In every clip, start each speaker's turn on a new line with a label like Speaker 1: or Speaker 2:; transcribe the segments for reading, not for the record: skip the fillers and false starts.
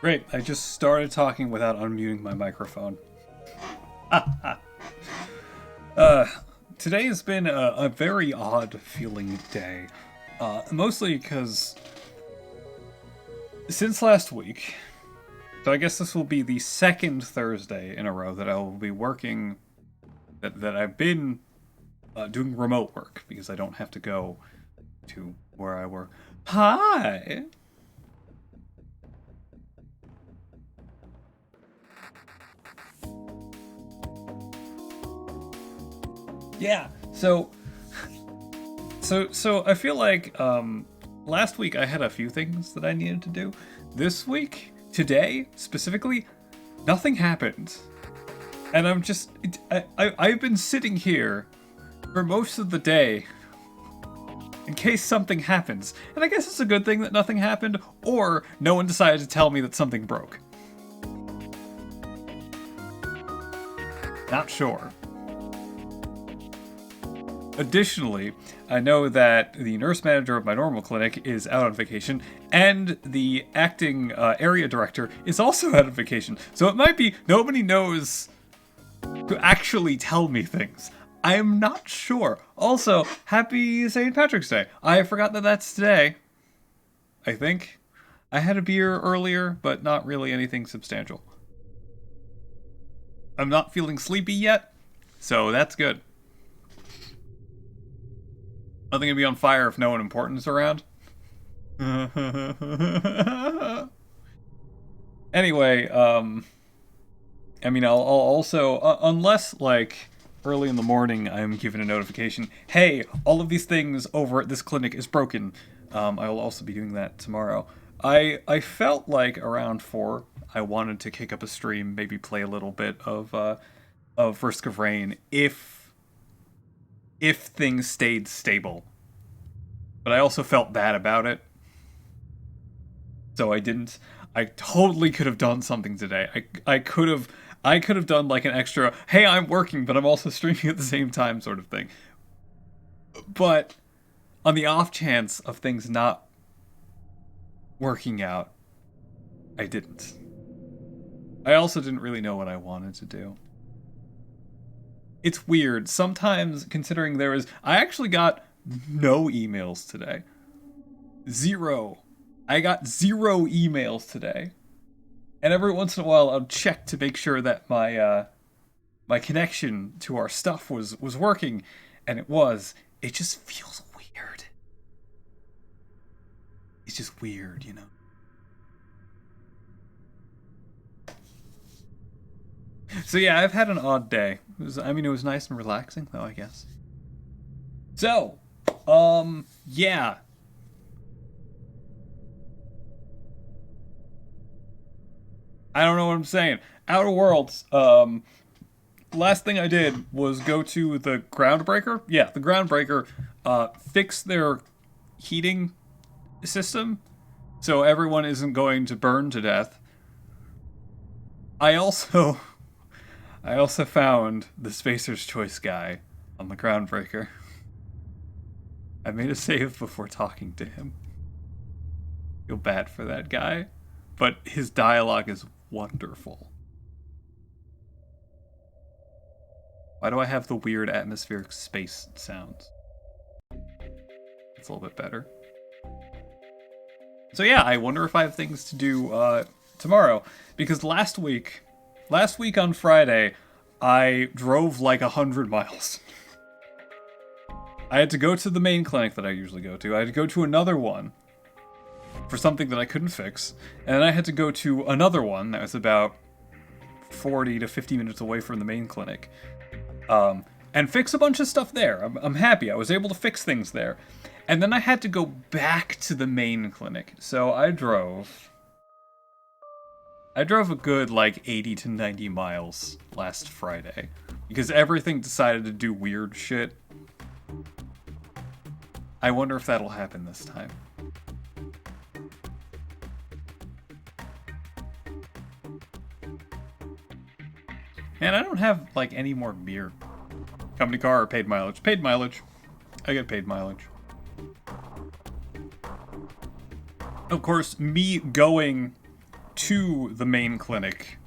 Speaker 1: Great, I just started talking without unmuting my microphone. uh, Today has been a very odd feeling day. Mostly because since last week, so I guess this will be the second Thursday in a row that I will be working, that I've been doing remote work because I don't have to go to where I work. Hi! Yeah, so I feel like last week I had a few things that I needed to do. This week, today specifically, nothing happened, and I'm just I've been sitting here for most of the day in case something happens, and I guess it's a good thing that nothing happened, or no one decided to tell me that something broke. Not sure. Additionally, I know that the nurse manager of my normal clinic is out on vacation, and the acting area director is also out on vacation. So it might be nobody knows to actually tell me things. I am not sure. Also, happy St. Patrick's Day. I forgot that that's today. I think. I had a beer earlier, but not really anything substantial. I'm not feeling sleepy yet, so that's good. Nothing gonna be on fire if no one important is around. Anyway, I mean, I'll also, unless like early in the morning, I'm given a notification. Hey, all of these things over at this clinic is broken. I will also be doing that tomorrow. I felt like around 4, I wanted to kick up a stream, maybe play a little bit of Risk of Rain if things stayed stable. But I also felt bad about it. So I didn't. I totally could have done something today. I could have done like an extra, hey, I'm working, but I'm also streaming at the same time sort of thing. But on the off chance of things not working out, I didn't. I also didn't really know what I wanted to do. It's weird. Sometimes, considering I actually got no emails today. 0. I got 0 emails today. And every once in a while I'll check to make sure that my connection to our stuff was working, and it was. It just feels weird. It's just weird, you know. So yeah, I've had an odd day. It was nice and relaxing though, I guess. So, yeah. I don't know what I'm saying. Outer Worlds. Last thing I did was go to the Groundbreaker. Yeah, the Groundbreaker. Fix their heating system, so everyone isn't going to burn to death. I also, I also found the Spacer's Choice guy on the Groundbreaker. I made a save before talking to him. Feel bad for that guy, but his dialogue is wonderful. Why do I have the weird atmospheric space sounds? It's a little bit better. So yeah, I wonder if I have things to do tomorrow, because last week on Friday, I drove like 100 miles. I had to go to the main clinic that I usually go to. I had to go to another one for something that I couldn't fix. And then I had to go to another one that was about 40 to 50 minutes away from the main clinic. And fix a bunch of stuff there. I'm happy. I was able to fix things there. And then I had to go back to the main clinic. So I drove a good like 80 to 90 miles last Friday. Because everything decided to do weird shit. I wonder if that'll happen this time. Man, I don't have like any more beer. Company car or paid mileage? Paid mileage. I get paid mileage. Of course, me going to the main clinic,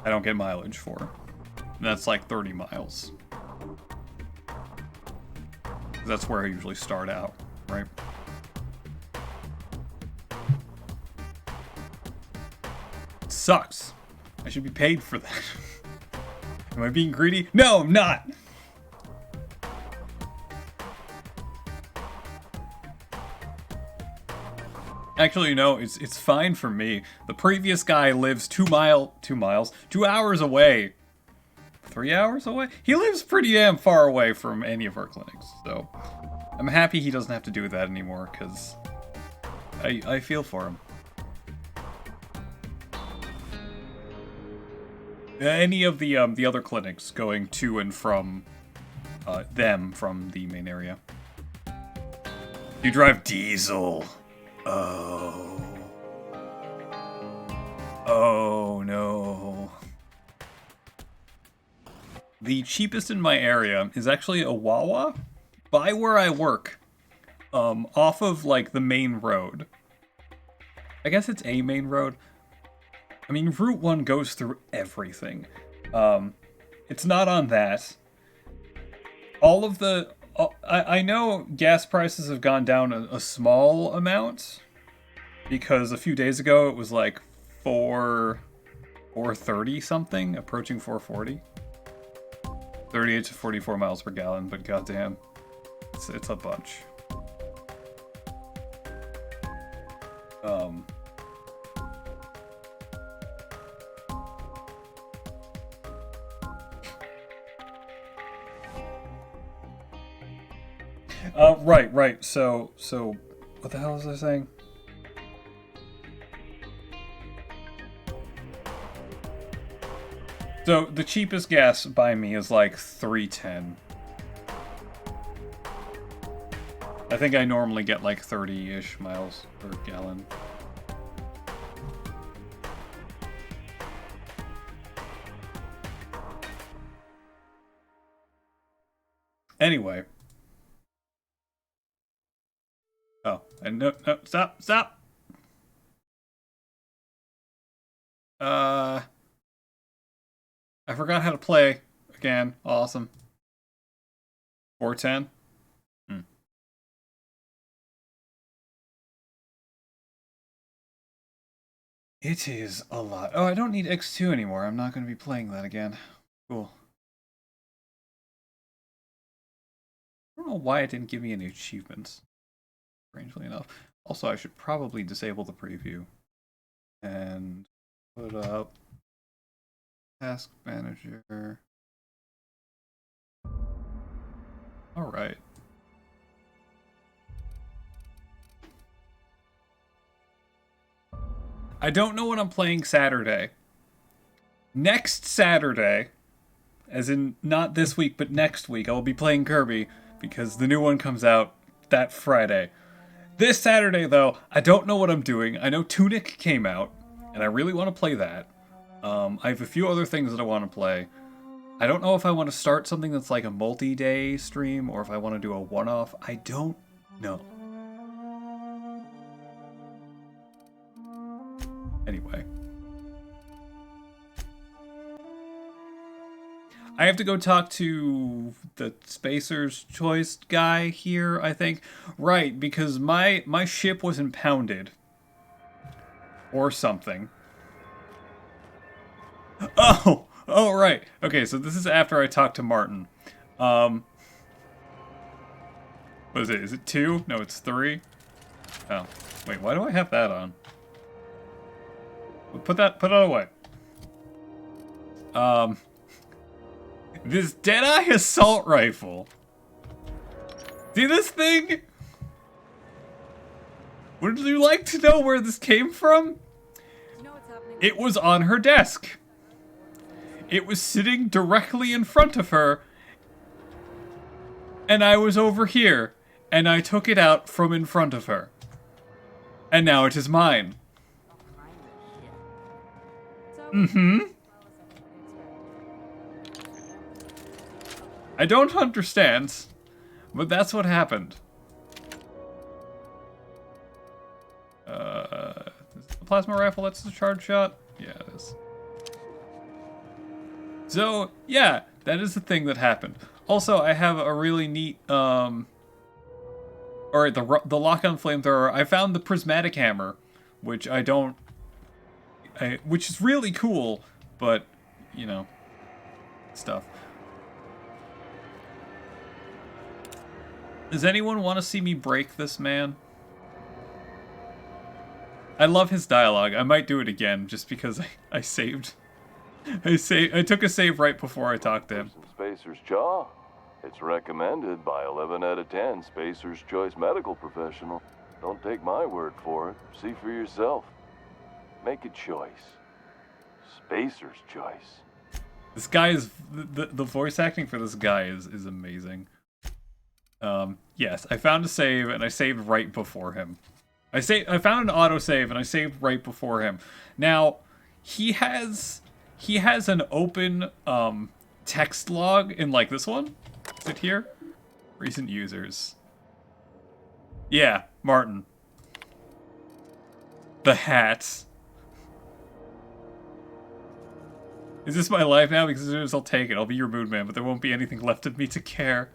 Speaker 1: I don't get mileage for. And that's like 30 miles. That's where I usually start out, right? It sucks. I should be paid for that. Am I being greedy? No, I'm not! Actually, no, it's fine for me. The previous guy lives 2 hours away. 3 hours away? He lives pretty damn far away from any of our clinics, so I'm happy he doesn't have to do that anymore, because I feel for him. Any of the other clinics going to and from them from the main area. You drive diesel. Oh. Oh no. The cheapest in my area is actually a Wawa by where I work. Off of like the main road. I guess it's a main road. I mean, Route 1 goes through everything. It's not on that. All of the... I know gas prices have gone down a small amount. Because a few days ago it was like 430 something, approaching 440. 38 to 44 miles per gallon, but goddamn, it's a bunch. Right. So, what the hell was I saying? So, the cheapest gas by me is like $3.10. I think I normally get like 30-ish miles per gallon. Anyway. Oh, and no, stop! I forgot how to play again. Awesome. 410? It is a lot. Oh, I don't need X2 anymore. I'm not going to be playing that again. Cool. I don't know why it didn't give me any achievements. Strangely enough. Also, I should probably disable the preview. And put up Task Manager. Alright. I don't know what I'm playing Saturday. Next Saturday, as in not this week, but next week, I will be playing Kirby, because the new one comes out that Friday. This Saturday, though, I don't know what I'm doing. I know Tunic came out, and I really want to play that. I have a few other things that I want to play. I don't know if I want to start something that's like a multi-day stream, or if I want to do a one-off. I don't know. Anyway. I have to go talk to the Spacer's Choice guy here, I think. Right, because my ship was impounded. Or something. Oh, right. Okay, so this is after I talked to Martin. What is it? Is it 2? No, it's 3. Oh, wait, why do I have that on? Put that away. This Deadeye assault rifle. See this thing? Would you like to know where this came from? It was on her desk. It was sitting directly in front of her. And I was over here. And I took it out from in front of her. And now it is mine. Mm-hmm. I don't understand, but that's what happened. a plasma rifle that's a charge shot? Yeah, it is. So, yeah, that is the thing that happened. Also, I have a really neat, alright, the lock-on flamethrower. I found the prismatic hammer, which which is really cool, but, you know, stuff. Does anyone want to see me break this man? I love his dialogue. I might do it again just because I saved. I took a save right before I talked to him.
Speaker 2: Spacer's Jaw. It's recommended by 11 out of 10 Spacer's Choice medical professional. Don't take my word for it. See for yourself. Make a choice. Spacer's Choice.
Speaker 1: This guy is the voice acting for this guy is amazing. Yes, I found a save and I saved right before him. I found an autosave and I saved right before him. Now, he has an open text log in like this one. Is it here? Recent users. Yeah, Martin. The hats. Is this my life now? Because as soon as I'll take it, I'll be your mood man, but there won't be anything left of me to care.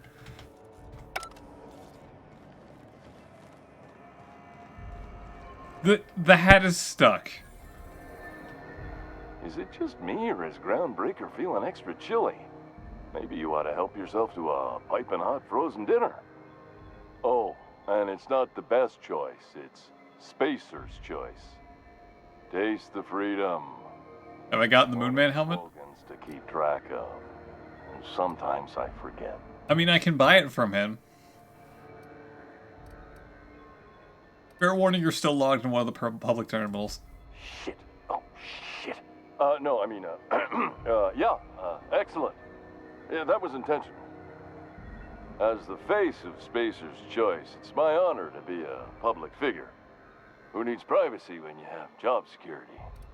Speaker 1: The hat is stuck.
Speaker 2: Is it just me, or is Groundbreaker feeling extra chilly? Maybe you ought to help yourself to a piping hot frozen dinner. Oh, and it's not the best choice. It's Spacer's Choice. Taste the freedom.
Speaker 1: Have I gotten the Moonman helmet?
Speaker 2: Slogans to keep track of. And sometimes I forget.
Speaker 1: I mean, I can buy it from him. Fair warning, you're still logged in one of the public terminals.
Speaker 2: Shit. Oh, shit. No, I mean, yeah, excellent. Yeah, that was intentional. As the face of Spacer's Choice, it's my honor to be a public figure. Who needs privacy when you have job security?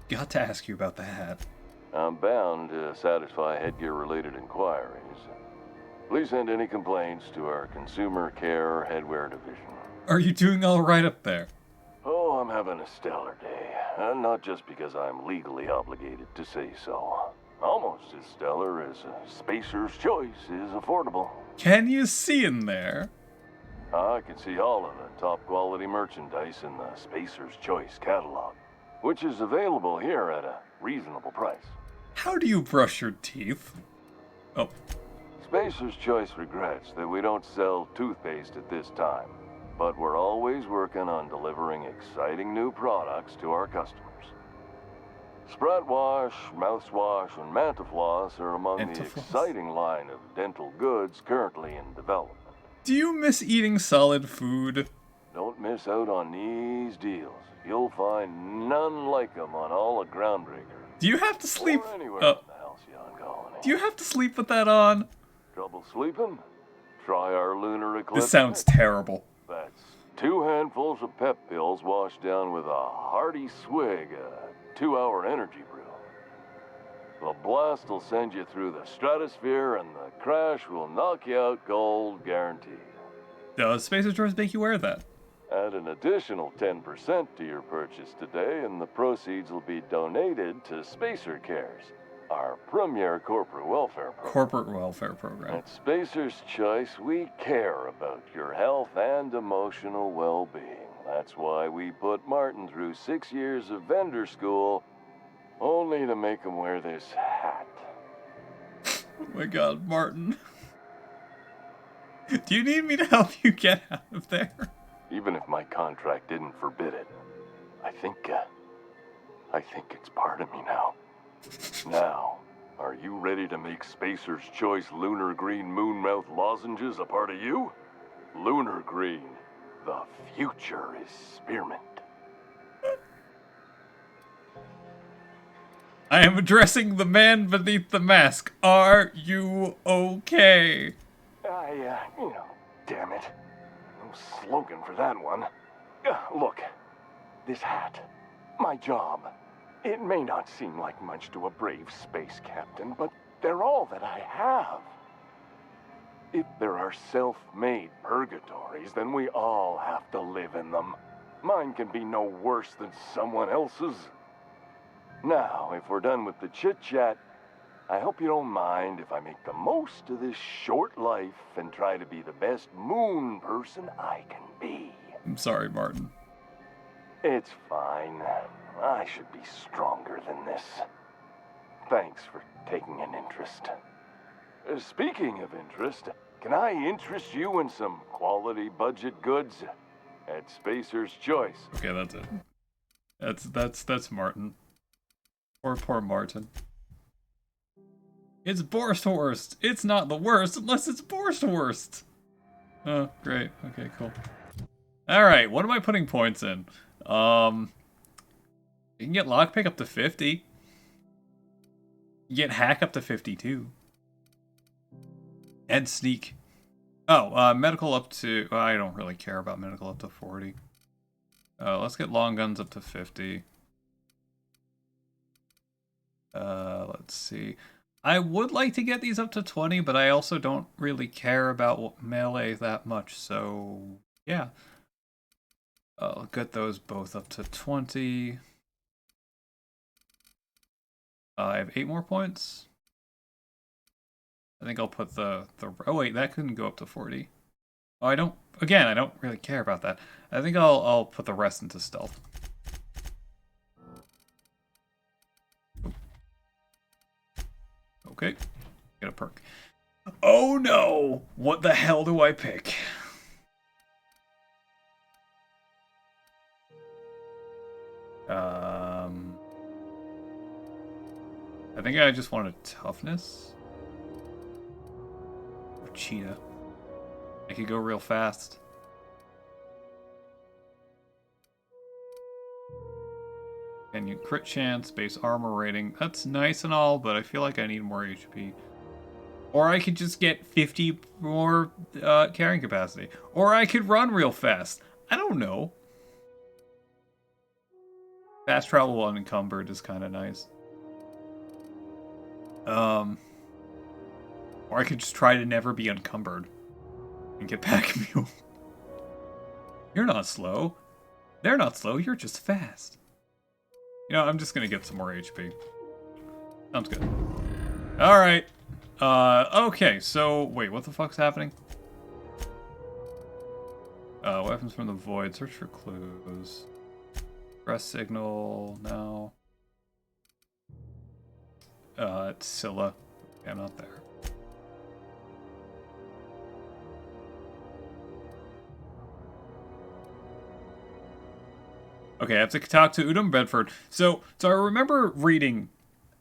Speaker 1: Got to ask you about the hat.
Speaker 2: I'm bound to satisfy headgear-related inquiries. Please send any complaints to our Consumer Care Headwear Division.
Speaker 1: Are you doing all right up there?
Speaker 2: Oh, I'm having a stellar day. And not just because I'm legally obligated to say so. Almost as stellar as Spacer's Choice is affordable.
Speaker 1: Can you see in there?
Speaker 2: I can see all of the top-quality merchandise in the Spacer's Choice catalog, which is available here at a reasonable price.
Speaker 1: How do you brush your teeth? Oh.
Speaker 2: Spacer's Choice regrets that we don't sell toothpaste at this time, but we're always working on delivering exciting new products to our customers. Sprat Wash, Mouthwash, and Mantafloss are among the exciting line of dental goods currently in development.
Speaker 1: Do you miss eating solid food?
Speaker 2: Don't miss out on these deals. You'll find none like them on all of Groundbreaker.
Speaker 1: Do you have to sleep?
Speaker 2: Or anywhere in the Halcyon Colony.
Speaker 1: Do you have to sleep with that on?
Speaker 2: Trouble sleeping? Try our lunar eclipse.
Speaker 1: This sounds terrible.
Speaker 2: That's 2 handfuls of pep pills washed down with a hearty swig of 2-hour energy brew. The blast will send you through the stratosphere, and the crash will knock you out cold, guaranteed.
Speaker 1: Does Spacer's Choice make you wear that?
Speaker 2: Add an additional 10% to your purchase today, and the proceeds will be donated to Spacer Cares, our premier corporate welfare program.
Speaker 1: Corporate welfare program.
Speaker 2: At Spacer's Choice, we care about your health and emotional well-being. That's why we put Martin through 6 years of vendor school, only to make him wear this hat.
Speaker 1: Oh my god, Martin. Do you need me to help you get out of there?
Speaker 2: Even if my contract didn't forbid it, I think it's part of me now. Now, are you ready to make Spacer's Choice Lunar Green Moonmouth lozenges a part of you? Lunar Green, the future is spearmint.
Speaker 1: I am addressing the man beneath the mask. Are you okay?
Speaker 2: Damn it. No slogan for that one. Look, this hat, my job, it may not seem like much to a brave space captain, but they're all that I have. If there are self-made purgatories, then we all have to live in them. Mine can be no worse than someone else's. Now, if we're done with the chit-chat, I hope you don't mind if I make the most of this short life and try to be the best moon person I can be.
Speaker 1: I'm sorry, Martin.
Speaker 2: It's fine. I should be stronger than this. Thanks for taking an interest. Speaking of interest, can I interest you in some quality budget goods at Spacer's Choice?
Speaker 1: Okay, that's it. That's Martin. Poor Martin. It's Borsthorst. It's not the worst unless it's Borsthorst. Oh, great. Okay, cool. All right, what am I putting points in? You can get lockpick up to 50. You get hack up to 52. And sneak. Oh, medical up to... I don't really care about medical up to 40. Let's get long guns up to 50. Let's see. I would like to get these up to 20, but I also don't really care about melee that much, so... yeah. I'll get those both up to 20. I have 8 more points. I think I'll put the oh wait, that couldn't go up to 40. Oh, I don't really care about that. I think I'll put the rest into stealth. Okay. Get a perk. Oh no! What the hell do I pick? I think I just wanted toughness. Or cheetah. I could go real fast. And you crit chance, base armor rating. That's nice and all, but I feel like I need more HP. Or I could just get 50 more carrying capacity. Or I could run real fast. I don't know. Fast travel unencumbered is kind of nice. Or I could just try to never be encumbered and get Pack Mule. You're not slow. They're not slow, you're just fast. You know, I'm just gonna get some more HP. Sounds good. Alright. Okay, so, wait, what the fuck's happening? Weapons from the void, search for clues. Press signal, no. It's Scylla. Okay, I'm not there. Okay, I have to talk to Udom Bedford. So I remember reading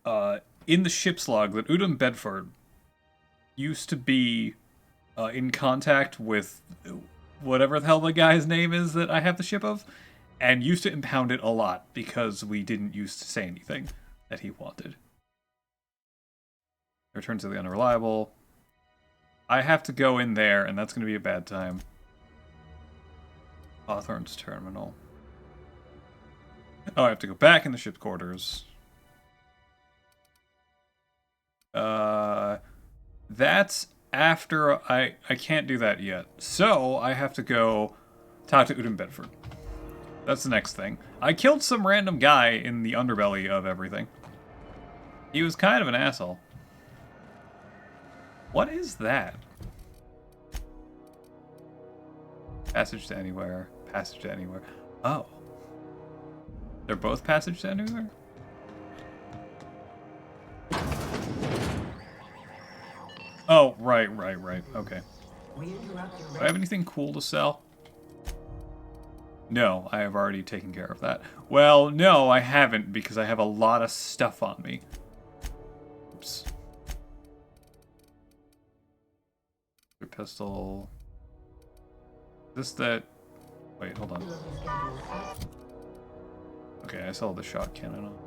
Speaker 1: in the ship's log that Udom Bedford used to be in contact with whatever the hell the guy's name is that I have the ship of, and used to impound it a lot because we didn't used to say anything that he wanted. Return to the Unreliable. I have to go in there, and that's going to be a bad time. Hawthorne's Terminal. Oh, I have to go back in the ship's quarters. That's after I can't do that yet. So, I have to go talk to Udom Bedford. That's the next thing. I killed some random guy in the underbelly of everything. He was kind of an asshole. What is that? Passage to anywhere. Passage to anywhere. Oh. They're both passage to anywhere? Oh, right. Okay. Do I have anything cool to sell? No, I have already taken care of that. Well, no, I haven't, because I have a lot of stuff on me. Oops. Your pistol. This that... Wait, hold on. Okay, I sell the shot cannon on.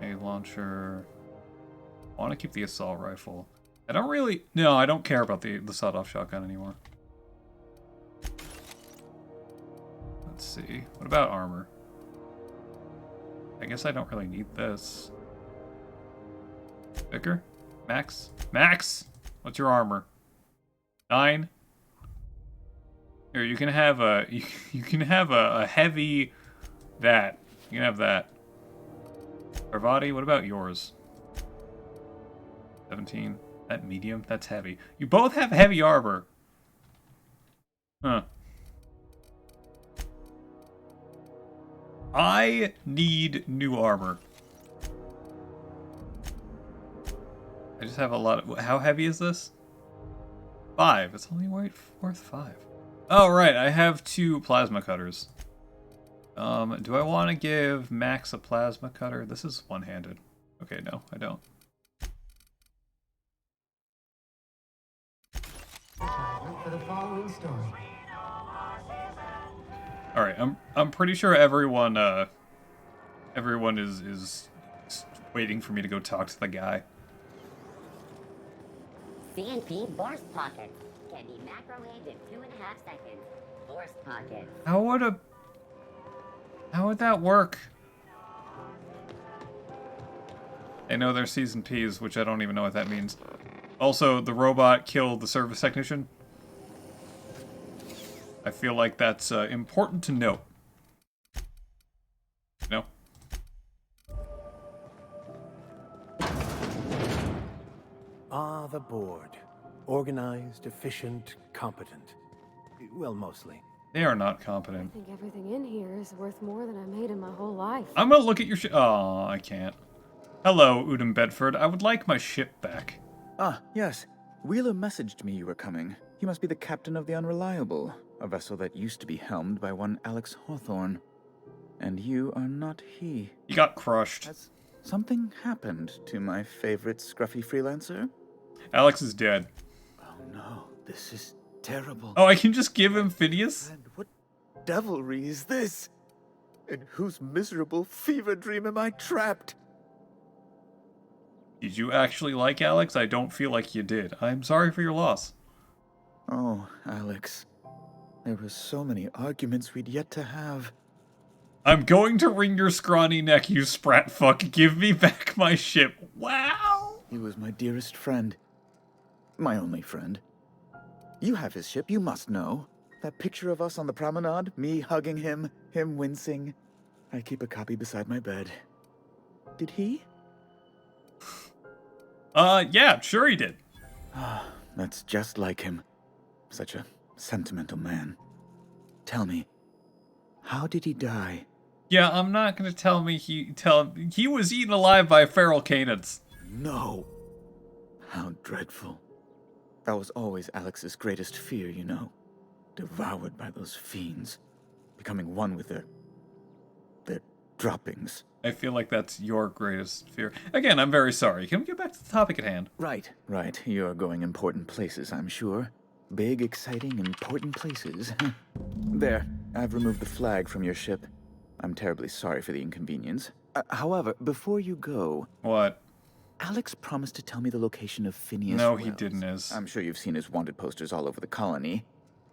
Speaker 1: A launcher. I want to keep the assault rifle. I don't really... No, I don't care about the sawed-off shotgun anymore. Let's see. What about armor? I guess I don't really need this. Vicar? Max? Max! What's your armor? 9? Here, you can have a you can have a heavy that. You can have that. Parvati, what about yours? 17. That medium? That's heavy. You both have heavy armor. Huh. I need new armor. I just have a lot of... How heavy is this? 5. It's only worth 5. Oh, right. I have 2 plasma cutters. Do I want to give Max a plasma cutter? This is one-handed. Okay, no, I don't.
Speaker 3: For the following story.
Speaker 1: All right, I'm pretty sure everyone is waiting for me to go talk to the guy.
Speaker 4: CNP Burst Pocket can be macrowaved in 2.5 seconds. Burst Pocket.
Speaker 1: How would that work? They know they're seasoned Ps, which I don't even know what that means. Also, the robot killed the service technician. I feel like that's important to note. No?
Speaker 5: Ah, the board. Organized, efficient, competent. Well, mostly.
Speaker 1: They are not
Speaker 6: I
Speaker 1: competent.
Speaker 6: think everything in here is worth more than I made in my whole life.
Speaker 1: I'm gonna look at your ship. Oh, I can't. Hello, Udom Bedford. I would like my ship back.
Speaker 7: Ah, yes. Wheeler messaged me you were coming. You must be the captain of the Unreliable, a vessel that used to be helmed by one Alex Hawthorne. And you are not he.
Speaker 1: You got crushed.
Speaker 7: Has something happened to my favorite scruffy freelancer?
Speaker 1: Alex is dead.
Speaker 7: Oh no, this is terrible.
Speaker 1: Oh, I can just give him Phineas?
Speaker 7: And what devilry is this? In whose miserable fever dream am I trapped?
Speaker 1: Did you actually like Alex? I don't feel like you did. I'm sorry for your loss.
Speaker 7: Oh, Alex. There were so many arguments we'd yet to have.
Speaker 1: I'm going to wring your scrawny neck, you sprat fuck. Give me back my ship. Wow!
Speaker 7: He was my dearest friend. My only friend. You have his ship, you must know. That picture of us on the promenade, me hugging him, him wincing. I keep a copy beside my bed. Did he?
Speaker 1: Yeah, sure he did.
Speaker 7: That's just like him. Such a sentimental man. Tell me, how did he die?
Speaker 1: Yeah, I'm not gonna tell me he was eaten alive by feral canids.
Speaker 7: No. How dreadful. That was always Alex's greatest fear, you know. Devoured by those fiends. Becoming one with their droppings.
Speaker 1: I feel like that's your greatest fear. Again, I'm very sorry. Can we get back to the topic at hand?
Speaker 7: Right. You're going important places, I'm sure. Big, exciting, important places. There, I've removed the flag from your ship. I'm terribly sorry for the inconvenience. However, before you go,
Speaker 1: What?
Speaker 7: Alex promised to tell me the location of Phineas
Speaker 1: No,
Speaker 7: Wells.
Speaker 1: he didn't, Iz.
Speaker 7: I'm sure you've seen his wanted posters all over the colony.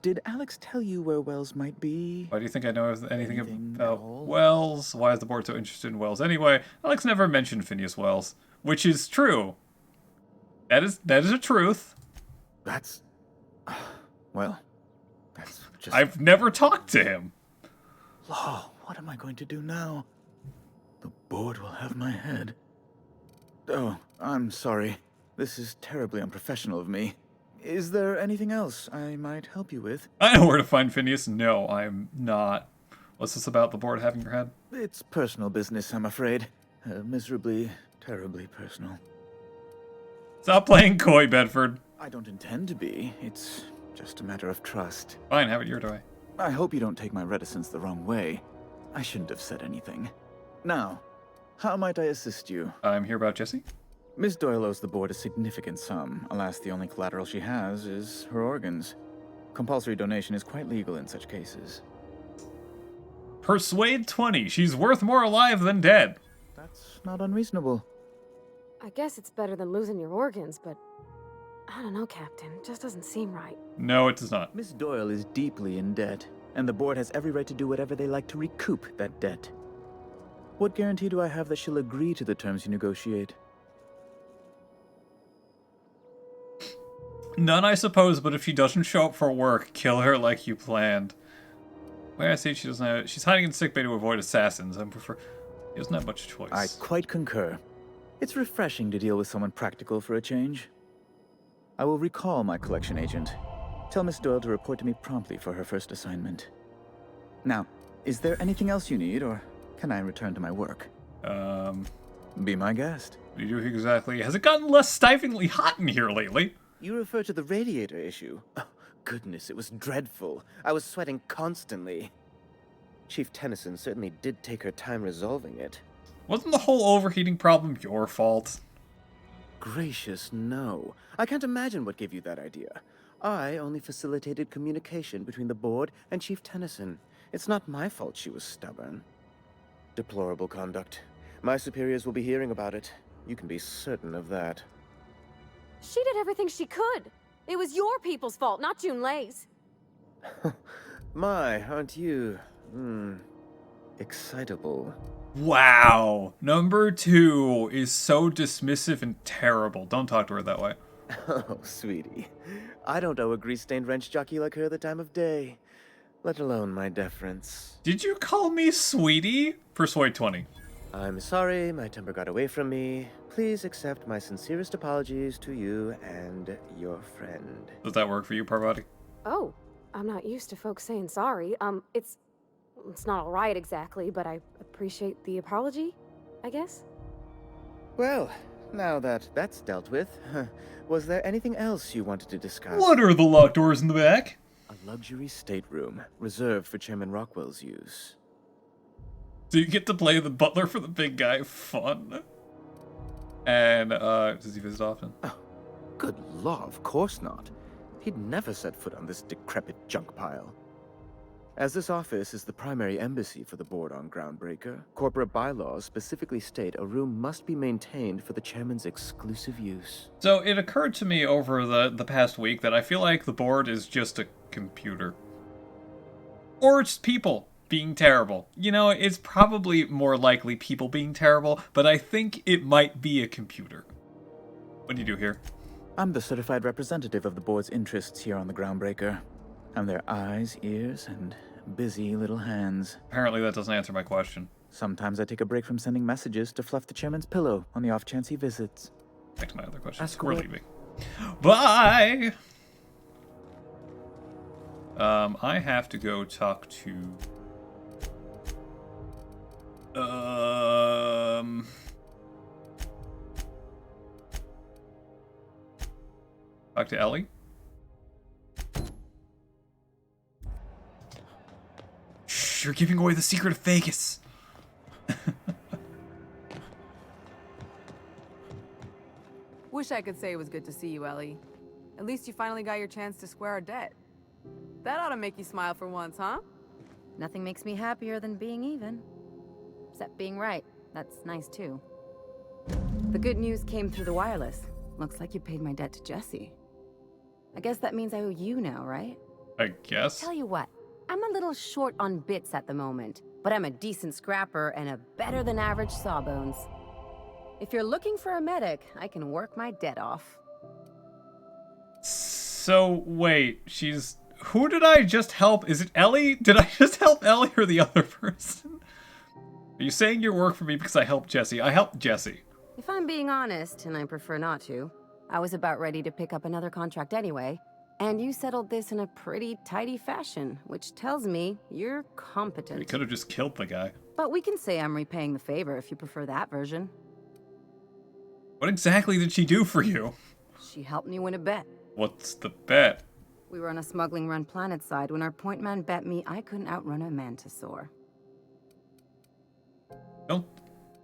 Speaker 7: Did Alex tell you where Wells might be?
Speaker 1: Why do you think I know anything
Speaker 7: Anything
Speaker 1: about
Speaker 7: at all?
Speaker 1: Wells? Why is the board so interested in Wells? Anyway, Alex never mentioned Phineas Wells, which is true. That is a truth.
Speaker 7: That's... Well, that's just...
Speaker 1: I've never talked to him.
Speaker 7: Law, what am I going to do now? The board will have my head. Oh, I'm sorry. This is terribly unprofessional of me. Is there anything else I might help you with?
Speaker 1: I know where to find Phineas. No, I'm not. What's this about the board having your head?
Speaker 7: It's personal business, I'm afraid. Miserably, terribly personal.
Speaker 1: Stop playing coy, Bedford.
Speaker 7: I don't intend to be. It's just a matter of trust.
Speaker 1: Fine, have it your way.
Speaker 7: I hope you don't take my reticence the wrong way. I shouldn't have said anything. Now, how might I assist you?
Speaker 1: I'm here about Jessie.
Speaker 7: Miss Doyle owes the board a significant sum. Alas, the only collateral she has is her organs. Compulsory donation is quite legal in such cases.
Speaker 1: Persuade 20. She's worth more alive than dead.
Speaker 7: That's not unreasonable.
Speaker 6: I guess it's better than losing your organs, but I don't know, Captain. It just doesn't seem right.
Speaker 1: No, it does not.
Speaker 7: Miss Doyle is deeply in debt, and the board has every right to do whatever they like to recoup that debt. What guarantee do I have that she'll agree to the terms you negotiate?
Speaker 1: None, I suppose, but if she doesn't show up for work, kill her like you planned. Why I say she doesn't have... She's hiding in sickbay to avoid assassins. I prefer... She doesn't have much choice.
Speaker 7: I quite concur. It's refreshing to deal with someone practical for a change. I will recall my collection agent. Tell Miss Doyle to report to me promptly for her first assignment. Now, is there anything else you need, or can I return to my work? Be my guest.
Speaker 1: What do you do exactly? Has it gotten less stiflingly hot in here lately?
Speaker 5: You refer to the radiator issue? Oh, goodness, it was dreadful. I was sweating constantly. Chief Tennyson certainly did take her time resolving it.
Speaker 1: Wasn't the whole overheating problem your fault?
Speaker 5: Gracious, no. I can't imagine what gave you that idea. I only facilitated communication between the board and Chief Tennyson. It's not my fault she was stubborn. Deplorable conduct. My superiors will be hearing about it. You can be certain of that.
Speaker 6: She did everything she could. It was your people's fault, not Junlei's.
Speaker 5: My, aren't you, excitable.
Speaker 1: Wow. Number 2 is so dismissive and terrible. Don't talk to her that way.
Speaker 5: Oh, sweetie. I don't owe a grease-stained wrench jockey like her the time of day, let alone my deference.
Speaker 1: Did you call me sweetie? Persuade 20.
Speaker 5: I'm sorry, my temper got away from me. Please accept my sincerest apologies to you and your friend.
Speaker 1: Does that work for you, Parvati?
Speaker 6: Oh, I'm not used to folks saying sorry. It's not all right exactly, but I appreciate the apology, I guess.
Speaker 5: Well, now that that's dealt with, was there anything else you wanted to discuss?
Speaker 1: What are the locked doors in the back?
Speaker 5: A luxury stateroom, reserved for Chairman Rockwell's use.
Speaker 1: So you get to play the butler for the big guy. Fun. And, does he visit often?
Speaker 5: Oh, good law, of course not. He'd never set foot on this decrepit junk pile. As this office is the primary embassy for the board on Groundbreaker, corporate bylaws specifically state a room must be maintained for the chairman's exclusive use.
Speaker 1: So it occurred to me over the past week that I feel like the board is just a computer. Or it's people being terrible. You know, it's probably more likely people being terrible, but I think it might be a computer. What do you do here?
Speaker 7: I'm the certified representative of the board's interests here on the Groundbreaker. I'm their eyes, ears, and busy little hands.
Speaker 1: Apparently that doesn't answer my question.
Speaker 7: Sometimes I take a break from sending messages to fluff the chairman's pillow on the off chance he visits.
Speaker 1: Back to my other question.
Speaker 5: Ask
Speaker 1: We're
Speaker 5: away.
Speaker 1: leaving. Bye! I have to go talk to... Talk to Ellie? Shh, you're giving away the secret of Vegas.
Speaker 8: Wish I could say it was good to see you, Ellie. At least you finally got your chance to square our debt. That ought to make you smile for once, huh?
Speaker 4: Nothing makes me happier than being even. Except being right. That's nice, too.
Speaker 8: The good news came through the wireless. Looks like you paid my debt to Jesse. I guess that means I owe you now, right?
Speaker 1: I guess.
Speaker 4: Tell you what, I'm a little short on bits at the moment, but I'm a decent scrapper and a better-than-average sawbones. If you're looking for a medic, I can work my debt off.
Speaker 1: So, wait, she's... Who did I just help? Is it Ellie? Did I just help Ellie or the other person? Are you saying you work for me because I helped Jesse? I helped Jesse.
Speaker 4: If I'm being honest, and I prefer not to, I was about ready to pick up another contract anyway, and you settled this in a pretty tidy fashion, which tells me you're
Speaker 1: We
Speaker 4: competent.
Speaker 1: could have just killed the guy.
Speaker 4: But we can say I'm repaying the favor if you prefer that version.
Speaker 1: What exactly did she do for you?
Speaker 4: She helped me win a bet.
Speaker 1: What's the bet?
Speaker 4: We were on a smuggling run planet side when our point man bet me I couldn't outrun a mantisaur.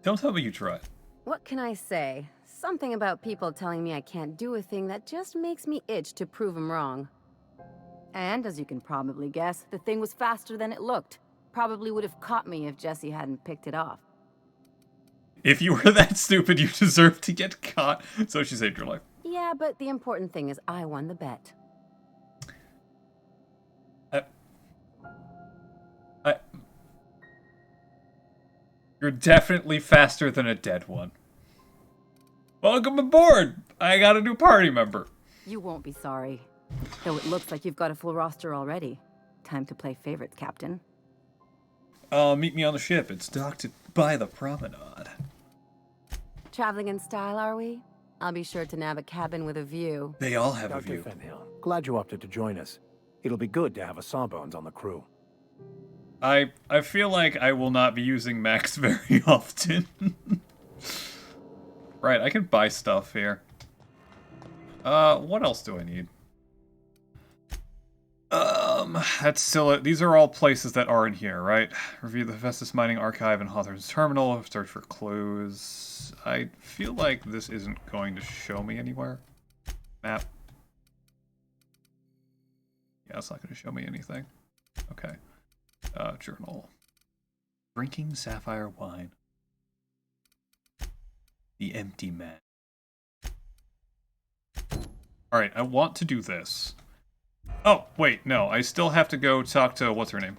Speaker 1: Don't tell me you tried.
Speaker 4: What can I say? Something about people telling me I can't do a thing that just makes me itch to prove them wrong. And as you can probably guess, the thing was faster than it looked. Probably would have caught me if Jesse hadn't picked it off.
Speaker 1: If you were that stupid, you deserve to get caught. So she saved your life.
Speaker 4: Yeah, but the important thing is I won the bet.
Speaker 1: You're definitely faster than a dead one. Welcome aboard! I got a new party member.
Speaker 4: You won't be sorry. Though it looks like you've got a full roster already. Time to play favorites, Captain.
Speaker 1: Meet me on the ship. It's docked by the promenade.
Speaker 4: Traveling in style, are we? I'll be sure to nab a cabin with a view.
Speaker 1: They all have a
Speaker 9: Dr.
Speaker 1: view.
Speaker 9: Fenhill, glad you opted to join us. It'll be good to have a Sawbones on the crew.
Speaker 1: I feel like I will not be using Max very often. Right, I can buy stuff here. What else do I need? That's still it. These are all places that aren't here, right? Review the Festus Mining Archive and Hawthorne's Terminal. Search for clues. I feel like this isn't going to show me anywhere. Map. Yeah, it's not going to show me anything. Okay. Journal. Drinking sapphire wine. The empty man. Alright, I want to do this. Oh, wait, no. I still have to go talk to... what's her name?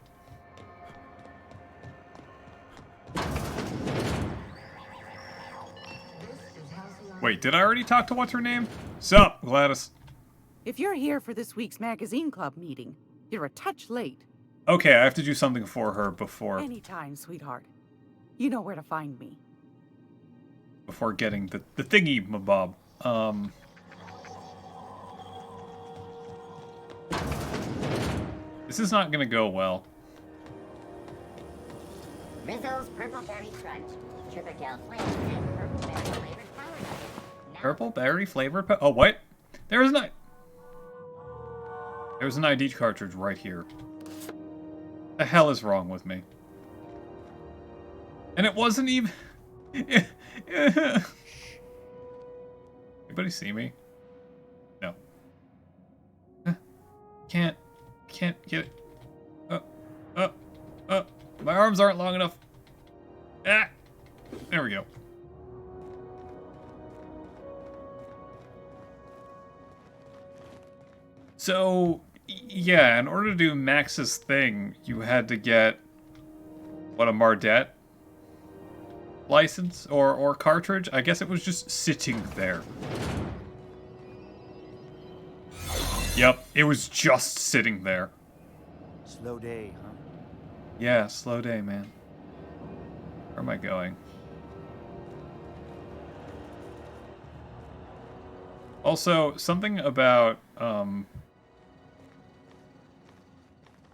Speaker 1: Wait, did I already talk to what's her name? Sup, Gladys?
Speaker 10: If you're here for this week's magazine club meeting, you're a touch late.
Speaker 1: Okay, I have to do something for her before...
Speaker 10: Anytime, sweetheart. You know where to find me.
Speaker 1: before getting the thingy, mabob. This is not gonna go well.
Speaker 3: Rizzo's Purple Berry Crunch. Triple flavor and purple berry flavored powder.
Speaker 1: Purple berry flavored oh, what? There's an ID cartridge right here. The hell is wrong with me? And it wasn't even... Anybody see me? No. Can't get it. My arms aren't long enough. Ah! There we go. So, yeah, in order to do Max's thing, you had to get, what, a Mardet license or cartridge? I guess it was just sitting there. Yep, it was just sitting there.
Speaker 5: Slow day, huh?
Speaker 1: Yeah, slow day, man. Where am I going? Also, something about, is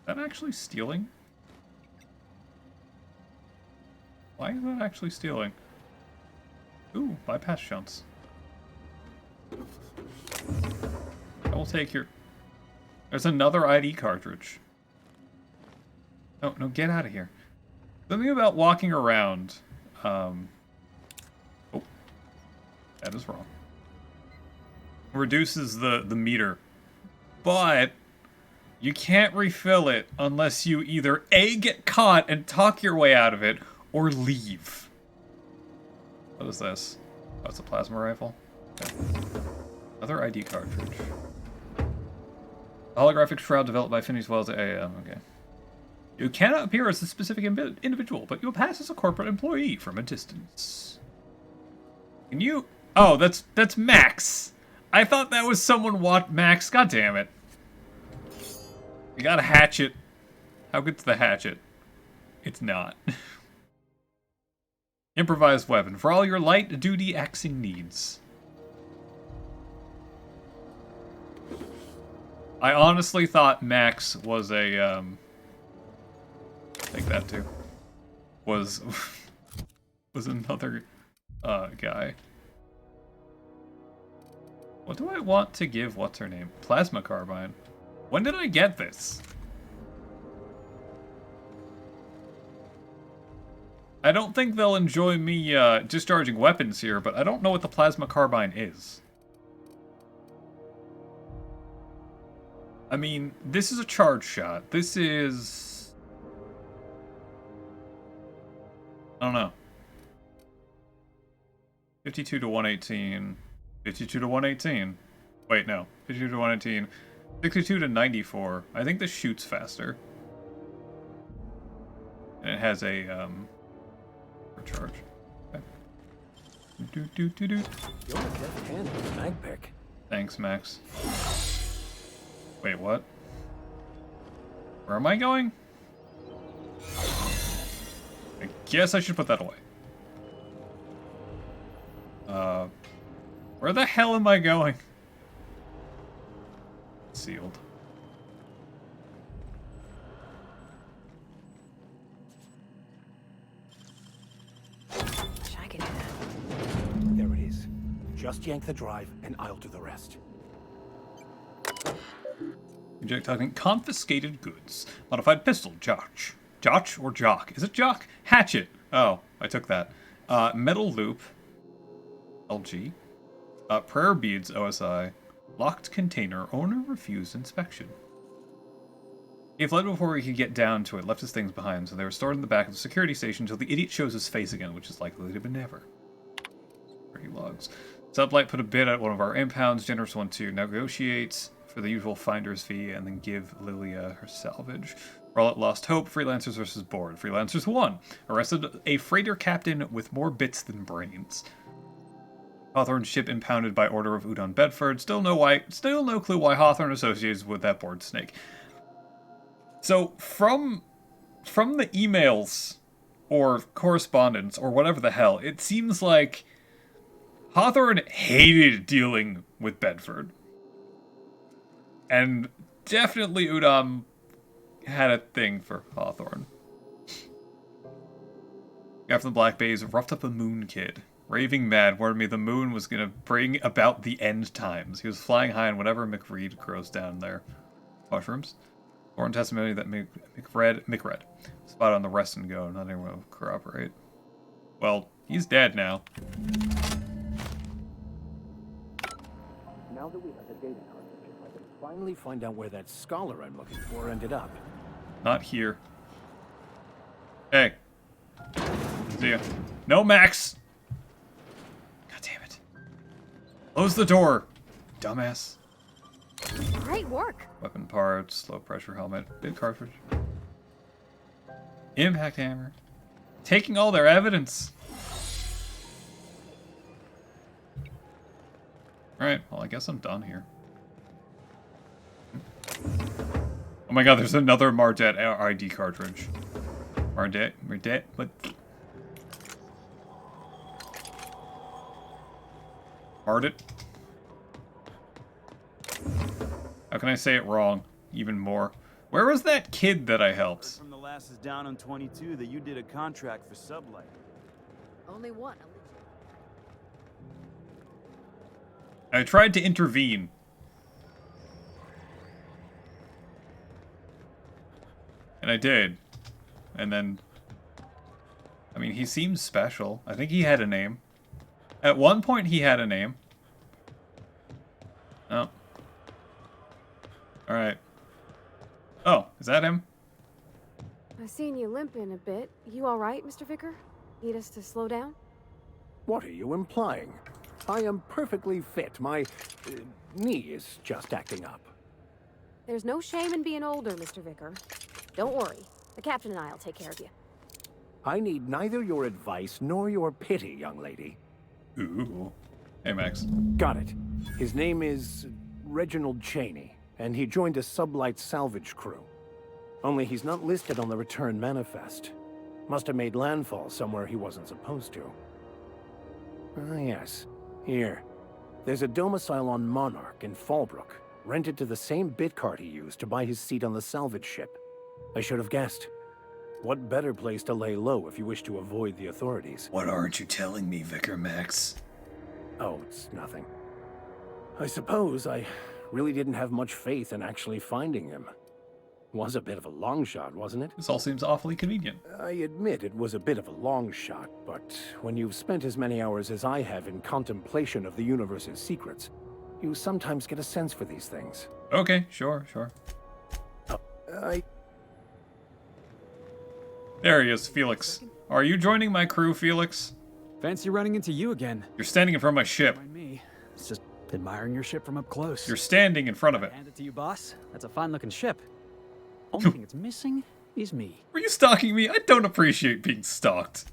Speaker 1: that actually stealing? Why is that actually stealing? Ooh, bypass shunts. I will take your... There's another ID cartridge. No, get out of here. Something about walking around. Oh, that is wrong. Reduces the meter. But you can't refill it unless you either A, get caught and talk your way out of it, or leave. What is this? Oh, it's a plasma rifle? Okay. Another ID cartridge. A holographic shroud developed by Finney's Wells AM. Okay. You cannot appear as a specific individual, but you'll pass as a corporate employee from a distance. Can you... Oh, that's Max! I thought that was someone Max. God damn it. You got a hatchet. How good's the hatchet? It's not. Improvised weapon for all your light-duty axing needs. I honestly thought Max was a, take that too. Was another, guy. What do I want to give what's her name? Plasma carbine. When did I get this? I don't think they'll enjoy me discharging weapons here, but I don't know what the plasma carbine is. I mean, this is a charge shot. This is... I don't know. 52 to 118. 52 to 118. Wait, no. 52 to 118. 62 to 94. I think this shoots faster. And it has a, charge. Okay.
Speaker 9: You're a deft hand with a mag pick.
Speaker 1: Thanks, Max. Wait, what? Where am I going? I guess I should put that away. Where the hell am I going? Sealed.
Speaker 6: Wish I could do that.
Speaker 9: There it is. Just yank the drive, and I'll do the rest.
Speaker 1: Reject targeting confiscated goods. Modified pistol, Jock. Jock or Jock? Is it Jock? Hatchet. Oh, I took that. Metal loop. LG. Prayer beads, OSI. Locked container. Owner refused inspection. He fled before he could get down to it, left his things behind, so they were stored in the back of the security station until the idiot shows his face again, which is likely to be never. Pretty logs. Sublight put a bid at one of our impounds. Generous one to negotiate for the usual finder's fee and then give Lilia her salvage. Rollet lost hope. Freelancers versus board. Freelancers won. Arrested a freighter captain with more bits than brains. Hawthorne's ship impounded by order of Udon Bedford. Still no clue why Hawthorne associates with that board snake. So from the emails or correspondence or whatever the hell, it seems like Hawthorne hated dealing with Bedford. And definitely Udon had a thing for Hawthorne. Guy from the Black Bays roughed up a moon kid. Raving mad warned me the moon was going to bring about the end times. He was flying high on whatever McReed grows down there. Mushrooms. Sworn testimony that McRed. Spot on the rest and go. Not anyone will corroborate. Well, he's dead now.
Speaker 9: Now that we have the data cartridge, I can finally find out where that scholar I'm looking for ended up.
Speaker 1: Not here. Hey. See ya. No, Max! God damn it. Close the door, dumbass.
Speaker 6: Great work.
Speaker 1: Weapon parts, low pressure helmet, big cartridge. Impact hammer. Taking all their evidence. Alright, well I guess I'm done here. Oh my god, there's another Mardet ID cartridge. Mardet? What? Mardet? How can I say it wrong? Even more. Where was that kid that I helped?
Speaker 11: From the last is down on 22 that you did a contract for Sublight.
Speaker 8: Only one.
Speaker 1: I tried to intervene. And I did. And then... I mean, he seems special. I think he had a name. At one point, he had a name. Oh. Alright. Oh, is that him?
Speaker 6: I've seen you limping a bit. You all right, Mr. Vicker? Need us to slow down?
Speaker 9: What are you implying? I am perfectly fit. My knee is just acting up.
Speaker 6: There's no shame in being older, Mr. Vicker. Don't worry. The captain and I'll take care of you.
Speaker 9: I need neither your advice nor your pity, young lady.
Speaker 1: Ooh. Hey, Max.
Speaker 9: Got it. His name is Reginald Cheney, and he joined a Sublight salvage crew. Only he's not listed on the return manifest. Must have made landfall somewhere he wasn't supposed to. Ah, yes. Here. There's a domicile on Monarch in Fallbrook, rented to the same bit card he used to buy his seat on the salvage ship. I should have guessed. What better place to lay low if you wish to avoid the authorities?
Speaker 1: What aren't you telling me, Vicar Max?
Speaker 9: Oh, it's nothing. I suppose I really didn't have much faith in actually finding him. Was a bit of a long shot, wasn't it?
Speaker 1: This all seems awfully convenient.
Speaker 9: I admit it was a bit of a long shot, but when you've spent as many hours as I have in contemplation of the universe's secrets, you sometimes get a sense for these things.
Speaker 1: Okay, sure. There he is, Felix. Are you joining my crew, Felix?
Speaker 12: Fancy running into you again.
Speaker 1: You're standing in front of my ship.
Speaker 12: Mind me. It's just admiring your ship from up close.
Speaker 1: You're standing in front of it.
Speaker 12: Hand it to you, boss. That's a fine-looking ship. Only thing it's missing is me.
Speaker 1: Were you stalking me? I don't appreciate being stalked.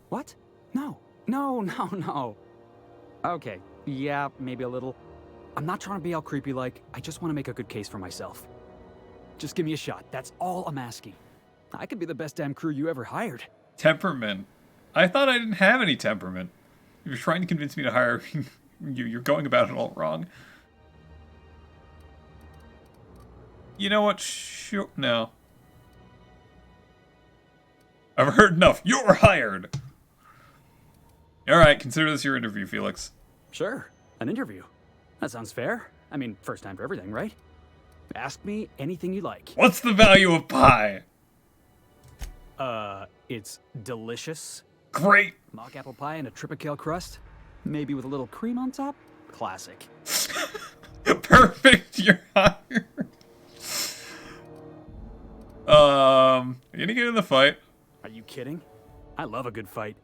Speaker 12: What? No. Okay, yeah, maybe a little. I'm not trying to be all creepy like. I just want to make a good case for myself. Just give me a shot. That's all I'm asking. I could be the best damn crew you ever hired.
Speaker 1: Temperament. I thought I didn't have any temperament. If you're trying to convince me to hire you, you're going about it all wrong. You know what? Sure. No. I've heard enough. You're hired! Alright, consider this your interview, Felix.
Speaker 12: Sure. An interview. That sounds fair. I mean, first time for everything, right? Ask me anything you like.
Speaker 1: What's the value of pie?
Speaker 12: It's delicious.
Speaker 1: Great!
Speaker 12: Mock apple pie and a tripicale crust. Maybe with a little cream on top. Classic.
Speaker 1: Perfect, you're hired. You gonna get in the fight?
Speaker 12: Are you kidding? I love a good fight.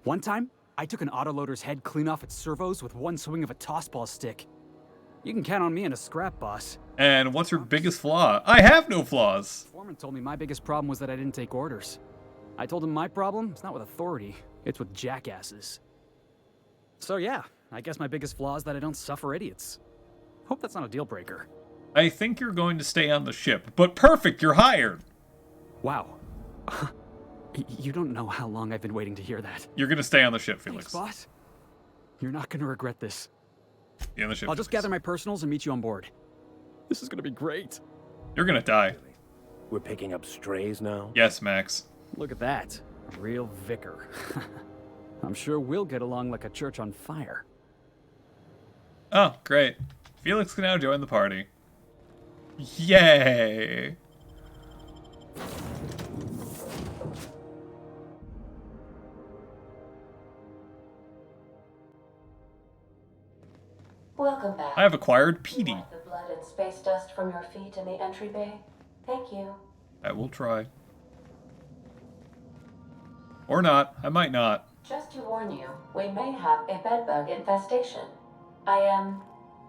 Speaker 12: One time, I took an autoloader's head clean off its servos with one swing of a tossball stick. You can count on me in a scrap, boss.
Speaker 1: And what's your biggest flaw? I have no flaws!
Speaker 12: The foreman told me my biggest problem was that I didn't take orders. I told him my problem is not with authority, it's with jackasses. So yeah, I guess my biggest flaw is that I don't suffer idiots. Hope that's not a deal breaker.
Speaker 1: I think you're going to stay on the ship, but perfect, you're hired!
Speaker 12: Wow. You don't know how long I've been waiting to hear that.
Speaker 1: You're gonna stay on the ship, Felix.
Speaker 12: Thanks, boss. You're not gonna regret this.
Speaker 1: Stay on the ship,
Speaker 12: I'll just
Speaker 1: Felix.
Speaker 12: gather my personals and meet you on board. This is gonna be great.
Speaker 1: You're gonna die.
Speaker 9: We're picking up strays now?
Speaker 1: Yes, Max.
Speaker 12: Look at that. A real vicar. I'm sure we'll get along like a church on fire.
Speaker 1: Oh, great. Felix can now join the party. Yay!
Speaker 13: Welcome back.
Speaker 1: I have acquired Petey.
Speaker 13: Wipe the blood and space dust from your feet in the entry bay. Thank you.
Speaker 1: I will try. Or not. I might not.
Speaker 13: Just to warn you, we may have a bedbug infestation. I am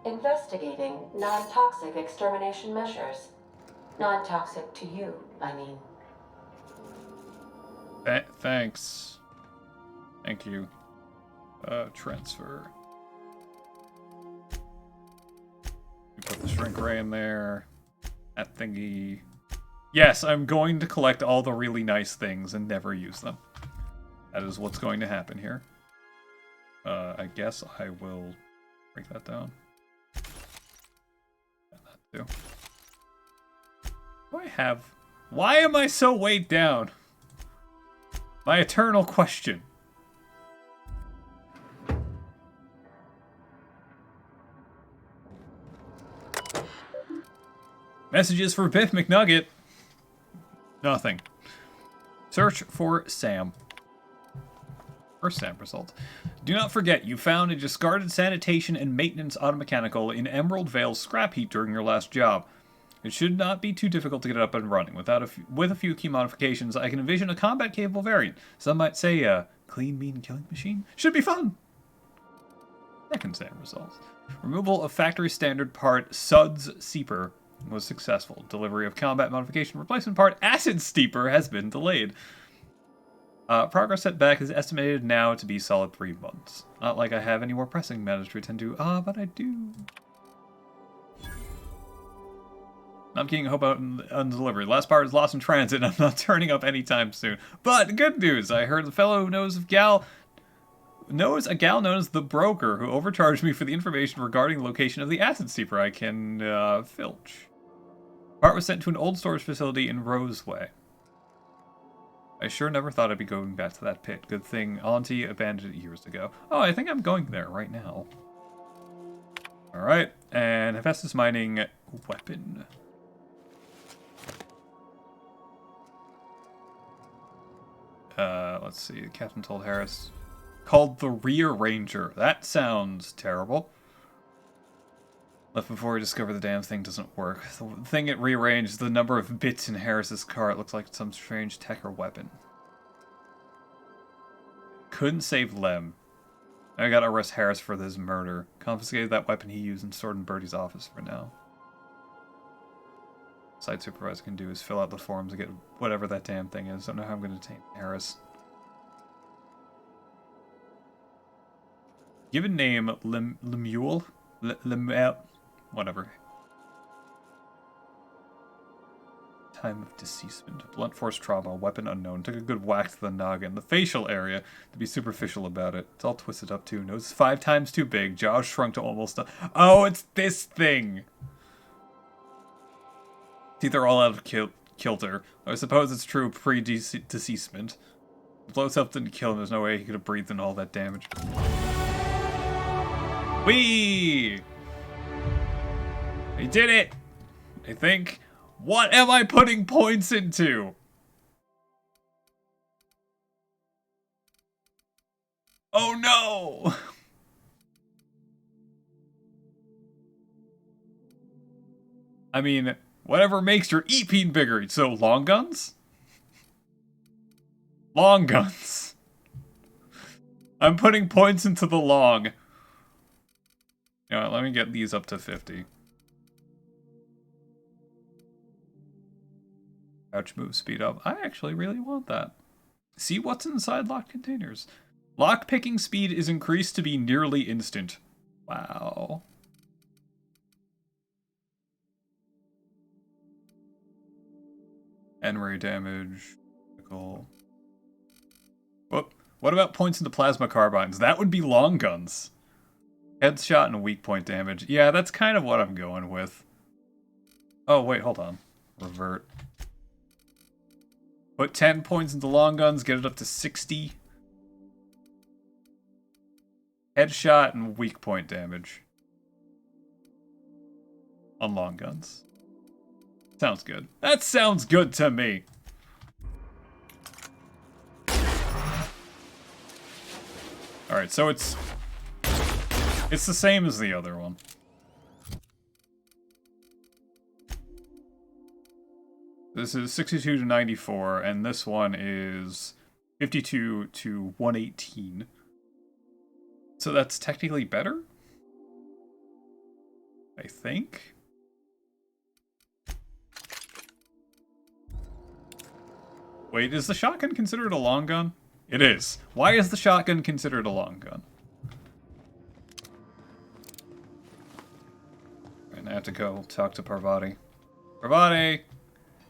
Speaker 13: investigating non-toxic extermination measures. Non-toxic to you, I mean.
Speaker 1: Thanks. Thank you. Transfer. You put the shrink ray in there. That thingy. Yes, I'm going to collect all the really nice things and never use them. That is what's going to happen here. I guess I will break that down. And that too. What do I have? Why am I so weighed down? My eternal question. Messages for Biff McNugget. Nothing. Search for Sam. First Sam result. Do not forget, you found a discarded sanitation and maintenance automechanical in Emerald Vale's scrap heap during your last job. It should not be too difficult to get it up and running. With a few key modifications, I can envision a combat-capable variant. Some might say a clean bean killing machine. Should be fun! Second Sam results. Removal of factory standard part Suds Seeper was successful. Delivery of combat modification replacement part Acid Steeper has been delayed. Progress setback is estimated now to be solid 3 months. Not like I have any more pressing matters to attend to. But I do. I'm keeping hope out on delivery. Last part is lost in transit and I'm not turning up anytime soon. But good news, I heard the fellow who knows a gal known as the Broker who overcharged me for the information regarding the location of the Acid Steeper I can filch. Part was sent to an old storage facility in Roseway. I sure never thought I'd be going back to that pit. Good thing Auntie abandoned it years ago. Oh, I think I'm going there right now. Alright, and Hephaestus mining weapon. Let's see, the captain told Harris. Called the Rearranger. That sounds terrible. Left before we discover the damn thing doesn't work. The thing it rearranged, the number of bits in Harris's car, it looks like some strange tech or weapon. Couldn't save Lem. I gotta arrest Harris for this murder. Confiscated that weapon he used and stored in Birdie's office for now. Site supervisor can do is fill out the forms and get whatever that damn thing is. Don't know how I'm gonna detain Harris. Given name Lemuel? Whatever. Time of deceasement. Blunt force trauma. Weapon unknown. Took a good whack to the noggin. The facial area, to be superficial about it. It's all twisted up too. Nose is 5 times too big. Jaws shrunk to almost... Oh, it's this thing! Teeth are all out of kilter. I suppose it's true pre-deceasement. The blow itself didn't kill him. There's no way he could have breathed in all that damage. Whee! I did it! I think. What am I putting points into? Oh no! I mean, whatever makes your EP bigger. So, long guns? Long guns. I'm putting points into the long. You know what, let me get these up to 50. Crouch move speed up. I actually really want that. See what's inside locked containers. Lock picking speed is increased to be nearly instant. Wow. N-ray damage. Cool. What about points into plasma carbines? That would be long guns. Headshot and weak point damage. Yeah, that's kind of what I'm going with. Oh, wait, hold on. Revert. Put 10 points into long guns, get it up to 60. Headshot and weak point damage. On long guns. Sounds good. That sounds good to me. Alright, so it's the same as the other one. This is 62 to 94, and this one is 52 to 118. So that's technically better? I think? Wait, is the shotgun considered a long gun? It is. Why is the shotgun considered a long gun? And I have to go talk to Parvati. Parvati!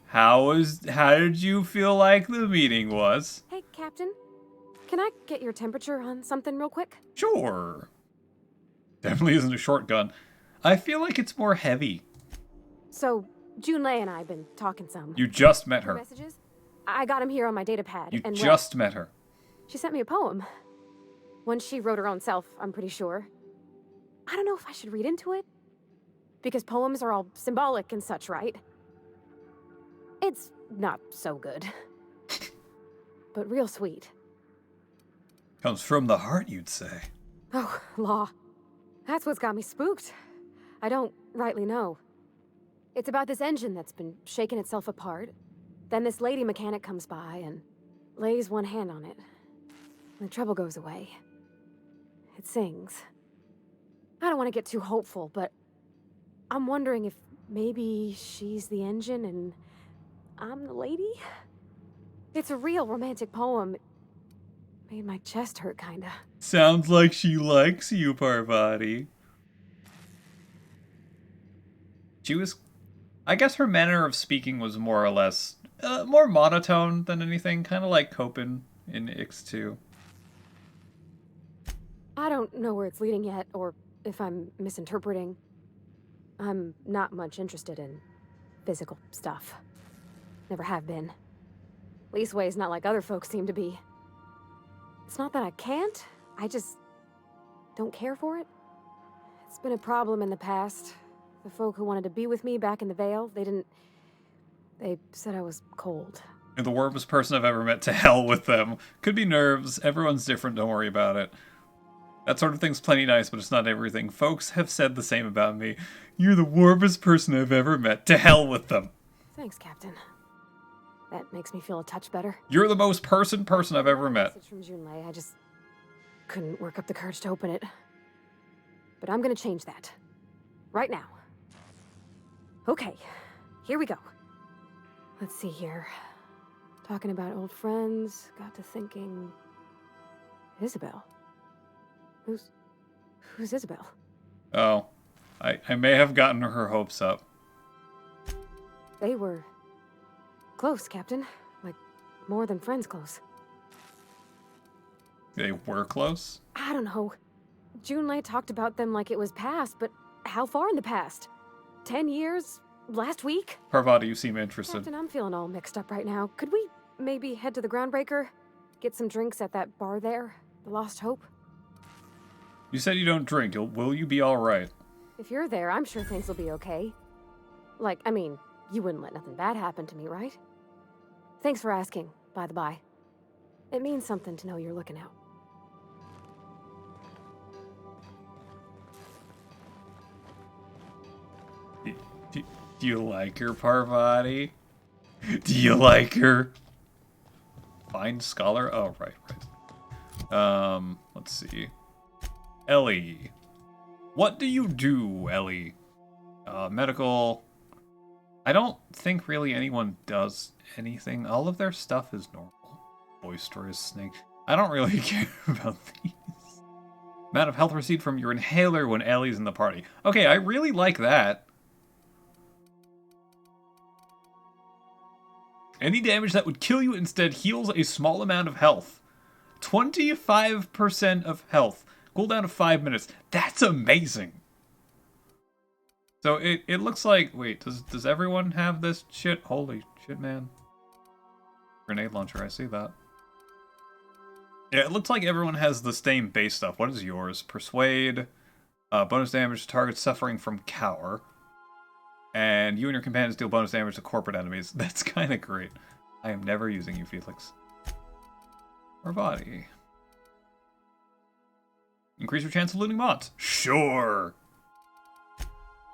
Speaker 1: How did you feel like the meeting was?
Speaker 6: Hey, Captain. Can I get your temperature on something real quick?
Speaker 1: Sure. Definitely isn't a short gun. I feel like it's more heavy.
Speaker 6: So, Junlei and I have been talking some.
Speaker 1: You just met her.
Speaker 6: Messages? I got him here on my data pad.
Speaker 1: You
Speaker 6: and
Speaker 1: just met her.
Speaker 6: She sent me a poem. One she wrote her own self, I'm pretty sure. I don't know if I should read into it. Because poems are all symbolic and such, right? It's not so good. But real sweet.
Speaker 1: Comes from the heart, you'd say.
Speaker 6: Oh, law. That's what's got me spooked. I don't rightly know. It's about this engine that's been shaking itself apart. Then this lady mechanic comes by and lays one hand on it. And the trouble goes away. It sings. I don't want to get too hopeful, but I'm wondering if maybe she's the engine and I'm the lady? It's a real romantic poem. It made my chest hurt, kinda.
Speaker 1: Sounds like she likes you, Parvati. She was... I guess her manner of speaking was more or less... more monotone than anything. Kind of like Copen in X2.
Speaker 6: I don't know where it's leading yet, or if I'm misinterpreting. I'm not much interested in physical stuff. Never have been. Leastways not like other folks seem to be. It's not that I can't, I just don't care for it. It's been a problem in the past. The folk who wanted to be with me back in the Vale, they said I was cold.
Speaker 1: You're the warmest person I've ever met. To hell with them. Could be nerves. Everyone's different. Don't worry about it. That sort of thing's plenty nice, but it's not everything. Folks have said the same about me. You're the warmest person I've ever met. To hell with them.
Speaker 6: Thanks, Captain. That makes me feel a touch better.
Speaker 1: You're the most person I've ever met.
Speaker 6: Message from Junlei. I just couldn't work up the courage to open it. But I'm gonna change that. Right now. Okay, here we go. Let's see here. Talking about old friends, got to thinking... Isabel? Who's Isabel?
Speaker 1: Oh, I may have gotten her hopes up.
Speaker 6: They were close, Captain. Like, more than friends close.
Speaker 1: They were close?
Speaker 6: I don't know. Junlei talked about them like it was past, but how far in the past? 10 years? Last week?
Speaker 1: Parvati, you seem interested.
Speaker 6: Captain, I'm feeling all mixed up right now. Could we maybe head to the Groundbreaker? Get some drinks at that bar there? The Lost Hope?
Speaker 1: You said you don't drink. Will you be alright?
Speaker 6: If you're there, I'm sure things will be okay. Like, I mean, you wouldn't let nothing bad happen to me, right? Thanks for asking, by the by. It means something to know you're looking out.
Speaker 1: Do you like her, Parvati? Do you like her? Fine scholar? Oh, right. Let's see. Ellie. What do you do, Ellie? Medical. I don't think really anyone does anything. All of their stuff is normal. Boisterous snake. I don't really care about these. Amount of health received from your inhaler when Ellie's in the party. Okay, I really like that. Any damage that would kill you instead heals a small amount of health. 25% of health. Cooldown of 5 minutes. That's amazing. So it looks like... Wait, does everyone have this shit? Holy shit, man. Grenade launcher, I see that. Yeah, it looks like everyone has the same base stuff. What is yours? Persuade. Bonus damage to targets suffering from cower. And you and your companions deal bonus damage to corporate enemies. That's kind of great. I am never using you, Felix. Or body. Increase your chance of looting mods. Sure.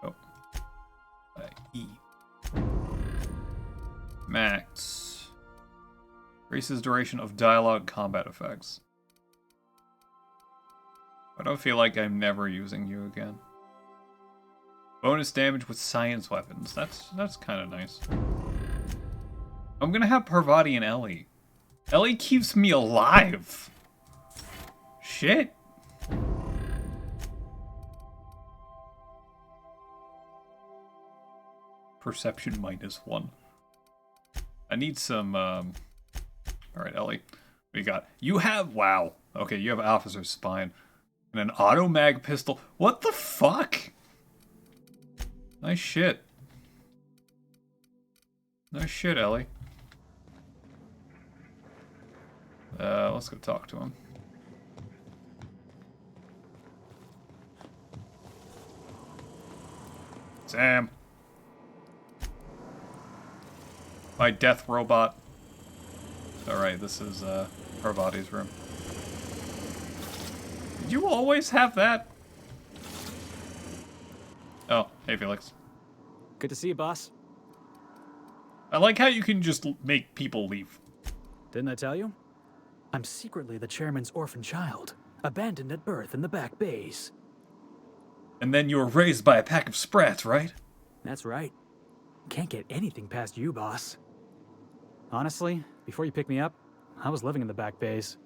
Speaker 1: Oh. E. Max. Increases duration of dialogue combat effects. I don't feel like I'm never using you again. Bonus damage with science weapons. That's kind of nice. I'm gonna have Parvati and Ellie. Ellie keeps me alive. Shit. Perception -1. I need some, Alright, Ellie. What do you got? You have... Wow. Okay, you have Officer's Spine. And an auto-mag pistol. What the fuck? Nice shit. Nice shit, Ellie. Let's go talk to him. Sam. My death robot. Alright, this is Parvati's room. Did you always have that? Oh, hey Felix.
Speaker 12: Good to see you, boss.
Speaker 1: I like how you can just make people leave.
Speaker 12: Didn't I tell you? I'm secretly the chairman's orphan child, abandoned at birth in the back bays.
Speaker 1: And then you were raised by a pack of sprats, right?
Speaker 12: That's right. Can't get anything past you, boss. Honestly, before you picked me up, I was living in the back bays.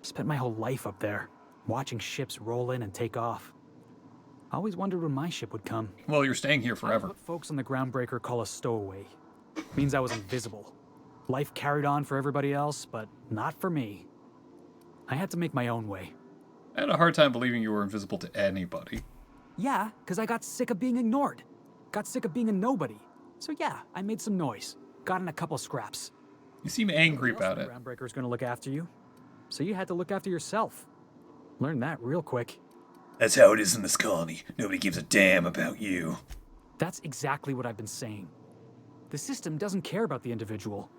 Speaker 12: Spent my whole life up there, watching ships roll in and take off. Always wondered when my ship would come.
Speaker 1: Well, you're staying here forever.
Speaker 12: What folks on the Groundbreaker call a stowaway. Means I was invisible. Life carried on for everybody else, but not for me. I had to make my own way.
Speaker 1: I had a hard time believing you were invisible to anybody.
Speaker 12: Yeah, because I got sick of being ignored. Got sick of being a nobody. So yeah, I made some noise. Got in a couple scraps.
Speaker 1: You seem angry about it.
Speaker 12: Groundbreaker's gonna look after you. So you had to look after yourself. Learned that real quick.
Speaker 1: That's how it is in this colony. Nobody gives a damn about you.
Speaker 12: That's exactly what I've been saying. The system doesn't care about the individual.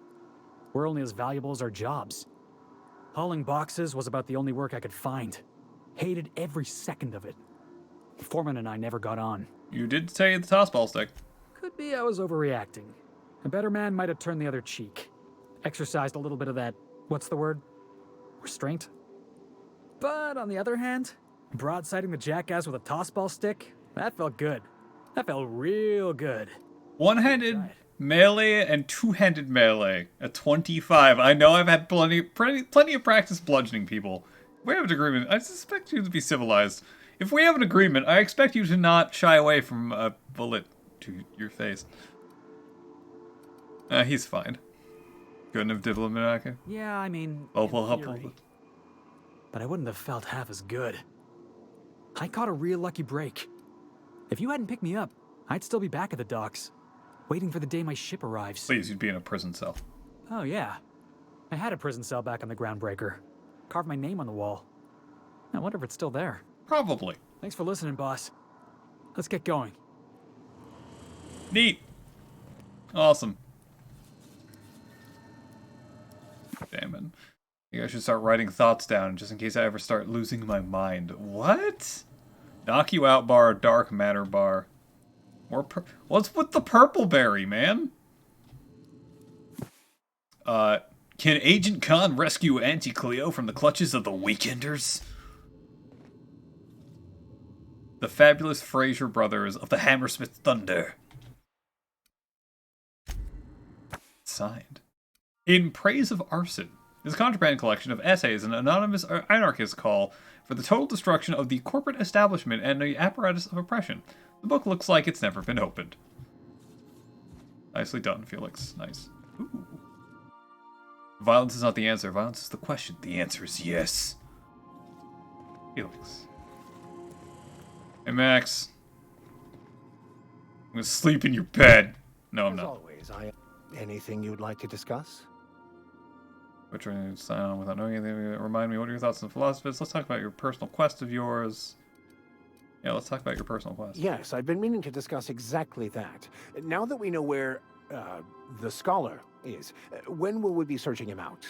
Speaker 12: We're only as valuable as our jobs. Hauling boxes was about the only work I could find. Hated every second of it. Foreman and I never got on.
Speaker 1: You did say the tossball stick.
Speaker 12: Could be I was overreacting. A better man might have turned the other cheek. Exercised a little bit of that, what's the word? Restraint? But on the other hand, broadsiding the jackass with a tossball stick, that felt good. That felt real good.
Speaker 1: One-handed melee and two-handed melee at 25. I know I've had plenty of practice bludgeoning people. We have an agreement. I suspect you to be civilized. If we have an agreement, I expect you to not shy away from a bullet to your face. He's fine. Couldn't have diplomatic.
Speaker 12: Yeah, I mean,
Speaker 1: Oh,
Speaker 12: in
Speaker 1: well,
Speaker 12: theory. But I wouldn't have felt half as good. I caught a real lucky break. If you hadn't picked me up, I'd still be back at the docks, waiting for the day my ship arrives.
Speaker 1: Please, you'd be in a prison cell.
Speaker 12: Oh, yeah. I had a prison cell back on the Groundbreaker. Carved my name on the wall. I wonder if it's still there.
Speaker 1: Probably.
Speaker 12: Thanks for listening, boss. Let's get going.
Speaker 1: Neat. Awesome. Damn it. Maybe I should start writing thoughts down just in case I ever start losing my mind. What? Knock you out bar, dark matter bar. What's with the purple berry, man? Can Agent Khan rescue Auntie Cleo from the clutches of the Weekenders? The fabulous Fraser brothers of the Hammersmith Thunder. Signed. In Praise of Arson. This contraband collection of essays an anonymous anarchist call for the total destruction of the corporate establishment and the apparatus of oppression. The book looks like it's never been opened. Nicely done, Felix. Nice. Ooh. Violence is not the answer. Violence is the question. The answer is yes. Felix. Hey, Max. I'm gonna sleep in your bed. No, I'm
Speaker 9: As
Speaker 1: not.
Speaker 9: always, anything you'd like to discuss?
Speaker 1: We're trying to sign on without knowing anything. Remind me, what are your thoughts on philosophies? Let's talk about your personal quest of yours. Yeah, let's talk about your personal quest.
Speaker 9: Yes, I've been meaning to discuss exactly that. Now that we know where the scholar is, when will we be searching him out?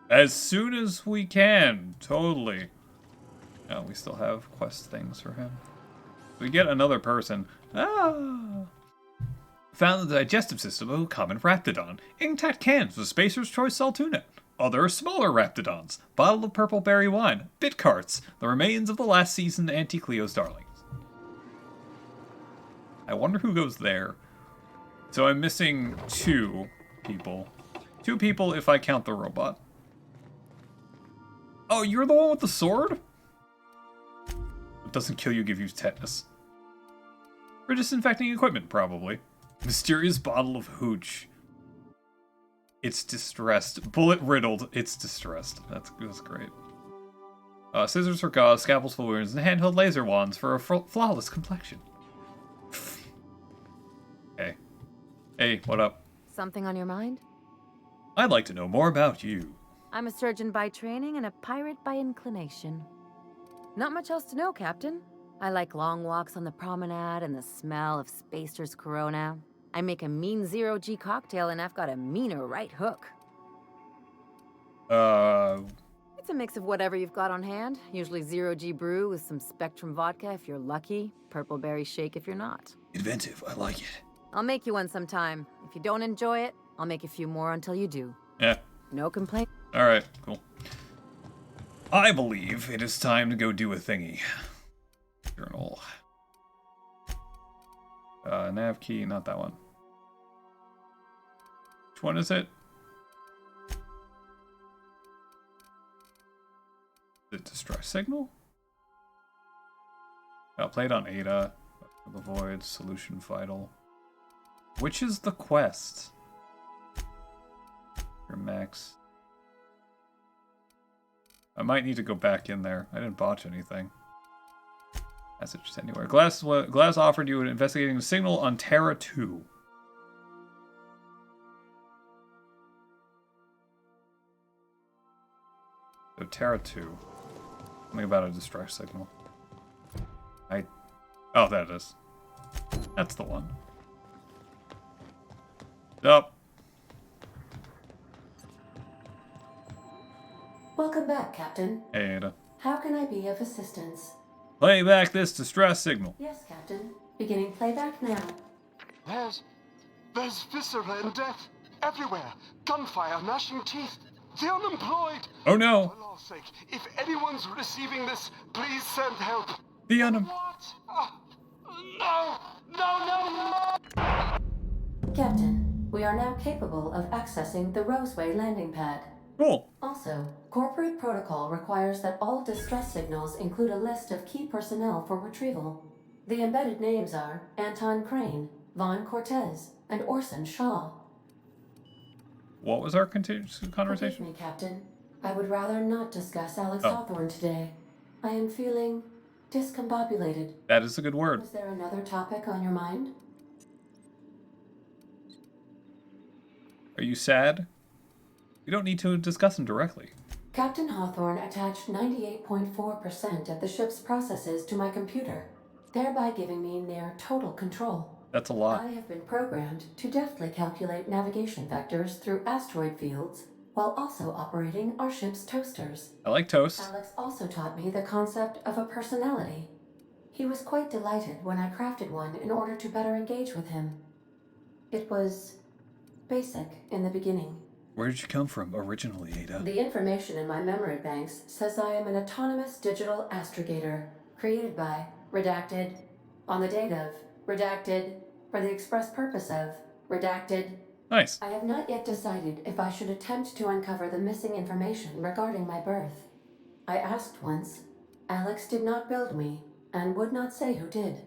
Speaker 1: As soon as we can. Totally. No, we still have quest things for him. We get another person. Found the digestive system of a common raptidon. Intact cans of Spacer's Choice Saltuna. Other smaller raptidons. Bottle of purple berry wine. Bit carts. The remains of the last season Auntie Cleo's darlings. I wonder who goes there. So I'm missing 2 people. 2 people if I count the robot. Oh, you're the one with the sword? It doesn't kill you, give you tetanus. For disinfecting equipment, probably. Mysterious bottle of hooch. It's distressed. Bullet riddled. It's distressed. That's great. Scissors for gauze, scalpels for wounds, and handheld laser wands for a flawless complexion. Hey. Hey, what up?
Speaker 4: Something on your mind?
Speaker 1: I'd like to know more about you.
Speaker 4: I'm a surgeon by training and a pirate by inclination. Not much else to know, Captain. I like long walks on the promenade and the smell of Spacer's Corona. I make a mean zero-G cocktail and I've got a meaner right hook. It's a mix of whatever you've got on hand. Usually zero-G brew with some Spectrum vodka if you're lucky. Purple berry shake if you're not.
Speaker 1: Inventive, I like it.
Speaker 4: I'll make you one sometime. If you don't enjoy it, I'll make a few more until you do.
Speaker 1: Yeah.
Speaker 4: No complaint.
Speaker 1: Alright, cool. I believe it is time to go do a thingy. Journal. Nav key, not that one. Which one is it? The distress signal? Played on Ada. The Void, Solution Vital. Which is the quest? Your Max. I might need to go back in there. I didn't botch anything. Messages anywhere. Glass offered you an investigating signal on Terra 2. So Terra 2. Something about a distress signal. Oh, that it is. That's the one. Up.
Speaker 13: Welcome back, Captain.
Speaker 1: Hey, Ada.
Speaker 13: How can I be of assistance?
Speaker 1: Play back this distress signal.
Speaker 13: Yes, Captain. Beginning playback now.
Speaker 14: There's viscera and death everywhere. Gunfire, gnashing teeth. The unemployed.
Speaker 1: Oh no.
Speaker 14: For Lord's sake, if anyone's receiving this, please send help.
Speaker 1: The
Speaker 14: What? No!
Speaker 13: Captain, we are now capable of accessing the Roseway landing pad.
Speaker 1: Cool.
Speaker 13: Also, corporate protocol requires that all distress signals include a list of key personnel for retrieval. The embedded names are Anton Crane, Vaughn Cortez, and Orson Shaw.
Speaker 1: What was our
Speaker 13: Forgive
Speaker 1: conversation?
Speaker 13: me, Captain. I would rather not discuss Alex
Speaker 1: Oh.
Speaker 13: Hawthorne today. I am feeling discombobulated.
Speaker 1: That is a good word.
Speaker 13: Was there another topic on your mind?
Speaker 1: Are you sad? We don't need to discuss them directly.
Speaker 13: Captain Hawthorne attached 98.4% of the ship's processes to my computer, thereby giving me near total control.
Speaker 1: That's a lot.
Speaker 13: I have been programmed to deftly calculate navigation vectors through asteroid fields while also operating our ship's toasters.
Speaker 1: I like toast.
Speaker 13: Alex also taught me the concept of a personality. He was quite delighted when I crafted one in order to better engage with him. It was basic in the beginning.
Speaker 1: Where did you come from originally, Ada?
Speaker 13: The information in my memory banks says I am an autonomous digital astrogator, created by, redacted, on the date of, redacted, for the express purpose of, redacted.
Speaker 1: Nice.
Speaker 13: I have not yet decided if I should attempt to uncover the missing information regarding my birth. I asked once. Alex did not build me, and would not say who did.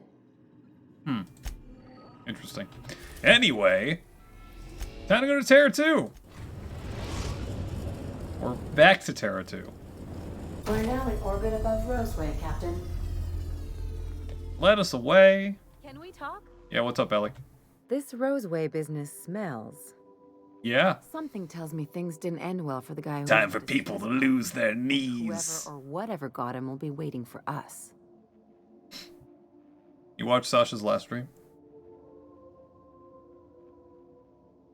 Speaker 1: Interesting. Anyway, time to go to Terra 2. We're back to Terra 2.
Speaker 13: We're now in orbit above Roseway, Captain.
Speaker 1: Let us away.
Speaker 4: Can we talk?
Speaker 1: Yeah, what's up, Ellie?
Speaker 4: This Roseway business smells.
Speaker 1: Yeah.
Speaker 4: Something tells me things didn't end well for the guy who...
Speaker 1: Time for people to lose their knees.
Speaker 4: Whoever or whatever got him will be waiting for us.
Speaker 1: You watched Sasha's last stream?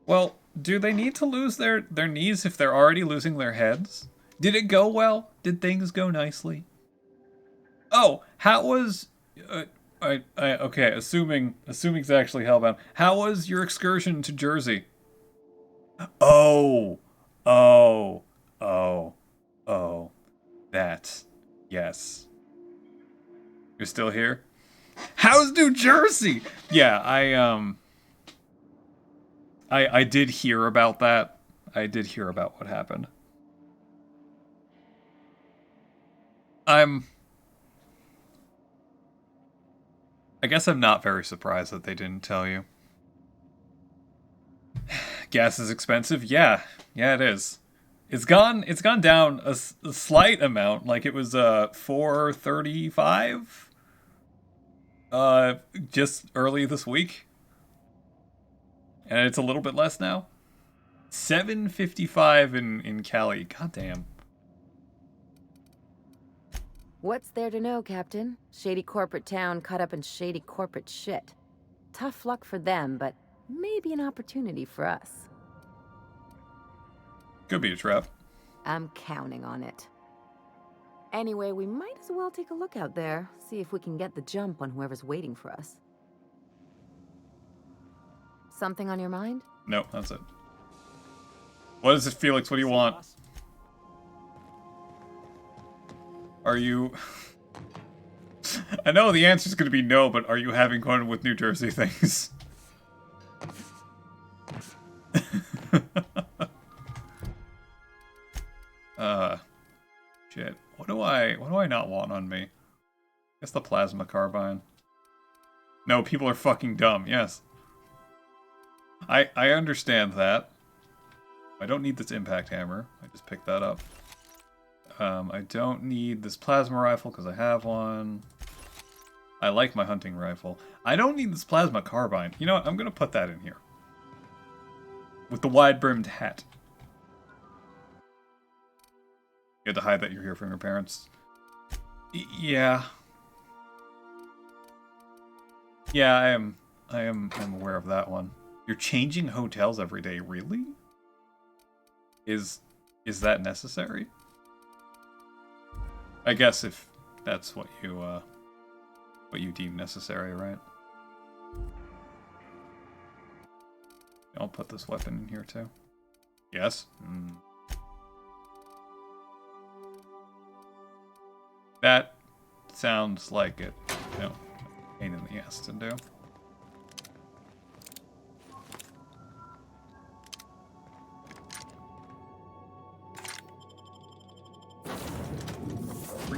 Speaker 1: Well, do they need to lose their knees if they're already losing their heads? Did it go well? Did things go nicely? Oh, how was... okay, assuming it's actually Hellbound. How was your excursion to Jersey? Oh. That. Yes. You're still here? How's New Jersey? Yeah, I did hear about that. I did hear about what happened. I guess I'm not very surprised that they didn't tell you. Gas is expensive? Yeah, it is. It's gone down a slight amount. Like it was $4.35 just early this week. And it's a little bit less now. $7.55 in Cali. Goddamn.
Speaker 4: What's there to know, Captain? Shady corporate town caught up in shady corporate shit. Tough luck for them, but maybe an opportunity for us.
Speaker 1: Could be a trap.
Speaker 4: I'm counting on it. Anyway, we might as well take a look out there, see if we can get the jump on whoever's waiting for us. Something on your mind?
Speaker 1: No, that's it. What is it, Felix? What do you want? Are you... I know the answer's going to be no, but are you having fun with New Jersey things? Shit. What do I not want on me? I guess the plasma carbine. No, people are fucking dumb, yes. I understand that. I don't need this impact hammer. I just picked that up. I don't need this plasma rifle because I have one. I like my hunting rifle. I don't need this plasma carbine. You know what? I'm going to put that in here. With the wide-brimmed hat. You had to hide that you're here from your parents. Yeah. Yeah, I am aware of that one. You're changing hotels every day, really? Is that necessary? I guess if that's what you deem necessary, right? I'll put this weapon in here too. Yes? That sounds like it. No, pain in the ass to do.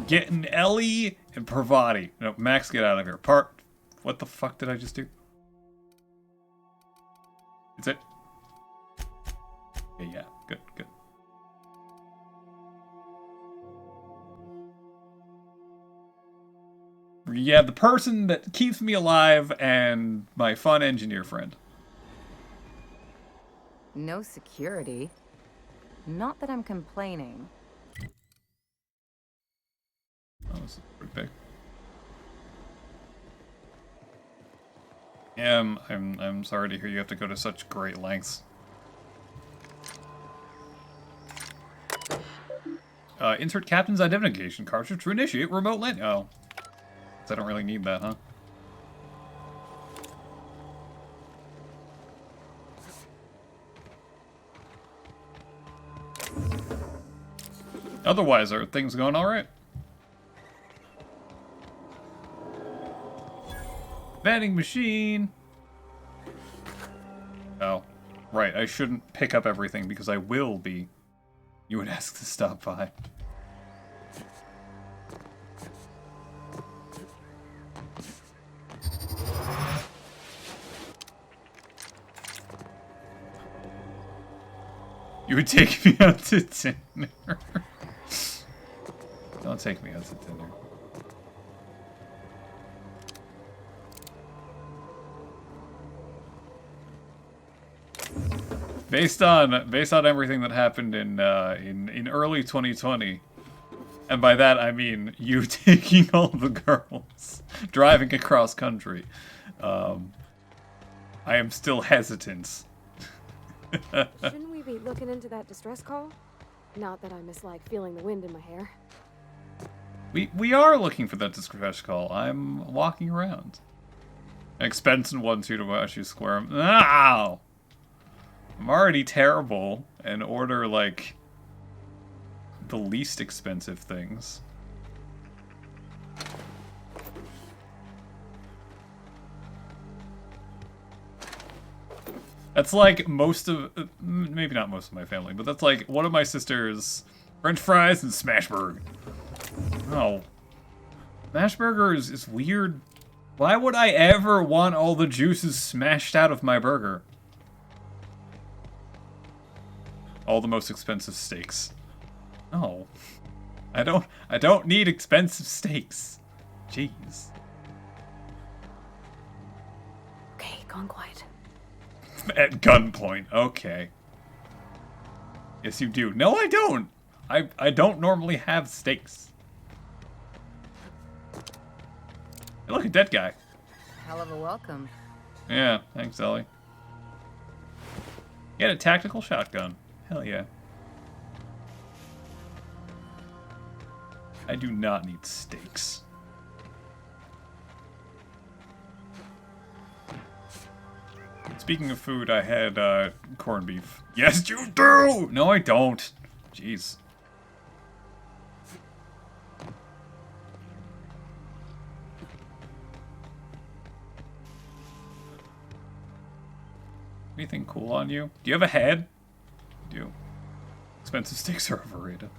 Speaker 1: getting Ellie and Parvati. No, Max, get out of here. What the fuck did I just do? Is it? Okay, yeah, good, good. Yeah, the person that keeps me alive and my fun engineer friend.
Speaker 4: No security. Not that I'm complaining.
Speaker 1: Oh, this is pretty big. Yeah, I'm sorry to hear you have to go to such great lengths. Insert captain's identification cartridge to initiate remote landing. Oh. I don't really need that, huh? Otherwise, are things going alright? Vending machine! Oh, right, I shouldn't pick up everything because I will be. You would ask to stop by. You would take me out to dinner. Don't take me out to dinner. Based on everything that happened in early 2020, and by that I mean you taking all the girls, driving across country, I am still hesitant.
Speaker 6: Shouldn't we be looking into that distress call? Not that I mislike feeling the wind in my hair.
Speaker 1: We are looking for that distress call. I'm walking around. Expense in 1-2 to watch you square. Ow! I'm already terrible and order like the least expensive things. That's like most of, maybe not most of my family, but that's like one of my sister's French fries and Smashburger. Oh. Smashburger is weird. Why would I ever want all the juices smashed out of my burger? All the most expensive steaks. No. I don't need expensive steaks. Jeez.
Speaker 6: Okay, gone quiet.
Speaker 1: At gunpoint, okay. Yes, you do. No, I don't. I don't normally have steaks. Hey, look at that guy.
Speaker 4: Hell of a welcome.
Speaker 1: Yeah, thanks, Ellie. Get a tactical shotgun. Hell yeah. I do not need steaks. Speaking of food, I had corned beef. Yes, you do! No, I don't. Jeez. Anything cool on you? Do you have a head? You do. Expensive steaks are overrated.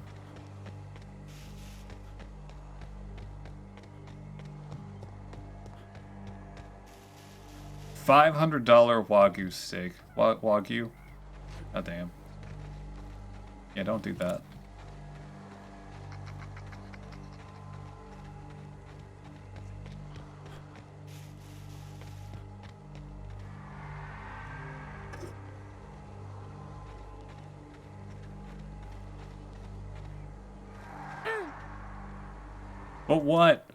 Speaker 1: $500 Wagyu steak. Wagyu? Oh, damn. Yeah, don't do that. But what?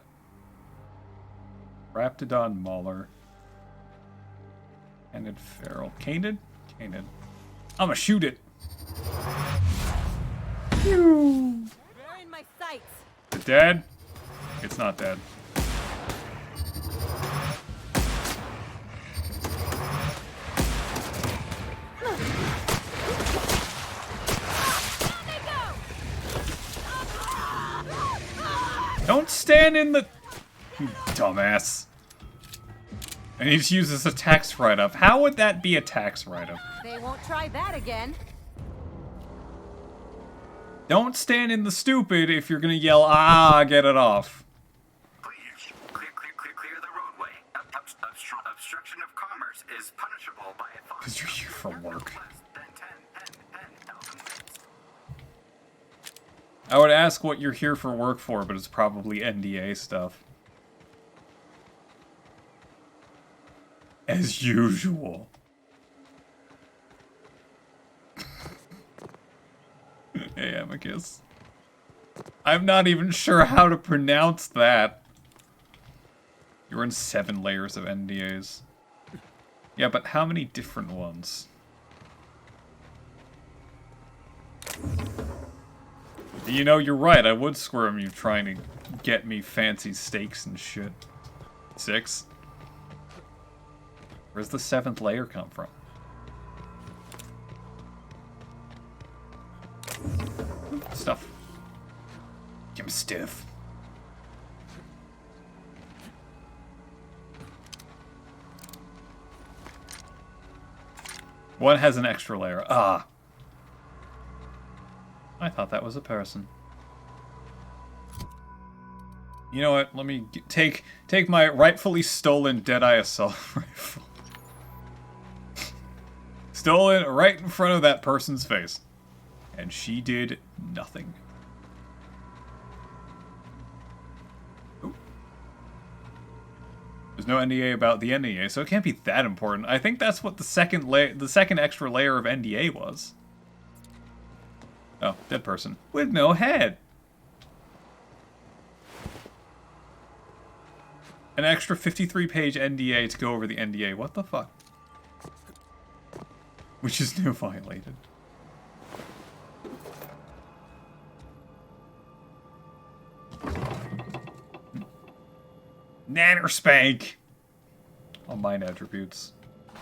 Speaker 1: Raptidon Mauler. Canid Feral. Canid? Canid. I'ma shoot it. Pew!
Speaker 6: They're in my sights.
Speaker 1: Is it dead? It's not dead. Don't stand in the... You dumbass. I need to use this as a tax write-up. How would that be a tax write-up?
Speaker 4: They won't try that again.
Speaker 1: Don't stand in the stupid if you're gonna yell, ah, get it off.
Speaker 15: Please, clear the roadway. Obstruction of commerce is punishable by a fine.
Speaker 1: Because you're here for work. I would ask what you're here for work for, but it's probably NDA stuff. As usual. Hey, Amicus. I'm not even sure how to pronounce that. You're in 7 layers of NDAs. Yeah, but how many different ones? You know, you're right. I would squirm you trying to get me fancy steaks and shit. 6? Where's the 7th layer come from? Stuff. Give him stiff. One has an extra layer. Ah. I thought that was a person. You know what? Let me take my rightfully stolen Deadeye assault rifle. Stolen right in front of that person's face. And she did nothing. Ooh. There's no NDA about the NDA, so it can't be that important. I think that's what the second extra layer of NDA was. Oh, dead person. With no head. An extra 53-page NDA to go over the NDA. What the fuck? Which is now violated. Nanner spank! Oh, mind attributes.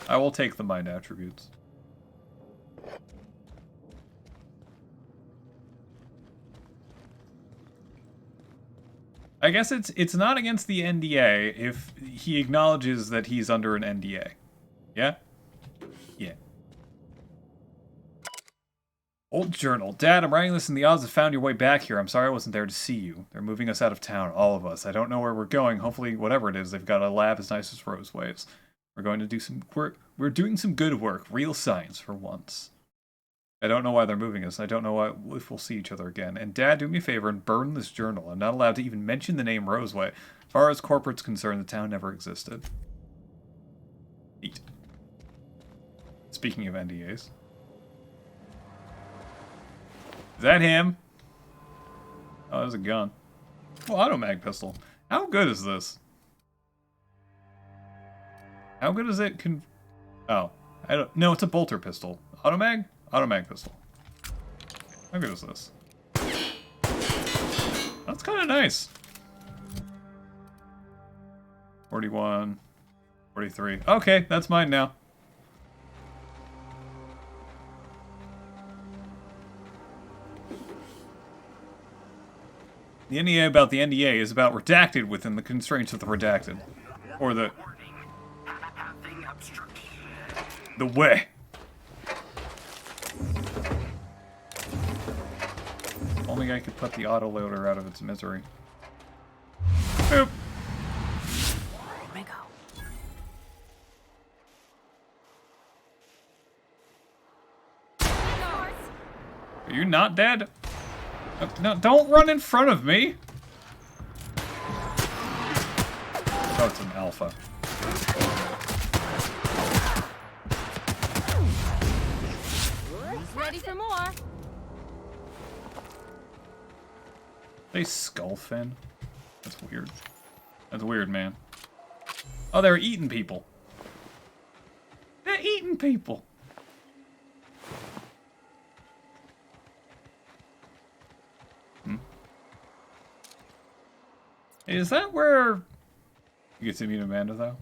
Speaker 1: I will take the mind attributes. I guess it's not against the NDA if he acknowledges that he's under an NDA. Yeah? Yeah. Old journal. Dad, I'm writing this and the odds have found your way back here. I'm sorry I wasn't there to see you. They're moving us out of town, all of us. I don't know where we're going. Hopefully, whatever it is, they've got a lab as nice as Roseways. We're going to do some work. We're doing some good work. Real science for once. I don't know why they're moving us. I don't know if we'll see each other again. And Dad, do me a favor and burn this journal. I'm not allowed to even mention the name Roseway. As far as corporate's concerned, the town never existed. Eat. Speaking of NDAs. Is that him? Oh, there's a gun. Oh, automag pistol. How good is this? How good is it? Oh, I don't. No, it's a bolter pistol. Automag? Automag pistol. How good is this? That's kind of nice. 41, 43. Okay, that's mine now. The NDA about the NDA is about redacted within the constraints of the redacted. Or the way. Only I could put the autoloader out of its misery. Boop.
Speaker 6: Here we go.
Speaker 1: Are you not dead? No, don't run in front of me! Oh, it's an alpha.
Speaker 4: Ready for more?
Speaker 1: They skullfin? That's weird. That's weird, man. Oh, they're eating people. They're eating people. Is that where you get to meet Amanda, though?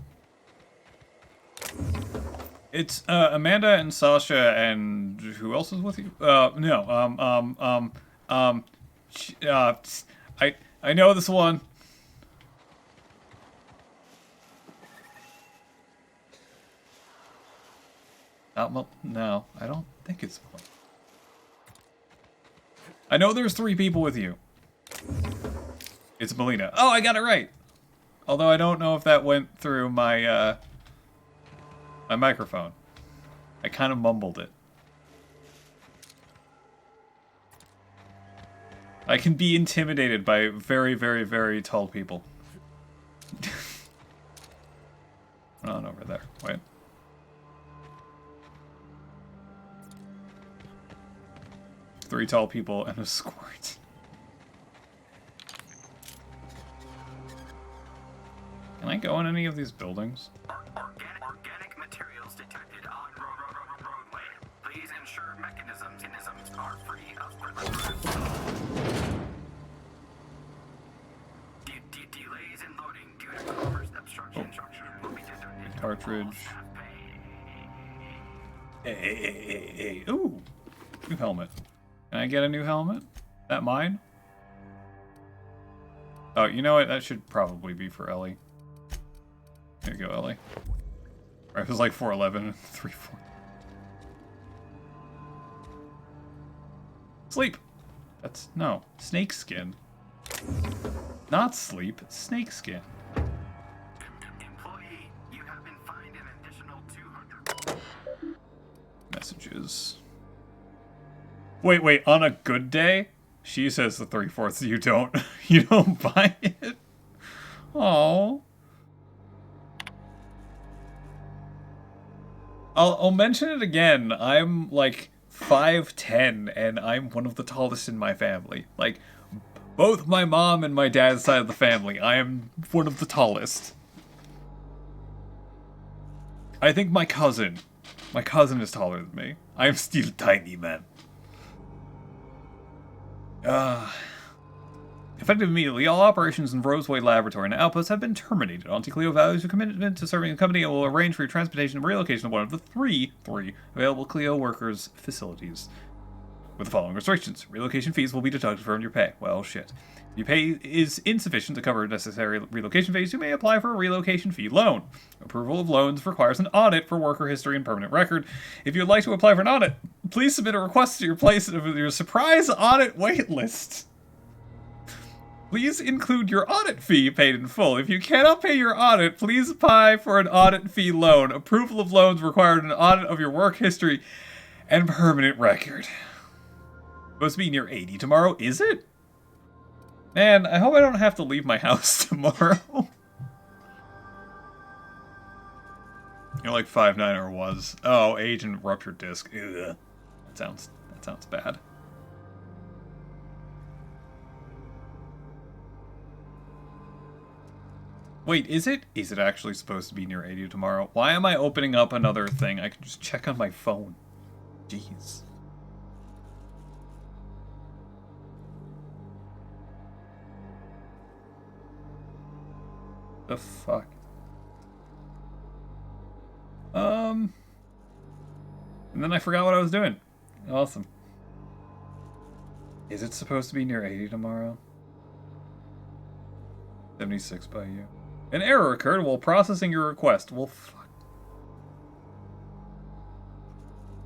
Speaker 1: It's Amanda and Sasha and who else is with you? No, I know this one. No, I don't think it's one. I know there's 3 people with you. It's Melina. Oh, I got it right! Although I don't know if that went through my, my microphone. I kind of mumbled it. I can be intimidated by very, very, very tall people. On over there. Wait. Three tall people and a squirt. Can I go in any of these buildings?
Speaker 15: Organic materials detected on roadway. Please ensure mechanisms are free of delays in loading due to commerce obstruction. Will be deducted.
Speaker 1: Cartridge. Hey. Ooh. New helmet. Can I get a new helmet? That mine? Oh, you know what? That should probably be for Ellie. There you go, Ellie. Right, it was like 411 and 34. Sleep. That's no snake skin. Not sleep. Snake skin.
Speaker 15: Employee, you have been fined an additional 200.
Speaker 1: Messages. Wait. On a good day, she says the 3/4. You don't. You don't buy it. Oh. I'll mention it again. I'm like 5'10", and I'm one of the tallest in my family. Like, both my mom and my dad's side of the family, I am one of the tallest. I think my cousin is taller than me. I am still tiny, man. Effective immediately, all operations in Roseway Laboratory and outposts have been terminated. Auntie Cleo values your commitment to serving the company and will arrange for your transportation and relocation to one of the three available Cleo workers' facilities. With the following restrictions. Relocation fees will be deducted from your pay. Well, shit. If your pay is insufficient to cover necessary relocation fees, you may apply for a relocation fee loan. Approval of loans requires an audit for worker history and permanent record. If you would like to apply for an audit, please submit a request to your place of your surprise audit waitlist. Please include your audit fee paid in full. If you cannot pay your audit, please apply for an audit fee loan. Approval of loans required an audit of your work history and permanent record. Supposed to be near 80 tomorrow, is it? Man, I hope I don't have to leave my house tomorrow. You're like 5'9" or was. Oh, age and ruptured disc. Ugh. That sounds bad. Wait, is it actually supposed to be near 80 tomorrow? Why am I opening up another thing? I can just check on my phone. Jeez. The fuck? And then I forgot what I was doing. Awesome. Is it supposed to be near 80 tomorrow? 76 by you. An error occurred while processing your request. Well, fuck.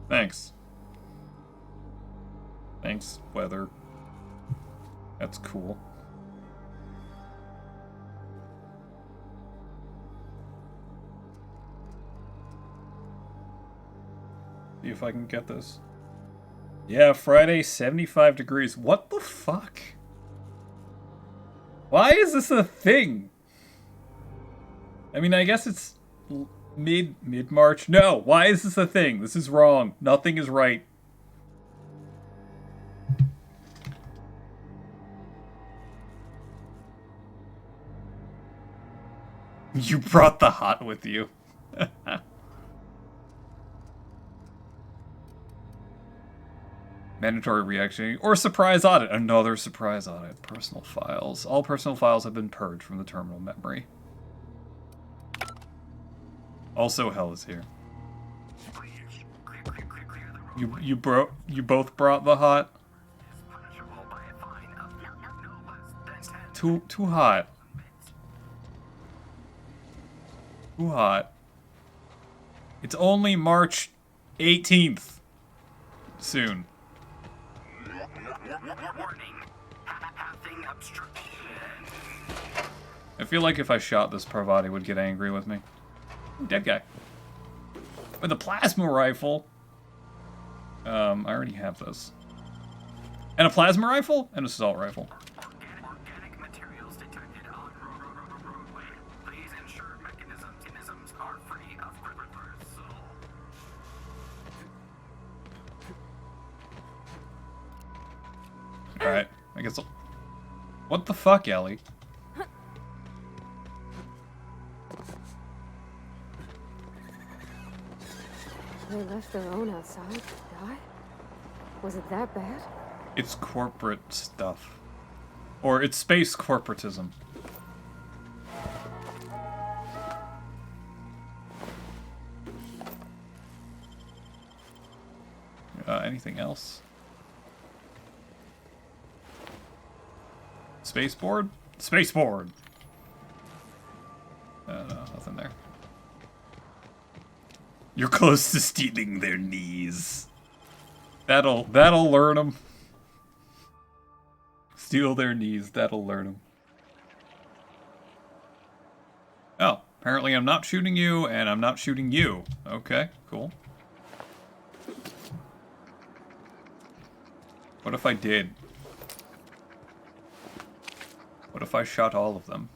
Speaker 1: Thanks. Thanks, weather. That's cool. See if I can get this. Yeah, Friday, 75 degrees. What the fuck? Why is this a thing? I mean, I guess it's mid-March. No, why is this a thing? This is wrong. Nothing is right. You brought the hot with you. Mandatory reaction or surprise audit. Another surprise audit. Personal files. All personal files have been purged from the terminal memory. Also, hell is here. You both brought the hot. Too hot. Too hot. It's only March 18th. Soon.
Speaker 15: Warning. Passing obstruction.
Speaker 1: I feel like if I shot this Parvati would get angry with me. Dead guy. With a plasma rifle. I already have this. And a plasma rifle and an assault rifle.
Speaker 15: Organic materials detected on roadway. Please ensure mechanisms are free of reversal.
Speaker 1: Alright, I guess I'll... What the fuck, Ellie?
Speaker 6: They left their own outside to die? Was it that bad?
Speaker 1: It's corporate stuff. Or it's space corporatism. Anything else? Spaceport? Spaceport! No, nothing there. You're close to stealing their knees. That'll learn them. Steal their knees, that'll learn them. Oh, apparently I'm not shooting you, and I'm not shooting you. Okay, cool. What if I did? What if I shot all of them?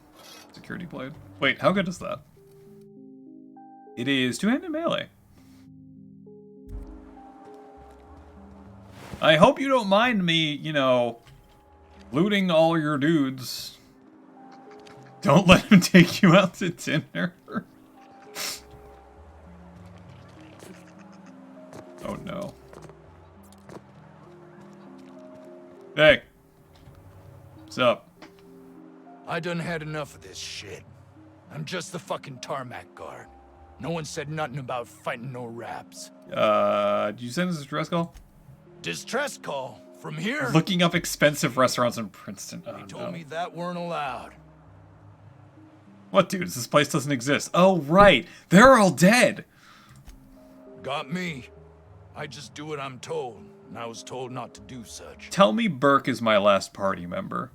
Speaker 1: Security blade. Wait, how good is that? It is two-handed melee. I hope you don't mind me, you know, looting all your dudes. Don't let him take you out to dinner. Oh no. Hey. What's up?
Speaker 16: I done had enough of this shit. I'm just the fucking tarmac guard. No one said nothing about fighting no raps.
Speaker 1: Did you send us a distress call?
Speaker 16: Distress call? From here?
Speaker 1: Looking up expensive restaurants in Princeton. Oh,
Speaker 16: He told me that weren't allowed.
Speaker 1: What dudes? This place doesn't exist. Oh, right. They're all dead.
Speaker 16: Got me. I just do what I'm told, and I was told not to do such.
Speaker 1: Tell me Burke is my last party member.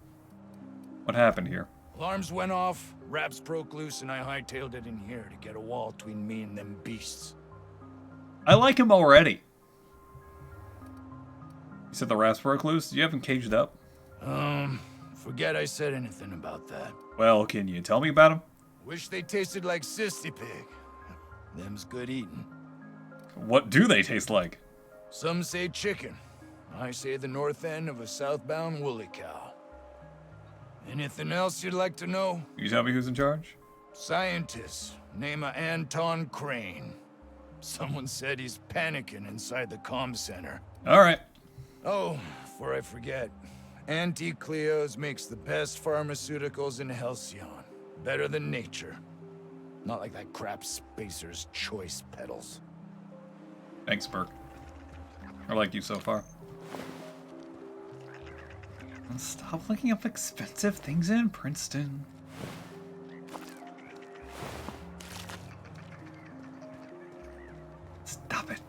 Speaker 1: What happened here?
Speaker 16: Alarms went off, raps broke loose, and I hightailed it in here to get a wall between me and them beasts.
Speaker 1: I like him already. You said the raps broke loose? You haven't caged up?
Speaker 16: Forget I said anything about that.
Speaker 1: Well, can you tell me about him?
Speaker 16: Wish they tasted like Sissy Pig. Them's good eating.
Speaker 1: What do they taste like?
Speaker 16: Some say chicken. I say the north end of a southbound woolly cow. Anything else you'd like to know?
Speaker 1: Can you tell me who's in charge?
Speaker 16: Scientist, name of Anton Crane. Someone said he's panicking inside the comm center.
Speaker 1: Alright.
Speaker 16: Oh, before I forget, Auntie Cleo's makes the best pharmaceuticals in Halcyon. Better than nature. Not like that crap Spacer's Choice pedals.
Speaker 1: Thanks, Burke. I like you so far. Stop looking up expensive things in Princeton. Stop it.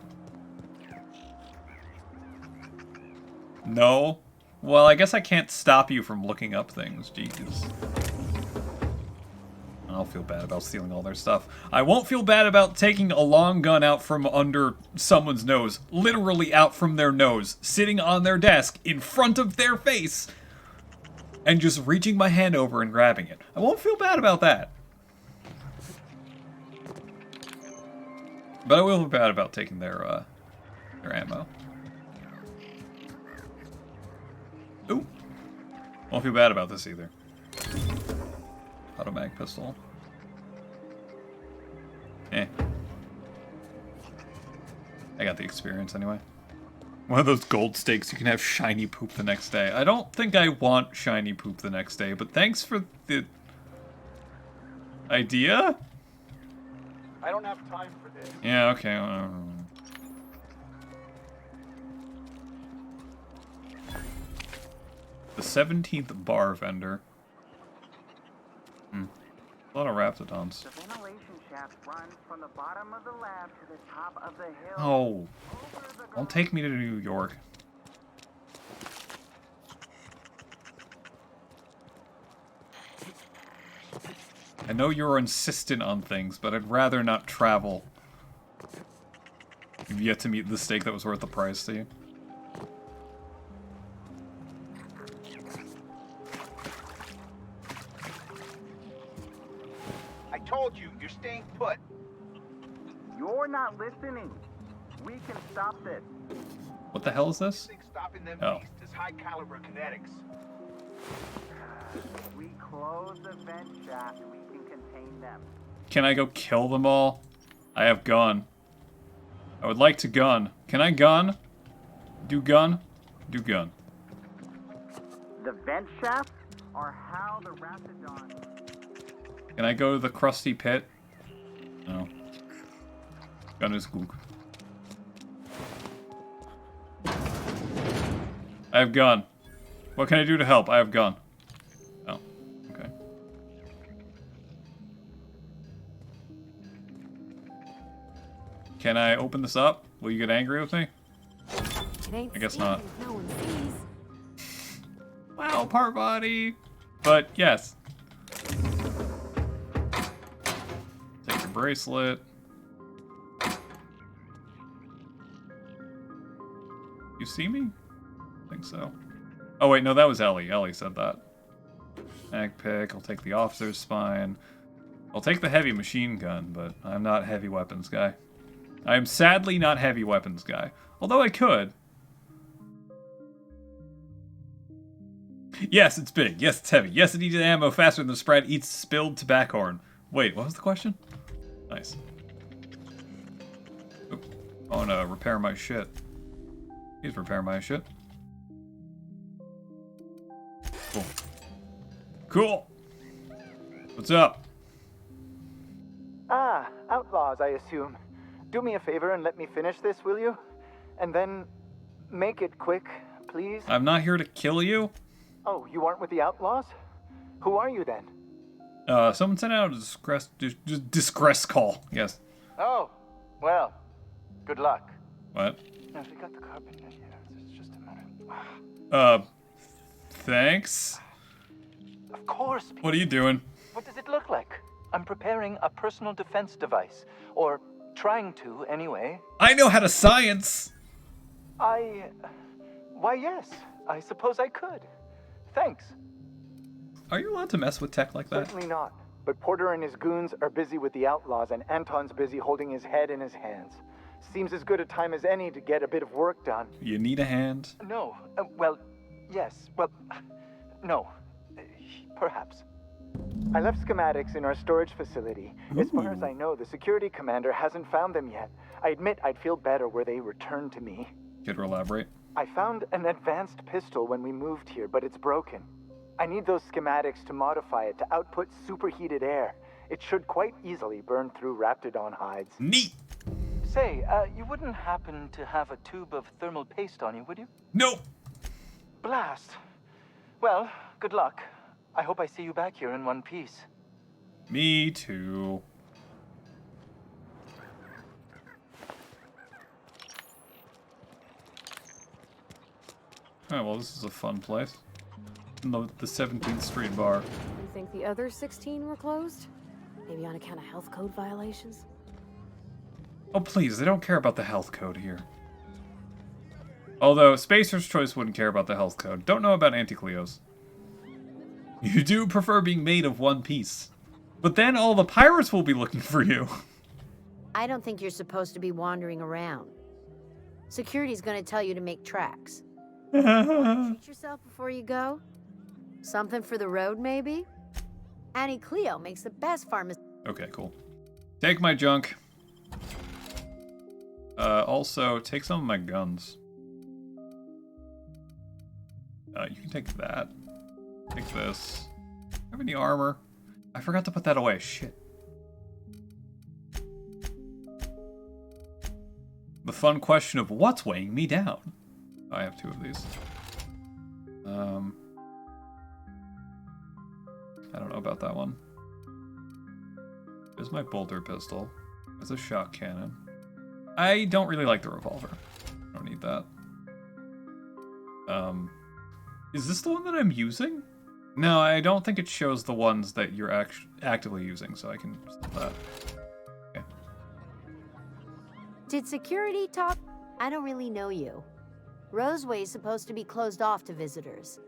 Speaker 1: No? Well, I guess I can't stop you from looking up things. Jesus. I'll feel bad about stealing all their stuff. I won't feel bad about taking a long gun out from under someone's nose. Literally out from their nose. Sitting on their desk in front of their face. And just reaching my hand over and grabbing it. I won't feel bad about that. But I will feel bad about taking their ammo. Ooh. Won't feel bad about this either. Automatic pistol. Eh. I got the experience anyway. One of those gold stakes you can have shiny poop the next day. I don't think I want shiny poop the next day, but thanks for the idea?
Speaker 17: I don't have time for this.
Speaker 1: Yeah, okay. The 17th bar vendor. A lot of Raptidons.
Speaker 17: The ventilation shaft runs from the bottom of the lab to the top of the hill.
Speaker 1: Oh. Don't take me to New York. I know you're insistent on things, but I'd rather not travel. You've yet to meet the steak that was worth the price to you.
Speaker 17: I told you, you're staying put. You're not listening. We can stop this.
Speaker 1: What the hell is this?
Speaker 17: Stopping them
Speaker 1: Oh.
Speaker 17: beasts is high caliber kinetics. We close the vent shaft. We can contain them.
Speaker 1: Can I go kill them all? I have gun. I would like to gun. Can I gun? Do gun? Do gun.
Speaker 17: The vent shaft are how the Raptidon.
Speaker 1: Can I go to the crusty pit? No. Gun is good. I have gun. What can I do to help? I have gun. Oh, okay. Can I open this up? Will you get angry with me? I guess not.
Speaker 6: No one sees.
Speaker 1: Wow, part body. But yes. Take your bracelet. You see me? I think so. Oh wait, no, that was Ellie. Ellie said that. Mag pick. I'll take the officer's spine. I'll take the heavy machine gun, but I'm not heavy weapons guy. I am sadly not heavy weapons guy. Although I could. Yes, it's big. Yes, it's heavy. Yes, it eats ammo faster than the Sprite eats spilled tobacco horn. Wait, what was the question? Nice. Oop. I want to repair my shit. Please repair my shit. Cool. Cool. What's up?
Speaker 18: Ah, outlaws, I assume. Do me a favor and let me finish this, will you? And then make it quick, please.
Speaker 1: I'm not here to kill you.
Speaker 18: Oh, you aren't with the outlaws? Who are you then?
Speaker 1: Someone sent out a distress call. Yes.
Speaker 18: Oh, well, good luck.
Speaker 1: What?
Speaker 18: No, we got the carpenter here. It's just a matter.
Speaker 1: Thanks.
Speaker 18: Of course.
Speaker 1: What are you doing?
Speaker 18: What does it look like? I'm preparing a personal defense device. Or trying to, anyway.
Speaker 1: I know how to science!
Speaker 18: Why, yes. I suppose I could. Thanks.
Speaker 1: Are you allowed to mess with tech like that?
Speaker 18: Certainly not. But Porter and his goons are busy with the outlaws, and Anton's busy holding his head in his hands. Seems as good a time as any to get a bit of work done.
Speaker 1: You need a hand?
Speaker 18: No. Well, yes. Well, no. Perhaps. I left schematics in our storage facility. As far as I know, the security commander hasn't found them yet. I admit I'd feel better were they returned to me.
Speaker 1: Could you elaborate?
Speaker 18: I found an advanced pistol when we moved here, but it's broken. I need those schematics to modify it to output superheated air. It should quite easily burn through Raptidon hides.
Speaker 1: Neat!
Speaker 18: Say, you wouldn't happen to have a tube of thermal paste on you, would you?
Speaker 1: Nope!
Speaker 18: Blast. Well, good luck. I hope I see you back here in one piece.
Speaker 1: Me too. Alright, well this is a fun place. The 17th Street Bar.
Speaker 6: You think the other 16 were closed? Maybe on account of health code violations?
Speaker 1: Oh please, they don't care about the health code here. Although, Spacer's Choice wouldn't care about the health code. Don't know about Anti-Cleos. You do prefer being made of one piece. But then all the pirates will be looking for you.
Speaker 19: I don't think you're supposed to be wandering around. Security's gonna tell you to make tracks. Treat yourself before you go? Something for the road, maybe? Annie Cleo makes the best pharmacy.
Speaker 1: Okay, cool. Take my junk. Also, take some of my guns. You can take that. Take this. Have any armor? I forgot to put that away. Shit. The fun question of what's weighing me down? I have 2 of these. I don't know about that one. There's my bolter pistol. There's a shot cannon. I don't really like the revolver. I don't need that. Is this the one that I'm using? No, I don't think it shows the ones that you're actively using, so I can... Okay.
Speaker 19: Did security talk? I don't really know you. Roseway's supposed to be closed off to visitors.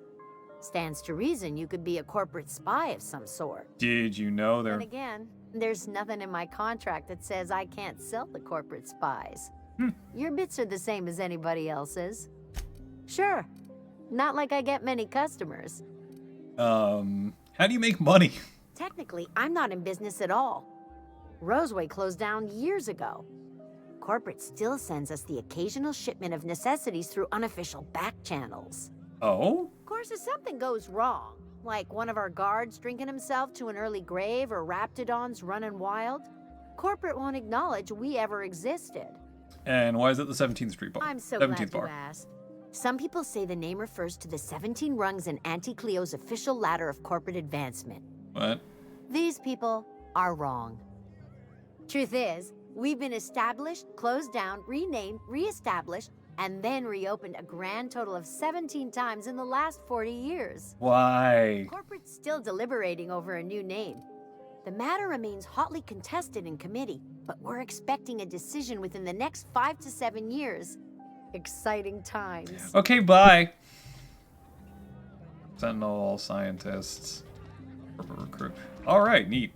Speaker 19: Stands to reason you could be a corporate spy of some sort.
Speaker 1: Did you know there...
Speaker 19: And again, there's nothing in my contract that says I can't sell the corporate spies. Your bits are the same as anybody else's. Sure, not like I get many customers.
Speaker 1: How do you make money?
Speaker 19: Technically, I'm not in business at all. Roseway closed down years ago. Corporate still sends us the occasional shipment of necessities through unofficial back channels.
Speaker 1: Oh?
Speaker 19: Of course, if something goes wrong, like one of our guards drinking himself to an early grave or Raptidons running wild, corporate won't acknowledge we ever existed.
Speaker 1: And why is it the 17th Street bar?
Speaker 19: I'm so
Speaker 1: 17th
Speaker 19: glad
Speaker 1: bar.
Speaker 19: you asked. Some people say the name refers to the 17 rungs in Auntie Cleo's official ladder of corporate advancement.
Speaker 1: What?
Speaker 19: These people are wrong. Truth is, we've been established, closed down, renamed, reestablished, and then reopened a grand total of 17 times in the last 40 years.
Speaker 1: Why?
Speaker 19: Corporate's still deliberating over a new name. The matter remains hotly contested in committee, but we're expecting a decision within the next 5 to 7 years. Exciting times.
Speaker 1: Okay, bye. Sentinel, scientists, corporate recruit. Alright, neat.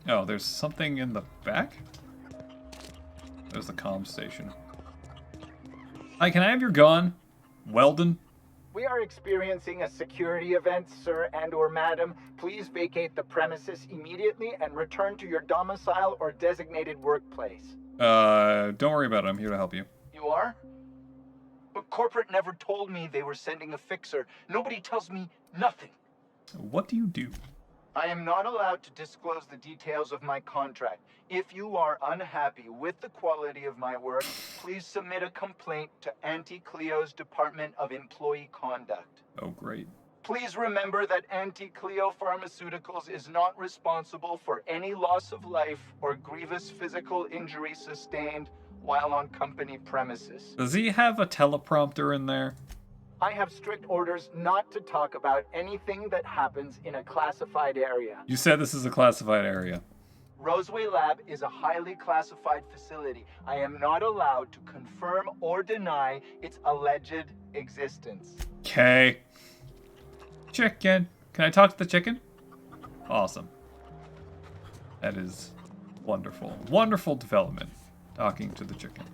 Speaker 1: Oh, there's something in the back? There's the comm station. Hi, can I have your gun? Weldon?
Speaker 18: We are experiencing a security event, sir and/or madam. Please vacate the premises immediately and return to your domicile or designated workplace.
Speaker 1: Don't worry about it. I'm here to help you.
Speaker 18: You are? But corporate never told me they were sending a fixer. Nobody tells me nothing.
Speaker 1: What do you do?
Speaker 18: I am not allowed to disclose the details of my contract. If you are unhappy with the quality of my work, please submit a complaint to Auntie Cleo's Department of Employee Conduct.
Speaker 1: Oh, great.
Speaker 18: Please remember that Auntie Cleo Pharmaceuticals is not responsible for any loss of life or grievous physical injury sustained while on company premises.
Speaker 1: Does he have a teleprompter in there?
Speaker 18: I have strict orders not to talk about anything that happens in a classified area.
Speaker 1: You said this is a classified area.
Speaker 18: Roseway Lab is a highly classified facility. I am not allowed to confirm or deny its alleged existence.
Speaker 1: Okay. Chicken. Can I talk to the chicken? Awesome. That is wonderful. Wonderful development. Talking to the chicken.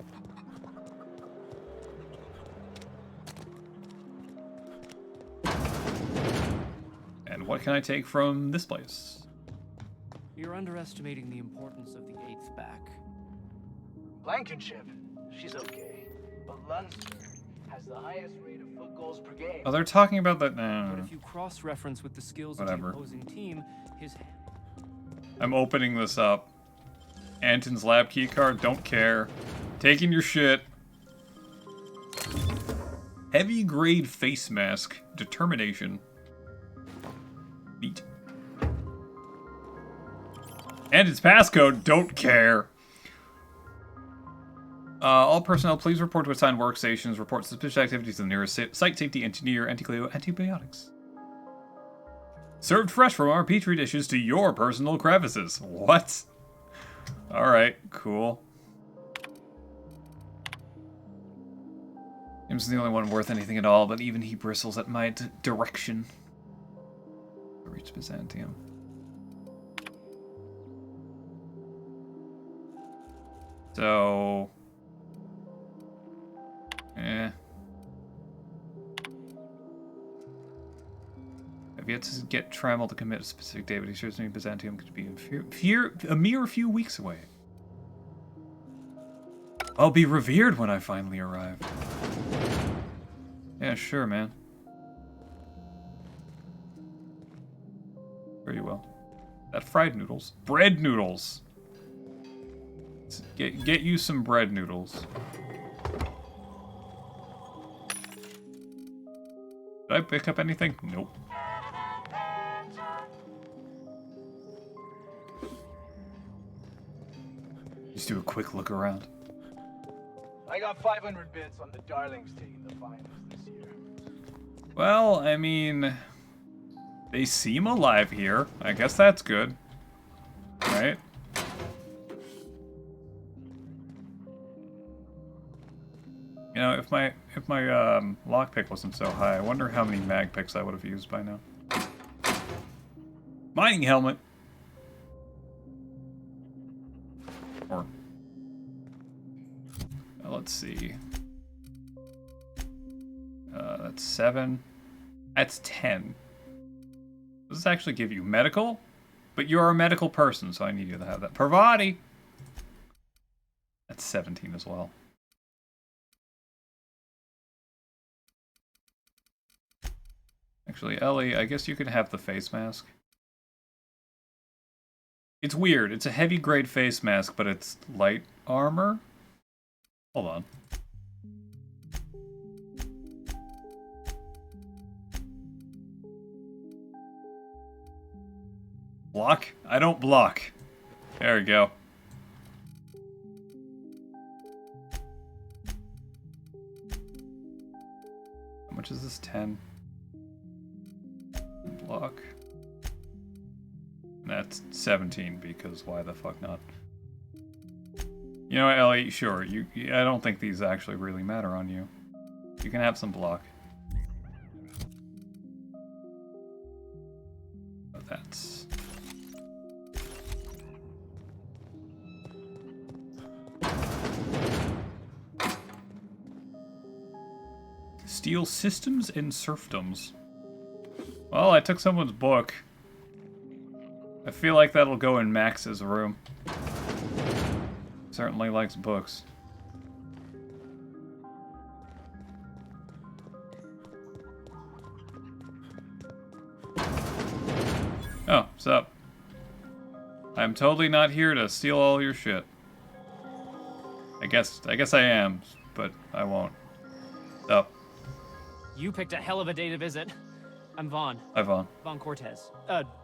Speaker 1: And what can I take from this place?
Speaker 20: You're underestimating the importance of the 8th back.
Speaker 18: Blankenship, she's okay. But Lunsford has the highest rate of foot goals per game.
Speaker 1: Oh, they're talking about that.
Speaker 20: But
Speaker 1: No.
Speaker 20: if you cross-reference with the skills
Speaker 1: Whatever.
Speaker 20: of the opposing team, his...
Speaker 1: I'm opening this up. Anton's lab key card, don't care. Taking your shit. Heavy grade face mask. Determination. Neat. And its passcode, don't care. All personnel, please report to assigned workstations. Report suspicious activities to the nearest site safety engineer. Anti-Cleo antibiotics. Served fresh from our petri dishes to your personal crevices. What? Alright, cool. James is the only one worth anything at all, but even he bristles at my direction. Reach Byzantium. So... I've yet to get Trammell to commit a specific date, but he shows me Byzantium could be a mere few weeks away. I'll be revered when I finally arrive. Yeah, sure, man. Very well. That fried noodles. Bread noodles! Let's get you some bread noodles. Did I pick up anything? Nope. Just do a quick look around.
Speaker 18: I got 500 bits on the Darlings taking the finals this year.
Speaker 1: Well, I mean... They seem alive here. I guess that's good. Right? You know, if my lockpick wasn't so high, I wonder how many mag picks I would have used by now. Mining helmet. Or let's see. That's 7. That's 10. Does this actually give you medical? But you're a medical person, so I need you to have that. Parvati! That's 17 as well. Actually, Ellie, I guess you could have the face mask. It's weird. It's a heavy grade face mask, but it's light armor. Hold on. Block? I don't block. There we go. How much is this? 10. Block. That's 17 because why the fuck not? You know what, Ellie? Sure. I don't think these actually really matter on you. You can have some block. But that's... Steel systems and serfdoms. Well, I took someone's book. I feel like that'll go in Max's room. Certainly likes books. Oh, what's up? I'm totally not here to steal all your shit. I guess I am, but I won't. Oh.
Speaker 20: You picked a hell of a day to visit. I'm Vaughn.
Speaker 1: Hi, Vaughn.
Speaker 20: Vaughn Cortez.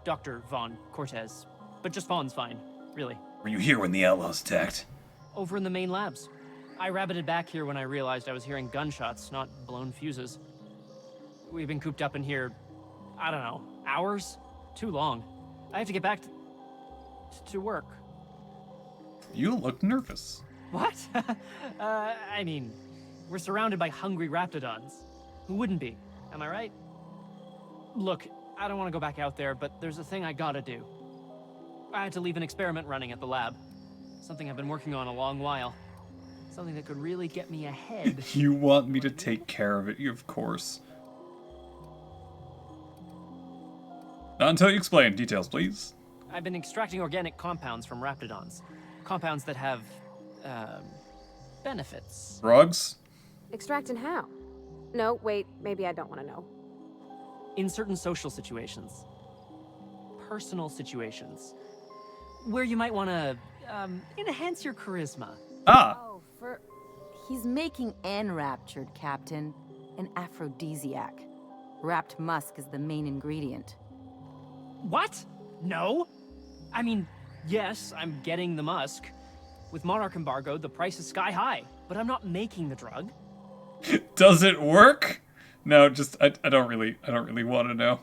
Speaker 20: Dr. Vaughn Cortez. But just Vaughn's fine, really.
Speaker 1: Were you here when the outlaws attacked?
Speaker 20: Over in the main labs. I rabbited back here when I realized I was hearing gunshots, not blown fuses. We've been cooped up in here, I don't know, hours? Too long. I have to get back to work.
Speaker 1: You look nervous.
Speaker 20: What? I mean, we're surrounded by hungry raptidons. Who wouldn't be? Am I right? Look, I don't want to go back out there, but there's a thing I gotta do. I had to leave an experiment running at the lab. Something I've been working on a long while. Something that could really get me ahead.
Speaker 1: You want me to take care of it, of course. Not until you explain. Details, please.
Speaker 20: I've been extracting organic compounds from raptidons. Compounds that have, benefits.
Speaker 1: Drugs?
Speaker 6: Extracting how? No, wait, maybe I don't want to know.
Speaker 20: In certain social situations. Personal situations. Where you might want to, enhance your charisma.
Speaker 1: Ah!
Speaker 4: Oh, he's making enraptured, Captain. An aphrodisiac. Wrapped musk is the main ingredient.
Speaker 20: What? No? I mean, yes, I'm getting the musk. With Monarch embargo, the price is sky high, but I'm not making the drug.
Speaker 1: Does it work? No, just I don't really want to know.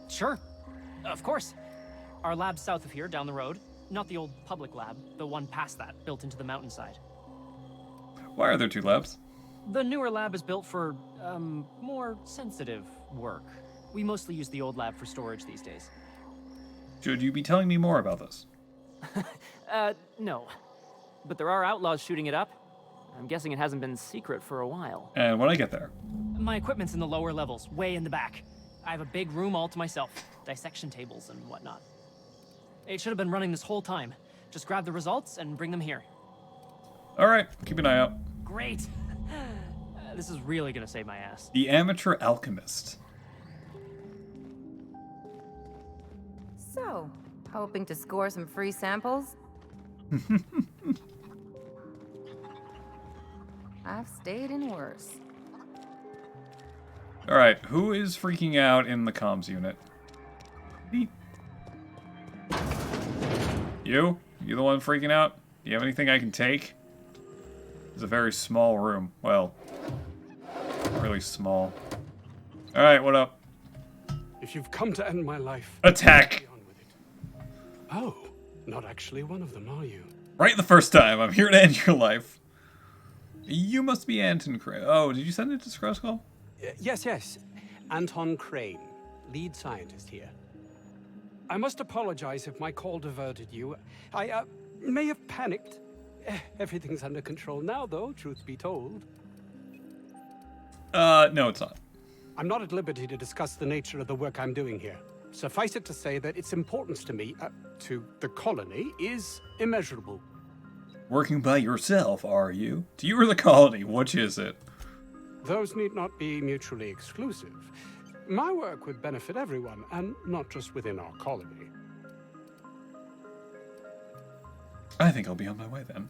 Speaker 20: Sure. Of course. Our lab's south of here, down the road. Not the old public lab, the one past that, built into the mountainside.
Speaker 1: Why are there two labs?
Speaker 20: The newer lab is built for, more sensitive work. We mostly use the old lab for storage these days.
Speaker 1: Should you be telling me more about this?
Speaker 20: No. But there are outlaws shooting it up. I'm guessing it hasn't been secret for a while.
Speaker 1: And when I get there?
Speaker 20: My equipment's in the lower levels, way in the back. I have a big room all to myself. Dissection tables and whatnot. It should have been running this whole time. Just grab the results and bring them here.
Speaker 1: Alright, keep an eye out.
Speaker 20: Great! This is really gonna save my ass.
Speaker 1: The Amateur Alchemist.
Speaker 4: So, hoping to score some free samples? I've stayed in worse.
Speaker 1: Alright, who is freaking out in the comms unit? Me. You? You the one freaking out? Do you have anything I can take? It's a very small room. Well, really small. Alright, what up?
Speaker 21: If you've come to end my life...
Speaker 1: Attack!
Speaker 21: Oh, not actually one of them, are you?
Speaker 1: Right the first time. I'm here to end your life. You must be Anton Crane. Oh, did you send it to Scruskull?
Speaker 21: Yes. Anton Crane, lead scientist here. I must apologize if my call diverted you. I may have panicked. Everything's under control now, though, truth be told.
Speaker 1: No, it's not.
Speaker 21: I'm not at liberty to discuss the nature of the work I'm doing here. Suffice it to say that its importance to me, to the colony, is immeasurable.
Speaker 1: Working by yourself, are you? To you or the colony, which is it?
Speaker 21: Those need not be mutually exclusive. My work would benefit everyone, and not just within our colony.
Speaker 1: I think I'll be on my way then.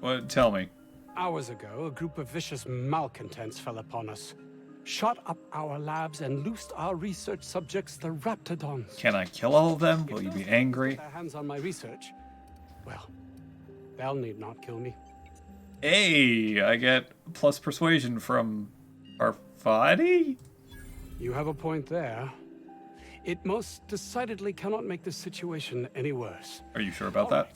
Speaker 1: Well, tell me.
Speaker 21: Hours ago, a group of vicious malcontents fell upon us, shot up our labs, and loosed our research subjects, the Raptidons.
Speaker 1: Can I kill all of them? Will you be angry?
Speaker 21: Their hands on my research. Well, they'll need not kill me.
Speaker 1: Hey, I get plus persuasion from Parvati?
Speaker 21: You have a point there. It most decidedly cannot make the situation any worse.
Speaker 1: Are you sure about that?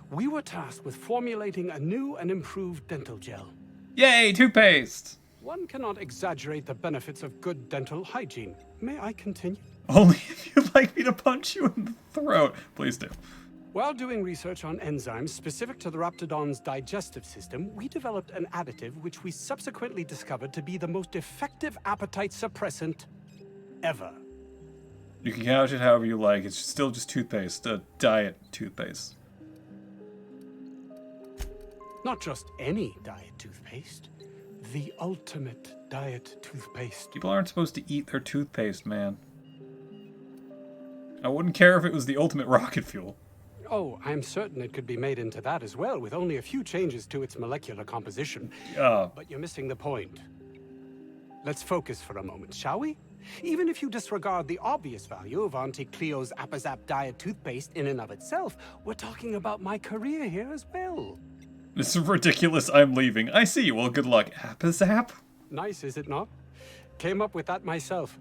Speaker 21: We were tasked with formulating a new and improved dental gel.
Speaker 1: Yay, toothpaste!
Speaker 21: One cannot exaggerate the benefits of good dental hygiene. May I continue?
Speaker 1: Only if you'd like me to punch you in the throat. Please do.
Speaker 21: While doing research on enzymes specific to the Raptidon's digestive system, we developed an additive which we subsequently discovered to be the most effective appetite suppressant ever.
Speaker 1: You can couch it however you like. It's still just toothpaste. Diet toothpaste.
Speaker 21: Not just any diet toothpaste. The ultimate diet toothpaste.
Speaker 1: People aren't supposed to eat their toothpaste, man. I wouldn't care if it was the ultimate rocket fuel.
Speaker 21: Oh, I'm certain it could be made into that as well, with only a few changes to its molecular composition. But you're missing the point. Let's focus for a moment, shall we? Even if you disregard the obvious value of Auntie Cleo's Appazap diet toothpaste in and of itself, we're talking about my career here as well.
Speaker 1: This is ridiculous. I'm leaving. I see. Well, good luck. Appazap?
Speaker 21: Nice, is it not? Came up with that myself.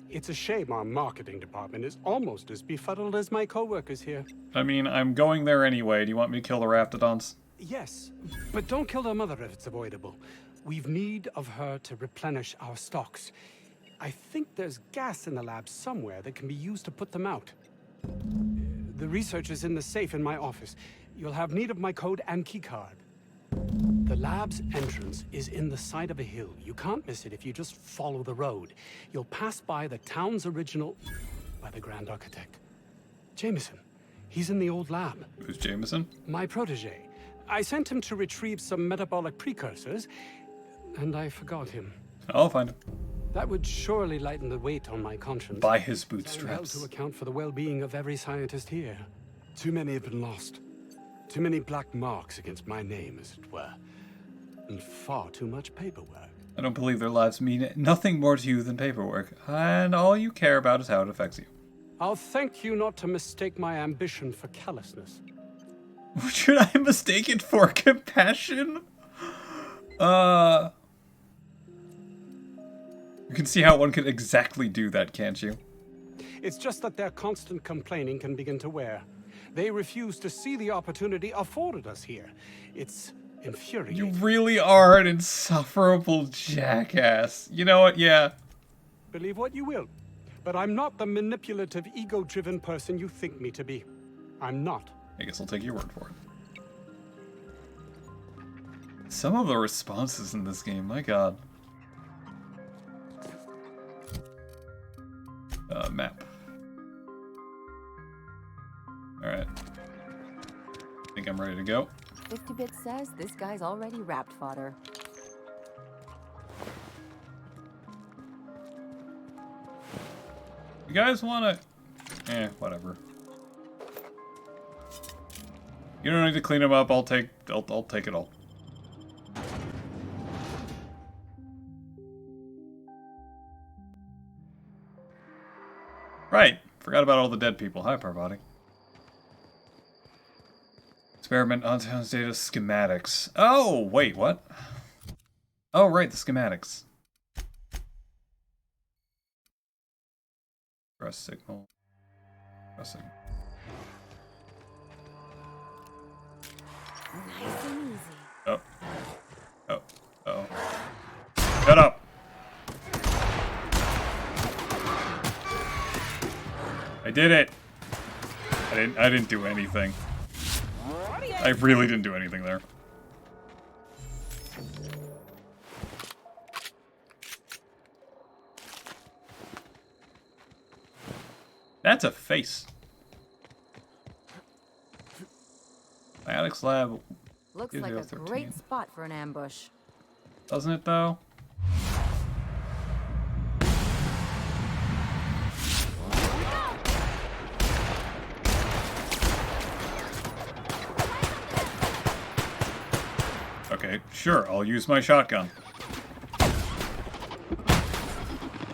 Speaker 21: It's a shame our marketing department is almost as befuddled as my co-workers here.
Speaker 1: I mean, I'm going there anyway. Do you want me to kill the Raptidons?
Speaker 21: Yes, but don't kill their mother if it's avoidable. We've need of her to replenish our stocks. I think there's gas in the lab somewhere that can be used to put them out. The research is in the safe in my office. You'll have need of my code and keycard. The lab's entrance is in the side of a hill. You can't miss it if you just follow the road. You'll pass by the town's original... by the Grand Architect. Jameson. He's in the old lab.
Speaker 1: Who's Jameson?
Speaker 21: My protege. I sent him to retrieve some metabolic precursors, and I forgot him.
Speaker 1: I'll find him.
Speaker 21: That would surely lighten the weight on my conscience.
Speaker 1: By his
Speaker 21: I'm held
Speaker 1: bootstraps.
Speaker 21: to account for the well-being of every scientist here. Too many have been lost. Too many black marks against my name, as it were. And far too much paperwork.
Speaker 1: I don't believe their lives mean nothing more to you than paperwork, and all you care about is how it affects you.
Speaker 21: I'll thank you not to mistake my ambition for callousness.
Speaker 1: Should I mistake it for compassion? You can see how one could exactly do that, can't you?
Speaker 21: It's just that their constant complaining can begin to wear. They refuse to see the opportunity afforded us here. It's infuriating.
Speaker 1: You really are an insufferable jackass. You know what? Yeah.
Speaker 21: Believe what you will, but I'm not the manipulative, ego-driven person you think me to be. I'm not.
Speaker 1: I guess I'll take your word for it. Some of the responses in this game, my god. Map. Alright. Think I'm ready to go.
Speaker 4: 50-bit says this guy's already wrapped fodder.
Speaker 1: You guys wanna... whatever. You don't need to clean them up, I'll take it all. Right, forgot about all the dead people. Hi, Parvati. Experiment on town's data schematics. Oh, wait, what? Oh, right, the schematics. Press signal. Pressing.
Speaker 6: Nice and easy.
Speaker 1: Oh. Oh. Oh. Shut up. I did it. I didn't do anything. I really didn't do anything there. That's a face. Biotics lab.
Speaker 4: Looks like a great spot for an ambush.
Speaker 1: Doesn't it though? Okay, sure, I'll use my shotgun.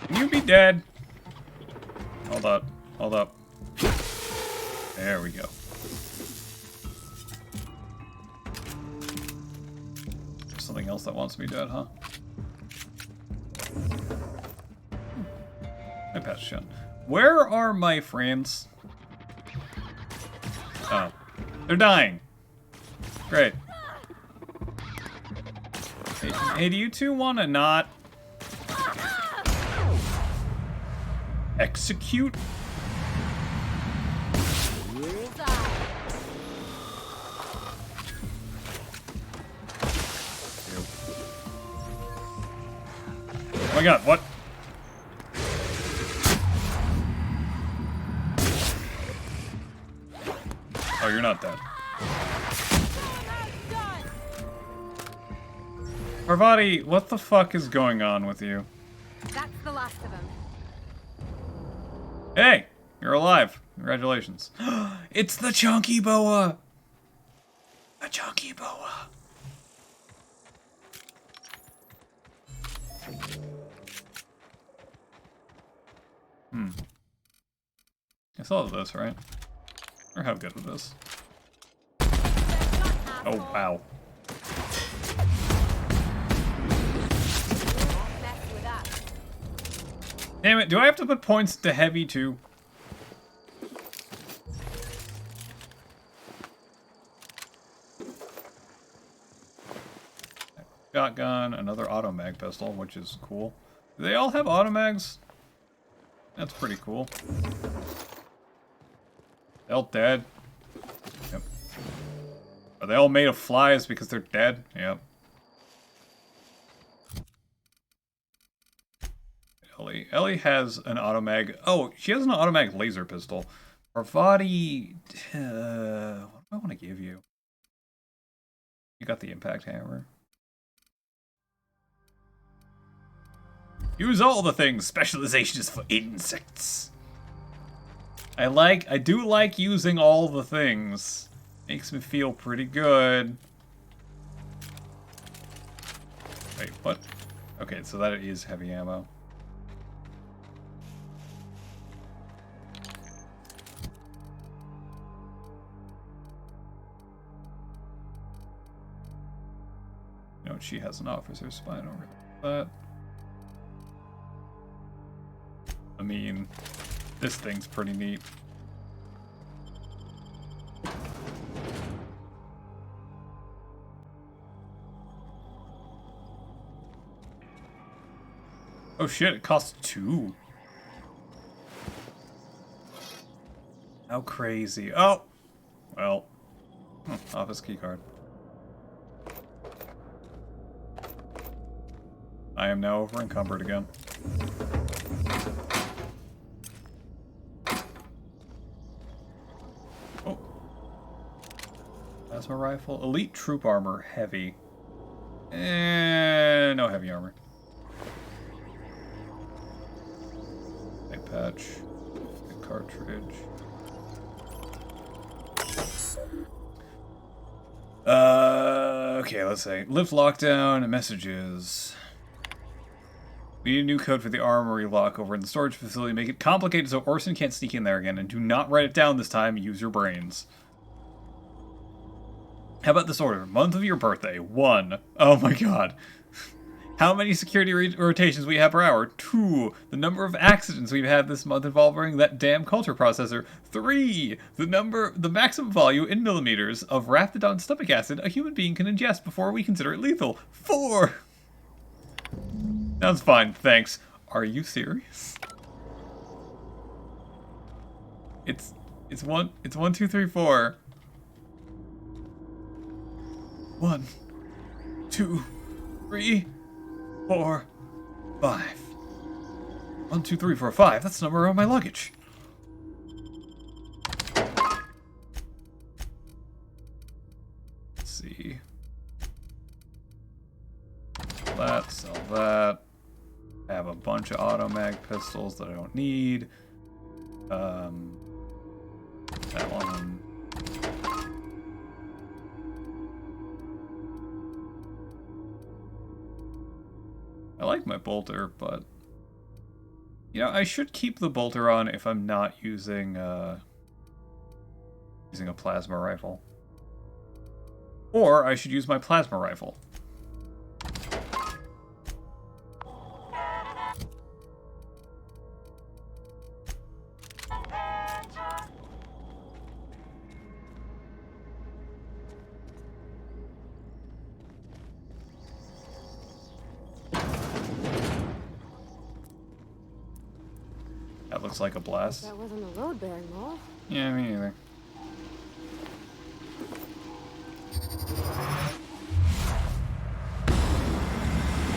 Speaker 1: Can you be dead? Hold up, hold up. There we go. There's something else that wants me dead, huh? I patched shot. Where are my friends? Oh. They're dying. Great. Hey, do you two want to not execute? Oh my god, what? Oh, you're not dead. Parvati, what the fuck is going on with you?
Speaker 6: That's the last of them.
Speaker 1: Hey, you're alive. Congratulations. It's the chunky boa. A chunky boa. I saw this, right? Or how good it is. Oh, wow. Damn it, do I have to put points to heavy too? Shotgun, another automag pistol, which is cool. Do they all have automags? That's pretty cool. They all dead? Yep. Are they all made of flies because they're dead? Yep. Ellie has an automag. Oh, she has an automag laser pistol. Parvati, what do I want to give you? You got the impact hammer. Use all the things. Specialization is for insects. I do like using all the things. Makes me feel pretty good. Wait, what? Okay, so that is heavy ammo. You know, she has an officer's spine over that. I mean, this thing's pretty neat. Oh shit, it costs 2. How crazy. Oh! Well. Office keycard. I am now over encumbered again. Oh. Plasma rifle. Elite troop armor. Heavy. No heavy armor. A patch. A cartridge. Okay, let's say. Lift lockdown and messages. We need a new code for the armory lock over in the storage facility. Make it complicated so Orson can't sneak in there again. And do not write it down this time. Use your brains. How about this order? Month of your birthday. 1. Oh my god. How many security rotations we have per hour? 2. The number of accidents we've had this month involving that damn culture processor. 3. The maximum volume in millimeters of Raptidon stomach acid a human being can ingest before we consider it lethal. 4. Sounds fine, thanks. Are you serious? It's 1, 2, 3, 4. 1, 2, 3, 4, 5. 1, 2, 3, 4, 5. That's the number on my luggage. Let's see. Sell that. I have a bunch of automag pistols that I don't need. That one. I like my bolter, but you know, I should keep the bolter on if I'm not using a plasma rifle. Or I should use my plasma rifle. That looks like a blast.
Speaker 6: That wasn't a load-bearing wall.
Speaker 1: Yeah, me neither.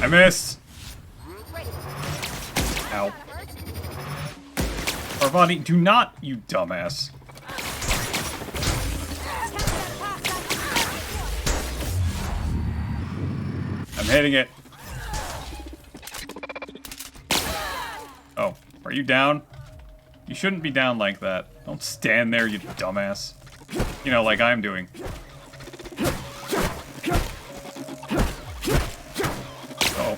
Speaker 1: I missed! Ow. Parvati, do not, you dumbass. I'm hitting it. Oh, are you down? You shouldn't be down like that. Don't stand there, you dumbass. You know, like I'm doing. Oh.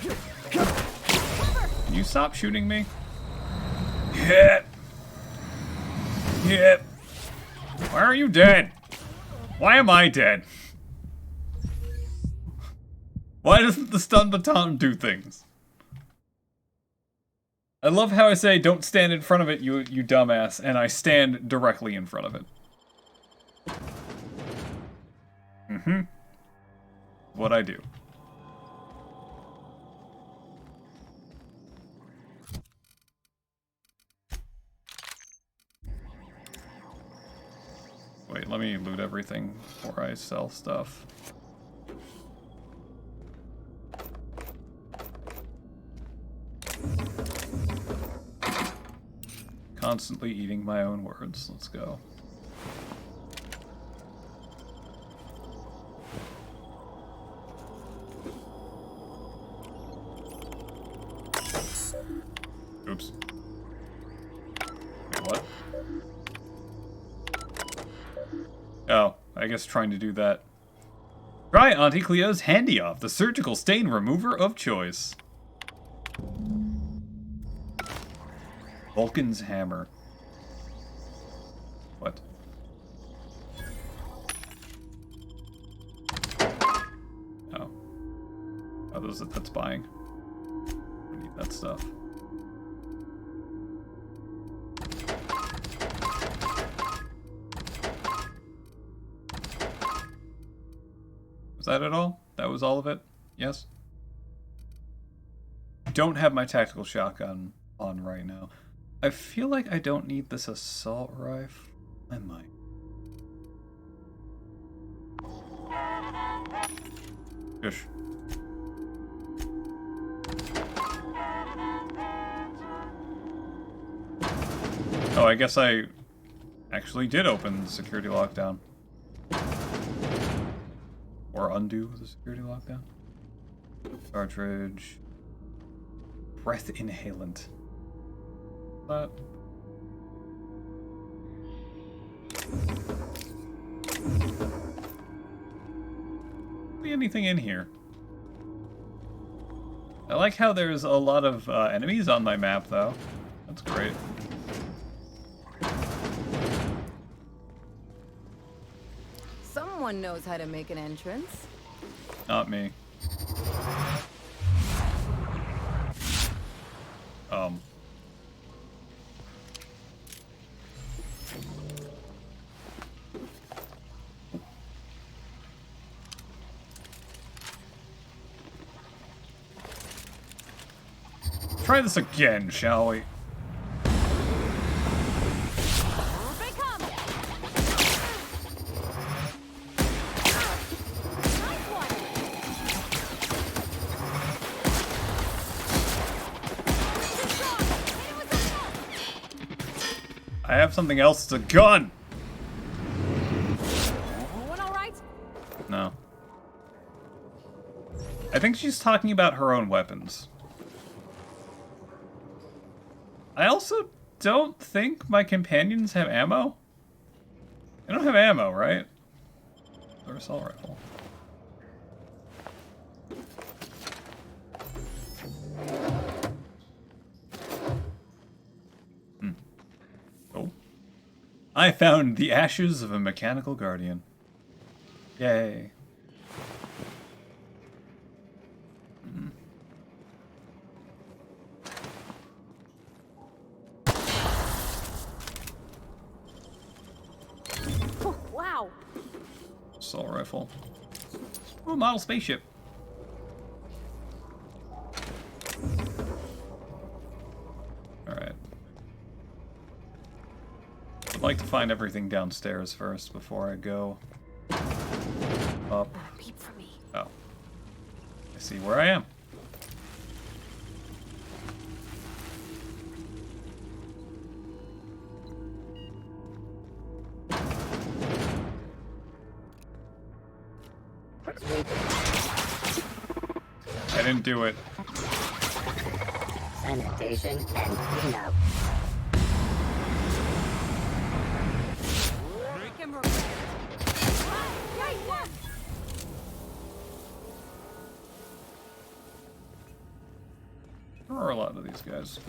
Speaker 1: Can you stop shooting me? Hit! Hit! Why are you dead? Why am I dead? Why doesn't the stun baton do things? I love how I say, don't stand in front of it, you dumbass, and I stand directly in front of it. Mm-hmm. What I do. Wait, let me loot everything before I sell stuff. Constantly eating my own words. Let's go. Oops. Wait, what? Oh, I guess trying to do that. Try Auntie Cleo's Handy Off, the surgical stain remover of choice. Vulcan's hammer. What? Oh. Oh, that's buying. I need that stuff. Was that it all? That was all of it? Yes? Don't have my tactical shotgun on right now. I feel like I don't need this assault rifle. I might. Gosh. Oh, I guess I actually did open the security lockdown. Or undo the security lockdown. Cartridge. Breath inhalant. But be anything in here? I like how there's a lot of enemies on my map, though. That's great.
Speaker 4: Someone knows how to make an entrance.
Speaker 1: Not me. Try this again, shall we? I have something else. It's a gun! No. I think she's talking about her own weapons. I also don't think my companions have ammo. They don't have ammo, right? Or assault rifle. Oh. I found the ashes of a mechanical guardian. Yay.
Speaker 6: Wow.
Speaker 1: Assault rifle. Oh, model spaceship. Alright. I'd like to find everything downstairs first before I go up. Oh. I see where I am. I didn't do it.
Speaker 3: Sanitation and cleanup.
Speaker 1: There are a lot of these guys.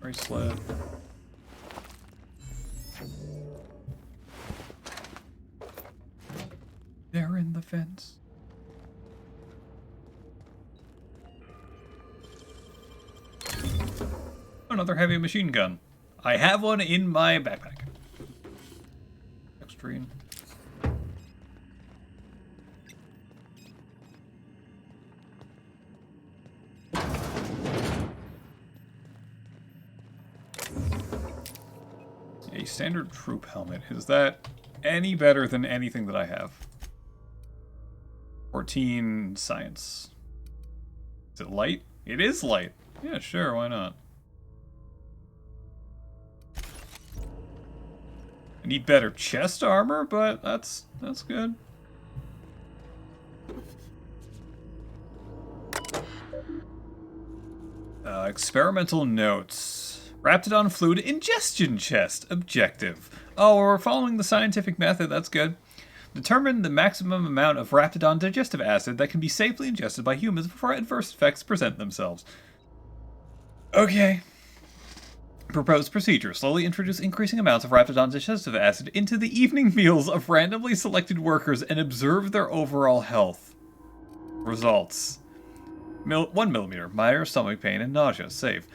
Speaker 1: Bracelet. They're in the fence. Another heavy machine gun. I have one in my backpack. Extreme. A standard troop helmet. Is that any better than anything that I have? 14 science. Is it light? It is light. Yeah, sure, why not? I need better chest armor, but that's good. Experimental notes. Raptidon fluid ingestion chest. Objective. Oh, we're following the scientific method. That's good. Determine the maximum amount of Raptidon digestive acid that can be safely ingested by humans before adverse effects present themselves. Okay. Proposed procedure. Slowly introduce increasing amounts of Raptidon digestive acid into the evening meals of randomly selected workers and observe their overall health. Results. 1 millimeter. Minor stomach pain and nausea. Safe.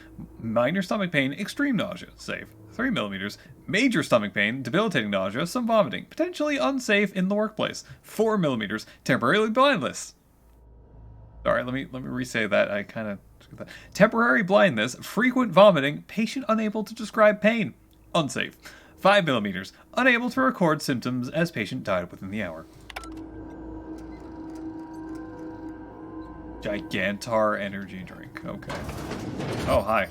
Speaker 1: Minor stomach pain. Extreme nausea. Safe. 3 millimeters. Major stomach pain, debilitating nausea, some vomiting, potentially unsafe in the workplace. 4 millimeters, temporarily blindness. Sorry, let me re-say that. I kind of that. Temporary blindness, frequent vomiting, patient unable to describe pain, unsafe. 5 millimeters, unable to record symptoms as patient died within the hour. Gigantar energy drink. Okay. Oh, hi.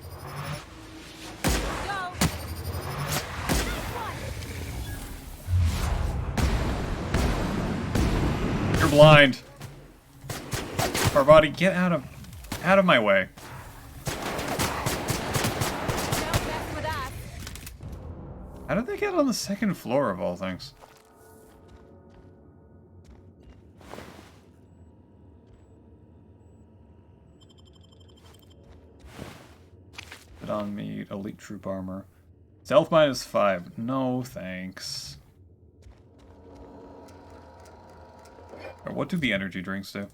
Speaker 1: You're blind. Parvati, get out of my way. How did they get on the second floor of all things? Put on me elite troop armor. Stealth -5. No thanks. Or what do the energy drinks do?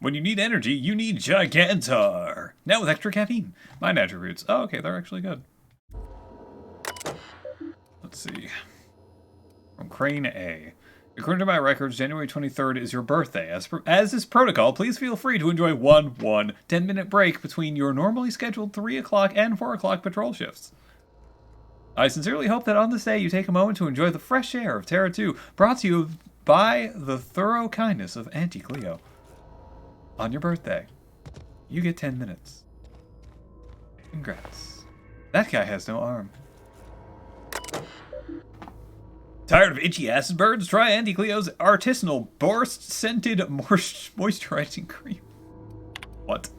Speaker 1: When you need energy, you need Gigantor. Now with extra caffeine. Mind attributes. Oh, okay, they're actually good. Let's see. From Crane A. According to my records, January 23rd is your birthday. As is protocol, please feel free to enjoy one 10-minute break between your normally scheduled 3 o'clock and 4 o'clock patrol shifts. I sincerely hope that on this day you take a moment to enjoy the fresh air of Terra 2, brought to you by the thorough kindness of Auntie Cleo. On your birthday, you get 10 minutes. Congrats. That guy has no arm. Tired of itchy acid birds? Try Auntie Cleo's artisanal Borst-scented moisturizing cream. What?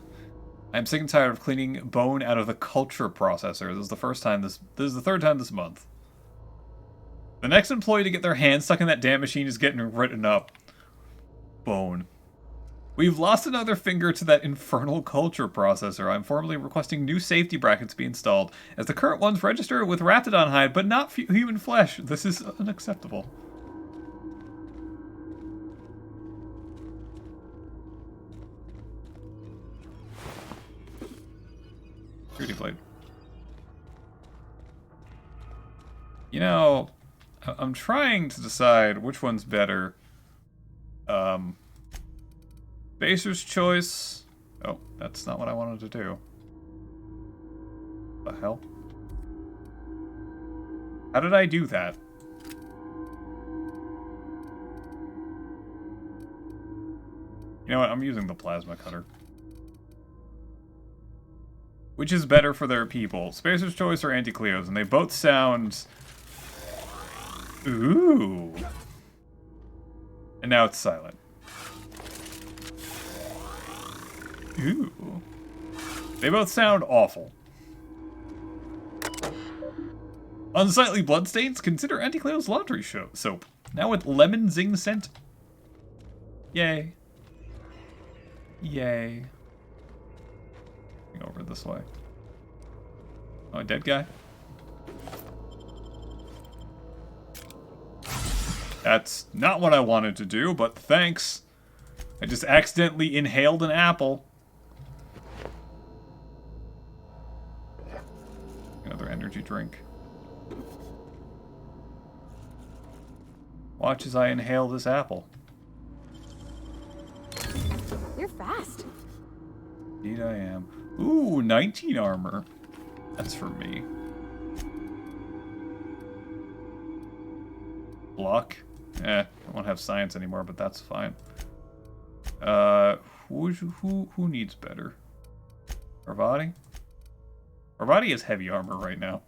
Speaker 1: I'm sick and tired of cleaning bone out of the culture processor. This is the third time this month. The next employee to get their hand stuck in that damn machine is getting written up. Bone. We've lost another finger to that infernal culture processor. I'm formally requesting new safety brackets be installed, as the current ones register with Raptidon hide, but not human flesh. This is unacceptable. Pretty blade. You know, I'm trying to decide which one's better. Spacer's Choice. Oh, that's not what I wanted to do. The hell? How did I do that? You know what? I'm using the plasma cutter. Which is better for their people? Spacer's Choice or Auntie Cleo's? And they both sound... Ooh. And now it's silent. Ooh. They both sound awful. Unsightly bloodstains? Consider Auntie Cleo's laundry soap. Now with lemon zing scent. Yay. Yay. Go over this way. Oh, a dead guy? That's not what I wanted to do, but thanks. I just accidentally inhaled an apple. Another energy drink. Watch as I inhale this apple.
Speaker 6: You're fast.
Speaker 1: Indeed I am. Ooh, 19 armor. That's for me. Block. I won't have science anymore, but that's fine. Who needs better? Parvati? Parvati has heavy armor right now.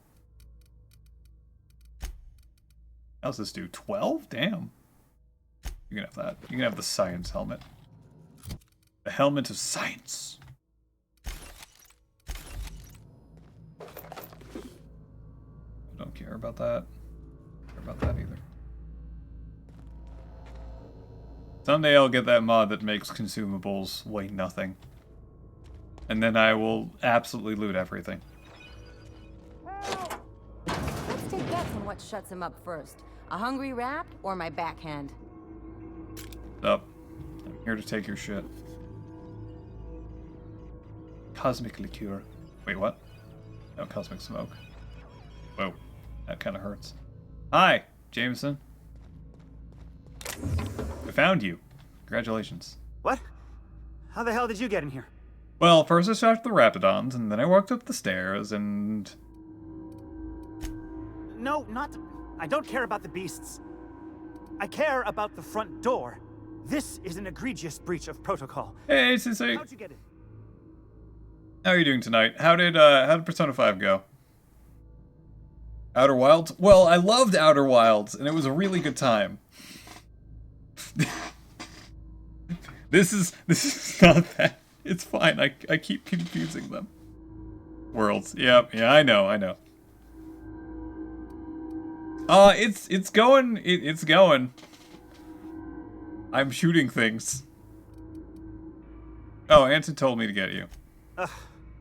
Speaker 1: How's this do? 12? Damn. You can have that. You can have the science helmet. The helmet of science. I don't care about that. I don't care about that either. Someday I'll get that mod that makes consumables weigh nothing. And then I will absolutely loot everything.
Speaker 4: Let's take bets on what shuts him up first. A hungry rat or my backhand?
Speaker 1: Up. I'm here to take your shit. Cosmic liqueur. Wait, what? No, cosmic smoke. Whoa. That kind of hurts. Hi, Jameson. I found you. Congratulations.
Speaker 17: What? How the hell did you get in here?
Speaker 1: Well, first I shot the Raptidons, and then I walked up the stairs, and...
Speaker 17: No, I don't care about the beasts. I care about the front door. This is an egregious breach of protocol.
Speaker 1: Hey, Sensei.
Speaker 17: How'd you get in?
Speaker 1: How are you doing tonight? How did Persona 5 go? Outer Wilds? Well, I loved Outer Wilds, and it was a really good time. This is not that. It's fine. I keep confusing them. Worlds. Yeah, I know. It's going. It's going. I'm shooting things. Oh, Anson told me to get you.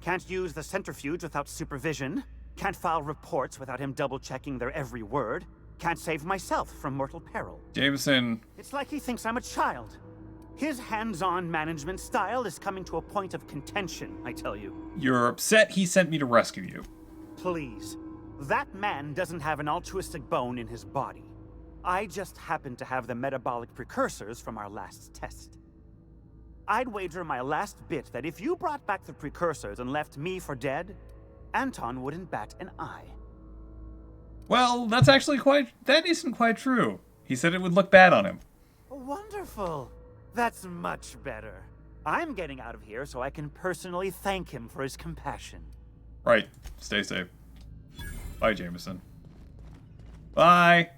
Speaker 17: Can't use the centrifuge without supervision. Can't file reports without him double-checking their every word. Can't save myself from mortal peril.
Speaker 1: Jameson.
Speaker 17: It's like he thinks I'm a child. His hands-on management style is coming to a point of contention, I tell you.
Speaker 1: You're upset he sent me to rescue you.
Speaker 17: Please. That man doesn't have an altruistic bone in his body. I just happen to have the metabolic precursors from our last test. I'd wager my last bit that if you brought back the precursors and left me for dead, Anton wouldn't bat an eye.
Speaker 1: Well, that isn't quite true. He said it would look bad on him.
Speaker 17: Wonderful. That's much better. I'm getting out of here so I can personally thank him for his compassion.
Speaker 1: Right. Stay safe. Bye, Jameson. Bye.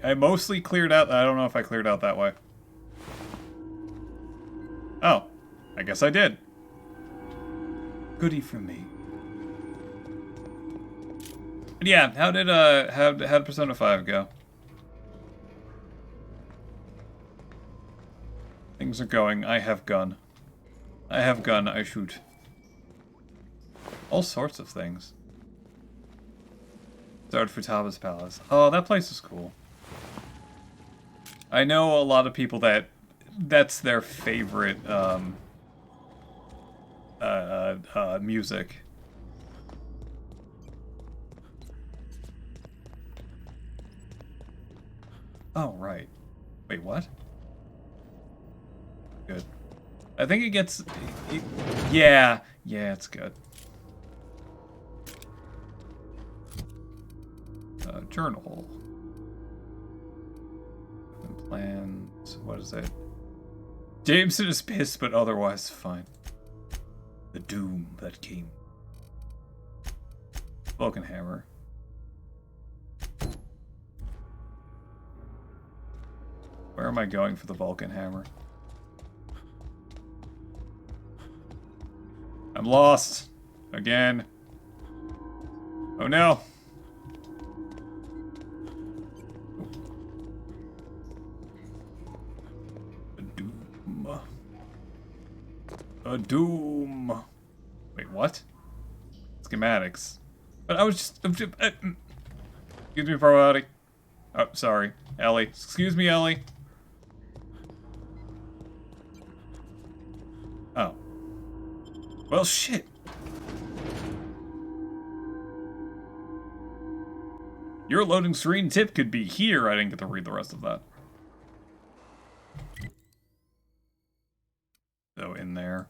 Speaker 1: I mostly cleared out. I don't know if I cleared out that way. Oh. I guess I did. Goody for me. But yeah, how did Persona 5 go? Things are going. I have gun. I shoot. All sorts of things. Started Futaba's Palace. Oh, that place is cool. I know a lot of people that's their favorite music. Oh, right. Wait, what? Good. I think it gets... yeah, it's good. Journal. Plans. What is it? Jameson is pissed, but otherwise fine. The doom that came. Vulcan Hammer. Where am I going for the Vulcan Hammer? I'm lost. Again. Oh no. A doom. Wait, what? Schematics. But I was just... excuse me, Parvati. Oh, sorry. Ellie. Excuse me, Ellie. Oh. Well, shit. Your loading screen tip could be here. I didn't get to read the rest of that. So, in there.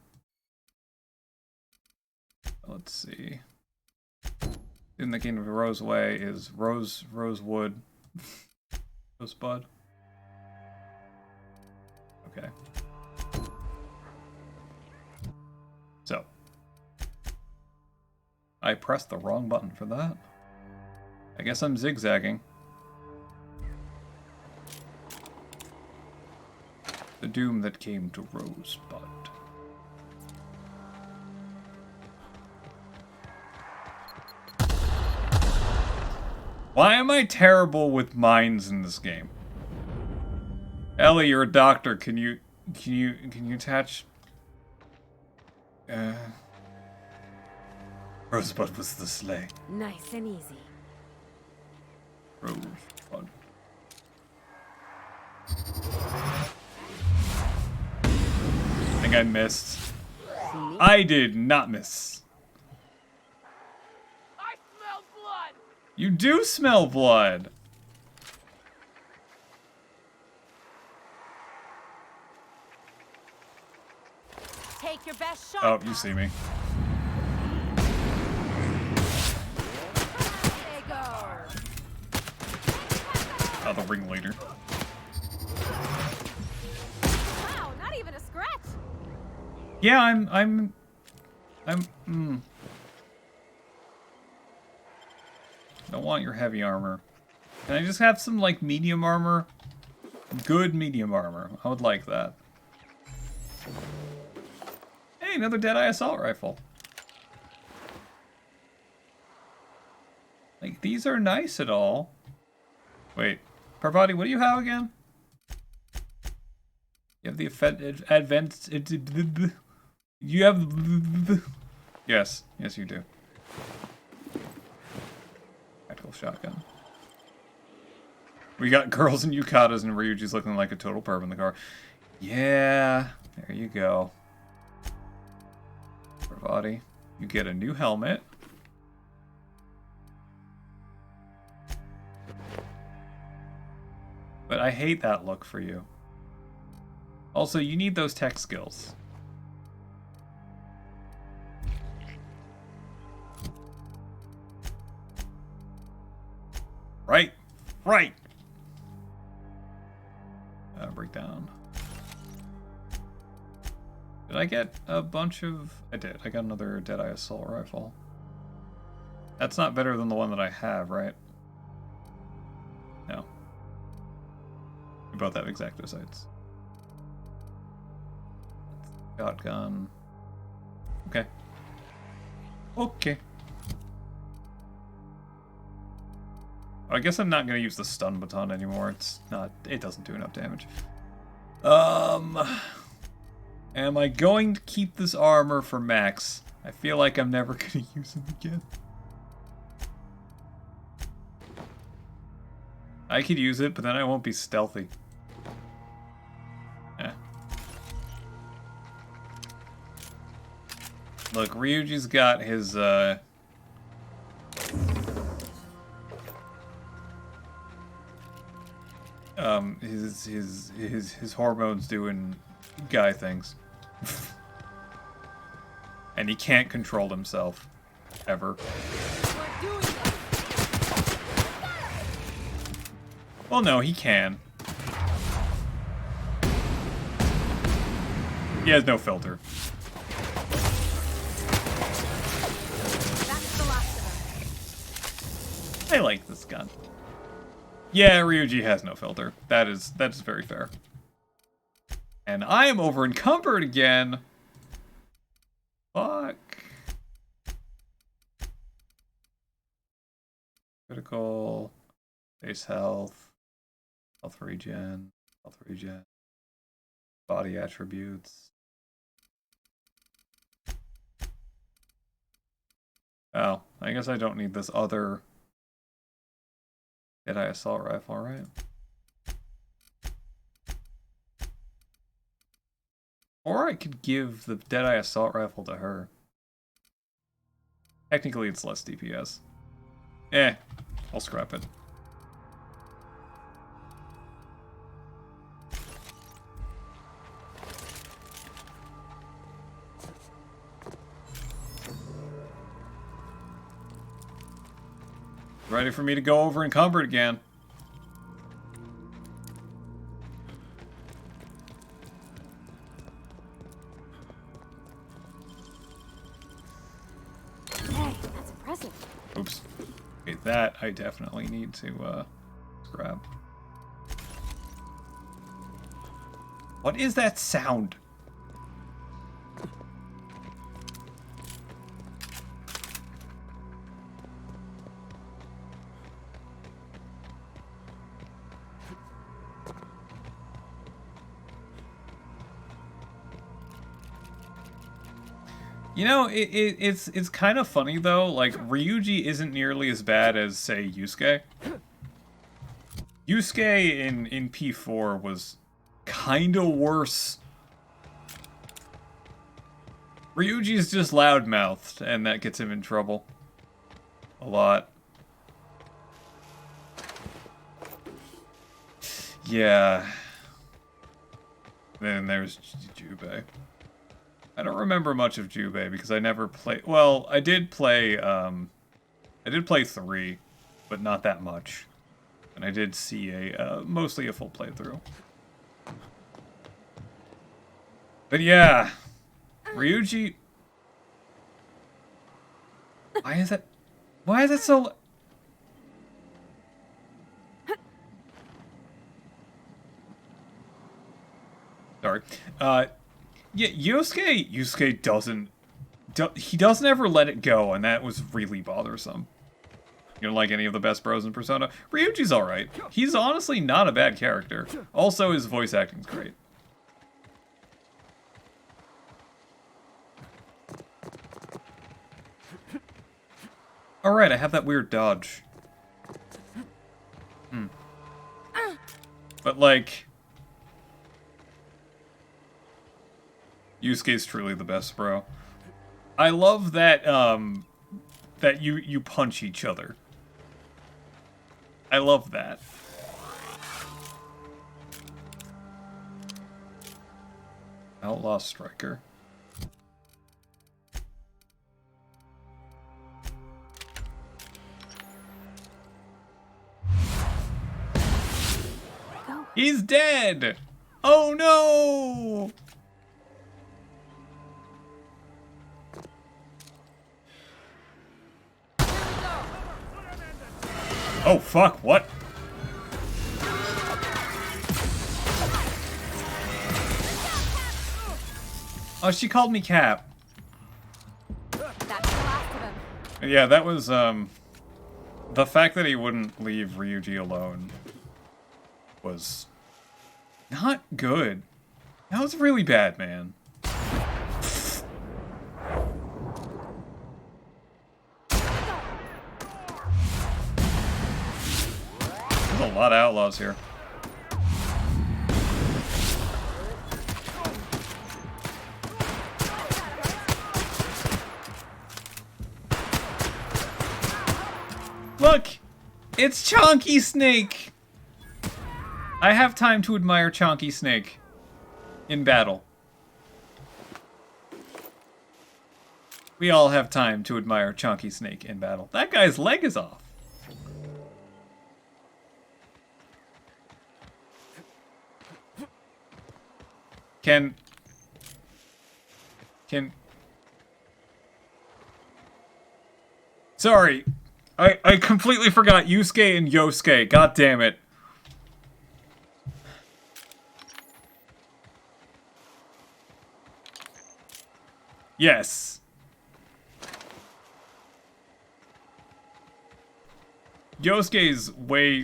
Speaker 1: Let's see. In the Kingdom of Roseway is Rosewood. Rosebud. Okay. So. I pressed the wrong button for that. I guess I'm zigzagging. The doom that came to Rosebud. Why am I terrible with mines in this game? Ellie, you're a doctor. Can you attach? Rosebud was the sleigh.
Speaker 6: Nice and easy.
Speaker 1: Rosebud. I think I missed. I did not miss. You do smell blood.
Speaker 6: Take your best shot.
Speaker 1: Oh, you see me. Oh, the ringleader.
Speaker 6: Wow, not even a scratch.
Speaker 1: Yeah, I'm Don't want your heavy armor. Can I just have some, like, medium armor? Good medium armor. I would like that. Hey, another Deadeye assault rifle. Like, these are nice at all. Wait. Parvati, what do you have again? You have the advanced... You have... Yes. Yes, you do. Tactical shotgun. We got girls in yukatas and Ryuji's looking like a total perv in the car. Yeah, there you go. Bravati, you get a new helmet. But I hate that look for you. Also, you need those tech skills. Right. Right. Breakdown. Did I get a bunch of... I did. I got another Deadeye Assault Rifle. That's not better than the one that I have, right? No. We both have X-Acto sights. Shotgun. Okay. Okay. I guess I'm not going to use the stun baton anymore. It's not... It doesn't do enough damage. Am I going to keep this armor for Max? I feel like I'm never going to use him again. I could use it, but then I won't be stealthy. Eh. Look, Ryuji's got his, his hormones doing guy things. And he can't control himself. Ever. Well, no, he can. He has no filter. I like this gun. Yeah, Ryuji has no filter. That is very fair. And I am over encumbered again. Fuck. Critical. Base health. Health regen. Health regen. Body attributes. Oh, I guess I don't need this other Deadeye Assault Rifle, right? Or I could give the Deadeye Assault Rifle to her. Technically, it's less DPS. Eh, I'll scrap it. Ready for me to go over encumbered again.
Speaker 6: Hey, that's impressive.
Speaker 1: Oops. Okay, that I definitely need to scrap. What is that sound? You know, it's kind of funny though. Like Ryuji isn't nearly as bad as say Yusuke. Yusuke in P4 was kind of worse. Ryuji's just loudmouthed, and that gets him in trouble a lot. Yeah. Then there's Jubei. I don't remember much of Jubei because I never played. Well, I did play 3, but not that much. And I did see mostly a full playthrough. But yeah, Ryuji. Why is that so? Sorry. Yeah, Yusuke doesn't ever let it go, and that was really bothersome. You don't like any of the best bros in Persona? Ryuji's alright. He's honestly not a bad character. Also, his voice acting's great. Alright, I have that weird dodge. but like... Yusuke's truly the best, bro. I love that, that you punch each other. I love that. Outlaw Striker. He's dead! Oh no! Oh fuck, what? Oh, she called me Cap.
Speaker 4: That's the last of him.
Speaker 1: Yeah, that was, the fact that he wouldn't leave Ryuji alone was not good. That was really bad, man. There's a lot of outlaws here. Look! It's Chonky Snake! I have time to admire Chonky Snake in battle. We all have time to admire Chonky Snake in battle. That guy's leg is off. Can... Sorry. I completely forgot Yusuke and Yosuke. God damn it. Yes. Yosuke's way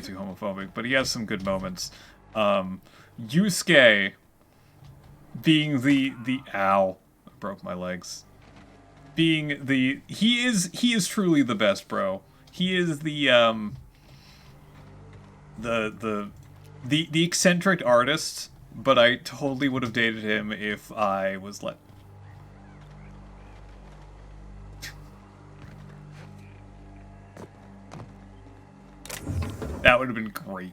Speaker 1: too homophobic, but he has some good moments. Yusuke being the ow, I broke my legs. Being the he is truly the best, bro. He is the eccentric artist, but I totally would have dated him if I was let. That would have been great.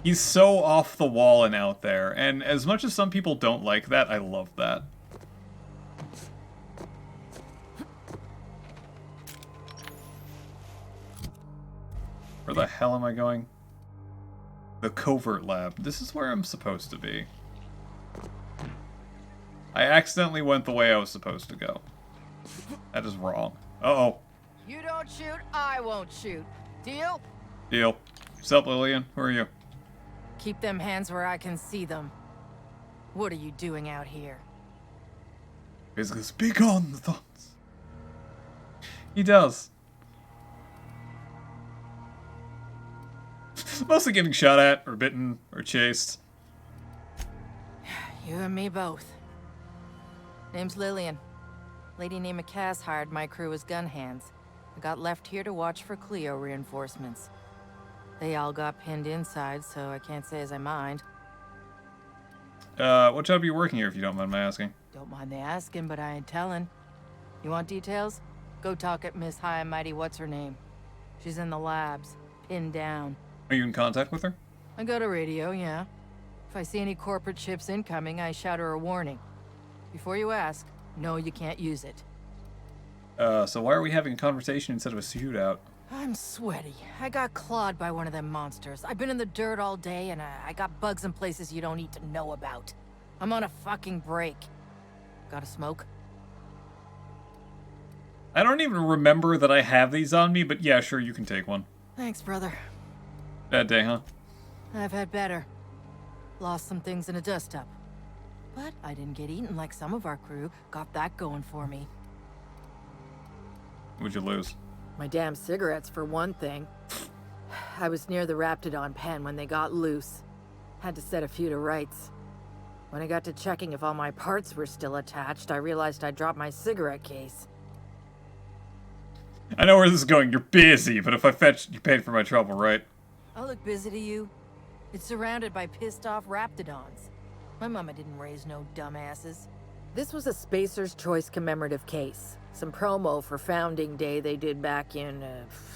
Speaker 1: He's so off the wall and out there, and as much as some people don't like that, I love that. Where the hell am I going? The covert lab. This is where I'm supposed to be. I accidentally went the way I was supposed to go. That is wrong. Uh-oh.
Speaker 2: You don't shoot, I won't shoot. Deal?
Speaker 1: Deal. What's up, Lillian? Who are you?
Speaker 2: Keep them hands where I can see them. What are you doing out here?
Speaker 1: Basically, speak on the thoughts. He does. Mostly getting shot at, or bitten, or chased.
Speaker 2: You and me both. Name's Lillian. Lady named Cass hired my crew as gun hands. I got left here to watch for Cleo reinforcements. They all got pinned inside, so I can't say as I mind.
Speaker 1: What job are you working here, if you don't mind my asking?
Speaker 2: Don't mind me asking, but I ain't telling. You want details? Go talk at Miss High and Mighty What's-Her-Name. She's in the labs, pinned down.
Speaker 1: Are you in contact with her?
Speaker 2: I go to radio, yeah. If I see any corporate ships incoming, I shout her a warning. Before you ask, no, you can't use it.
Speaker 1: So why are we having a conversation instead of a shootout?
Speaker 2: I'm sweaty. I got clawed by one of them monsters. I've been in the dirt all day, and I got bugs in places you don't need to know about. I'm on a fucking break. Got a smoke?
Speaker 1: I don't even remember that I have these on me, but yeah, sure, you can take one.
Speaker 2: Thanks, brother.
Speaker 1: Bad day, huh?
Speaker 2: I've had better. Lost some things in a dust-up. But I didn't get eaten like some of our crew. Got that going for me.
Speaker 1: What'd you lose?
Speaker 2: My damn cigarettes, for one thing. I was near the Raptidon pen when they got loose. Had to set a few to rights. When I got to checking if all my parts were still attached, I realized I dropped my cigarette case.
Speaker 1: I know where this is going. You're busy, but if I fetch, you paid for my trouble, right?
Speaker 2: I look busy to you. It's surrounded by pissed-off Raptidons. My mama didn't raise no dumbasses. This was a Spacer's Choice commemorative case. Some promo for Founding Day they did back in,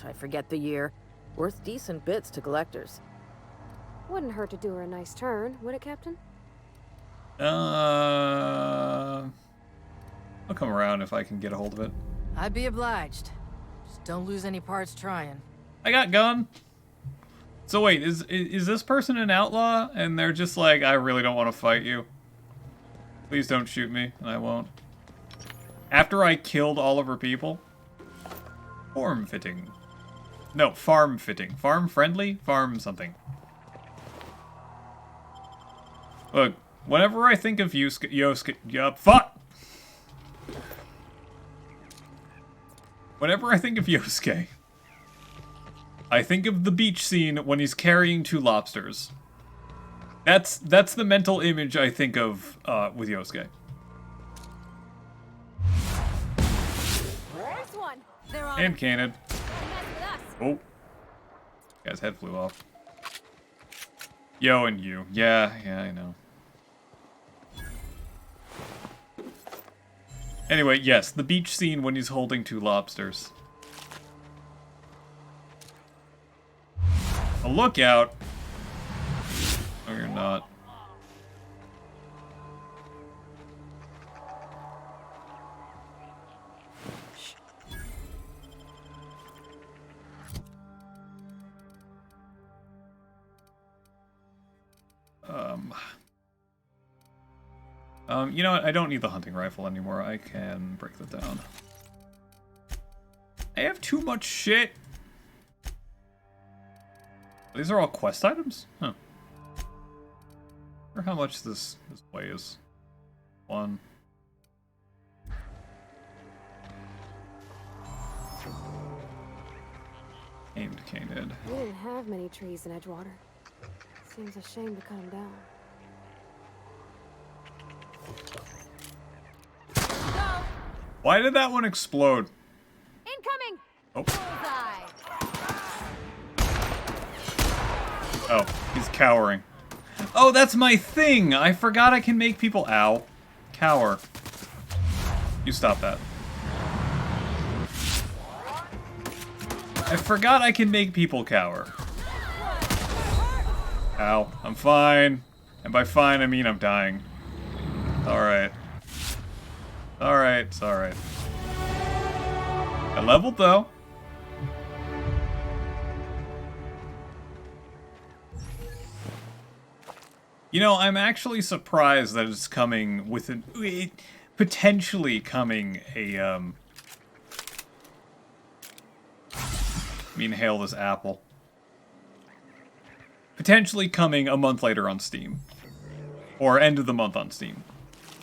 Speaker 2: I forget the year. Worth decent bits to collectors.
Speaker 6: Wouldn't hurt to do her a nice turn, would it, Captain?
Speaker 1: I'll come around if I can get a hold of it.
Speaker 2: I'd be obliged. Just don't lose any parts trying.
Speaker 1: I got gun. So wait, is this person an outlaw? And they're just like, I really don't want to fight you. Please don't shoot me, and I won't. After I killed all of her people? Form fitting. No, farm fitting. Farm friendly? Farm something. Look, whenever I think of Yosuke, fuck! Whenever I think of Yosuke, I think of the beach scene when he's carrying 2 lobsters. That's the mental image I think of with Yosuke. And Cannon. Oh. Guy's head flew off. Yo and you. Yeah, I know. Anyway, yes, the beach scene when he's holding 2 lobsters. A lookout. No, you're not. You know what? I don't need the hunting rifle anymore. I can break that down. I have too much shit. These are all quest items? Huh. I wonder how much this weighs. 1. Aimed canid.
Speaker 6: We didn't have many trees in Edgewater. Seems a shame to cut them down.
Speaker 1: Why did that one explode?
Speaker 6: Incoming!
Speaker 1: Oh. Oh, he's cowering. Oh, that's my thing! I forgot I can make people... Ow. Cower. You stop that. I forgot I can make people cower. Ow. I'm fine. And by fine, I mean I'm dying. Alright. Alright, it's alright. I leveled, though. You know, I'm actually surprised that it's coming with an... potentially coming a, Let me inhale this apple. Potentially coming a month later on Steam. Or end of the month on Steam.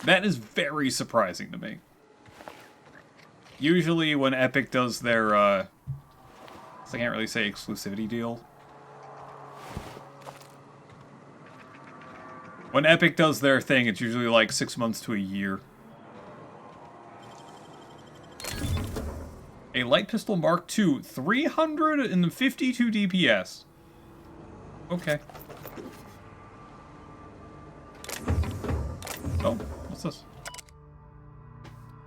Speaker 1: That is very surprising to me. Usually when Epic does their, I can't really say exclusivity deal. When Epic does their thing, it's usually like 6 months to a year. A light pistol Mark II, 352 DPS. Okay. Oh, what's this?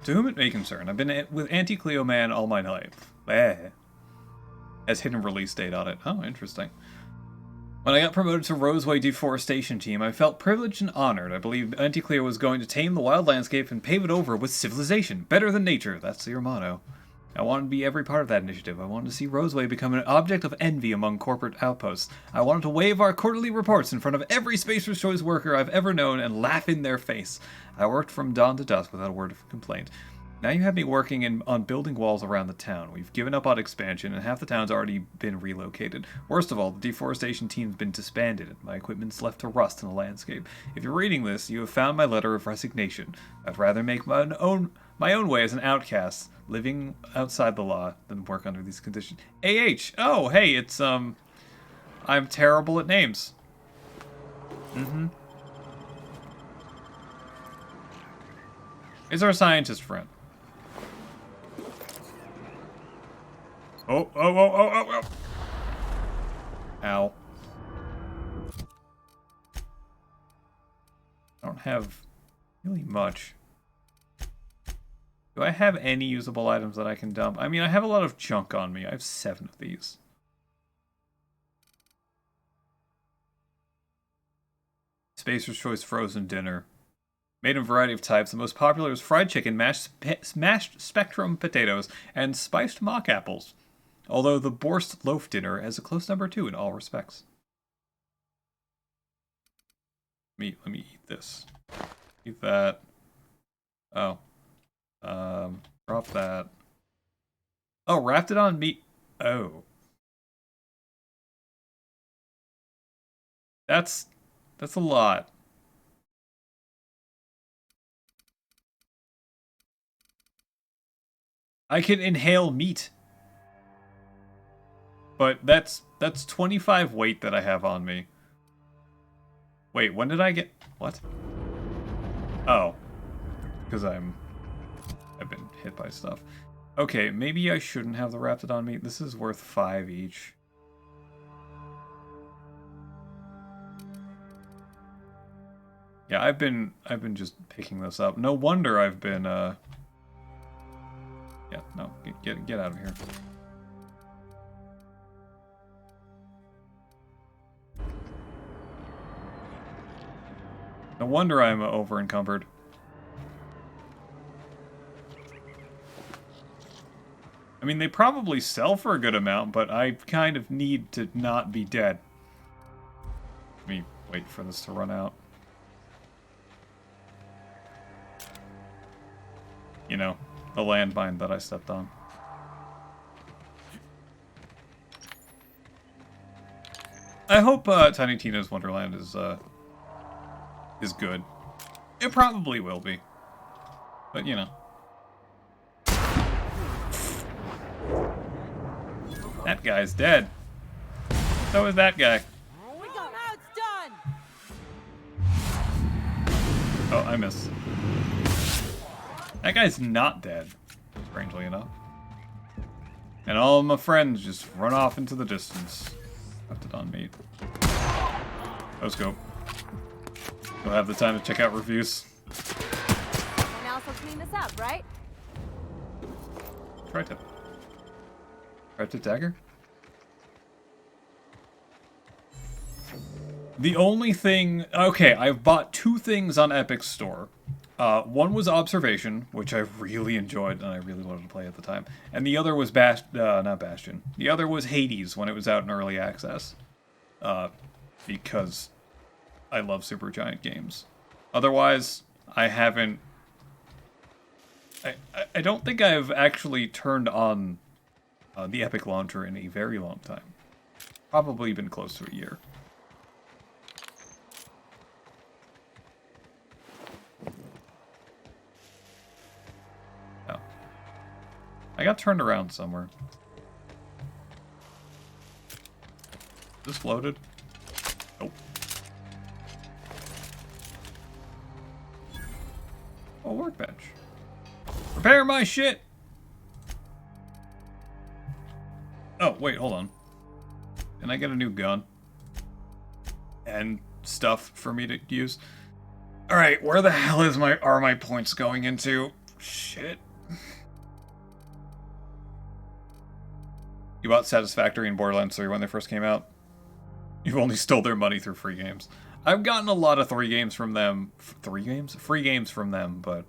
Speaker 1: To whom it may concern, I've been with Anti-Cleo Man all my life. Has hidden release date on it. Oh, interesting. When I got promoted to Roseway Deforestation Team, I felt privileged and honored. I believe Anti-Cleo was going to tame the wild landscape and pave it over with civilization. Better than nature, that's your motto. I wanted to be every part of that initiative. I wanted to see Roseway become an object of envy among corporate outposts. I wanted to wave our quarterly reports in front of every Spacer's Choice worker I've ever known and laugh in their face. I worked from dawn to dusk without a word of complaint. Now you have me working on building walls around the town. We've given up on expansion, and half the town's already been relocated. Worst of all, the deforestation team's been disbanded, and my equipment's left to rust in the landscape. If you're reading this, you have found my letter of resignation. I'd rather make my own way as an outcast, living outside the law, than work under these conditions. AH! Oh, hey, it's, I'm terrible at names. Mm-hmm. Is our scientist friend. Oh, oh, oh, oh, oh, oh. Ow. I don't have really much. Do I have any usable items that I can dump? I mean, I have a lot of junk on me. I have 7 of these. Spacer's Choice frozen dinner. Made in a variety of types. The most popular is fried chicken, mashed spectrum potatoes, and spiced mock apples. Although the Borst loaf dinner has a close number 2 in all respects. Let me eat this. Eat that. Oh. Drop that. Oh, wrapped it on meat. Oh. That's a lot. I can inhale meat. But that's 25 weight that I have on me. Wait, when did I get... What? Oh. Because I've been hit by stuff. Okay, maybe I shouldn't have the Raptidon meat. This is worth 5 each. Yeah, I've been just picking this up. No wonder I've been yeah, no, get out of here. No wonder I'm over encumbered. I mean, they probably sell for a good amount, but I kind of need to not be dead. Let me wait for this to run out. You know, the landmine that I stepped on. I hope Tiny Tina's Wonderland is good. It probably will be. But, you know. That guy's dead. So is that guy.
Speaker 8: Now it's done.
Speaker 1: Oh, I missed. That guy's not dead, strangely enough. And all of my friends just run off into the distance. Left it on meat. No scope. You'll have the time to check out reviews.
Speaker 6: Someone else will clean this up, right?
Speaker 1: Tri-tip. Tri-tip dagger? The only thing... Okay, I've bought 2 things on Epic's store. One was Observation, which I really enjoyed and I really wanted to play at the time. And the other was not Bastion. The other was Hades when it was out in early access. Because I love Supergiant games. Otherwise, I haven't... I don't think I've actually turned on the Epic Launcher in a very long time. Probably been close to a year. I got turned around somewhere. This floated? Nope. Oh, workbench. Repair my shit! Oh, wait, hold on. Can I get a new gun? And stuff for me to use? Alright, where the hell are my points going into? Shit. You bought Satisfactory and Borderlands 3 when they first came out. You've only stole their money through free games. I've gotten a lot of free games from them. Free games from them, but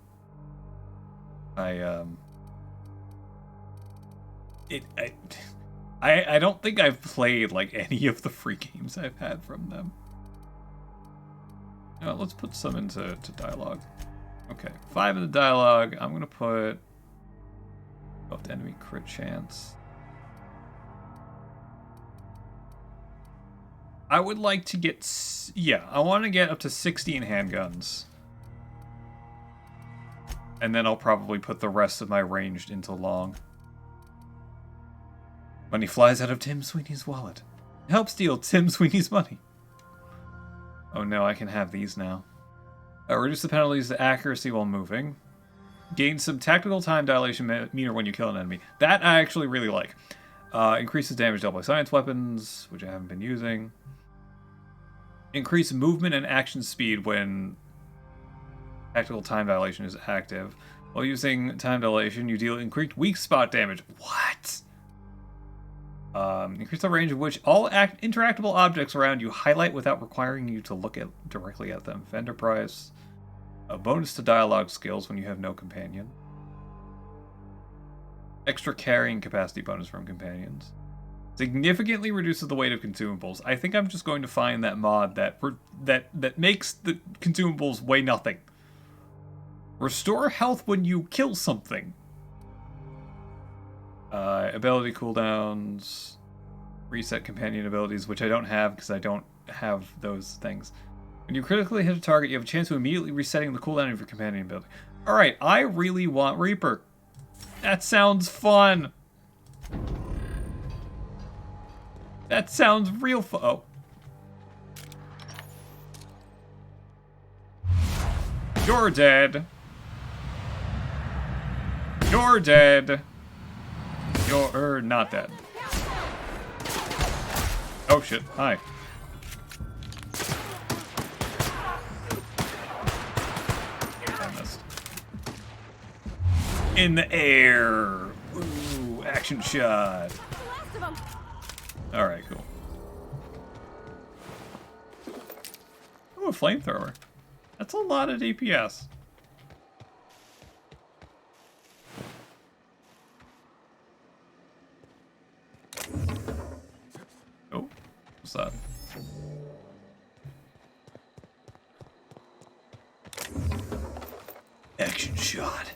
Speaker 1: I don't think I've played like any of the free games I've had from them. Now, let's put some into dialogue. Okay, 5 in the dialogue. I'm gonna put buffed enemy crit chance. I would like to get, yeah, I want to get up to 60 in handguns. And then I'll probably put the rest of my ranged into long. Money flies out of Tim Sweeney's wallet. Help steal Tim Sweeney's money. Oh no, I can have these now. Reduce the penalties to accuracy while moving. Gain some tactical time dilation meter when you kill an enemy. That I actually really like. Increases damage dealt by science weapons, which I haven't been using. Increase movement and action speed when tactical time dilation is active. While using time dilation, you deal increased weak spot damage. What? Increase the range of which all interactable objects around you highlight without requiring you to look directly at them. Vendor price. A bonus to dialogue skills when you have no companion. Extra carrying capacity bonus from companions. Significantly reduces the weight of consumables. I think I'm just going to find that mod that makes the consumables weigh nothing. Restore health when you kill something. Ability cooldowns. Reset companion abilities, which I don't have because I don't have those things. When you critically hit a target, you have a chance of immediately resetting the cooldown of your companion ability. Alright, I really want Reaper. That sounds fun. That sounds real fun. Oh. You're dead. You're dead. You're not dead. Oh shit, hi. I missed. In the air. Ooh, action shot. Alright, cool. Ooh, a flamethrower. That's a lot of DPS. Oh, what's that? Action shot.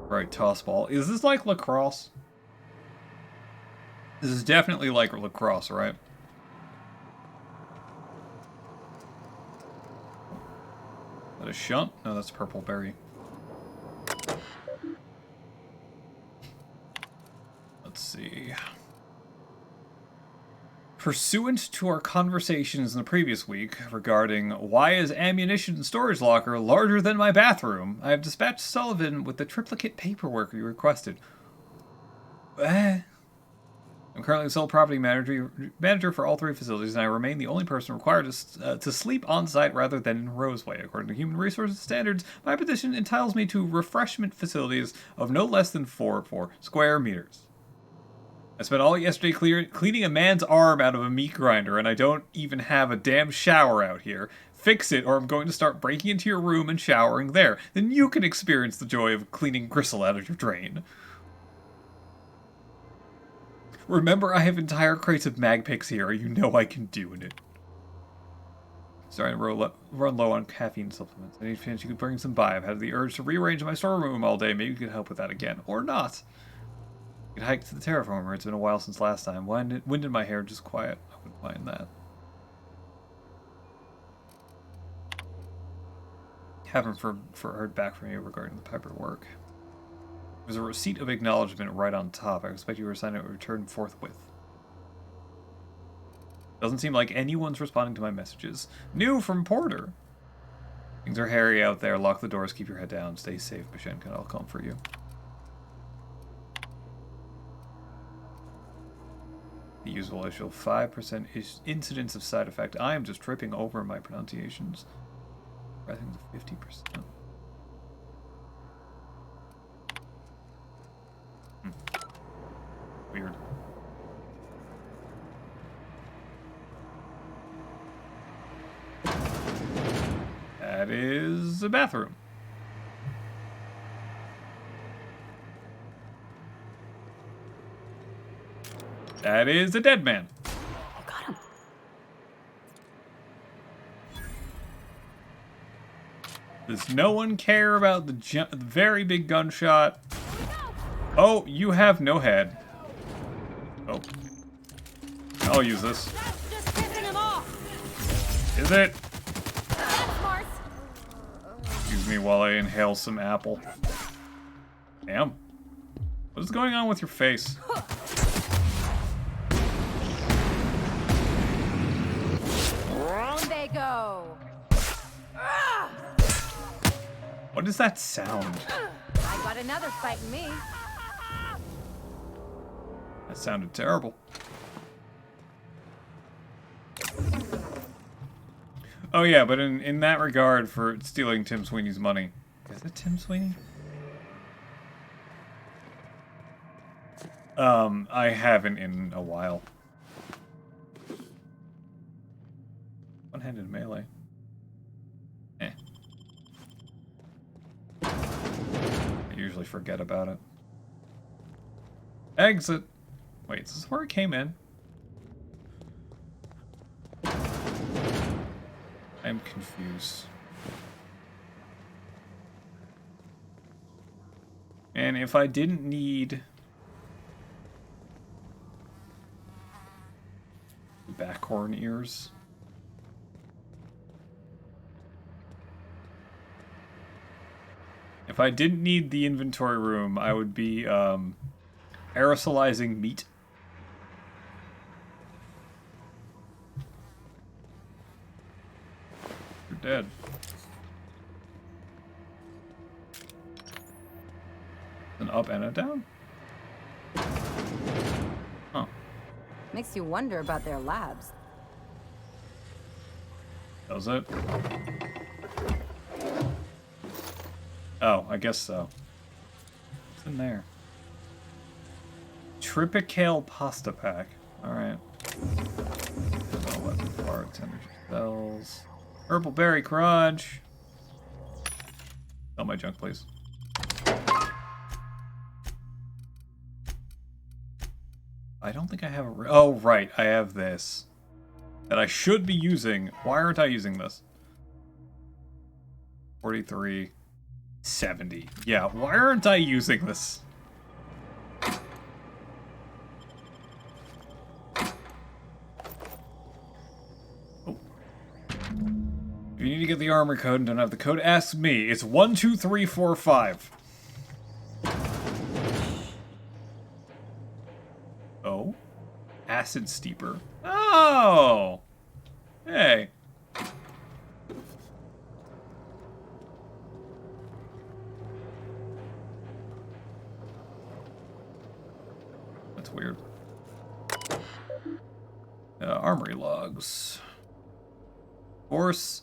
Speaker 1: Right, toss ball. Is this like lacrosse? This is definitely like lacrosse, right? Is that a shunt? No, that's purple berry. Let's see. Pursuant to our conversations in the previous week regarding why is ammunition storage locker larger than my bathroom, I have dispatched Sullivan with the triplicate paperwork you requested. I'm currently the sole property manager for all three facilities, and I remain the only person required to sleep on site rather than in Roseway. According to human resources standards, my position entitles me to refreshment facilities of no less than 4 square meters. I spent all yesterday cleaning a man's arm out of a meat grinder, and I don't even have a damn shower out here. Fix it, or I'm going to start breaking into your room and showering there. Then you can experience the joy of cleaning gristle out of your drain. Remember, I have entire crates of mag picks here. You know I can do it. Starting to run low on caffeine supplements. Any chance you could bring some by? I've had the urge to rearrange my storeroom all day. Maybe you could help with that again. Or not. You could hike to the terraformer. It's been a while since last time. When did my hair just quiet? I wouldn't mind that. Haven't heard back from you regarding the paperwork. There's a receipt of acknowledgement right on top. I expect you to sign it and return forthwith. Doesn't seem like anyone's responding to my messages. New from Porter. Things are hairy out there. Lock the doors. Keep your head down. Stay safe, Bashenka. I'll come for you. The usual issue, 5% incidence of side effect. I am just tripping over my pronunciations. I think it's 50%. Weird. That is a bathroom. That is a dead man.
Speaker 4: I got him.
Speaker 1: Does no one care about the very big gunshot? Oh, you have no head. Oh. I'll use this. Is it? Excuse me while I inhale some apple. Damn. What is going on with your face?
Speaker 2: Round they go.
Speaker 1: What is that sound?
Speaker 2: I got another fighting me.
Speaker 1: That sounded terrible. Oh yeah, but in that regard, for stealing Tim Sweeney's money. Is it Tim Sweeney? I haven't in a while. One-handed melee. Eh. I usually forget about it. Exit! Wait, is this where it came in? I'm confused. And if I didn't need backhorn ears, if I didn't need the inventory room, I would be aerosolizing meat. You're dead. An up and a down? Huh.
Speaker 4: Makes you wonder about their labs.
Speaker 1: Does it? Oh, I guess so. What's in there? Tripicale pasta pack. Alright. Weapon parts, energy cells. Purple berry crunch. Sell my junk, please. I don't think I have a... Oh, right. I have this. That I should be using. Why aren't I using this? 43. 70. Yeah, why aren't I using this? Oh. If you need to get the armor code and don't have the code, ask me. It's 12345. Oh? Acid steeper. Oh! Hey. That's weird. Armory logs. Horse.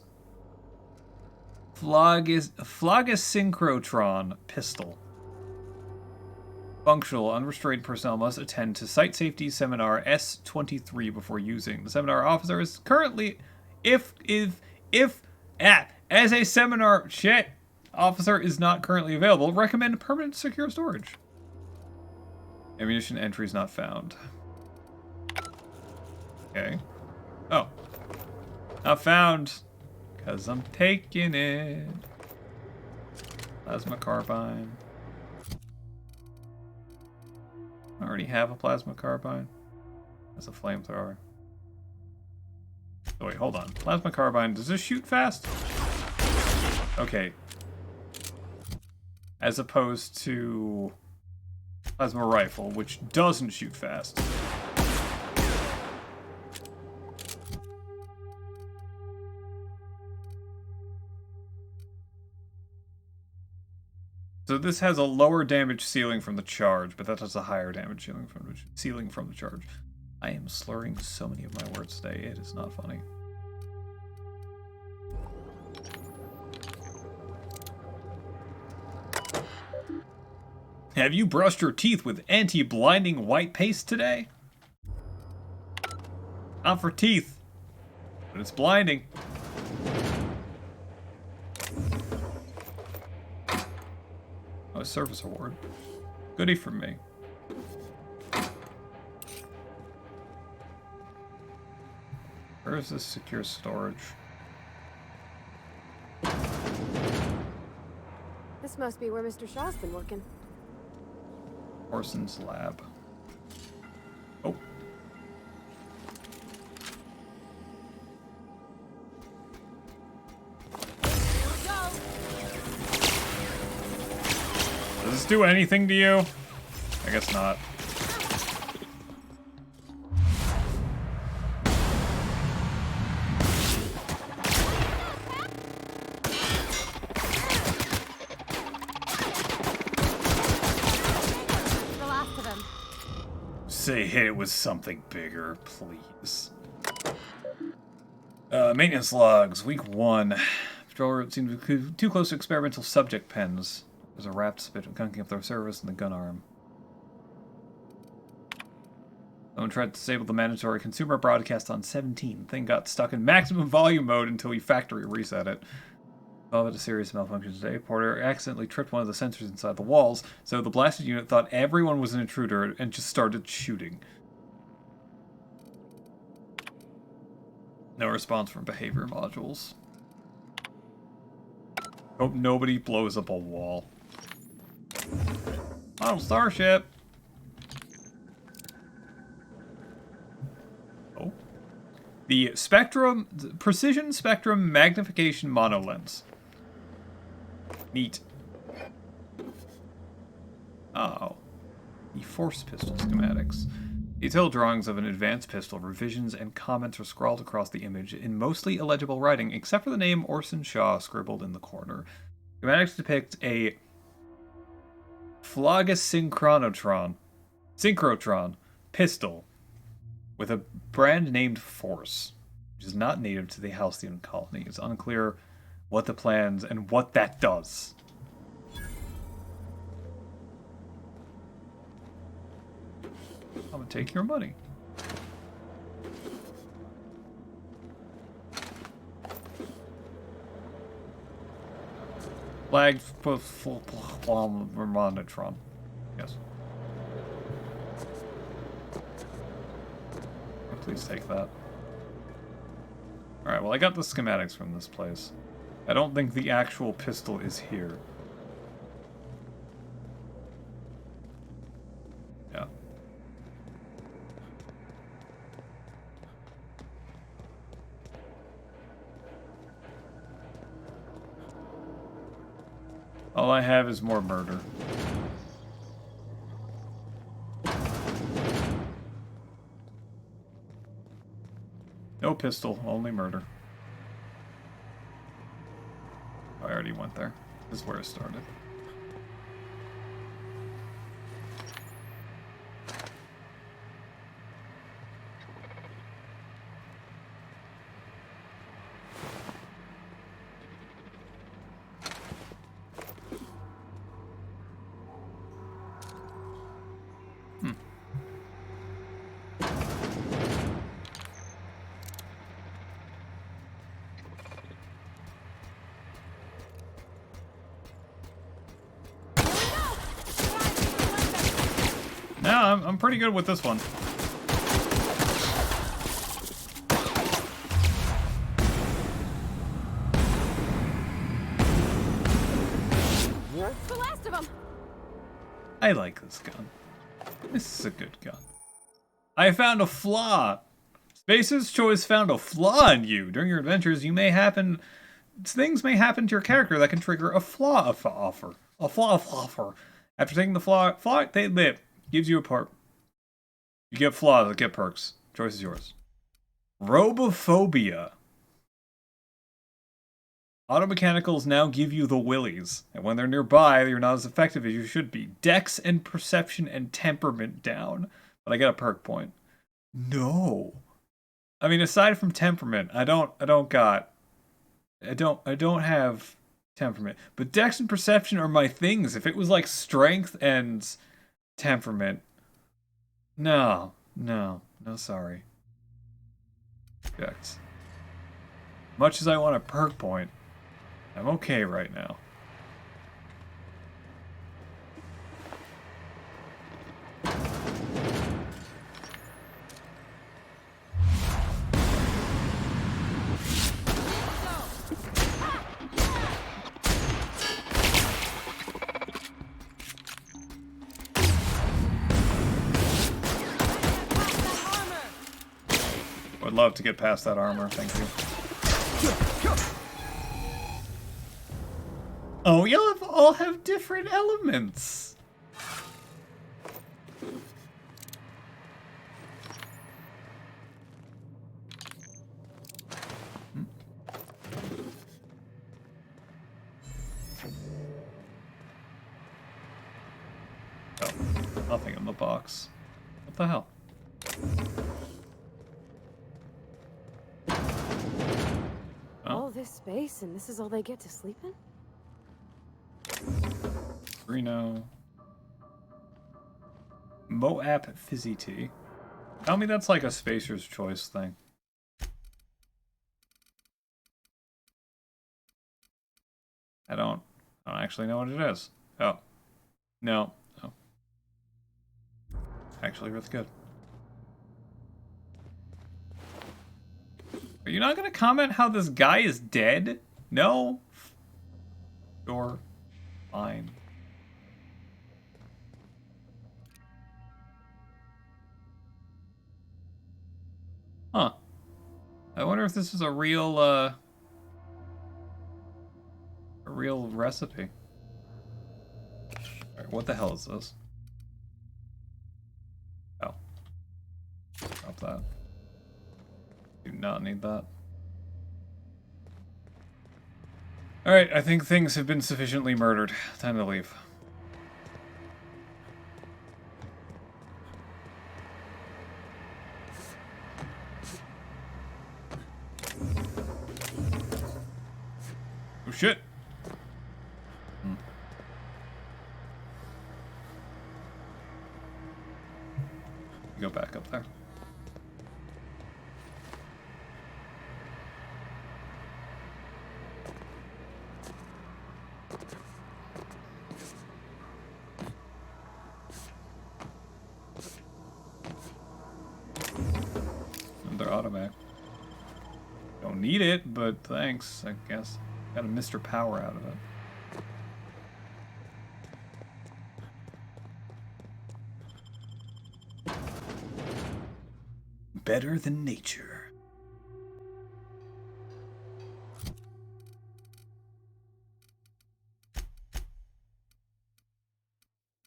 Speaker 1: Phlogisynchrotron pistol. Functional, unrestrained personnel must attend to Site Safety Seminar S23 before using. The seminar officer is currently, as a seminar officer is not currently available, recommend permanent secure storage. Ammunition entries not found. Okay. Oh. Not found. Because I'm taking it. Plasma carbine. I already have a plasma carbine. That's a flamethrower. Oh wait, hold on. Plasma carbine, does this shoot fast? Okay. As opposed to plasma rifle, which doesn't shoot fast. So this has a lower damage ceiling from the charge, but that has a higher damage ceiling from the charge. I am slurring so many of my words today, it is not funny. Have you brushed your teeth with anti-blinding white paste today? Not for teeth, but it's blinding. A service award. Goodie for me. Where is this secure storage?
Speaker 6: This must be where Mr. Shaw's been working.
Speaker 1: Orson's lab. Oh. Does this do anything to you? I guess not. say hit it with something bigger, please. Maintenance logs, week 1. Patrol seemed to be too close to experimental subject pens. There's a wrapped spit gunking up their service and the gun arm. Someone tried to disable the mandatory consumer broadcast on 17. Thing got stuck in maximum volume mode until we factory reset it. Well, had a serious malfunction today. Porter accidentally tripped one of the sensors inside the walls, so the blasted unit thought everyone was an intruder and just started shooting. No response from behavior modules. Hope nobody blows up a wall. Model starship! Oh. The Precision Spectrum Magnification Monolens. Neat. Oh. The Force Pistol schematics. Detailed drawings of an advanced pistol, revisions, and comments are scrawled across the image in mostly illegible writing, except for the name Orson Shaw scribbled in the corner. Schematics depict a Phlogus Synchrotron pistol with a brand named Force, which is not native to the Halcyon colony. It's unclear what the plans and what that does. I'm gonna take your money. Flagged Vermonitron. Yes. Please take that. Alright, well I got the schematics from this place. I don't think the actual pistol is here. Yeah. All I have is more murder. No pistol, only murder. Oh, I already went there. This is where it started. No, I'm pretty good with this one.
Speaker 6: The last of them.
Speaker 1: I like this gun. This is a good gun. I found a flaw. Space's Choice found a flaw in you. During your adventures, things may happen to your character that can trigger a flaw offer. After taking the flaw they live. Gives you a perk. You get flaws that get perks. Choice is yours. Robophobia. Automechanicals now give you the willies, and when they're nearby, you're not as effective as you should be. Dex and perception and temperament down, but I get a perk point. No. I mean, aside from temperament, I don't have temperament, but Dex and perception are my things. If it was like strength and temperament, no, sorry. Dex. Much as I want a perk point, I'm okay right now. Would love to get past that armor, thank you. Oh, you'll all have different elements. Oh, nothing in the box. What the hell?
Speaker 6: All this space, and this is all they get to sleep in?
Speaker 1: Reno. Moap Fizzy Tea. Tell me that's like a Spacer's Choice thing. I don't actually know what it is. Oh. No. Oh. Actually, really good. Are you not going to comment how this guy is dead? No? Sure. Fine. Huh. I wonder if this is a real recipe. Alright, what the hell is this? Oh. Drop that. Do not need that. Alright, I think things have been sufficiently murdered. Time to leave. Oh shit! Go back up there. Another automatic. Don't need it, but thanks, I guess. Got a Mr. Power out of it. Better than nature.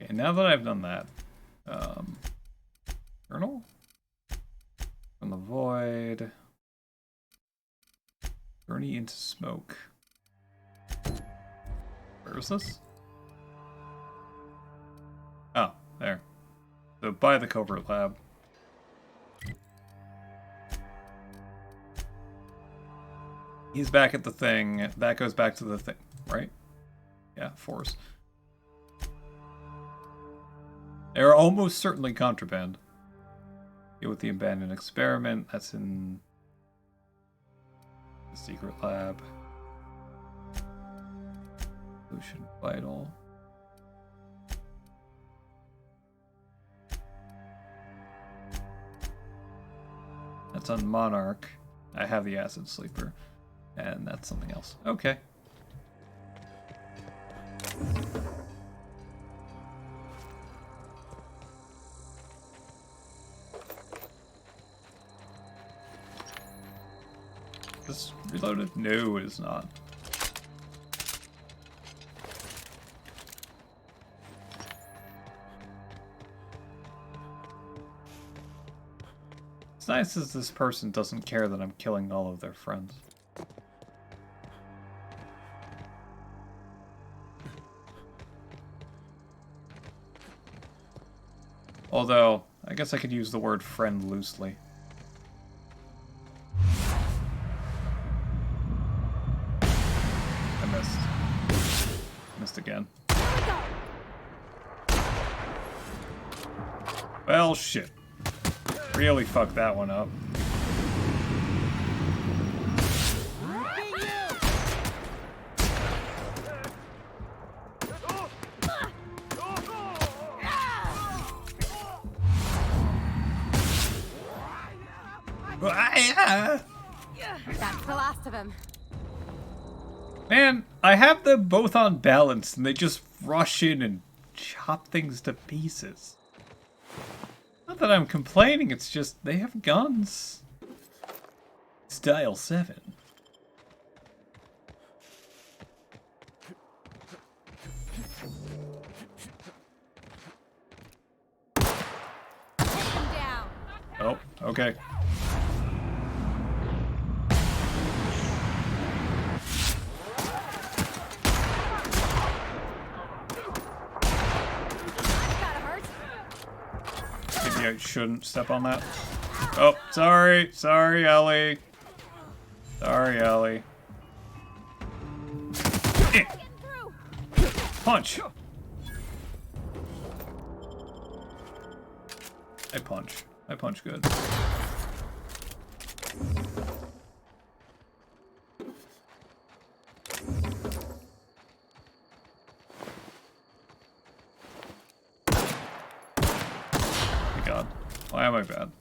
Speaker 1: Okay, now that I've done that, journal from the void, journey into smoke. Where is this? Oh, there. So by the covert lab. He's back at the thing. That goes back to the thing, right? Yeah, force. They're almost certainly contraband. Get with the abandoned experiment. That's in the secret lab. Solution vital. That's on Monarch. I have the acid sleeper. And that's something else. Okay. This reloaded? No, it is not. It's nice as this person doesn't care that I'm killing all of their friends. Although, I guess I could use the word friend loosely. I missed. Missed again. Well, shit. Really fucked that one up.
Speaker 6: That's the last of him.
Speaker 1: Man, I have them both on balance and they just rush in and chop things to pieces. Not that I'm complaining, it's just they have guns. Style 7.
Speaker 6: Take him down.
Speaker 1: Oh, okay. Maybe I shouldn't step on that. Oh, sorry. Sorry, Ellie. Sorry, Ellie. Punch. I punch. I punch good. Oh my god. Why am I bad?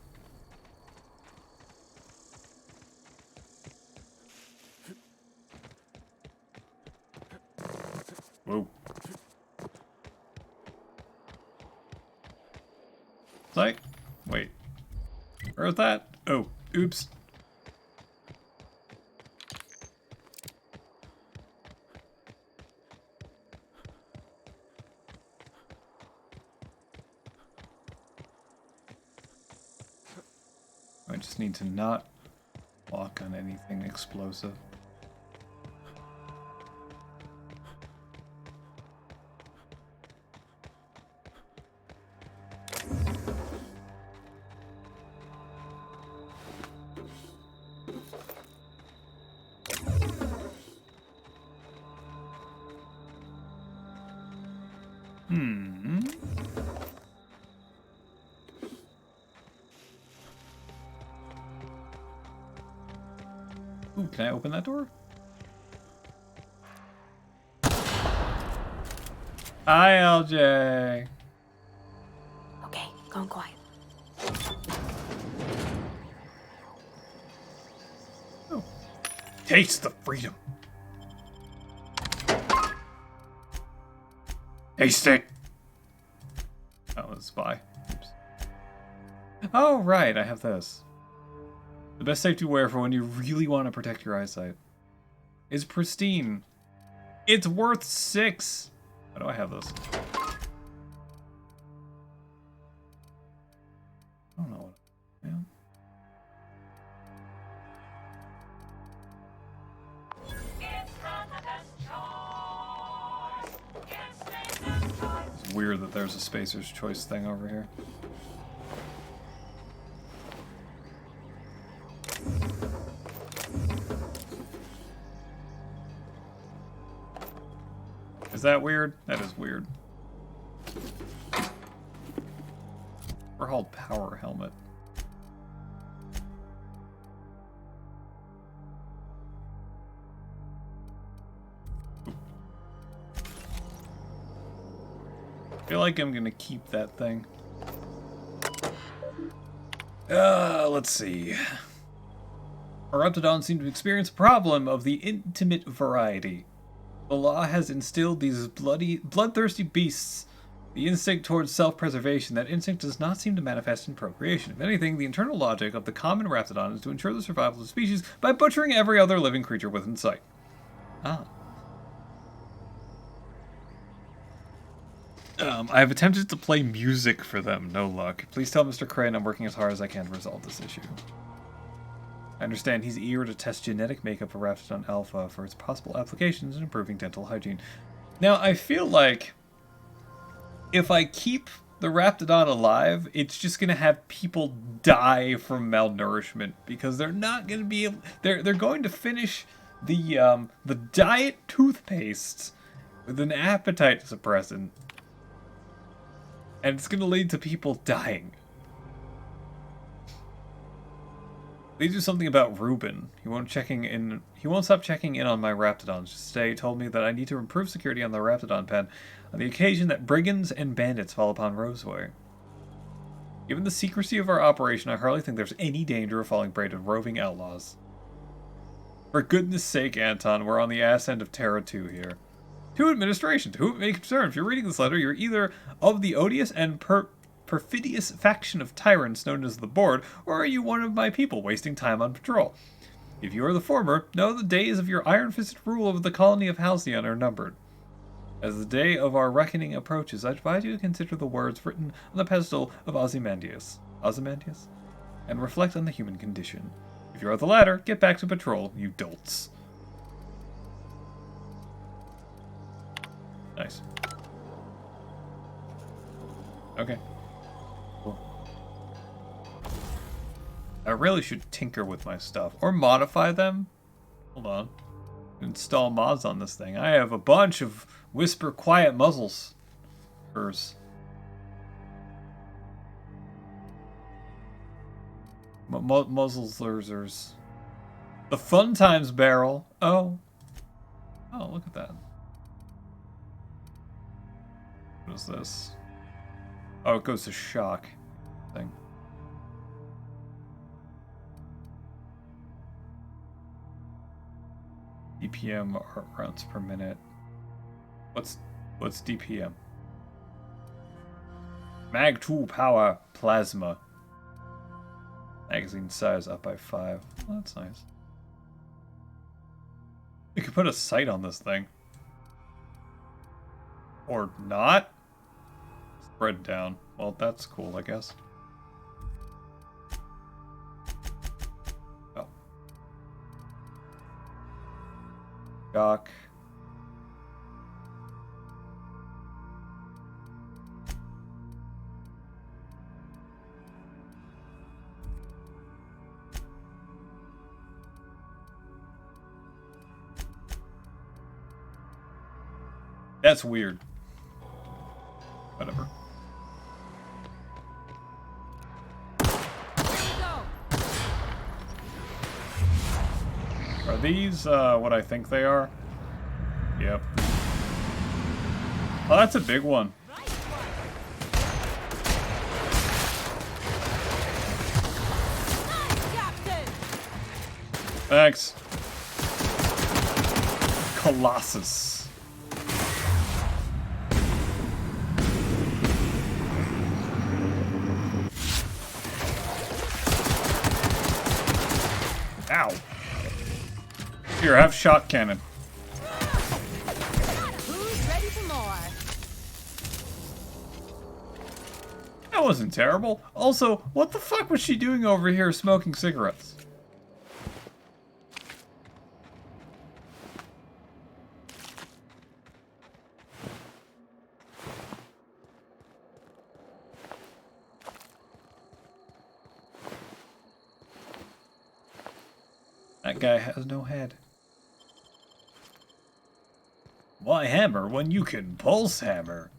Speaker 1: Whoa. Like, wait. Where was that? Oh, oops. I just need to not walk on anything explosive. Ooh, can I open that door? Hi, LJ.
Speaker 6: Okay, going quiet.
Speaker 1: Oh. Taste the freedom. Taste it. That was a spy. Oops. Oh, right, I have this. The best safety wear for when you really want to protect your eyesight is pristine. It's worth 6. How do I have this? I don't know what. Yeah. It's weird that there's a Spacer's Choice thing over here. Is that weird? That is weird. Or called power helmet. I feel like I'm gonna keep that thing. Let's see. Our Raptidons seem to experience a problem of the intimate variety. The law has instilled these bloodthirsty beasts the instinct towards self-preservation. That instinct does not seem to manifest in procreation. If anything, the internal logic of the common Raptidon is to ensure the survival of the species by butchering every other living creature within sight. Ah. I have attempted to play music for them, no luck. Please tell Mr. Crane I'm working as hard as I can to resolve this issue. I understand he's eager to test genetic makeup for Raptidon Alpha for its possible applications in improving dental hygiene. Now, I feel like if I keep the Raptidon alive, it's just going to have people die from malnourishment because they're not going to be able, they're going to finish the diet toothpaste with an appetite suppressant. And it's going to lead to people dying. They do something about Ruben. He won't stop checking in on my Raptidons. Just today he told me that I need to improve security on the Raptidon pen on the occasion that brigands and bandits fall upon Roseway. Given the secrecy of our operation, I hardly think there's any danger of falling prey to roving outlaws. For goodness sake, Anton, we're on the ass end of Terra 2 here. To administration, to whom it may concern, if you're reading this letter, you're either of the odious and perfidious faction of tyrants known as the Board, or are you one of my people wasting time on patrol? If you are the former, know the days of your iron-fisted rule over the colony of Halcyon are numbered. As the day of our reckoning approaches, I advise you to consider the words written on the pedestal of Ozymandias, and reflect on the human condition. If you are the latter, get back to patrol, you dolts. Nice. Okay. Cool. I really should tinker with my stuff. Or modify them. Hold on. Install mods on this thing. I have a bunch of Whisper Quiet Muzzles. Muzzlers. The Fun Times barrel. Oh. Oh, look at that. What is this? Oh, it goes to shock. Thing. DPM rounds per minute. What's DPM? Mag 2 power plasma. Magazine size up by 5. Oh, that's nice. You could put a sight on this thing. Or not? Spread down. Well, that's cool, I guess. Oh. Dock. That's weird. Whatever. Are these what I think they are? Yep. Oh, that's a big one. Thanks. Colossus. Ow. Here, have shot cannon.
Speaker 2: Who's ready for more?
Speaker 1: That wasn't terrible. Also, what the fuck was she doing over here smoking cigarettes? That guy has no head. Why hammer when you can pulse hammer?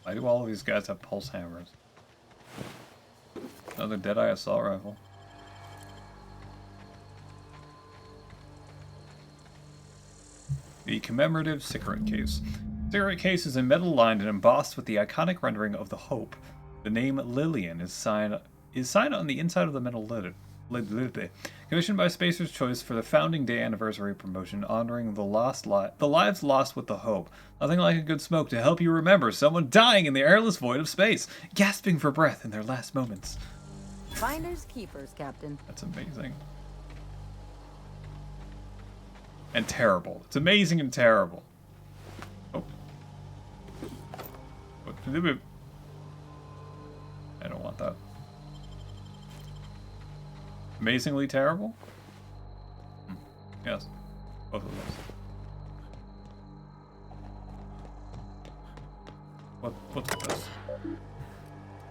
Speaker 1: Why do all of these guys have pulse hammers? Another Deadeye assault rifle. The commemorative cigarette case. Cigarette case is a metal lined and embossed with the iconic rendering of the Hope. The name Lillian is signed on the inside of the metal lid. Commissioned by Spacer's Choice for the Founding Day anniversary promotion, honoring the lives lost with the Hope. Nothing like a good smoke to help you remember someone dying in the airless void of space, gasping for breath in their last moments.
Speaker 4: Finders keepers, Captain.
Speaker 1: That's amazing. And terrible. It's amazing and terrible. Oh. I don't want that. Amazingly terrible? Yes. Both of those. What's this?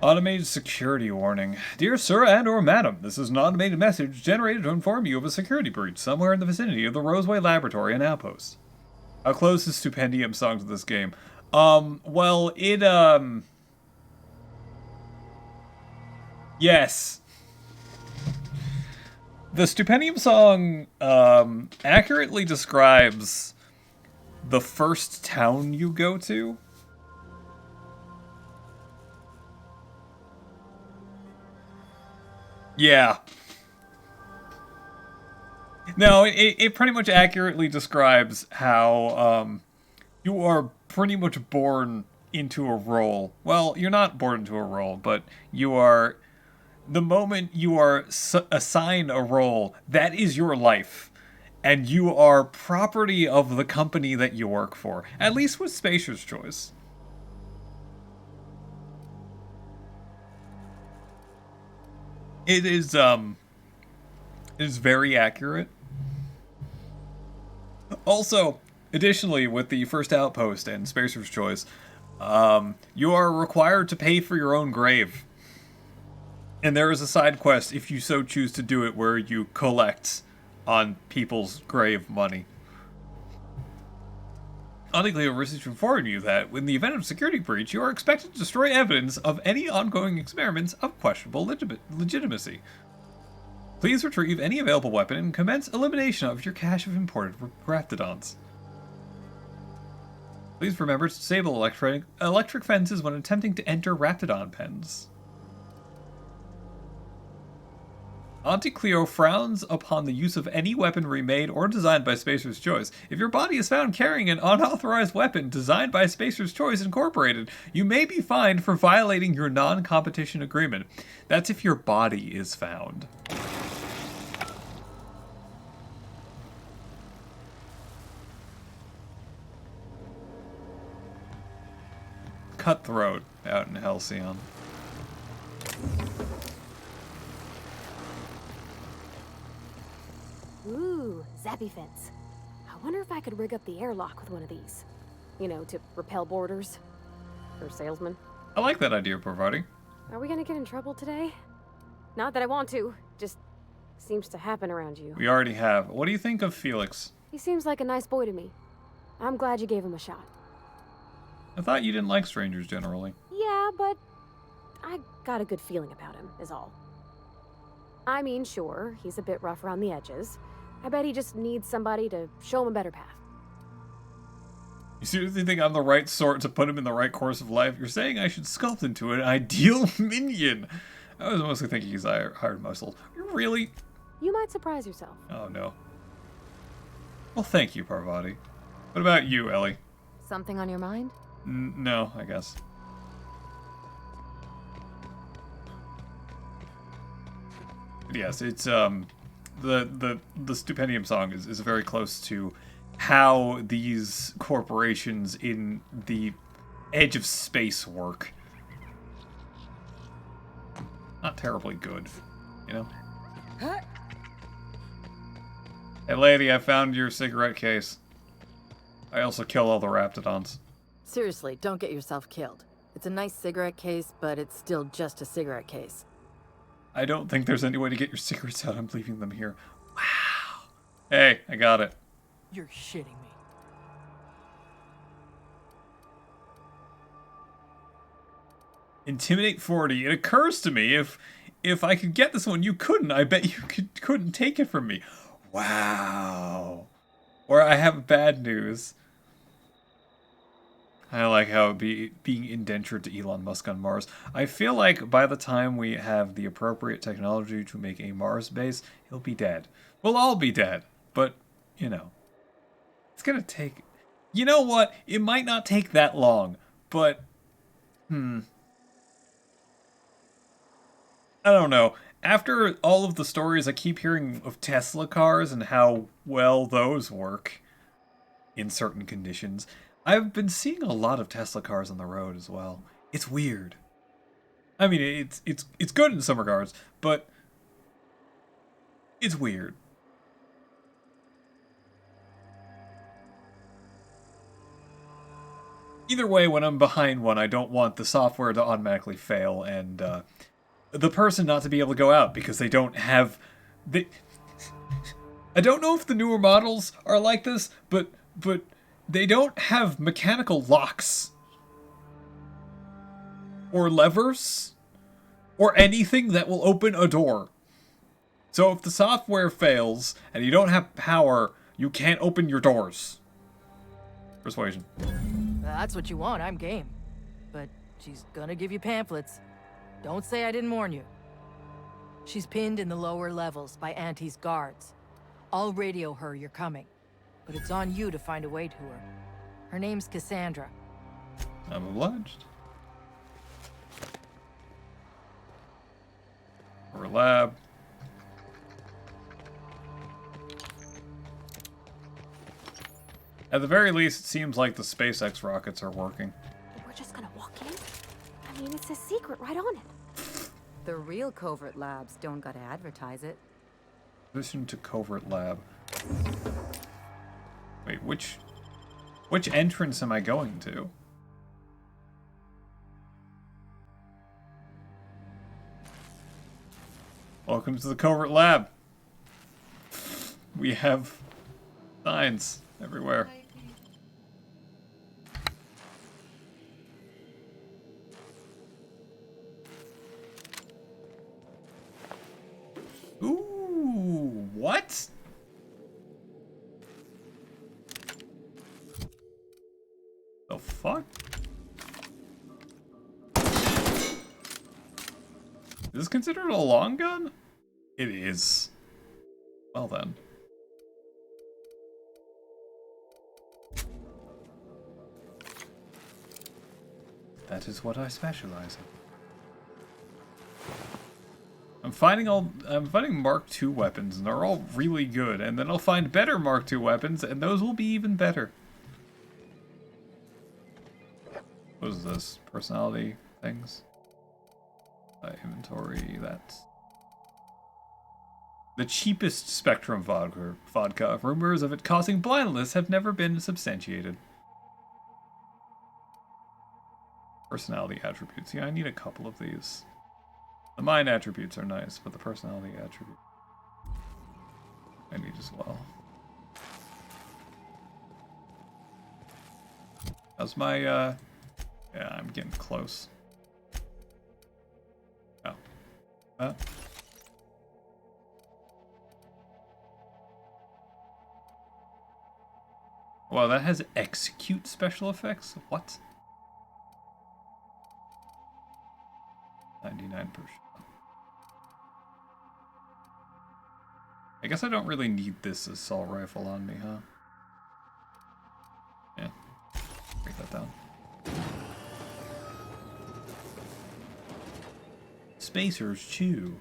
Speaker 1: Automated security warning. Dear sir and or madam, this is an automated message generated to inform you of a security breach somewhere in the vicinity of the Roseway Laboratory and Outpost. How close is Stupendium song to this game? Well, it, yes. The Stupendium song, accurately describes the first town you go to. Yeah. No, it pretty much accurately describes how, you are pretty much born into a role. Well, you're not born into a role, but you are... The moment you are assigned a role, that is your life. And you are property of the company that you work for. At least with Spacer's Choice. It is very accurate. Also, Additionally, with the first outpost and Spacer's Choice, you are required to pay for your own grave. And there is a side quest, if you so choose to do it, where you collect on people's grave money. Auntie Cleo wishes to inform you that, in the event of security breach, you are expected to destroy evidence of any ongoing experiments of questionable legitimacy. Please retrieve any available weapon and commence elimination of your cache of imported Raptidons. Please remember to disable electric fences when attempting to enter Raptidon pens. Auntie Cleo frowns upon the use of any weapon remade or designed by Spacer's Choice. If your body is found carrying an unauthorized weapon designed by Spacer's Choice Incorporated, you may be fined for violating your non-competition agreement. That's if your body is found. Cutthroat out in Halcyon.
Speaker 6: Ooh, zappy fence. I wonder if I could rig up the airlock with one of these. You know, to repel boarders. Or salesmen.
Speaker 1: I like that idea, Parvati.
Speaker 6: Are we gonna get in trouble today? Not that I want to, just seems to happen around you.
Speaker 1: We already have. What do you think of Felix?
Speaker 6: He seems like a nice boy to me. I'm glad you gave him a shot.
Speaker 1: I thought you didn't like strangers generally.
Speaker 6: Yeah, but I got a good feeling about him, is all. I mean, sure, he's a bit rough around the edges. I bet he just needs somebody to show him a better path.
Speaker 1: You seriously think I'm the right sort to put him in the right course of life? You're saying I should sculpt into an ideal minion. I was mostly thinking he's hired muscle. Really?
Speaker 6: You might surprise yourself.
Speaker 1: Oh, no. Well, thank you, Parvati. What about you, Ellie?
Speaker 4: Something on your mind?
Speaker 1: No, I guess. But yes, it's the Stupendium song is very close to how these corporations in the edge of space work. Not terribly good, you know? Hey lady, I found your cigarette case. I also kill all the Raptidons.
Speaker 2: Seriously, don't get yourself killed. It's a nice cigarette case, but it's still just a cigarette case.
Speaker 1: I don't think there's any way to get your cigarettes out. I'm leaving them here. Wow. Hey, I got it.
Speaker 20: You're shitting me.
Speaker 1: Intimidate 40. It occurs to me, if I could get this one, you couldn't. I bet you couldn't take it from me. Wow. Or I have bad news. I like how being indentured to Elon Musk on Mars. I feel like by the time we have the appropriate technology to make a Mars base, he'll be dead. We'll all be dead. But, you know, it's gonna take... You know what? It might not take that long, but... I don't know. After all of the stories I keep hearing of Tesla cars and how well those work in certain conditions... I've been seeing a lot of Tesla cars on the road as well. It's weird. I mean, it's good in some regards, but it's weird. Either way, when I'm behind one, I don't want the software to automatically fail and the person not to be able to go out because they don't have... I don't know if the newer models are like this, but they don't have mechanical locks or levers or anything that will open a door. So if the software fails and you don't have power, you can't open your doors. Persuasion.
Speaker 2: That's what you want, I'm game. But she's gonna give you pamphlets. Don't say I didn't warn you. She's pinned in the lower levels by Auntie's guards. I'll radio her you're coming. But it's on you to find a way to her. Her name's Cassandra.
Speaker 1: I'm obliged. Or a lab. At the very least, it seems like the SpaceX rockets are working.
Speaker 6: We're just gonna walk in? I mean, it's a secret right on it.
Speaker 4: The real covert labs don't gotta advertise it.
Speaker 1: Position to covert lab. Wait, which Which entrance am I going to? Welcome to the Covert Lab. We have signs everywhere. Ooh, what? The fuck? Is this considered a long gun? It is. Well then. That is what I specialize in. I'm finding Mark II weapons, and they're all really good, and then I'll find better Mark II weapons, and those will be even better. What is this? Personality things? Inventory, that's... The cheapest Spectrum vodka. Rumors of it causing blindness have never been substantiated. Personality attributes. Yeah, I need a couple of these. The mind attributes are nice, but the personality attribute I need as well. How's my, yeah, I'm getting close. Oh. Wow, that has execute special effects? What? 99%. I guess I don't really need this assault rifle on me, huh? Yeah. Break that down. Spacers chew.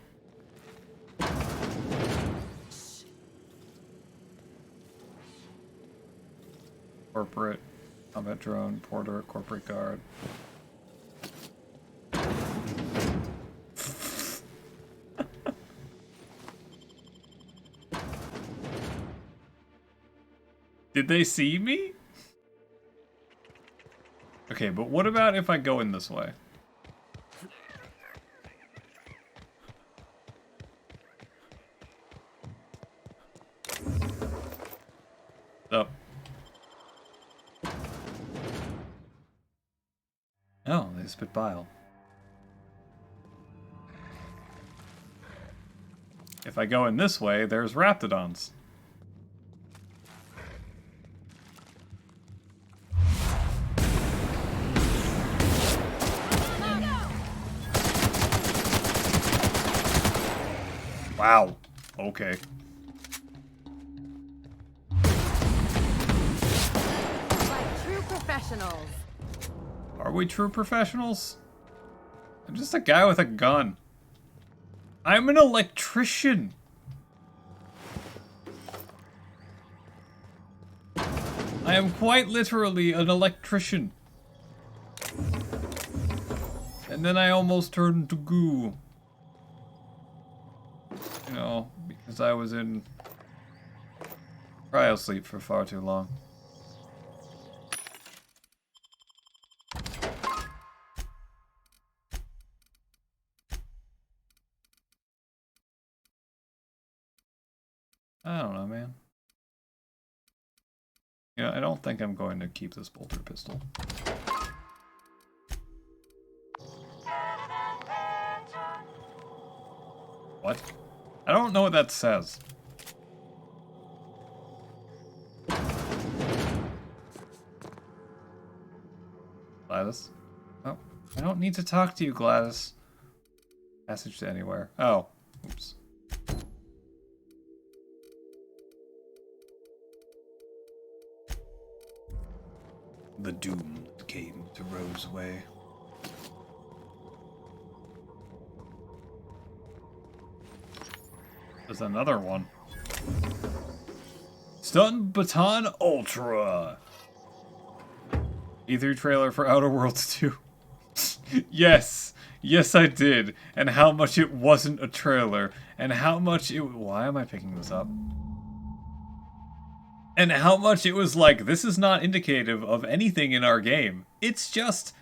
Speaker 1: Corporate, combat drone, porter, corporate guard. Did they see me? Okay, but what about if I go in this way? Oh. Oh, they spit bile. If I go in this way, there's Raptidons. Wow. Okay.
Speaker 2: Like true professionals.
Speaker 1: Are we true professionals? I'm just a guy with a gun. I'm an electrician. I am quite literally an electrician. And then I almost turned to goo. You know, because I was in cryosleep for far too long. I don't know, man. Yeah, I don't think I'm going to keep this bolter pistol. What? I don't know what that says. Gladys? Oh, I don't need to talk to you, Gladys. Passage to anywhere. Oh, oops. The doom that came to Roseway. There's another one. Stun Baton Ultra. E3 trailer for Outer Worlds 2. Yes. Yes, I did. And how much it wasn't a trailer. And how much it... Why am I picking this up? And how much it was like, this is not indicative of anything in our game. It's just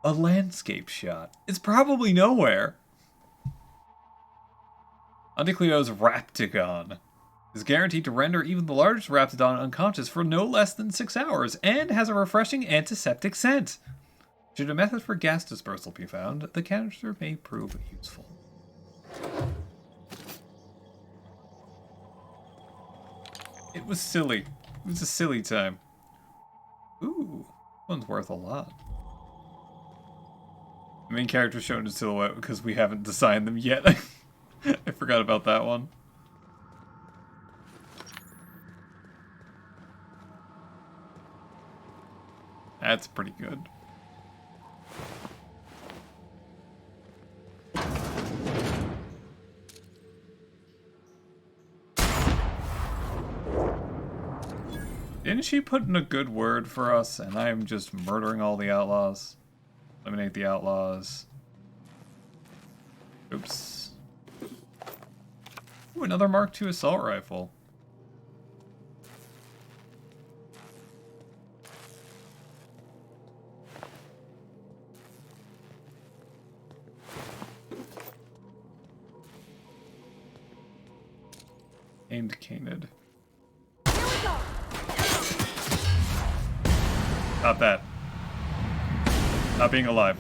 Speaker 1: a landscape shot. It's probably nowhere. Auntie Cleo's Raptagon is guaranteed to render even the largest Raptidon unconscious for no less than 6 hours, and has a refreshing antiseptic scent. Should a method for gas dispersal be found, the canister may prove useful. It was silly. It was a silly time. Ooh, one's worth a lot. The main character shown in silhouette because we haven't designed them yet. I forgot about that one. That's pretty good. Didn't she put in a good word for us, and I am just murdering all the outlaws? Eliminate the outlaws. Oops. Ooh, another Mark II assault rifle. Aimed canid. Not that. Not being alive.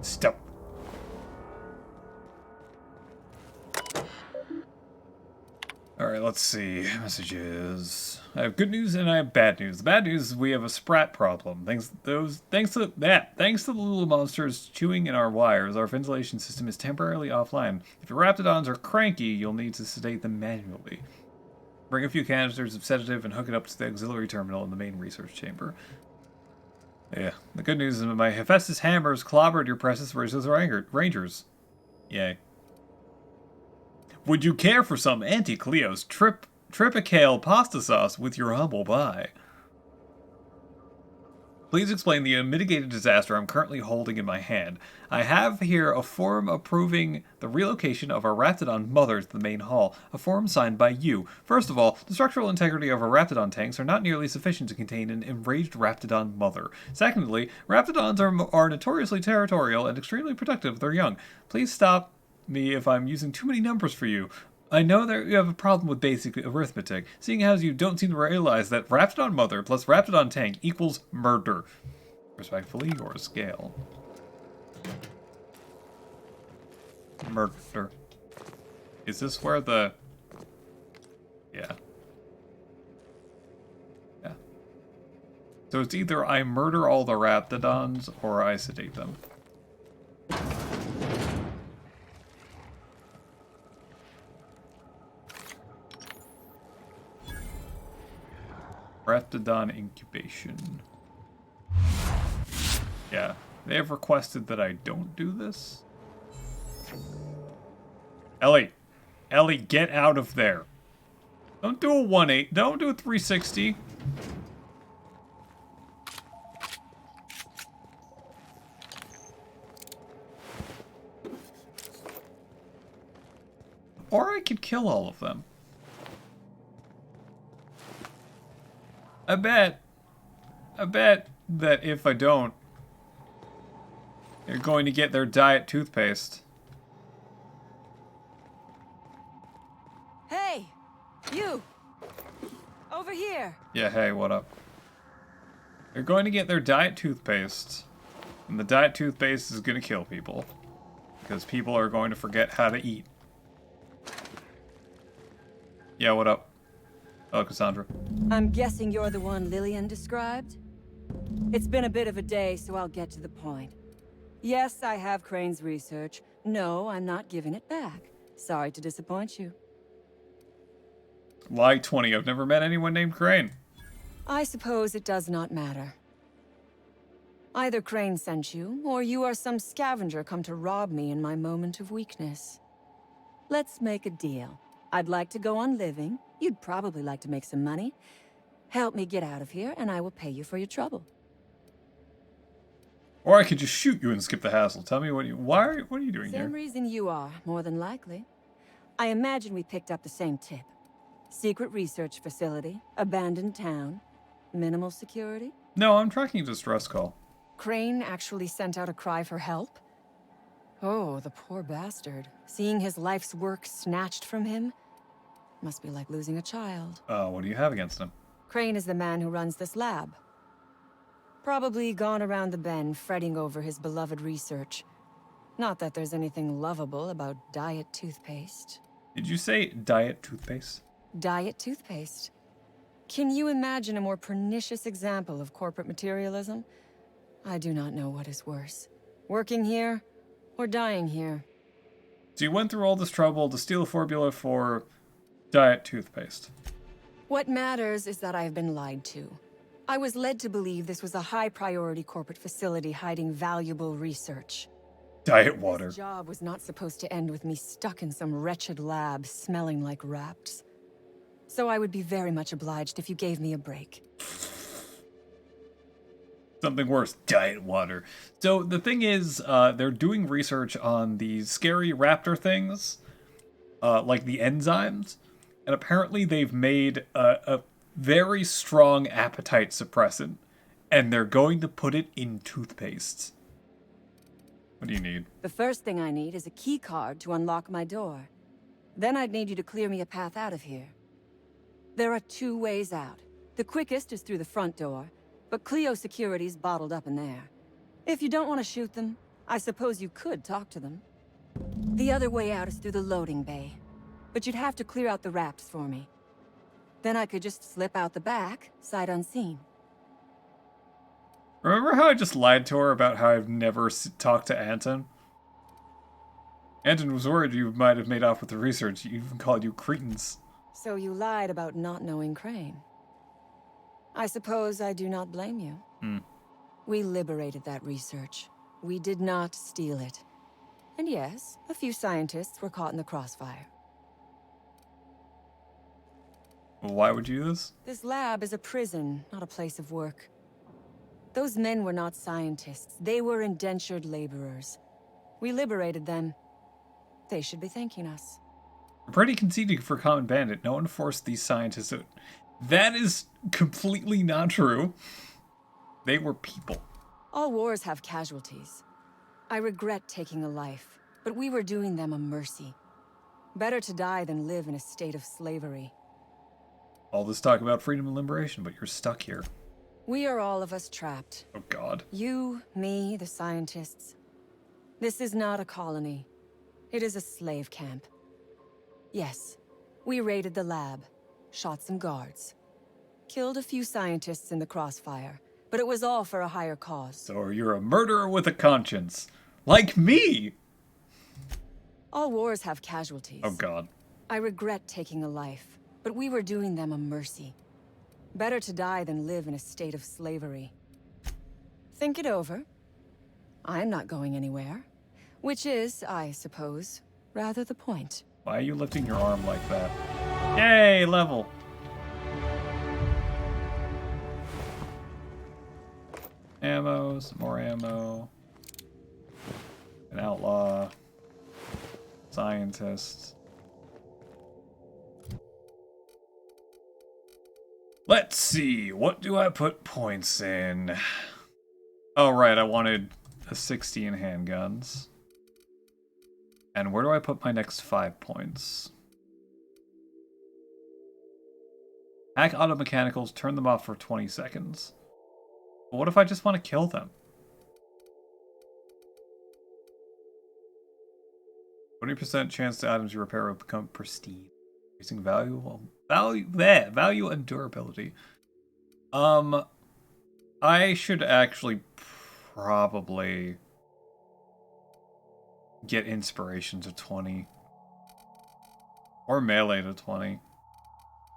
Speaker 1: Stop. Alright, let's see. Messages. I have good news and I have bad news. The bad news is we have a sprat problem. Thanks to the little monsters chewing in our wires, our ventilation system is temporarily offline. If your Raptidons are cranky, you'll need to sedate them manually. Bring a few canisters of sedative and hook it up to the auxiliary terminal in the main research chamber. Yeah, the good news is that my Hephaestus hammers clobbered your precious rangers. Yay. Would you care for some Auntie Cleo's Tripicale pasta sauce with your humble pie? Please explain the unmitigated disaster I'm currently holding in my hand. I have here a form approving the relocation of our Raptidon mother to the main hall, a form signed by you. First of all, the structural integrity of our Raptidon tanks are not nearly sufficient to contain an enraged Raptidon mother. Secondly, Raptidons are notoriously territorial and extremely protective of their young. Please stop me if I'm using too many numbers for you. I know that you have a problem with basic arithmetic, seeing as you don't seem to realize that Raptidon mother plus Raptidon tank equals murder. Respectfully, yours, Gale. Murder. Is this where the... Yeah. Yeah. So it's either I murder all the Raptidons or I sedate them. Raptidon incubation. Yeah, they have requested that I don't do this. Ellie, get out of there. Don't do a 180, don't do a 360. Or I could kill all of them. I bet that if I don't, they're going to get their diet toothpaste.
Speaker 2: Hey! You! Over here!
Speaker 1: Yeah, hey, what up? They're going to get their diet toothpaste, and the diet toothpaste is going to kill people. Because people are going to forget how to eat. Yeah, what up? Oh, Cassandra.
Speaker 7: I'm guessing you're the one Lillian described? It's been a bit of a day, so I'll get to the point. Yes, I have Crane's research. No, I'm not giving it back. Sorry to disappoint you.
Speaker 1: Lie 20. I've never met anyone named Crane.
Speaker 7: I suppose it does not matter. Either Crane sent you, or you are some scavenger come to rob me in my moment of weakness. Let's make a deal. I'd like to go on living. You'd probably like to make some money. Help me get out of here, and I will pay you for your trouble.
Speaker 1: Or I could just shoot you and skip the hassle. Tell me what are you doing here?
Speaker 7: Same reason you are, more than likely. I imagine we picked up the same tip. Secret research facility, abandoned town, minimal security.
Speaker 1: No, I'm tracking a distress call.
Speaker 7: Crane actually sent out a cry for help? Oh, the poor bastard. Seeing his life's work snatched from him must be like losing a child.
Speaker 1: What do you have against him?
Speaker 7: Crane is the man who runs this lab. Probably gone around the bend fretting over his beloved research. Not that there's anything lovable about diet toothpaste.
Speaker 1: Did you say diet toothpaste?
Speaker 7: Diet toothpaste. Can you imagine a more pernicious example of corporate materialism? I do not know what is worse. Working here, or dying here.
Speaker 1: So you went through all this trouble to steal a formula for diet toothpaste.
Speaker 7: What matters is that I've been lied to. I was led to believe this was a high-priority corporate facility hiding valuable research.
Speaker 1: Diet water.
Speaker 7: This job was not supposed to end with me stuck in some wretched lab smelling like rats. So I would be very much obliged if you gave me a break.
Speaker 1: Something worse, diet water. So the thing is, they're doing research on these scary raptor things, like the enzymes, and apparently they've made a very strong appetite suppressant, and they're going to put it in toothpaste. What do you need?
Speaker 7: The first thing I need is a key card to unlock my door. Then I'd need you to clear me a path out of here. There are 2 ways out. The quickest is through the front door, but Cleo Security's bottled up in there. If you don't want to shoot them, I suppose you could talk to them. The other way out is through the loading bay, but you'd have to clear out the wraps for me. Then I could just slip out the back, sight unseen.
Speaker 1: Remember how I just lied to her about how I've never talked to Anton? Anton was worried you might have made off with the research. He even called you cretins.
Speaker 7: So you lied about not knowing Crane. I suppose I do not blame you. We liberated that research. We did not steal it. And yes, a few scientists were caught in the crossfire.
Speaker 1: Well, why would you do this?
Speaker 7: This lab is a prison, not a place of work. Those men were not scientists. They were indentured laborers. We liberated them. They should be thanking us.
Speaker 1: Pretty conceited for Common Bandit. No one forced these scientists out. That is completely not true. They were people.
Speaker 7: All wars have casualties. I regret taking a life, but we were doing them a mercy. Better to die than live in a state of slavery.
Speaker 1: All this talk about freedom and liberation, but you're stuck here.
Speaker 7: We are all of us trapped.
Speaker 1: Oh, God.
Speaker 7: You, me, the scientists. This is not a colony. It is a slave camp. Yes, we raided the lab, shot some guards, killed a few scientists in the crossfire, but it was all for a higher cause.
Speaker 1: So you're a murderer with a conscience. Like me!
Speaker 7: All wars have casualties.
Speaker 1: Oh, God.
Speaker 7: I regret taking a life, but we were doing them a mercy. Better to die than live in a state of slavery. Think it over. I'm not going anywhere. Which is, I suppose, rather the point.
Speaker 1: Why are you lifting your arm like that? Yay, level! Ammo, some more ammo. An outlaw. Scientist. Let's see, what do I put points in? Oh, right, I wanted a 60 in handguns. And where do I put my next 5 points? Hack auto mechanicals, turn them off for 20 seconds. But what if I just want to kill them? 20% chance the items you repair will become pristine. Increasing value and durability. I should actually probably get inspiration to 20. Or melee to 20.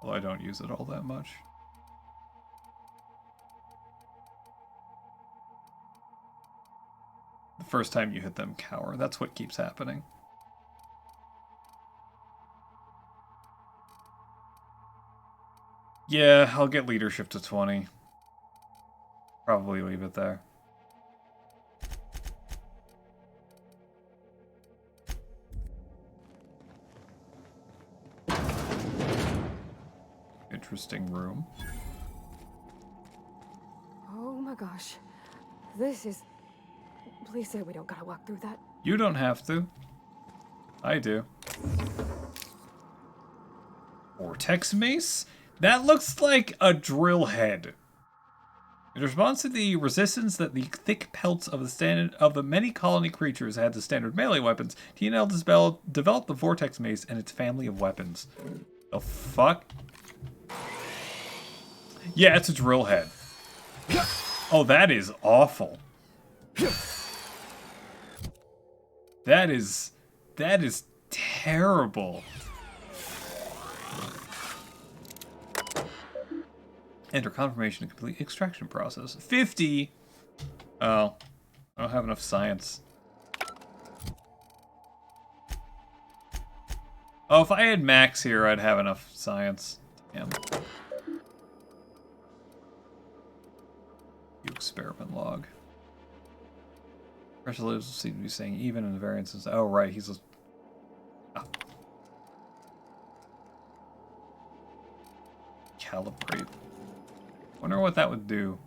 Speaker 1: Although I don't use it all that much. The first time you hit them, cower. That's what keeps happening. Yeah, I'll get leadership to 20. Probably leave it there. interesting room.
Speaker 6: Oh my gosh. This is... Please say we don't gotta walk through that.
Speaker 1: You don't have to. I do. Vortex mace? That looks like a drill head. In response to the resistance that the thick pelts of the many colony creatures had to standard melee weapons, TNL developed the Vortex Mace and its family of weapons. The fuck? Yeah, it's a drill head. Oh, that is awful. That is terrible. Enter confirmation to complete extraction process. 50! Oh. I don't have enough science. Oh, if I had Max here, I'd have enough science. Damn. You experiment log. Pressure levels seem to be saying even in the variances. Oh, right, he's a... Oh. Calibrate. Wonder what that would do.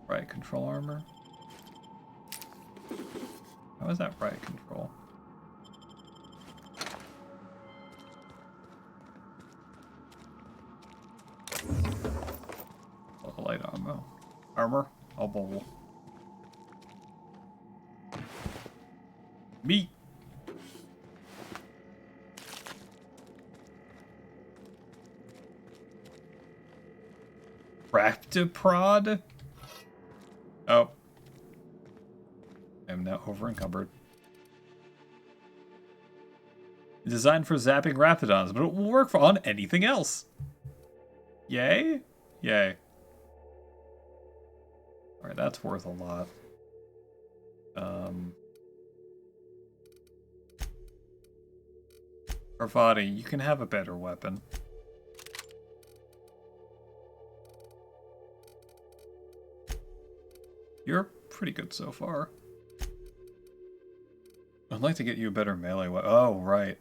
Speaker 1: Riot control armor. How is that riot control? Oh, light ammo. Armor? I'll bowl. Meat! Raptiprod? Oh. I am now over encumbered. Designed for zapping Raptidons, but it will work on anything else. Yay? Yay. Alright, that's worth a lot. Parvati, you can have a better weapon. You're pretty good so far. I'd like to get you a better melee weapon. Oh, right.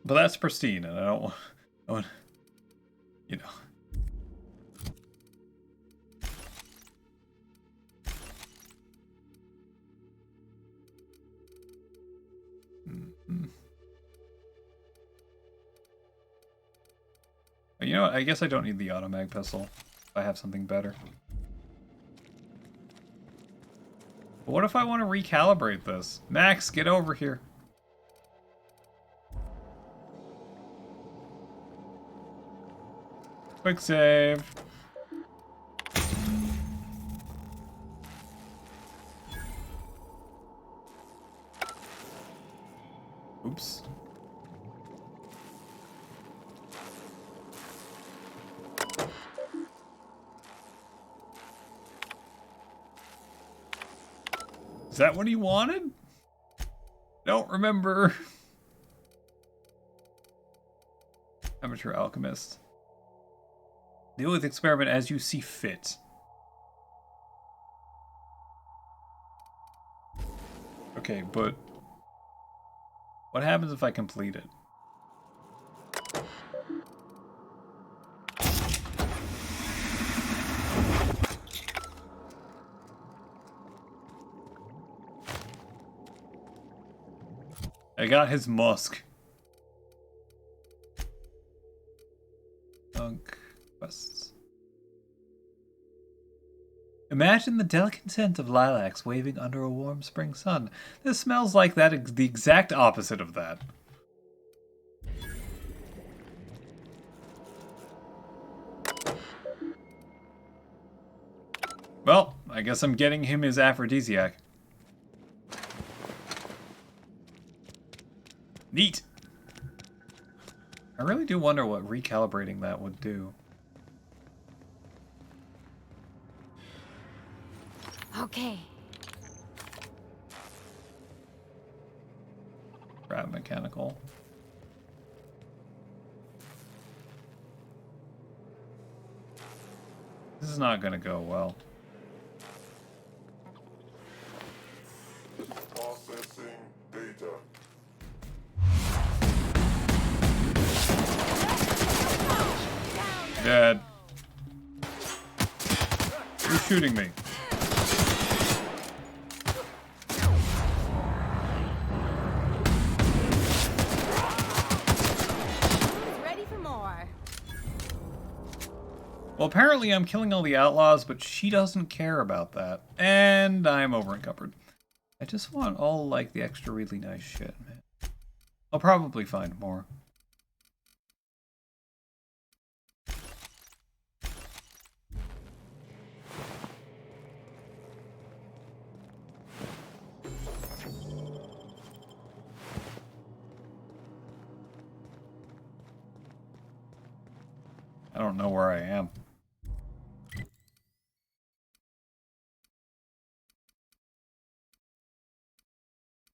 Speaker 1: But that's pristine, and I don't want, you know. You know what? I guess I don't need the automag pistol. I have something better. But what if I want to recalibrate this? Max, get over here. Quick save. Oops. Is that what he wanted? Don't remember. Amateur alchemist. Deal with experiment as you see fit. Okay, but what happens if I complete it? I got his musk. Dunk quests. Imagine the delicate scent of lilacs waving under a warm spring sun. This smells like that, the exact opposite of that. Well, I guess I'm getting him his aphrodisiac. Neat! I really do wonder what recalibrating that would do.
Speaker 6: Okay.
Speaker 1: Grab mechanical. This is not gonna go well.
Speaker 10: Processing data.
Speaker 1: Who's shooting me?
Speaker 2: Ready for more.
Speaker 1: Well, apparently I'm killing all the outlaws, but she doesn't care about that. And I'm over encumbered. I just want all, like, the extra really nice shit, man. I'll probably find more. I don't know where I am.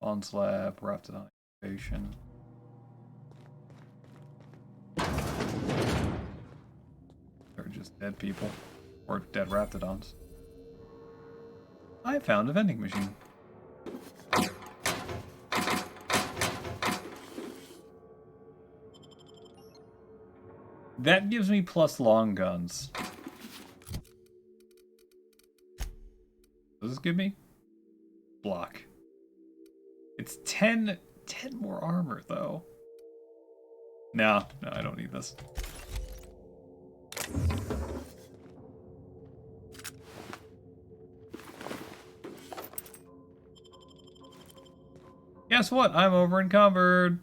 Speaker 1: On slab, wrapped on occupation. They're just dead people. Or dead raptidons. I found a vending machine. That gives me plus long guns. Does this give me? Block. It's 10 more armor, though. No, I don't need this. Guess what? I'm over encumbered.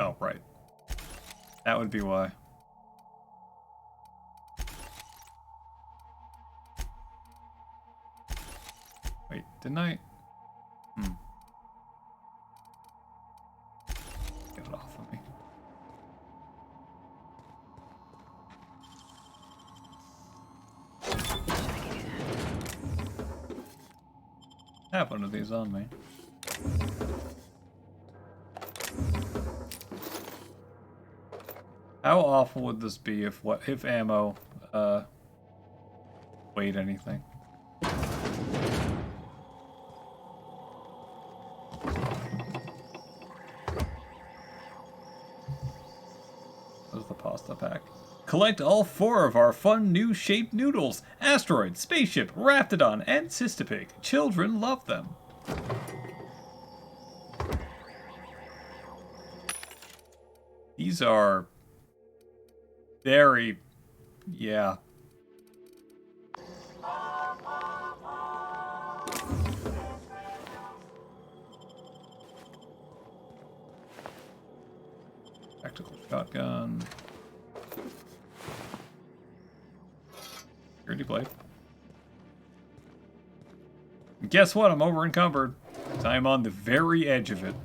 Speaker 1: Oh, right. That would be why. Wait, didn't I? Get it off of me. I have one of these on me. How awful would this be if ammo weighed anything? There's the pasta pack. Collect all 4 of our fun new shaped noodles. Asteroid, spaceship, raptidon, and cystipig. Children love them. These are very, yeah. Tactical shotgun. Security blade. And guess what? I'm over encumbered. I'm on the very edge of it.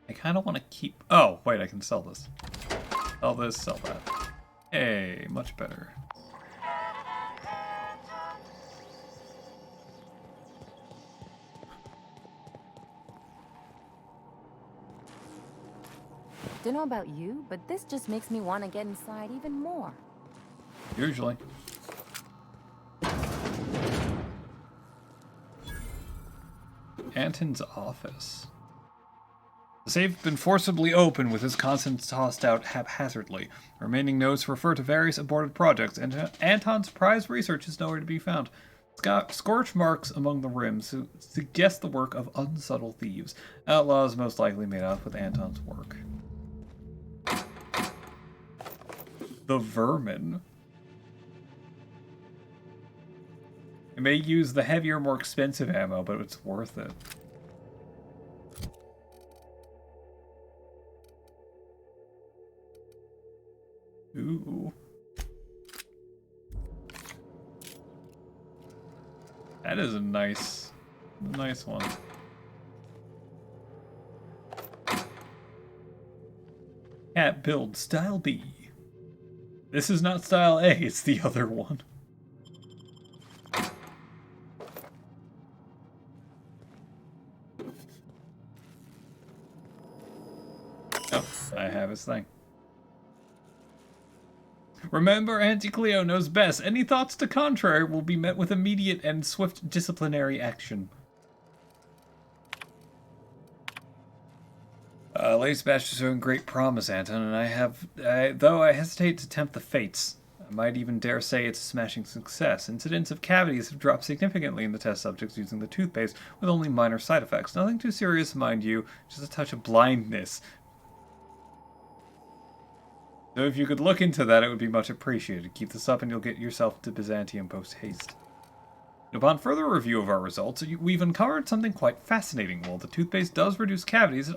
Speaker 1: I kind of want to keep... Oh, wait, I can sell this. Sell this, sell that. Hey, much better.
Speaker 4: Don't know about you, but this just makes me want to get inside even more.
Speaker 1: Usually. Anton's office. The safe has been forcibly opened with its contents tossed out haphazardly. Remaining notes refer to various aborted projects, and Anton's prized research is nowhere to be found. Scorch marks among the rims suggest the work of unsubtle thieves. Outlaws most likely made off with Anton's work. The vermin. It may use the heavier, more expensive ammo, but it's worth it. Ooh. That is a nice one. Cat build style B. This is not style A, it's the other one. Oh, I have his thing. Remember, Auntie Cleo knows best. Any thoughts to contrary will be met with immediate and swift disciplinary action. Lady Sebastian is showing great promise, Anton, and though I hesitate to tempt the fates. I might even dare say it's a smashing success. Incidents of cavities have dropped significantly in the test subjects using the toothpaste, with only minor side effects. Nothing too serious, mind you, just a touch of blindness. So if you could look into that, it would be much appreciated. Keep this up and you'll get yourself to Byzantium post-haste. Upon further review of our results, we've uncovered something quite fascinating. While the toothpaste does reduce cavities,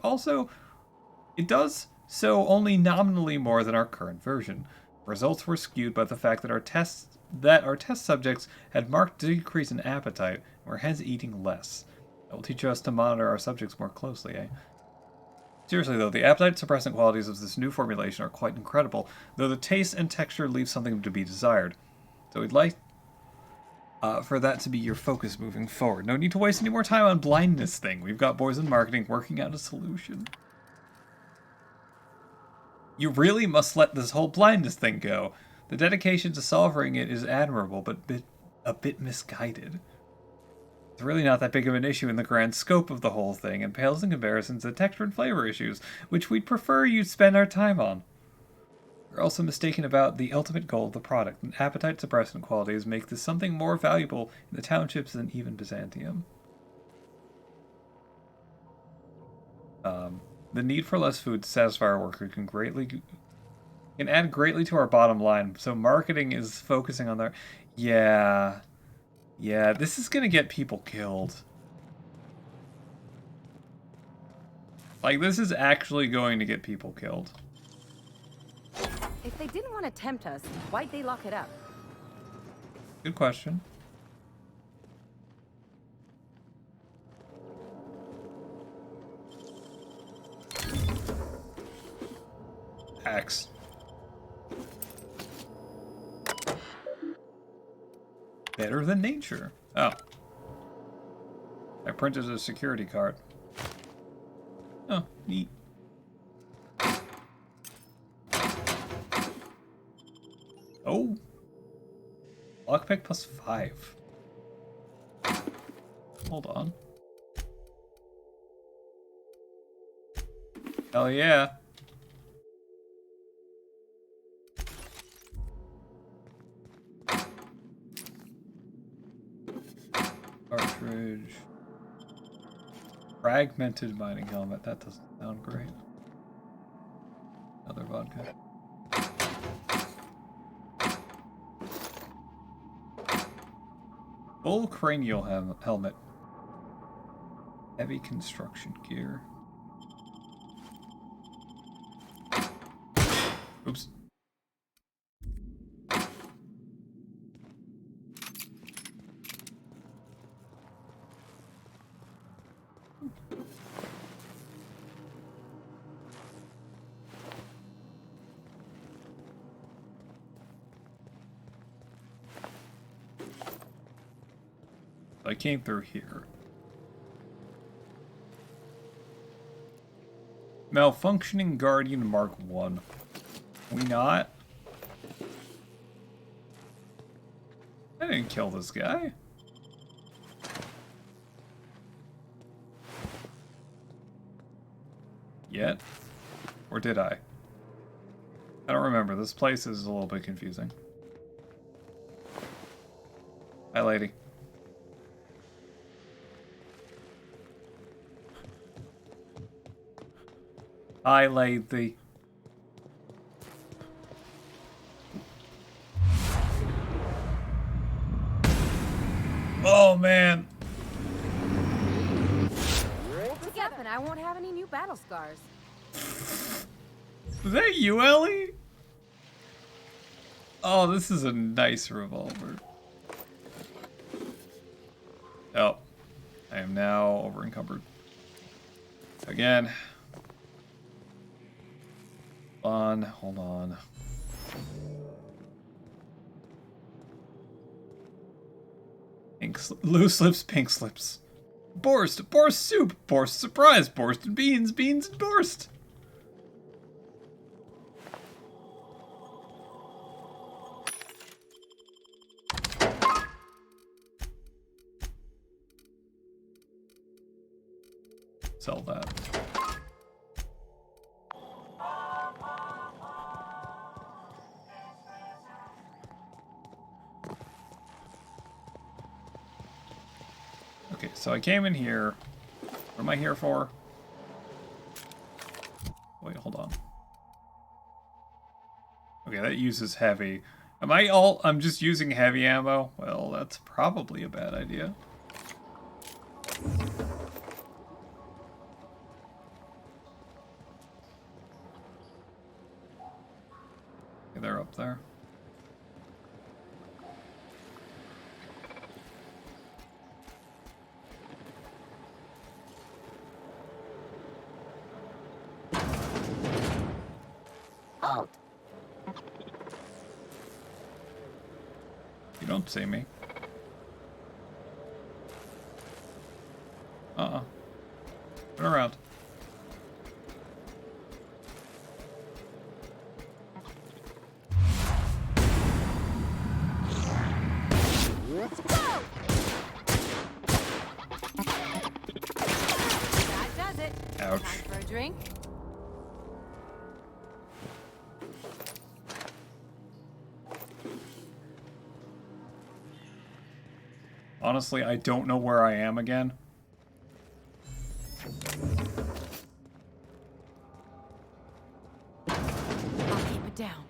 Speaker 1: it does so only nominally more than our current version. Results were skewed by the fact that our test subjects had marked decrease in appetite and were hence eating less. That will teach us to monitor our subjects more closely, eh? Seriously though, the appetite-suppressant qualities of this new formulation are quite incredible, though the taste and texture leave something to be desired. So we'd like for that to be your focus moving forward. No need to waste any more time on blindness thing. We've got boys in marketing working out a solution. You really must let this whole blindness thing go. The dedication to solving it is admirable, but a bit misguided. It's really not that big of an issue in the grand scope of the whole thing, and pales in comparison to the texture and flavor issues, which we'd prefer you'd spend our time on. You're also mistaken about the ultimate goal of the product, and appetite suppressant qualities make this something more valuable in the townships than even Byzantium. The need for less food to satisfy our worker can add greatly to our bottom line, so marketing is focusing on their... Yeah, this is gonna get people killed. Like, this is actually going to get people killed.
Speaker 4: If they didn't want to tempt us, why'd they lock it up?
Speaker 1: Good question. Axe. Better than nature. Oh. I printed a security card. Oh, neat. Oh. Lockpick plus 5. Hold on. Hell yeah. Cartridge. Fragmented mining helmet. That doesn't sound great. Another vodka. Full cranial helmet. Heavy construction gear. Oops. I came through here. Malfunctioning Guardian Mark 1. We not? I didn't kill this guy. Yet? Or did I? I don't remember. This place is a little bit confusing. Hi, lady. I laid thee. Oh man.
Speaker 4: Together, and I won't have any new battle scars.
Speaker 1: Was that you, Ellie? Oh, this is a nice revolver. Oh. I am now over encumbered. Again. Hold on. Loose lips, pink slips. Borscht soup, borscht surprise, borscht and beans, beans and borscht. sell that. Okay, so I came in here. What am I here for? Wait, hold on. Okay, that uses heavy. I'm just using heavy ammo? Well, that's probably a bad idea. Okay, they're up there.
Speaker 19: Halt.
Speaker 1: You don't see me. Turn around.
Speaker 2: That does it.
Speaker 1: Ouch.
Speaker 2: Time for a drink?
Speaker 1: Honestly, I don't know where I am again.
Speaker 2: I'll keep it down.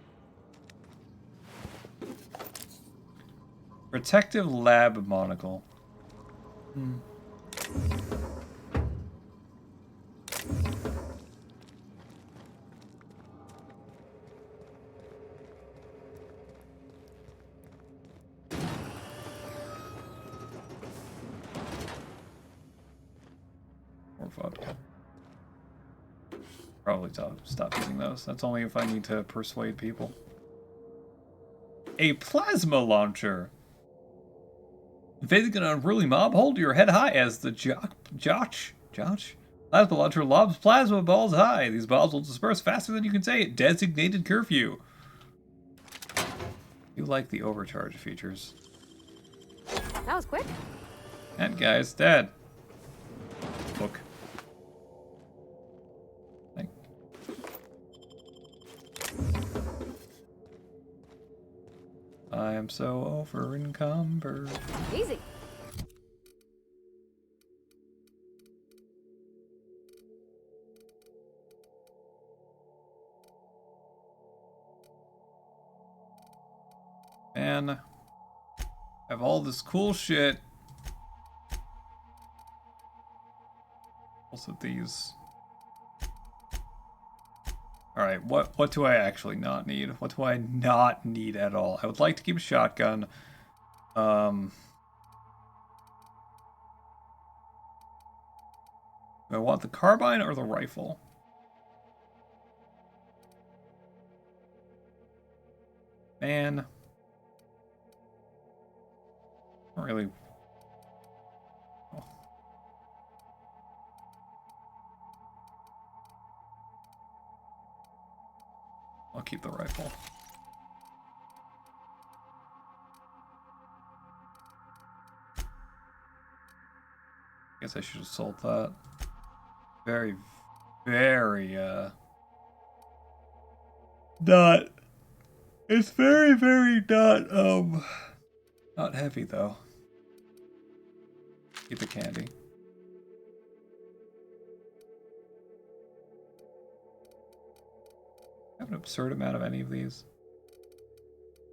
Speaker 1: Protective lab monocle. Or vodka. Probably stop using those. That's only if I need to persuade people. A plasma launcher. Facing an unruly mob, hold your head high as the Joch plasma launcher lobs plasma balls high. These balls will disperse faster than you can say it. Designated curfew. You like the overcharge features.
Speaker 6: That was quick.
Speaker 1: And guys, Dad. Look. I am so over encumbered.
Speaker 6: Easy.
Speaker 1: Man, I have all this cool shit. Also these. Alright, what do I actually not need? What do I not need at all? I would like to keep a shotgun. Do I want the carbine or the rifle? Man. I don't really... I'll keep the rifle. Guess I should have sold that. Very, very, not... It's very, very not heavy, though. Keep the candy. I have an absurd amount of any of these.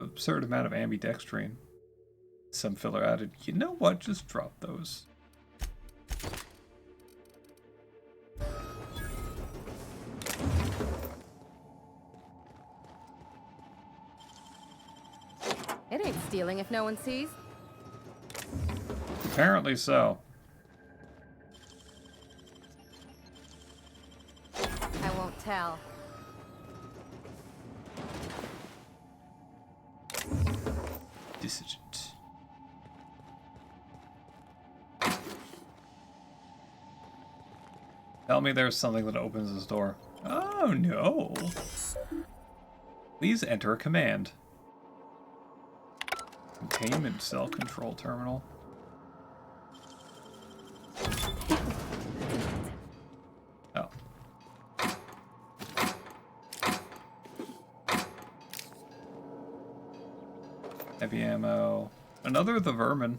Speaker 1: Absurd amount of ambidextrine. Some filler added. You know what? Just drop those.
Speaker 4: It ain't stealing if no one sees.
Speaker 1: Apparently so.
Speaker 4: I won't tell.
Speaker 1: Dissident. Tell me there's something that opens this door. Oh no. Please enter a command. Containment cell control terminal. Heavy ammo. Another of the vermin.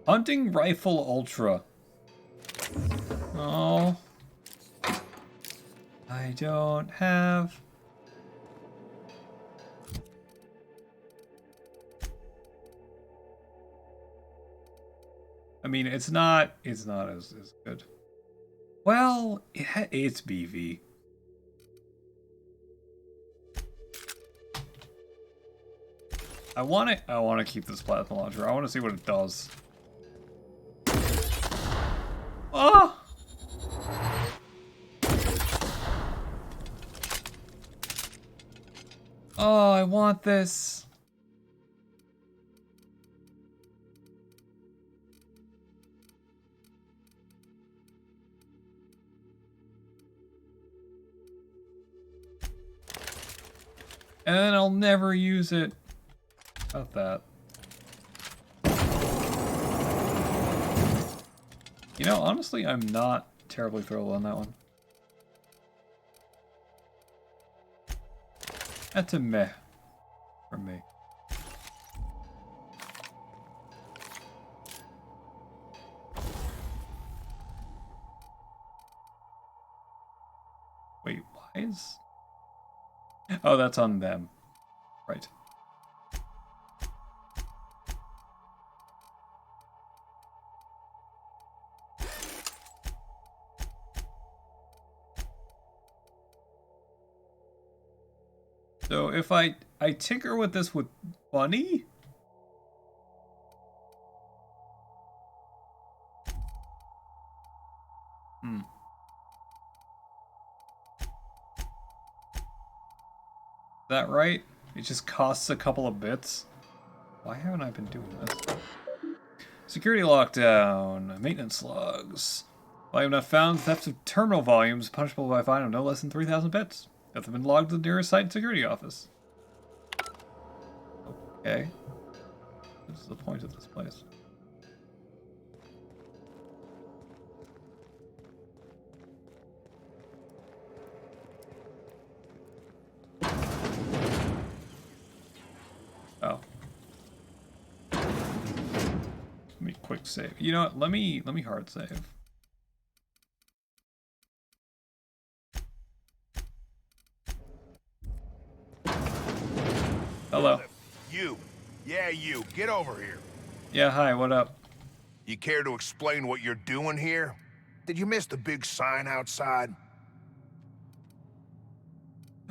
Speaker 1: Hunting rifle ultra. Oh. I don't have. I mean, it's not as good. Well, it's BV. I want to keep this plasma launcher. I want to see what it does. Oh! Oh, I want this. And then I'll never use it. About that. You know, honestly, I'm not terribly thrilled on that one. That's a meh for me. Wait, why is... Oh, that's on them. Right. So if I tinker with this with Bunny? Hmm. Is that right? It just costs a couple of bits? Why haven't I been doing this? Security lockdown. Maintenance logs. Volume not found. Theft of terminal volumes punishable by a fine of no less than 3,000 bits. Have been logged to the nearest site security office. Okay. What's the point of this place? Oh. Let me quick save. You know what? Let me hard save. Hello.
Speaker 10: You. Yeah, you. Get over here.
Speaker 1: Yeah, hi, what up?
Speaker 10: You care to explain what you're doing here? Did you miss the big sign outside?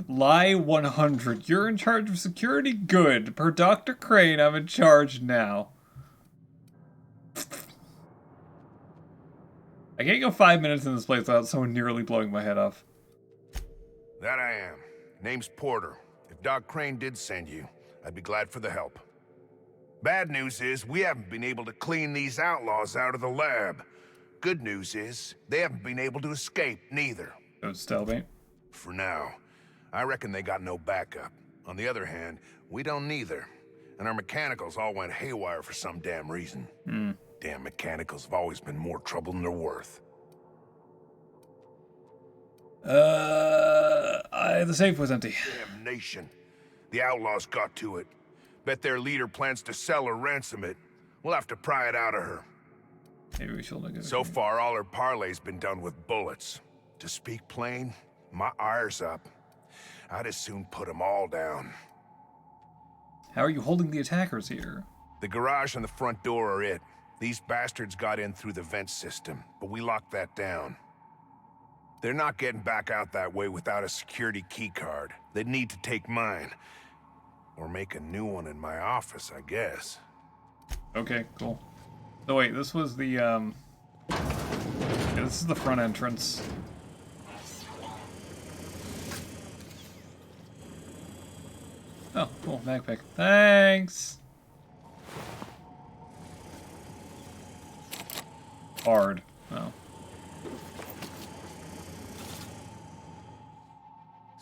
Speaker 1: Lie 100. You're in charge of security? Good. Per Dr. Crane, I'm in charge now. I can't go 5 minutes in this place without someone nearly blowing my head off.
Speaker 10: That I am. Name's Porter. If Doc Crane did send you, I'd be glad for the help. Bad news is, we haven't been able to clean these outlaws out of the lab. Good news is, they haven't been able to escape, neither.
Speaker 1: Good stalemate.
Speaker 10: For now. I reckon they got no backup. On the other hand, we don't neither. And our mechanicals all went haywire for some damn reason. Damn mechanicals have always been more trouble than they're worth.
Speaker 1: The safe was empty.
Speaker 10: Damnation. The outlaws got to it. Bet their leader plans to sell or ransom it. We'll have to pry it out of her.
Speaker 1: Maybe we should look at it.
Speaker 10: So far, all her parlay's been done with bullets. To speak plain, my ire's up. I'd as soon put them all down.
Speaker 1: How are you holding the attackers here?
Speaker 10: The garage and the front door are it. These bastards got in through the vent system, but we locked that down. They're not getting back out that way without a security keycard. They'd need to take mine. Or make a new one in my office, I guess.
Speaker 1: Okay, cool. So wait, this was the, yeah, this is the front entrance. Oh, cool, backpack. Thanks! Hard. Oh.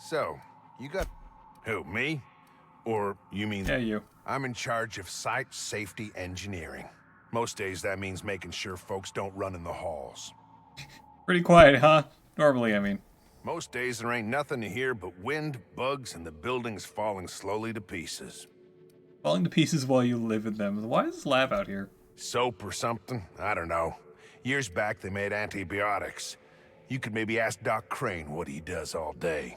Speaker 10: So, you got... Who, me? Or you mean...
Speaker 1: Yeah, you.
Speaker 10: I'm in charge of site safety engineering. Most days that means making sure folks don't run in the halls.
Speaker 1: Pretty quiet, huh? Normally, I mean.
Speaker 10: Most days there ain't nothing to hear but wind, bugs, and the buildings falling slowly to pieces.
Speaker 1: Falling to pieces while you live in them. Why is this lab out here?
Speaker 10: Soap or something? I don't know. Years back they made antibiotics. You could maybe ask Doc Crane what he does all day.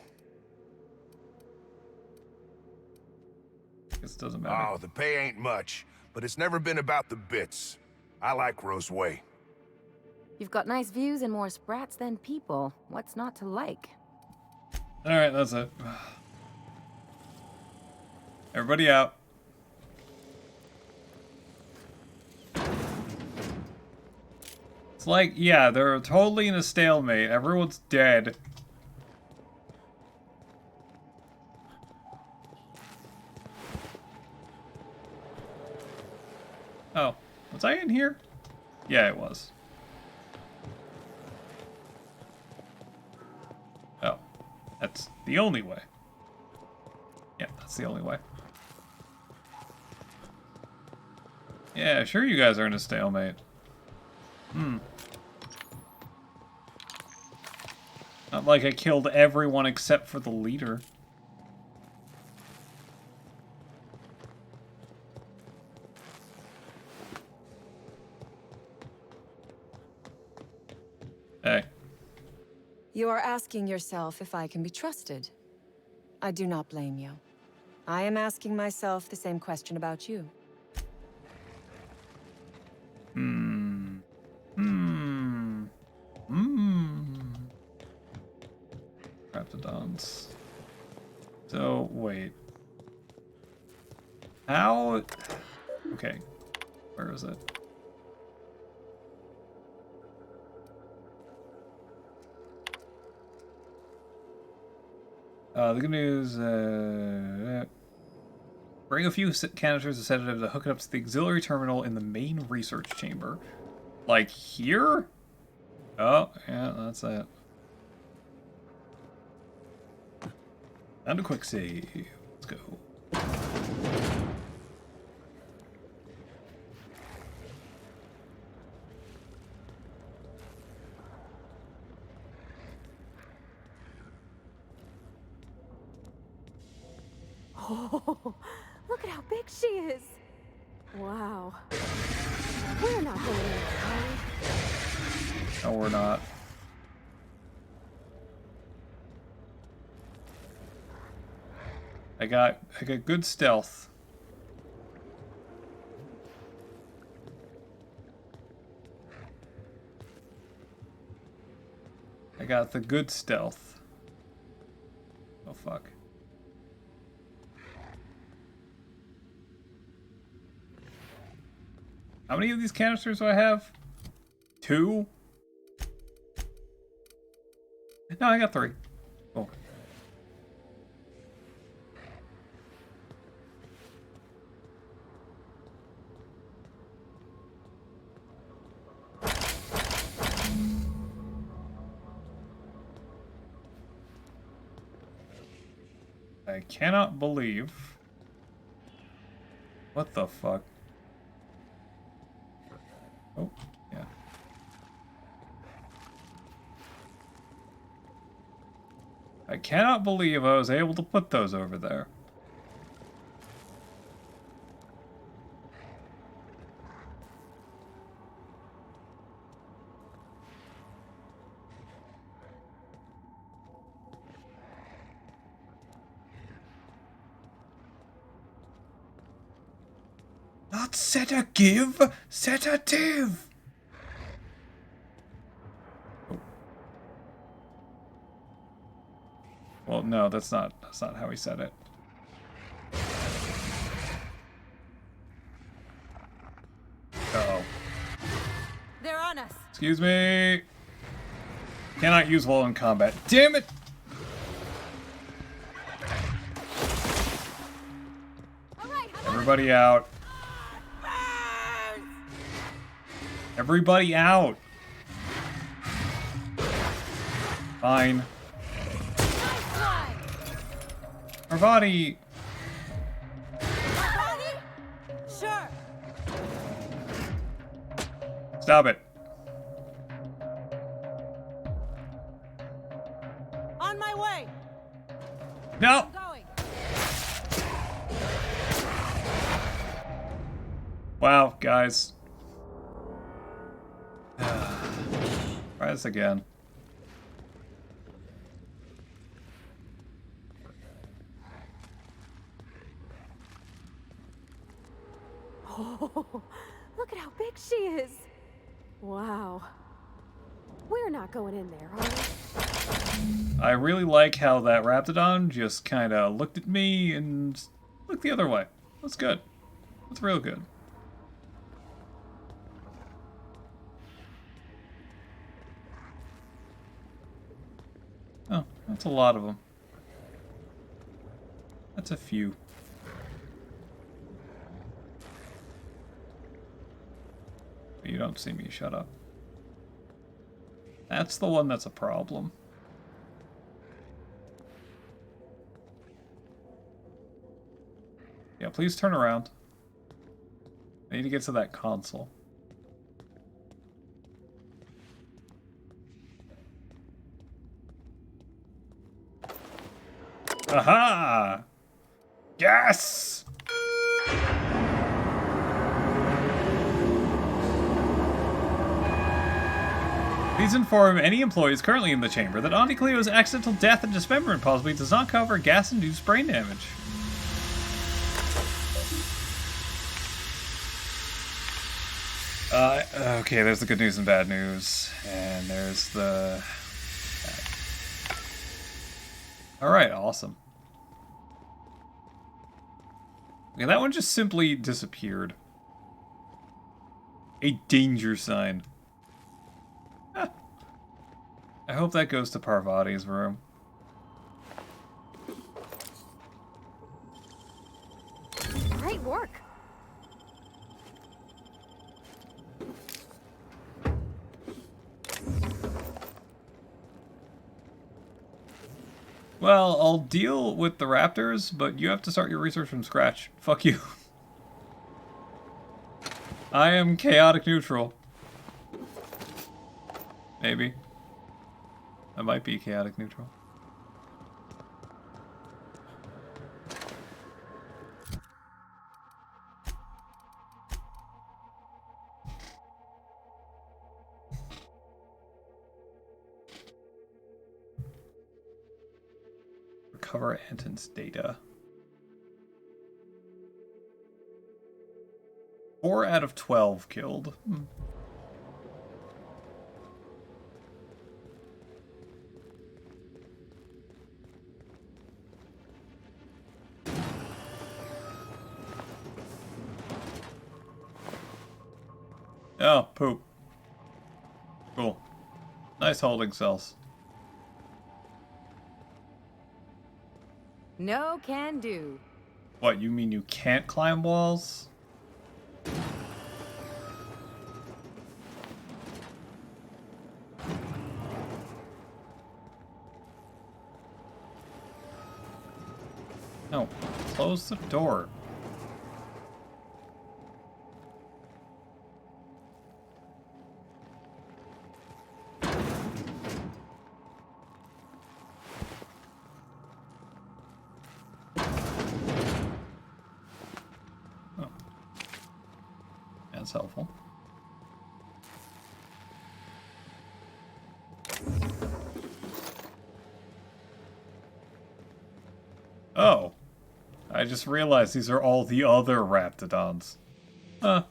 Speaker 1: This doesn't matter.
Speaker 10: Oh, the pay ain't much, but it's never been about the bits. I like Roseway.
Speaker 4: You've got nice views and more sprats than people. What's not to like?
Speaker 1: Alright, that's it. Everybody out. It's like, yeah, they're totally in a stalemate. Everyone's dead. Oh, was I in here? Yeah, it was. Oh, that's the only way. Yeah, that's the only way. Yeah, sure you guys are in a stalemate. Not like I killed everyone except for the leader. Hey.
Speaker 7: You are asking yourself if I can be trusted. I do not blame you. I am asking myself the same question about you.
Speaker 1: Raptidons. So, wait. How... Okay. Where is it? The good news, bring a few canisters of sedative to hook it up to the auxiliary terminal in the main research chamber. Like here? Oh, yeah, that's it. And a quick save. Let's go.
Speaker 6: Oh, look at how big she is. Wow. We're not going in,
Speaker 1: No, we're not. I got good stealth. I got the good stealth. Oh fuck. How many of these canisters do I have? 2? No, I got 3. Cool. I cannot believe... What the fuck? Oh, yeah. I cannot believe I was able to put those over there. Not sedative, sedative. Oh. Well, no, that's not how he said it. Uh-oh.
Speaker 2: They're on us.
Speaker 1: Excuse me. Cannot use while in combat. Damn it! Everybody out. Everybody out. Fine. Parvati.
Speaker 2: Sure.
Speaker 1: Stop it.
Speaker 2: On
Speaker 7: On my way.
Speaker 1: No.
Speaker 7: Going.
Speaker 1: Wow, guys. Try this again.
Speaker 6: Oh, look at how big she is. Wow. We're not going in there, are we?
Speaker 1: I really like how that Raptidon just kind of looked at me and looked the other way. That's good. That's real good. Oh, that's a lot of them. That's a few. You don't see me, shut up. That's the one that's a problem. Yeah, please turn around. I need to get to that console. Aha! Yes! Please inform any employees currently in the chamber that Auntie Cleo's accidental death and dismemberment possibly does not cover gas-induced brain damage. Okay, there's the good news and bad news. And there's the... Alright, awesome. Okay, that one just simply disappeared. A danger sign. Huh. I hope that goes to Parvati's room.
Speaker 6: Great work.
Speaker 1: Well, I'll deal with the raptors, but you have to start your research from scratch. Fuck you. I am chaotic neutral. Maybe. I might be chaotic neutral. Recover Anton's data. 4 out of 12 killed. Oh, poop. Cool. Nice holding cells.
Speaker 4: No can do.
Speaker 1: What, you mean you can't climb walls? No, close the door. That's helpful. Oh. I just realized these are all the other Raptidons. Huh.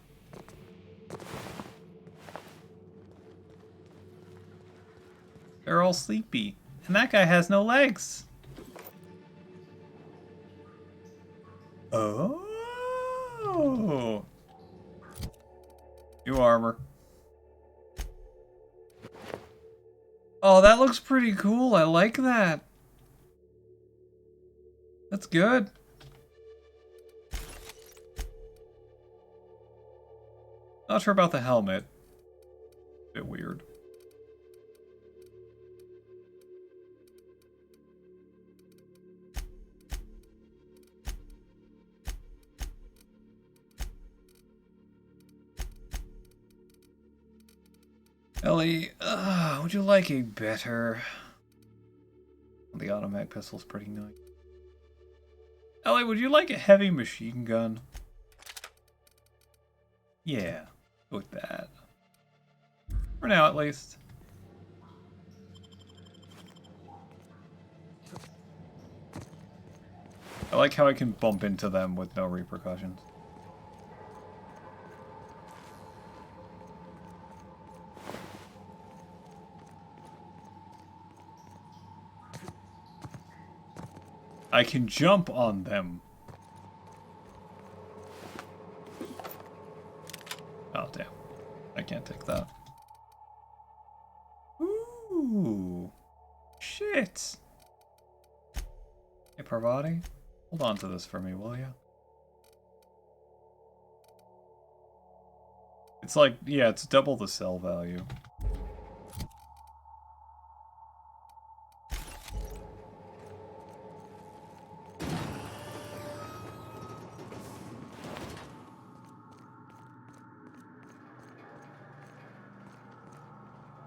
Speaker 1: They're all sleepy. And that guy has no legs. Oh. New armor. Oh, that looks pretty cool. I like that. That's good. Not sure about the helmet. Bit weird. Ellie, would you like a better The automatic pistol's pretty nice. Ellie, would you like a heavy machine gun? Yeah, go with that. For now, at least. I like how I can bump into them with no repercussions. I can jump on them. Oh, damn. I can't take that. Ooh. Shit. Hey, Parvati, hold on to this for me, will you? It's like, yeah, it's double the sell value.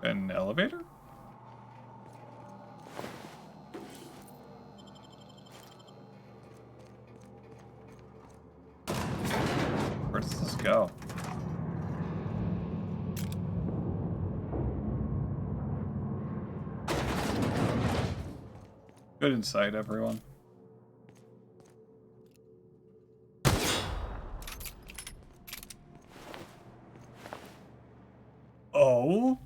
Speaker 1: An elevator? Where does this go? Good insight, everyone. Oh?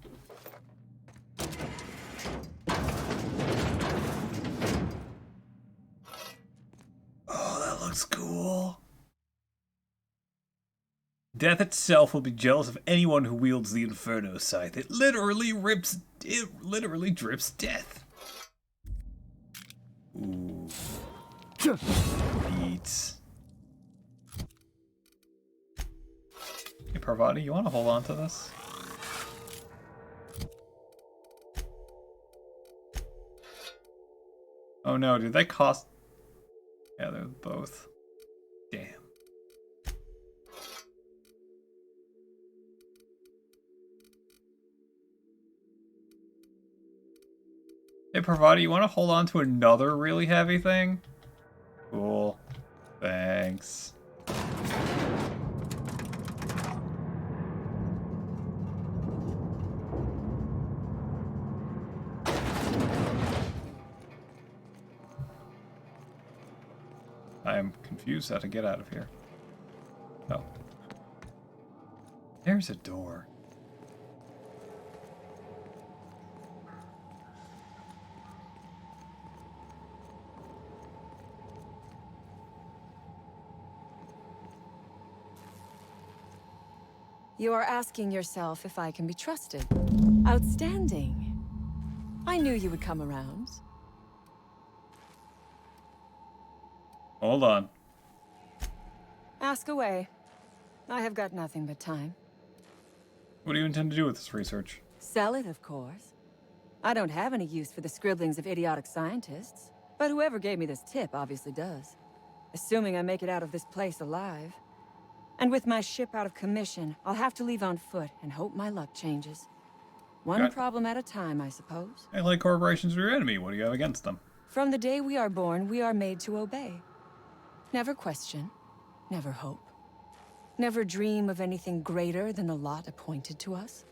Speaker 1: Cool. Death itself will be jealous of anyone who wields the Inferno Scythe. It literally drips death. Ooh. Beats. Hey, Parvati, you want to hold on to this? Oh no, did they cost... Yeah, they're both. Damn. Hey, Parvati, you want to hold on to another really heavy thing? Cool. Thanks. I am confused how to get out of here. Oh. There's a door.
Speaker 7: You are asking yourself if I can be trusted. Outstanding. I knew you would come around.
Speaker 1: Hold on.
Speaker 7: Ask away. I have got nothing but time.
Speaker 1: What do you intend to do with this research?
Speaker 7: Sell it, of course. I don't have any use for the scribblings of idiotic scientists, but whoever gave me this tip obviously does. Assuming I make it out of this place alive. And with my ship out of commission, I'll have to leave on foot and hope my luck changes. One problem at a time, I suppose.
Speaker 1: Hey, like corporations are your enemy. What do you have against them?
Speaker 7: From the day we are born, we are made to obey. Never question, never hope. Never dream of anything greater than the lot appointed to us.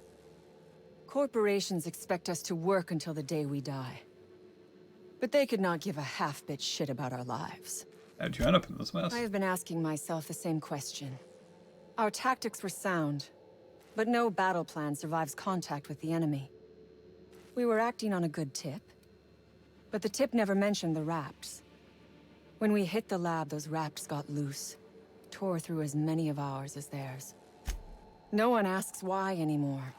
Speaker 7: Corporations expect us to work until the day we die. But they could not give a half-bit shit about our lives.
Speaker 1: How'd you end up in this mess?
Speaker 7: I have been asking myself the same question. Our tactics were sound, but no battle plan survives contact with the enemy. We were acting on a good tip, but the tip never mentioned the Rapts. When we hit the lab, those Rapts got loose, tore through as many of ours as theirs. No one asks why anymore.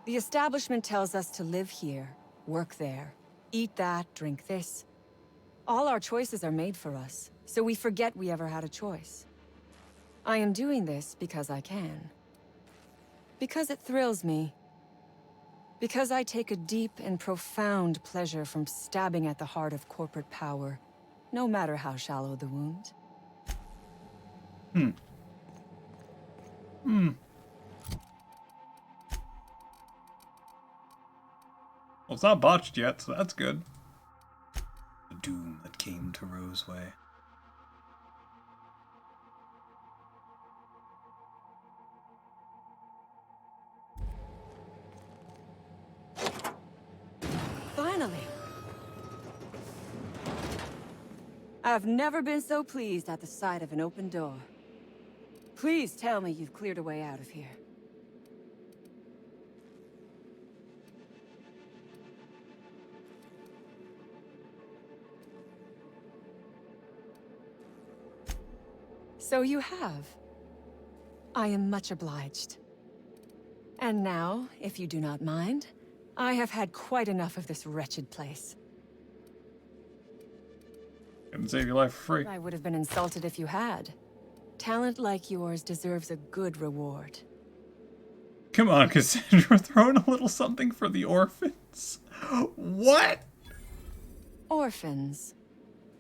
Speaker 7: The establishment tells us to live here, work there, eat that, drink this. All our choices are made for us, so we forget we ever had a choice. I am doing this because I can. Because it thrills me. Because I take a deep and profound pleasure from stabbing at the heart of corporate power, no matter how shallow the wound.
Speaker 1: Well, it's not botched yet, so that's good. came to Roseway.
Speaker 7: Finally! I've never been so pleased at the sight of an open door. Please tell me you've cleared a way out of here. So you have. I am much obliged. And now, if you do not mind, I have had quite enough of this wretched place.
Speaker 1: Couldn't save your life for free.
Speaker 7: I would have been insulted if you had. Talent like yours deserves a good reward.
Speaker 1: Come on, Cassandra, throw in a little something for the orphans. What?
Speaker 7: Orphans?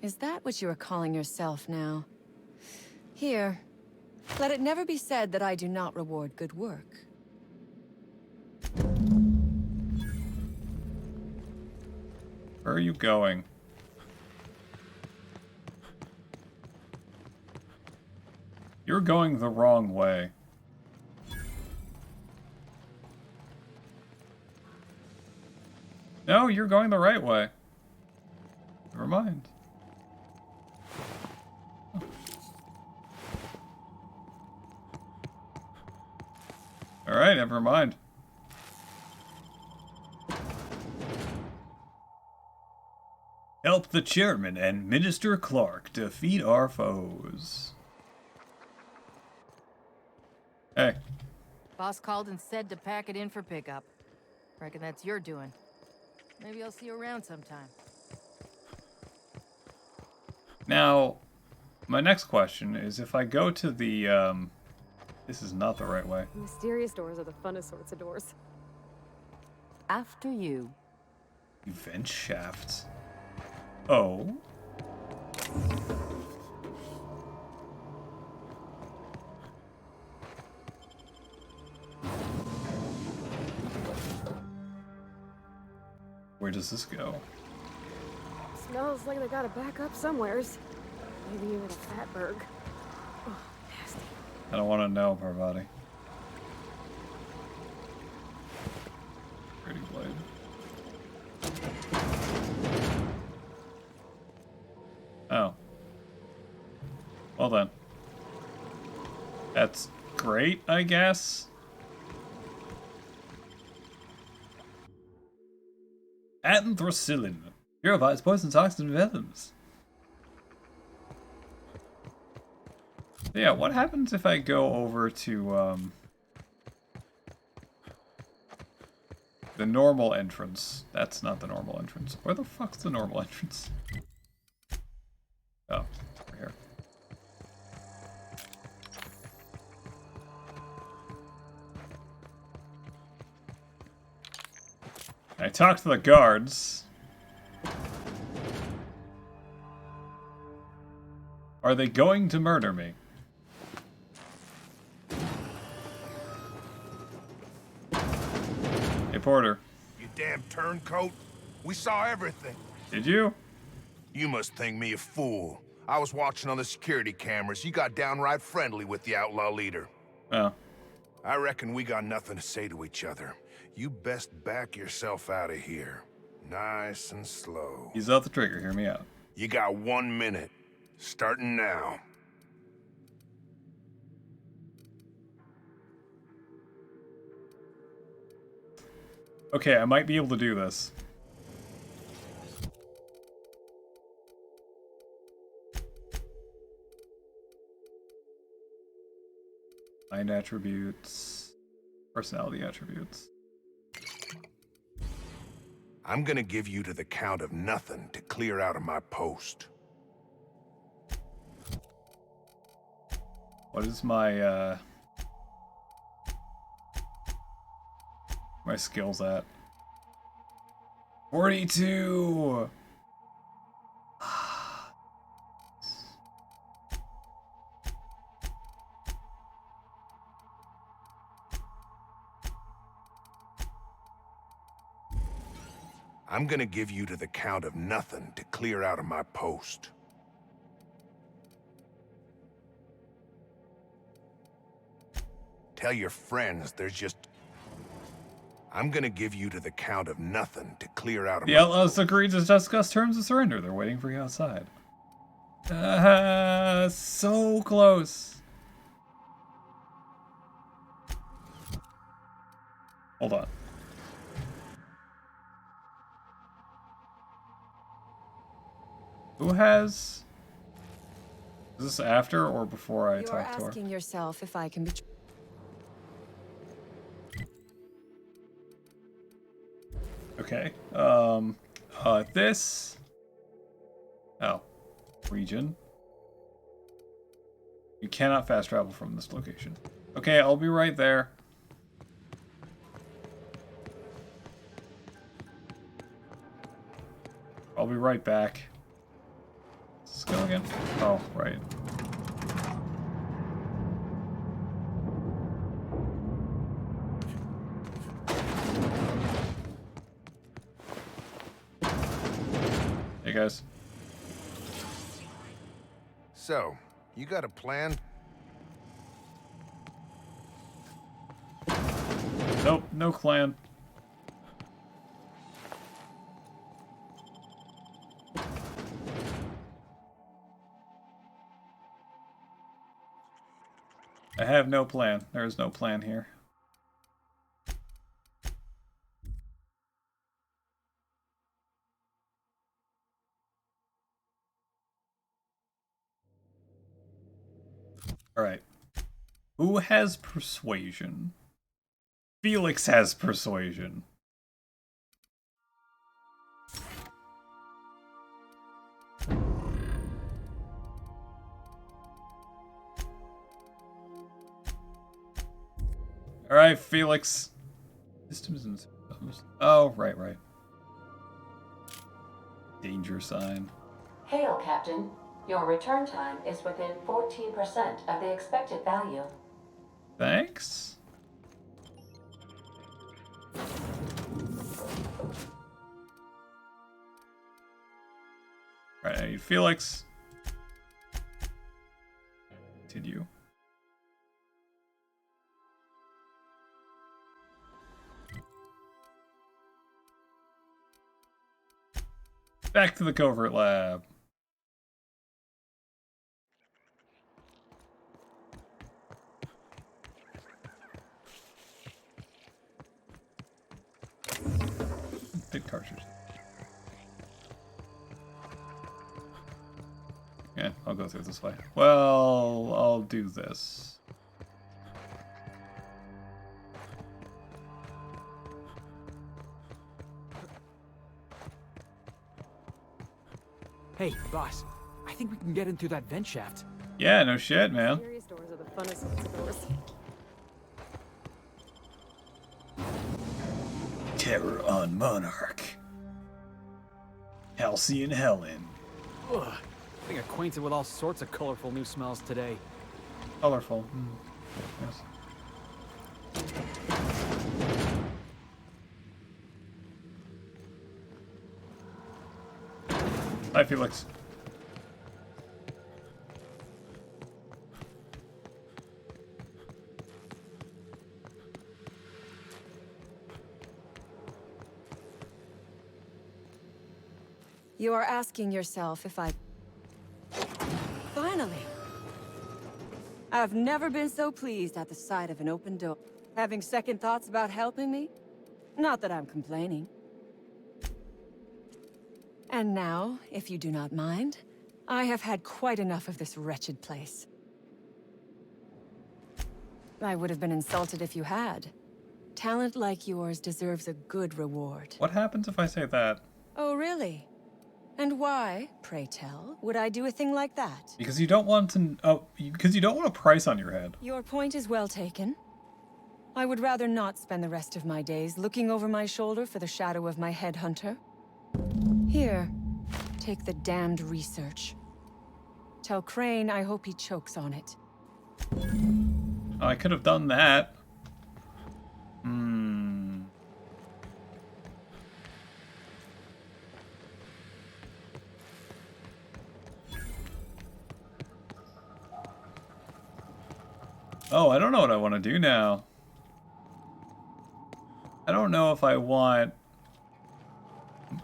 Speaker 7: Is that what you are calling yourself now? Here, let it never be said that I do not reward good work.
Speaker 1: Where are you going? You're going the wrong way. No, you're going the right way. Never mind. Alright, never mind. Help the chairman and Minister Clark defeat our foes. Hey.
Speaker 2: Boss called and said to pack it in for pickup. Reckon that's your doing. Maybe I'll see you around sometime.
Speaker 1: Now, my next question is if I go to the, this is not the right way.
Speaker 6: Mysterious doors are the funnest sorts of doors.
Speaker 4: After you.
Speaker 1: Vent shafts. Oh. Where does this go?
Speaker 6: Smells like they gotta back up somewheres. Maybe even a Fatberg. Oh, nasty.
Speaker 1: I don't want to know, Parvati. Pretty blade. Oh. Well then. That's great, I guess. Anthracillin. Purifies poison toxin venoms. Yeah, what happens if I go over to, the normal entrance? That's not the normal entrance. Where the fuck's the normal entrance? Oh, over here. I talked to the guards. Are they going to murder me? Hey, Porter.
Speaker 10: You damn turncoat. We saw everything.
Speaker 1: Did you?
Speaker 10: You must think me a fool. I was watching on the security cameras. You got downright friendly with the outlaw leader.
Speaker 1: Oh.
Speaker 10: I reckon we got nothing to say to each other. You best back yourself out of here. Nice and slow.
Speaker 1: Ease off the trigger, hear me out.
Speaker 10: You got 1 minute. Starting now.
Speaker 1: Okay, I might be able to do this. Mind attributes. Personality attributes.
Speaker 10: I'm gonna give you to the count of nothing to clear out of my post.
Speaker 1: What is my, my skills at? 42!
Speaker 10: I'm gonna give you to the count of nothing to clear out of my post. Tell your friends there's just... I'm gonna give you to the count of nothing to clear out of
Speaker 1: The
Speaker 10: my...
Speaker 1: outlaws agreed to discuss terms of surrender. They're waiting for you outside. So close. Hold on. Who has... Is this after or before I
Speaker 7: You're
Speaker 1: talk to her?
Speaker 7: asking yourself if I can be...
Speaker 1: Okay. This... Oh. Region. You cannot fast travel from this location. Okay, I'll be right there. I'll be right back. Let's go again. Oh, right. Hey guys.
Speaker 10: So, you got a plan?
Speaker 1: Nope, no clan. I have no plan. There is no plan here. Alright. Who has persuasion? Felix has persuasion. Alright, Felix. Systems and... Oh, right. Danger sign.
Speaker 13: Hail, Captain. Your return time is within 14% of the expected value.
Speaker 1: Thanks. Alright, I need Felix. Continue. Back to the covert lab. Big cartridge. Yeah, I'll go through this way. Well, I'll do this.
Speaker 12: Hey, boss. I think we can get in through that vent shaft.
Speaker 1: Yeah, no shit, man.
Speaker 6: Curious doors are the funnest sorts of doors.
Speaker 1: Terror on Monarch. Halcyon Helen.
Speaker 12: Ugh. Getting acquainted with all sorts of colorful new smells today.
Speaker 1: Colorful. Yes. Hi, Felix.
Speaker 7: You are asking yourself if I... Finally! I've never been so pleased at the sight of an open door. Having second thoughts about helping me? Not that I'm complaining. And now, if you do not mind, I have had quite enough of this wretched place. I would have been insulted if you had. Talent like yours deserves a good reward.
Speaker 1: What happens if I say that?
Speaker 7: Oh, really? And why, pray tell, would I do a thing like that?
Speaker 1: Because you don't want to... Oh, because you don't want a price on your head.
Speaker 7: Your point is well taken. I would rather not spend the rest of my days looking over my shoulder for the shadow of my headhunter. Here, take the damned research. Tell Crane I hope he chokes on it.
Speaker 1: I could have done that. Oh, I don't know what I want to do now. I don't know if I want... Is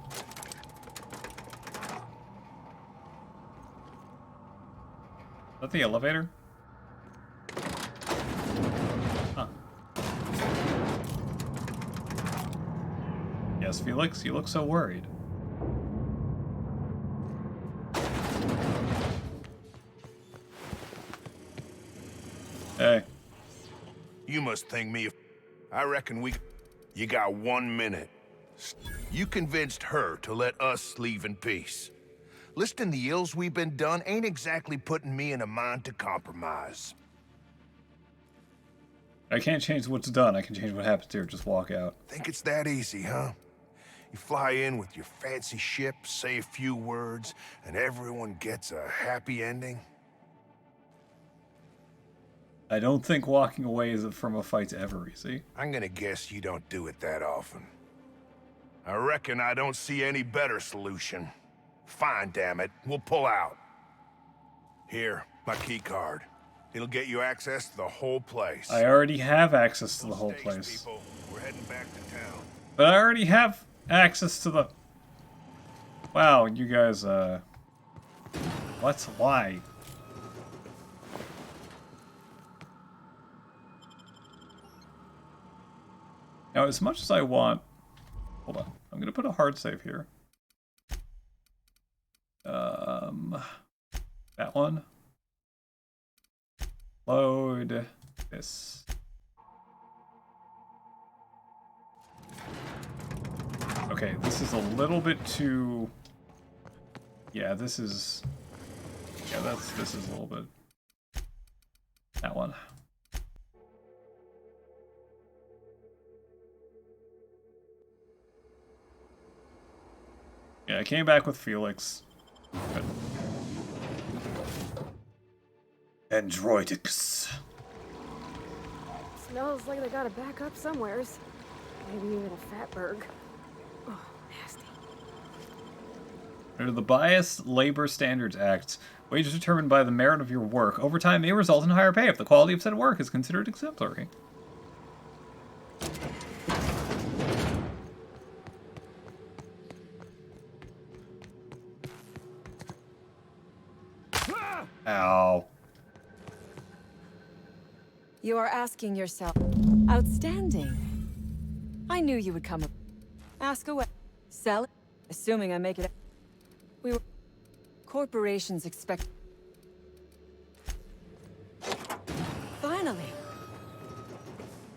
Speaker 1: that the elevator? Huh. Yes, Felix, you look so worried. Hey.
Speaker 10: You must think me. I reckon you got 1 minute. You convinced her to let us leave in peace. Listing the ills we've been done ain't exactly putting me in a mind to compromise.
Speaker 1: I can't change what's done. I can change what happens here. Just walk out.
Speaker 10: Think it's that easy, huh? You fly in with your fancy ship, say a few words, and everyone gets a happy ending?
Speaker 1: I don't think walking away from a fight's ever easy.
Speaker 10: I'm gonna guess you don't do it that often. I reckon I don't see any better solution. Fine, damn it. We'll pull out. Here, my key card. It'll get you access to the whole place.
Speaker 1: I already have access to the whole place.
Speaker 10: People, we're heading back to town.
Speaker 1: But I already have access to the... Wow, you guys, What's why? Now, as much as I want... Hold on. I'm going to put a hard save here. That one. Load this. Okay, this is a little bit too... Yeah, this is... Yeah, this is a little bit... That one. Yeah, I came back with Felix. Good. Androidics.
Speaker 6: Smells like they gotta back up somewheres. Maybe even a Fatberg. Oh, nasty.
Speaker 1: Under the Biased Labor Standards Act, wages determined by the merit of your work. Overtime may result in higher pay if the quality of said work is considered exemplary. Ow.
Speaker 7: You are asking yourself, outstanding. I knew you would come up. Ask away. Sell it. Assuming I make it. We were... Corporations expect... Finally.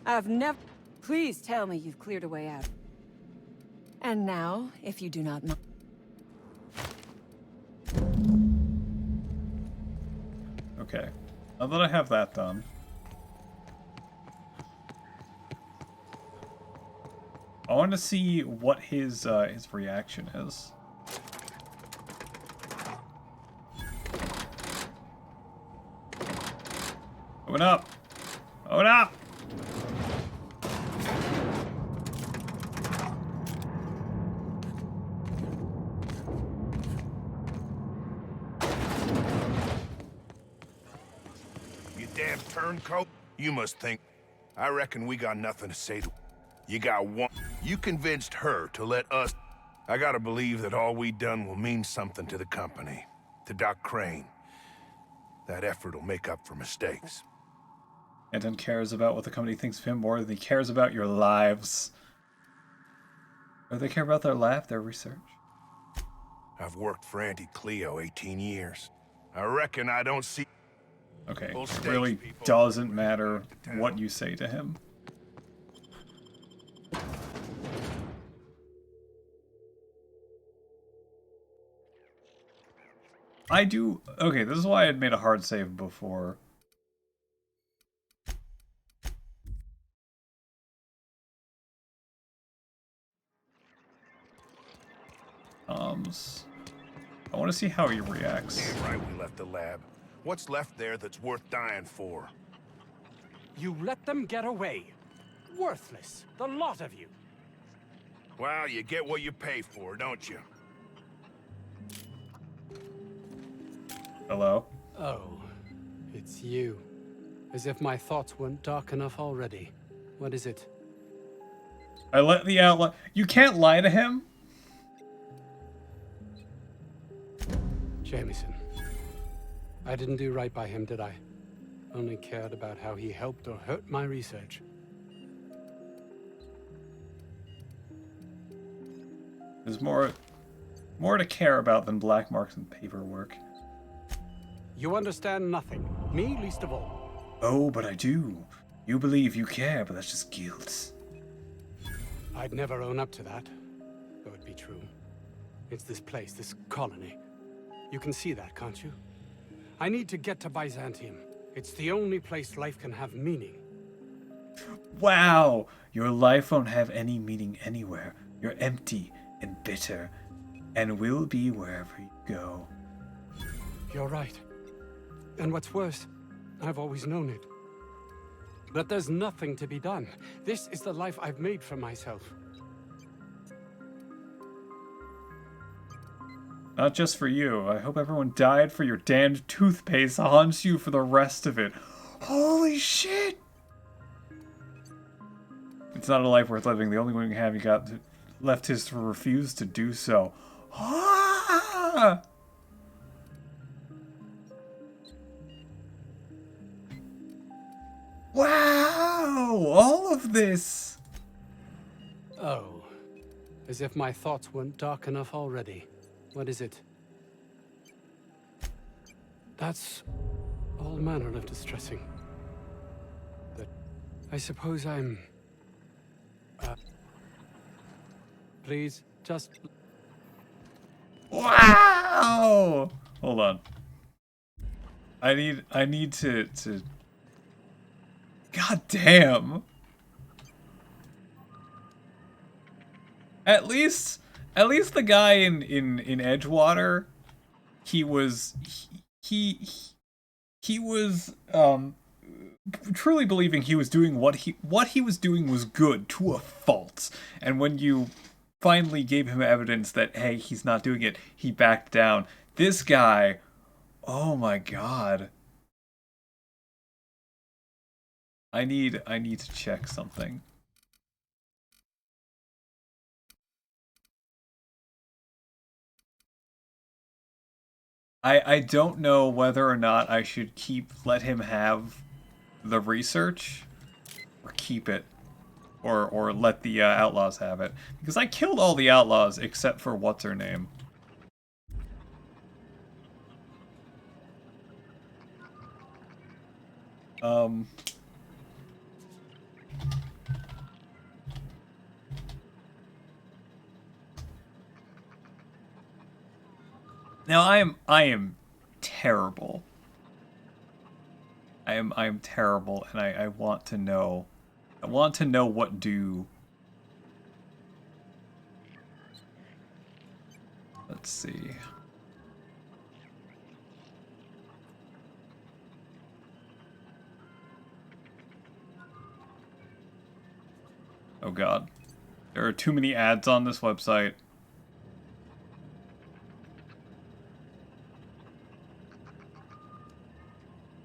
Speaker 7: I've never... Please tell me you've cleared a way out. And now, if you do not mind...
Speaker 1: Okay. Now that I have that done... I want to see what his reaction is. Open up! Open up!
Speaker 10: You damn turncoat. You must think. I reckon we got nothing to say to... You got one... You convinced her to let us... I gotta believe that all we done will mean something to the company. To Doc Crane. That effort will make up for mistakes.
Speaker 1: Anton cares about what the company thinks of him more than he cares about your lives. Or they care about their lab, their research.
Speaker 10: I've worked for Auntie Cleo 18 years. I reckon I don't see...
Speaker 1: Okay, it really doesn't matter what you say to him. I do... Okay, this is why I had made a hard save before. I want to see how he reacts.
Speaker 10: Damn right we left the lab. What's left there that's worth dying for?
Speaker 21: You let them get away. Worthless, the lot of you.
Speaker 10: Well, you get what you pay for, don't you?
Speaker 1: Hello?
Speaker 21: Oh, it's you. As if my thoughts weren't dark enough already. What is it?
Speaker 1: I let the outlaw... You can't lie to him?
Speaker 21: Jameson. I didn't do right by him, did I? Only cared about how he helped or hurt my research.
Speaker 1: There's more to care about than black marks and paperwork.
Speaker 21: You understand nothing. Me least of all.
Speaker 1: Oh, but I do. You believe you care, but that's just guilt.
Speaker 21: I'd never own up to that, though it be true. It's this place, this colony. You can see that, can't you? I need to get to Byzantium. It's the only place life can have meaning.
Speaker 1: Wow! Your life won't have any meaning anywhere. You're empty and bitter, and will be wherever you go.
Speaker 21: You're right. And what's worse, I've always known it. But there's nothing to be done. This is the life I've made for myself.
Speaker 1: Not just for you. I hope everyone died for your damned toothpaste haunts you for the rest of it. Holy shit! It's not a life worth living. The only one you have you got left is to refuse to do so. Ah! Wow! All of this!
Speaker 21: Oh. As if my thoughts weren't dark enough already. What is it? That's all manner of distressing. But I suppose I'm... please, just...
Speaker 1: Wow! Hold on. I need to... God damn! At least the guy in Edgewater, he was truly believing he was doing what he was doing was good to a fault. And when you finally gave him evidence that, hey, he's not doing it, he backed down. This guy, oh my god. I need to check something. I don't know whether or not I should let him have the research, or keep it, or let the outlaws have it, because I killed all the outlaws except for what's her name. Now I am terrible. I am terrible, and I want to know. I want to know what do. Let's see. Oh god. There are too many ads on this website.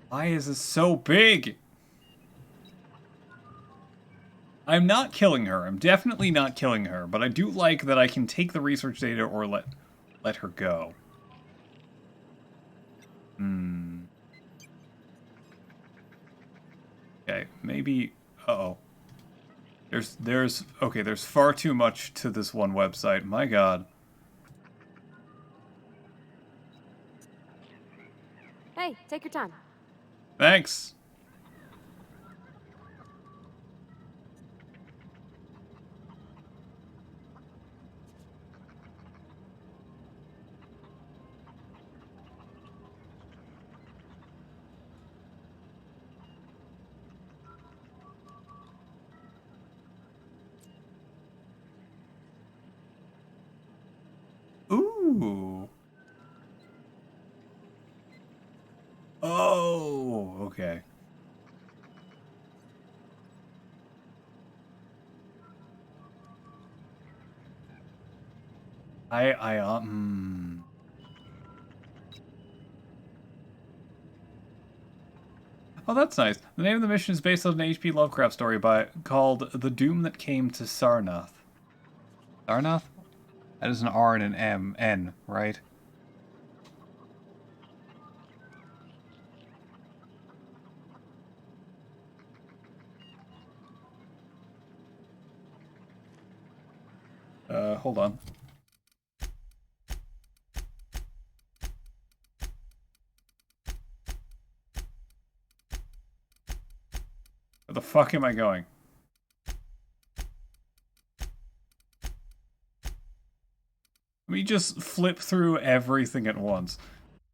Speaker 1: Why is this so big? I'm not killing her. I'm definitely not killing her, but I do like that I can take the research data or let her go. Okay, maybe uh-oh. There's far too much to this one website. My god.
Speaker 6: Hey, take your time.
Speaker 1: Thanks. Ooh. Oh, okay. Oh, that's nice. The name of the mission is based on an H.P. Lovecraft story called The Doom That Came to Sarnath. Sarnath? That is an R and an M. N, right? Hold on. Where the fuck am I going? Let me just flip through everything at once.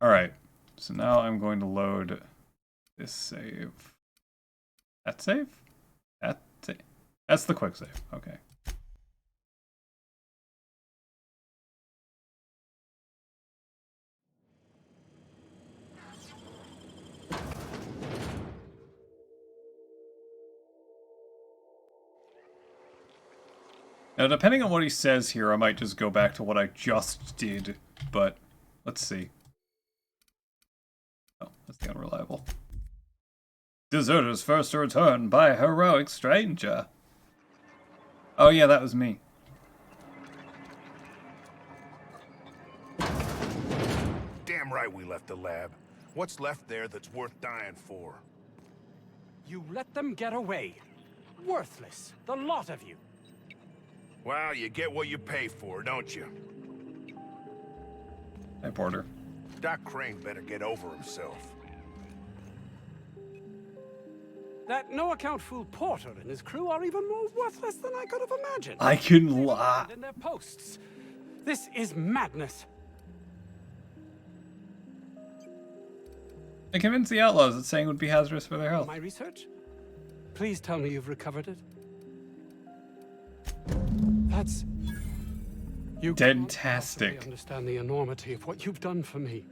Speaker 1: Alright, so now I'm going to load this save. That save? That save? That's the quick save, okay. Now, depending on what he says here, I might just go back to what I just did, but let's see. Oh, that's the unreliable. Deserters first to return by heroic stranger. Oh yeah, that was me.
Speaker 10: Damn right we left the lab. What's left there that's worth dying for?
Speaker 21: You let them get away. Worthless, the lot of you.
Speaker 10: Well, you get what you pay for, don't you?
Speaker 1: Hey, Porter.
Speaker 10: Doc Crane better get over himself.
Speaker 21: That no-account fool Porter and his crew are even more worthless than I could have imagined.
Speaker 1: I can lie.
Speaker 21: In their posts. This is madness.
Speaker 1: I convinced the outlaws that saying would be hazardous for their health.
Speaker 21: My research? Please tell me you've recovered it. That's... You
Speaker 1: Fantastic.
Speaker 21: Understand the enormity of what you've done for me.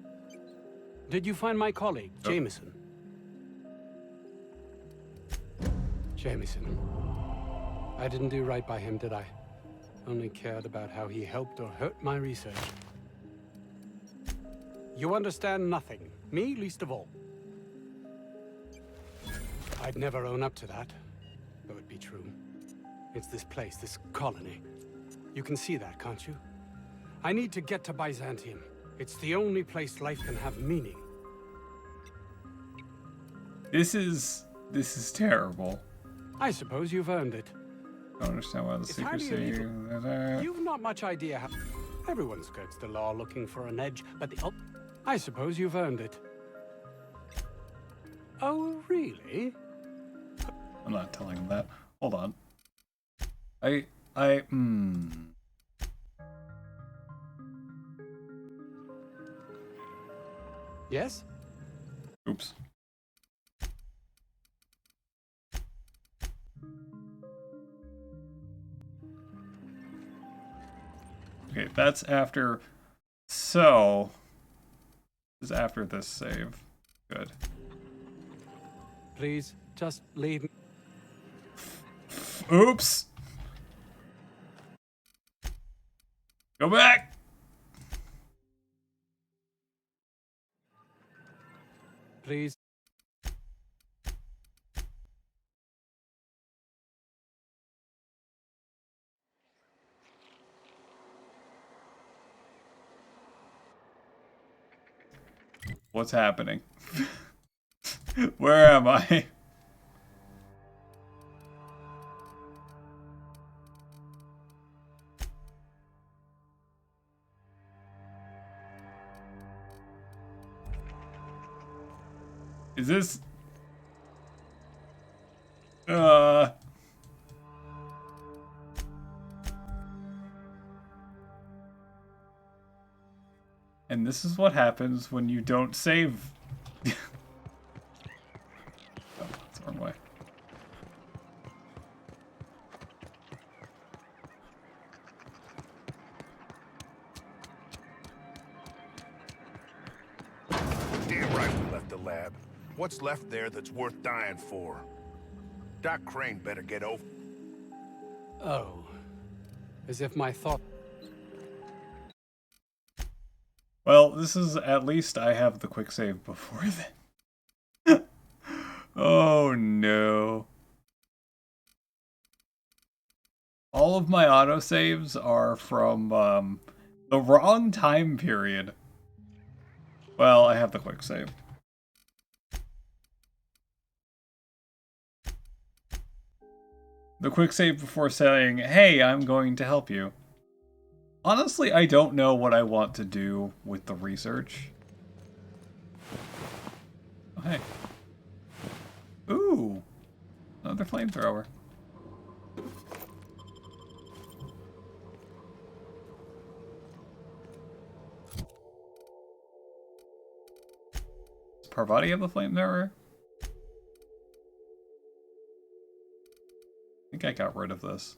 Speaker 21: Did you find my colleague, Jameson? Jameson. I didn't do right by him, did I? Only cared about how he helped or hurt my research. You understand nothing. Me, least of all. I'd never own up to that, though it be true. It's this place, this colony. You can see that, can't you? I need to get to Byzantium. It's the only place life can have meaning.
Speaker 1: This is terrible.
Speaker 21: I suppose you've earned it.
Speaker 1: I don't understand why the secrecy.
Speaker 21: You've not much idea how... Everyone skirts the law looking for an edge, but the... I suppose you've earned it. Oh, really?
Speaker 1: I'm not telling him that. Hold on.
Speaker 21: Yes?
Speaker 1: Oops. Okay, that's after... So... This is after this save. Good.
Speaker 21: Please, just leave me.
Speaker 1: Oops! Go back!
Speaker 21: Please.
Speaker 1: What's happening? Where am I? Is this... And this is what happens when you don't save. Oh, that's the wrong way.
Speaker 10: Damn right we left the lab. What's left there that's worth dying for? Doc Crane better get over...
Speaker 21: Oh. As if my thought...
Speaker 1: Well, this is at least I have the quick save before then. Oh no. All of my autosaves are from the wrong time period. Well, I have the quick save. The quick save before saying, hey, I'm going to help you. Honestly, I don't know what I want to do with the research. Oh, hey. Ooh. Another flamethrower. Does Parvati have the flamethrower? I think I got rid of this.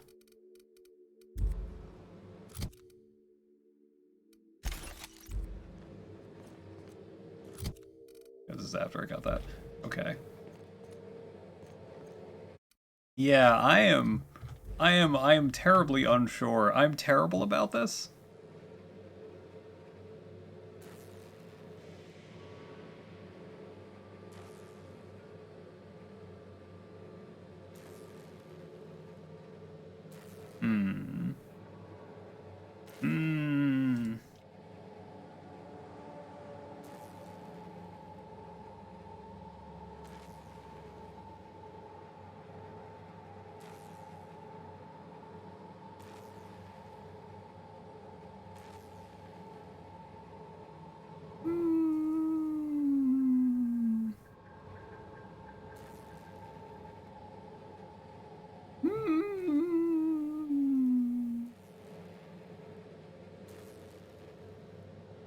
Speaker 1: This is after I got that. Okay. Yeah, I am terribly unsure. I'm terrible about this.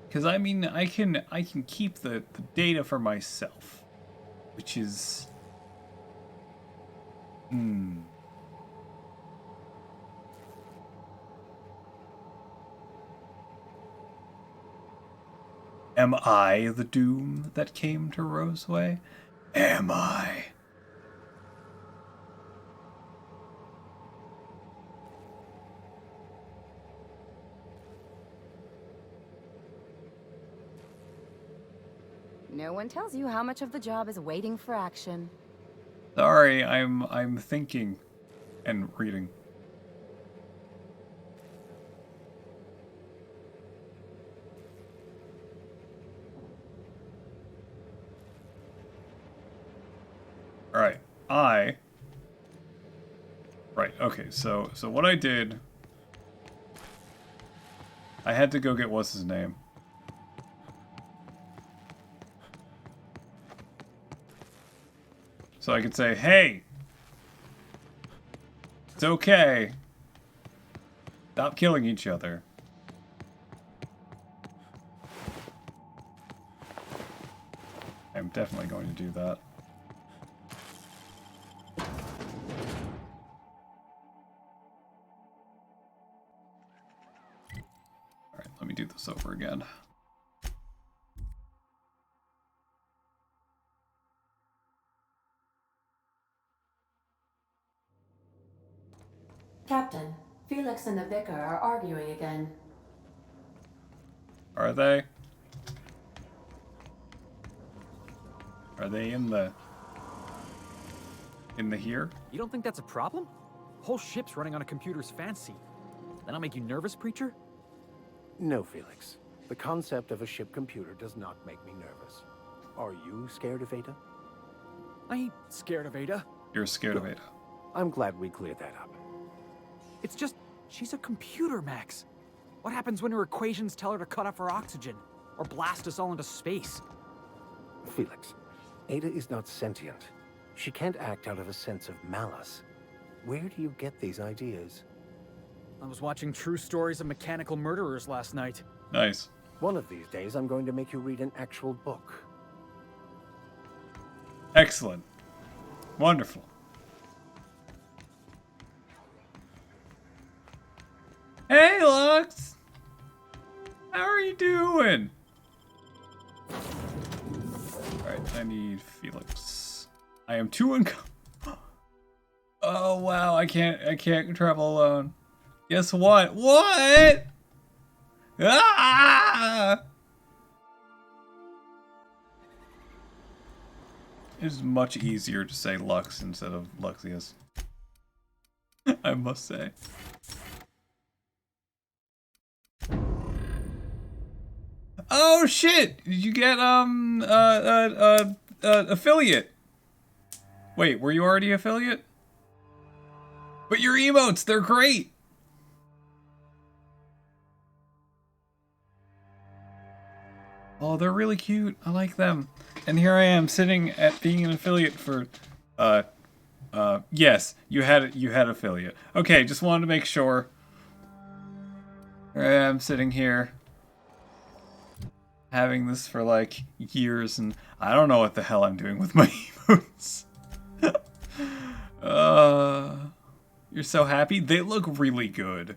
Speaker 1: Because I mean, I can keep the data for myself, which is, Am I the doom that came to Roseway? Am I?
Speaker 4: No one tells you how much of the job is waiting for action.
Speaker 1: Sorry, I'm thinking and reading. Alright, Right, okay, so what I did, I had to go get what's his name. So I could say, hey, it's okay. Stop killing each other. I'm definitely going to do that. Alright, let me do this over again.
Speaker 13: Captain, Felix and the Vicar are arguing again.
Speaker 1: Are they? Are they in the here?
Speaker 12: You don't think that's a problem? Whole ship's running on a computer's fancy. That'll make you nervous, Preacher?
Speaker 9: No, Felix. The concept of a ship computer does not make me nervous. Are you scared of Ada?
Speaker 12: I ain't scared of Ada.
Speaker 1: You're scared of Ada.
Speaker 9: I'm glad we cleared that up.
Speaker 12: It's just, she's a computer, Max. What happens when her equations tell her to cut off her oxygen? Or blast us all into space?
Speaker 9: Felix, Ada is not sentient. She can't act out of a sense of malice. Where do you get these ideas?
Speaker 12: I was watching True Stories of Mechanical Murderers last night.
Speaker 1: Nice.
Speaker 9: One of these days, I'm going to make you read an actual book.
Speaker 1: Excellent. Wonderful. Hey, Lux! How are you doing? Alright, I need Felix. I am too Oh wow, I can't travel alone. Guess what? What? Ah! is much easier to say Lux instead of Luxius. I must say. Oh shit! Did you get affiliate? Wait, were you already affiliate? But your emotes, they're great! Oh, they're really cute. I like them. And here I am sitting at being an affiliate for yes, you had affiliate. Okay, just wanted to make sure. Here I am sitting here having this for like years, and I don't know what the hell I'm doing with my emotes. You're so happy? They look really good.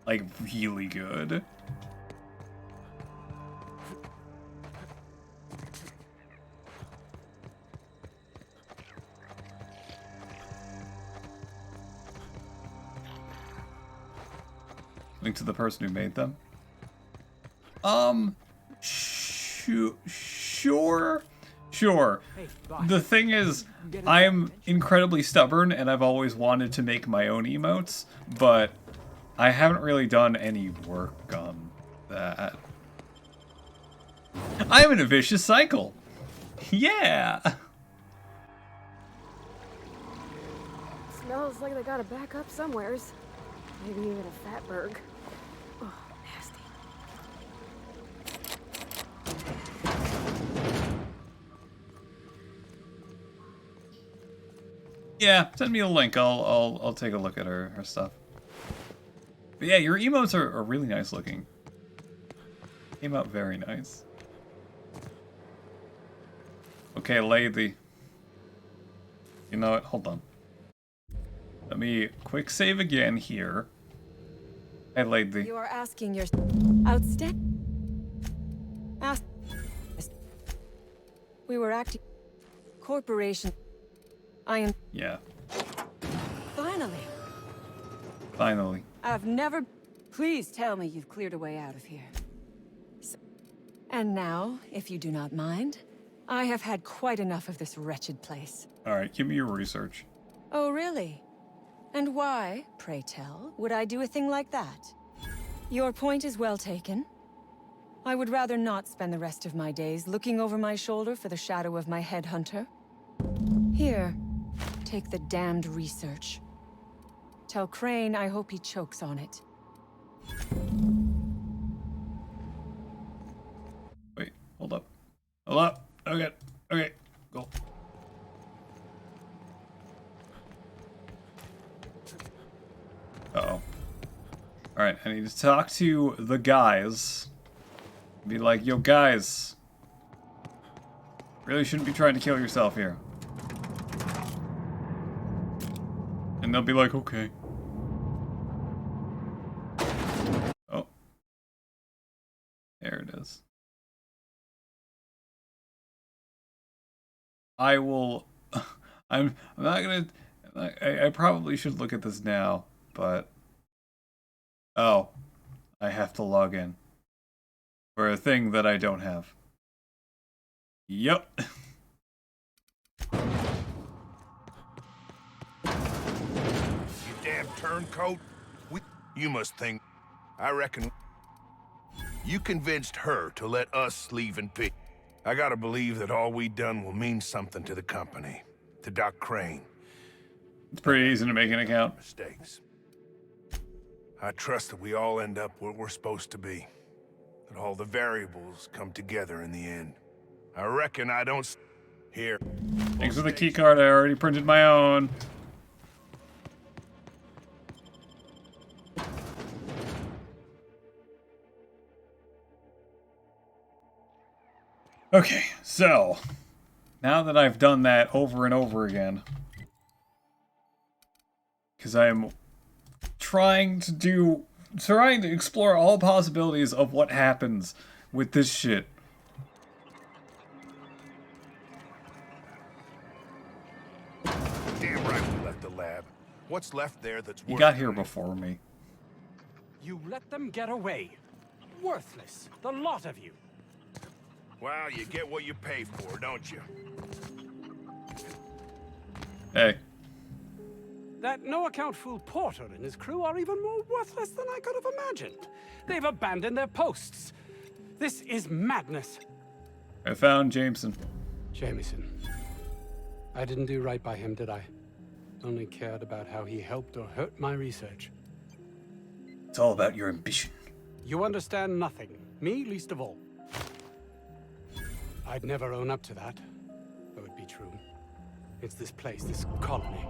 Speaker 1: Like, really good. Link to the person who made them. Sure. The thing is, I'm incredibly stubborn and I've always wanted to make my own emotes, but I haven't really done any work on that. I'm in a vicious cycle. Yeah.
Speaker 6: Smells like they gotta back up somewheres. Maybe even a fatberg. Oh, nasty.
Speaker 1: Yeah, send me a link. I'll take a look at her stuff. But yeah, your emotes are really nice looking. Came out very nice. Okay, lady. You know what? Hold on. Let me quick save again here. Hey, lady.
Speaker 7: You are asking your outstanding. We were acting. Corporation. I am.
Speaker 1: Yeah.
Speaker 7: Finally. I've never. Please tell me you've cleared a way out of here. And now, if you do not mind, I have had quite enough of this wretched place.
Speaker 1: Alright, give me your research.
Speaker 7: Oh, really? And why, pray tell, would I do a thing like that? Your point is well taken. I would rather not spend the rest of my days looking over my shoulder for the shadow of my headhunter. Here, take the damned research. Tell Crane I hope he chokes on it.
Speaker 1: Wait, hold up. Hold up. Okay, go. Uh-oh. Alright, I need to talk to the guys. Be like, yo guys. Really shouldn't be trying to kill yourself here. And they'll be like, okay. Oh. There it is. I will... I'm not gonna... I probably should look at this now, but... Oh. I have to log in. For a thing that I don't have. Yep.
Speaker 10: You damn turncoat. You must think... I reckon... You convinced her to let us leave in peace. I gotta believe that all we done will mean something to the company. To Doc Crane.
Speaker 1: It's pretty easy to make an account.
Speaker 10: Mistakes. I trust that we all end up where we're supposed to be. That all the variables come together in the end. I reckon I don't... Here.
Speaker 1: Thanks for the key card. I already printed my own. Okay, so now that I've done that over and over again, because I'm trying to explore all possibilities of what happens with this shit.
Speaker 10: Damn right we left the lab. What's left there that's worth...
Speaker 1: You got here before me.
Speaker 21: You let them get away. Worthless, the lot of you.
Speaker 10: Well, you get what you pay for, don't you?
Speaker 1: Hey.
Speaker 21: That no-account fool Porter and his crew are even more worthless than I could have imagined. They've abandoned their posts. This is madness.
Speaker 1: I found Jameson.
Speaker 21: Jameson. I didn't do right by him, did I? Only cared about how he helped or hurt my research.
Speaker 1: It's all about your ambition.
Speaker 21: You understand nothing. Me least of all. I'd never own up to that, though it be true. It's this place, this colony.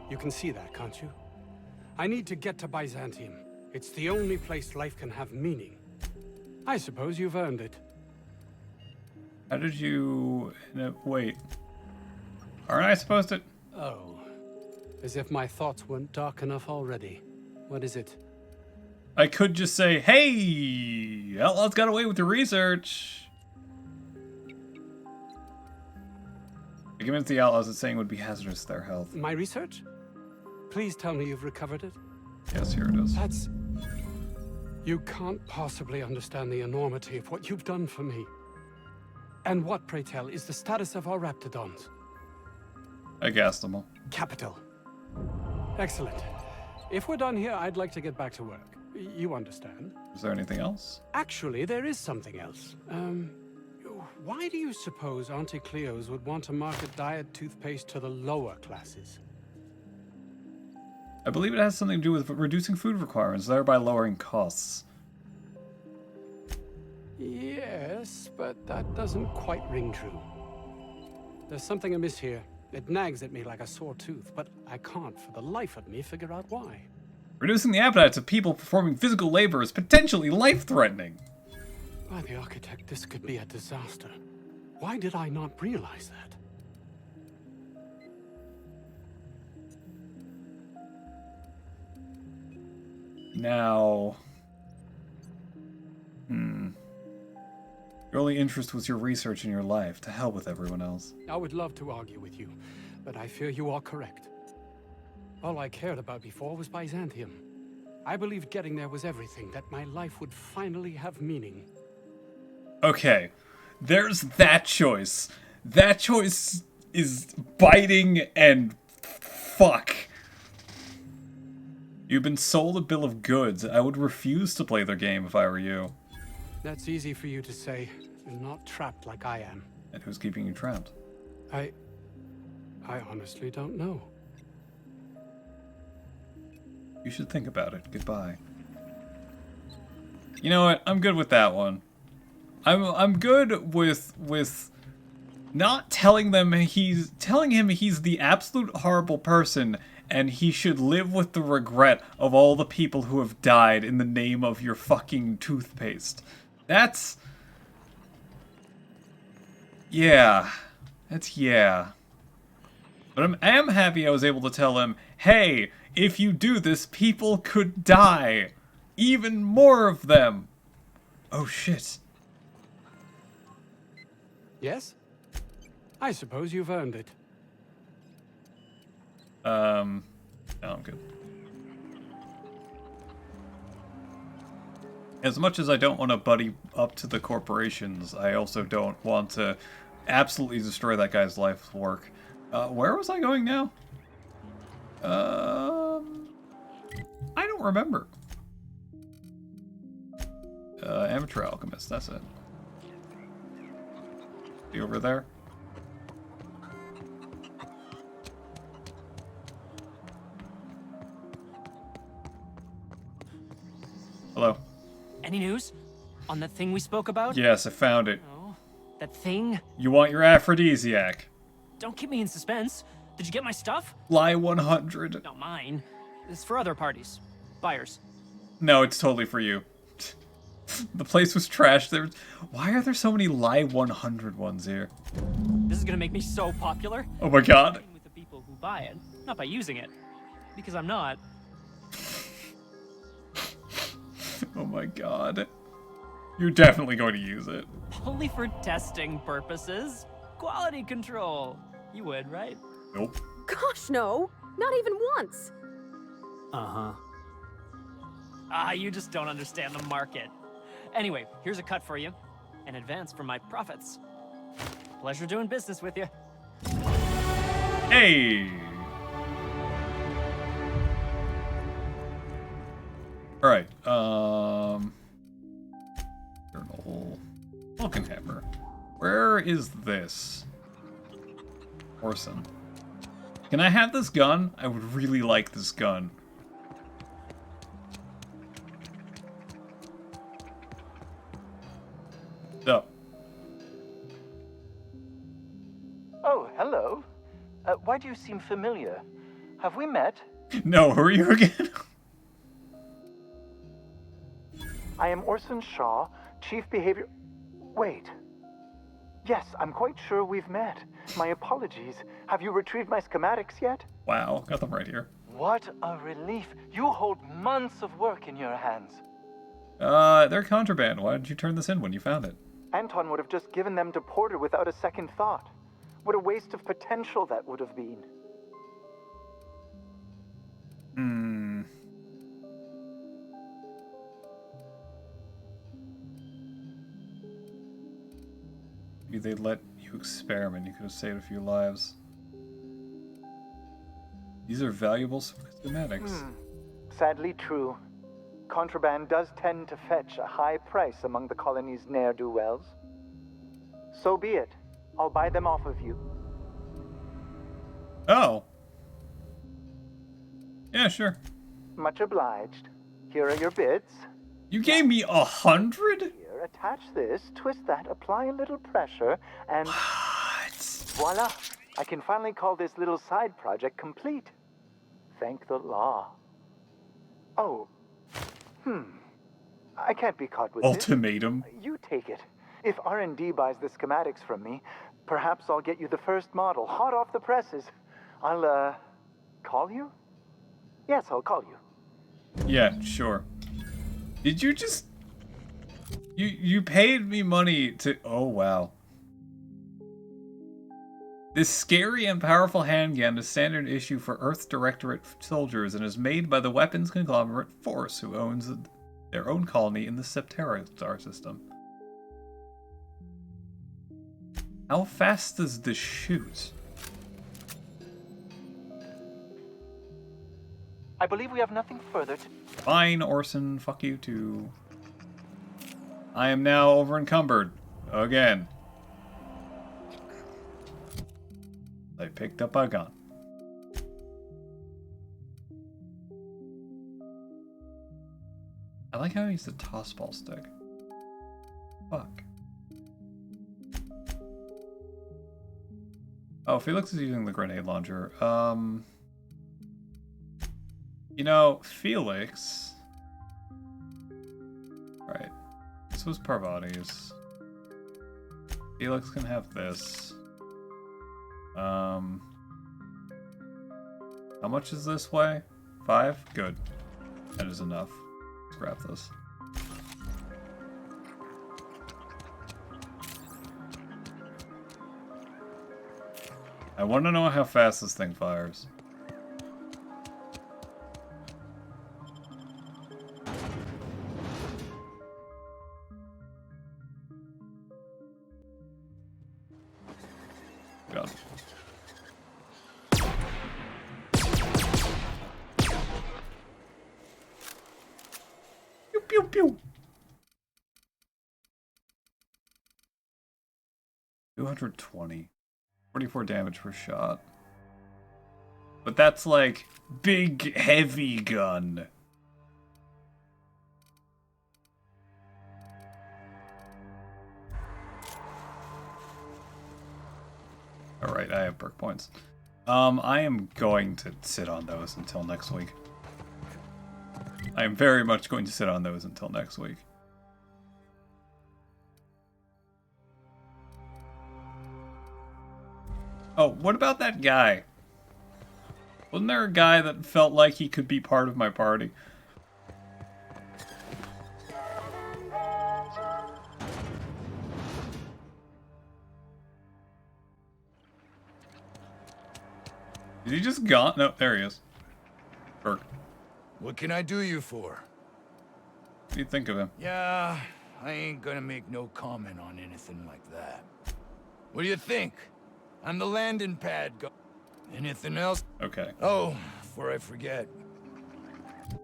Speaker 21: You can see that, can't you? I need to get to Byzantium. It's the only place life can have meaning. I suppose you've earned it.
Speaker 1: How did you... wait. Aren't I supposed to...
Speaker 21: Oh. As if my thoughts weren't dark enough already. What is it?
Speaker 1: I could just say, hey, Outlaws got away with the research. I convinced the Outlaws that saying would be hazardous to their health.
Speaker 21: My research? Please tell me you've recovered it.
Speaker 1: Yes, here it is.
Speaker 21: That's... You can't possibly understand the enormity of what you've done for me. And what, pray tell, is the status of our Raptidons?
Speaker 1: I gassed them all.
Speaker 21: Capital. Excellent. If we're done here, I'd like to get back to work. You understand?
Speaker 1: Is there anything else?
Speaker 21: Actually, there is something else. Why do you suppose Auntie Cleo's would want to market diet toothpaste to the lower classes?
Speaker 1: I believe it has something to do with reducing food requirements, thereby lowering costs.
Speaker 21: Yes, but that doesn't quite ring true. There's something amiss here. It nags at me like a sore tooth, but I can't for the life of me figure out why.
Speaker 1: Reducing the appetites of people performing physical labor is potentially life-threatening.
Speaker 21: By the architect, this could be a disaster. Why did I not realize that?
Speaker 1: Now... Your only interest was your research and your life. To hell with everyone else.
Speaker 21: I would love to argue with you, but I fear you are correct. All I cared about before was Byzantium. I believed getting there was everything, that my life would finally have meaning.
Speaker 1: Okay, there's that choice. That choice is biting and fuck. You've been sold a bill of goods. I would refuse to play their game if I were you.
Speaker 21: That's easy for you to say. You're not trapped like I am.
Speaker 1: And who's keeping you trapped?
Speaker 21: I honestly don't know.
Speaker 1: You should think about it. Goodbye. You know what? I'm good with that one. I'm good with not telling him he's the absolute horrible person and he should live with the regret of all the people who have died in the name of your fucking toothpaste. That's... yeah. That's yeah. But I am happy I was able to tell him, hey, if you do this, people could die. Even more of them. Oh, shit.
Speaker 21: Yes? I suppose you've earned it.
Speaker 1: No, I'm good. As much as I don't want to buddy up to the corporations, I also don't want to absolutely destroy that guy's life's work. Where was I going now? I don't remember. Amateur alchemist, that's it. Be over there? Hello.
Speaker 20: Any news? On that thing we spoke about?
Speaker 1: Yes, I found it.
Speaker 20: Oh, that thing?
Speaker 1: You want your aphrodisiac.
Speaker 20: Don't keep me in suspense. Did you get my stuff?
Speaker 1: Lie 100.
Speaker 20: Not mine. It's for other parties. Buyers.
Speaker 1: No, it's totally for you. The place was trashed. Why are there so many Lie 100 ones here?
Speaker 20: This is gonna make me so popular.
Speaker 1: Oh my god.
Speaker 20: With the people who buy it, not by using it. Because I'm not.
Speaker 1: Oh my god. You're definitely going to use it.
Speaker 20: Only for testing purposes. Quality control. You would, right?
Speaker 1: Nope.
Speaker 6: Gosh, no. Not even once.
Speaker 20: Uh-huh. You just don't understand the market. Anyway, here's a cut for you. An advance for my profits. Pleasure doing business with you.
Speaker 1: Hey! Alright, Journal. Vulcanhammer. Where is this? Orson. Can I have this gun? I would really like this gun. Oh.
Speaker 18: Oh, hello. Why do you seem familiar? Have we met?
Speaker 1: No, who are you again?
Speaker 18: I am Orson Shaw, Chief Behavior... Wait. Yes, I'm quite sure we've met. My apologies. Have you retrieved my schematics yet?
Speaker 1: Wow, got them right here.
Speaker 18: What a relief. You hold months of work in your hands.
Speaker 1: They're contraband. Why did you turn this in when you found it?
Speaker 18: Anton would have just given them to Porter without a second thought. What a waste of potential that would have been.
Speaker 1: Maybe they'd let you experiment. You could have saved a few lives. These are valuable schematics.
Speaker 18: Sadly true. Contraband does tend to fetch a high price among the colony's ne'er-do-wells. So be it. I'll buy them off of you.
Speaker 1: Oh. Yeah, sure.
Speaker 18: Much obliged. Here are your bids.
Speaker 1: You gave me 100?
Speaker 18: Here, attach this, twist that, apply a little pressure, and... Voila! I can finally call this little side project complete. Thank the law. Oh. I can't be caught with
Speaker 1: Ultimatum.
Speaker 18: this. You take it. If R&D buys the schematics from me, perhaps I'll get you the first model, hot off the presses. I'll, call you? Yes, I'll call you.
Speaker 1: Yeah, sure. Did you just... You paid me money to... Oh, wow. This scary and powerful handgun is standard issue for Earth Directorate soldiers and is made by the weapons conglomerate Force, who owns their own colony in the Septerra star system. How fast does this shoot?
Speaker 18: I believe we have nothing further to...
Speaker 1: Fine, Orson. Fuck you too. I am now over encumbered. Again. I picked up a gun. I like how I use the toss ball stick. Fuck. Oh, Felix is using the grenade launcher. You know, Felix... Right. This was Parvati's. Felix can have this. How much is this weigh? 5? Good. That is enough. Let's grab this. I want to know how fast this thing fires. God. Pew pew pew. 220. 44 damage per shot. But that's like big heavy gun. Alright, I have perk points. I am going to sit on those until next week. I am very much going to sit on those until next week. Oh, what about that guy? Wasn't there a guy that felt like he could be part of my party? Is he just gone? No, there he is. Burke.
Speaker 16: What can I do you for?
Speaker 1: What do you think of him?
Speaker 16: Yeah, I ain't gonna make no comment on anything like that. What do you think? I'm the landing pad go... Anything else?
Speaker 1: Okay.
Speaker 16: Oh, before I forget.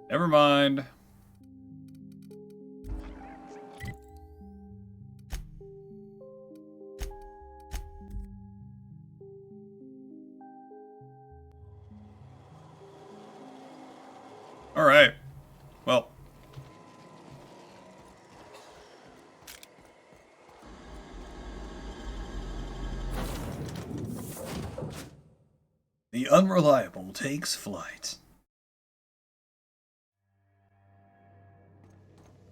Speaker 1: Never mind. The Unreliable takes flight.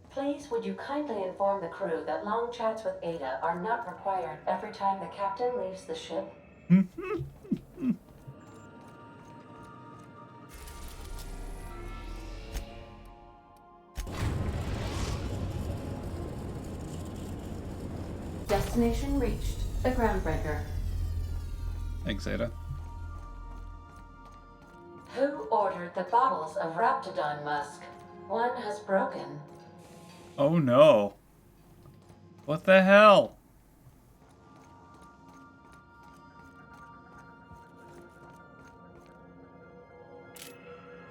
Speaker 13: Please, would you kindly inform the crew that long chats with Ada are not required every time the captain leaves the ship? Destination reached. The Groundbreaker.
Speaker 1: Thanks, Ada.
Speaker 13: Who ordered the bottles of Raptidon musk? One has broken.
Speaker 1: Oh no. What the hell?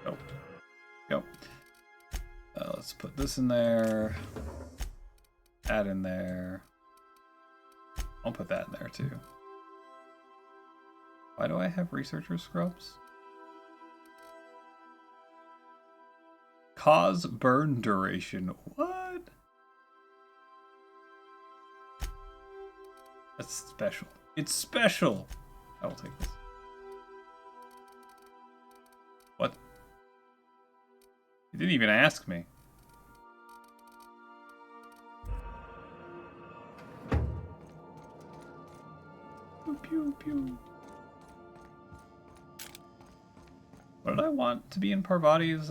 Speaker 1: Nope. Go. Let's put this in there. That in there. I'll put that in there too. Why do I have researcher scrubs? Cause burn duration. What? That's special. It's special. I will take this. What? You didn't even ask me. Pew, pew, pew. What did I want to be in Parvati's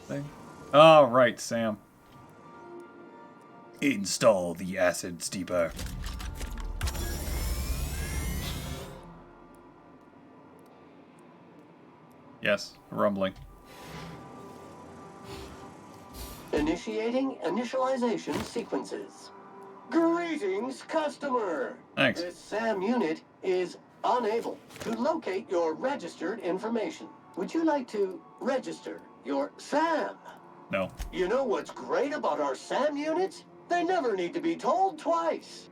Speaker 1: thing? Oh, right, Sam. Install the acid steeper. Yes, rumbling.
Speaker 5: Initiating initialization sequences. Greetings, customer!
Speaker 1: Thanks.
Speaker 5: This SAM unit is unable to locate your registered information. Would you like to register your SAM?
Speaker 1: No.
Speaker 5: You know what's great about our SAM units? They never need to be told twice.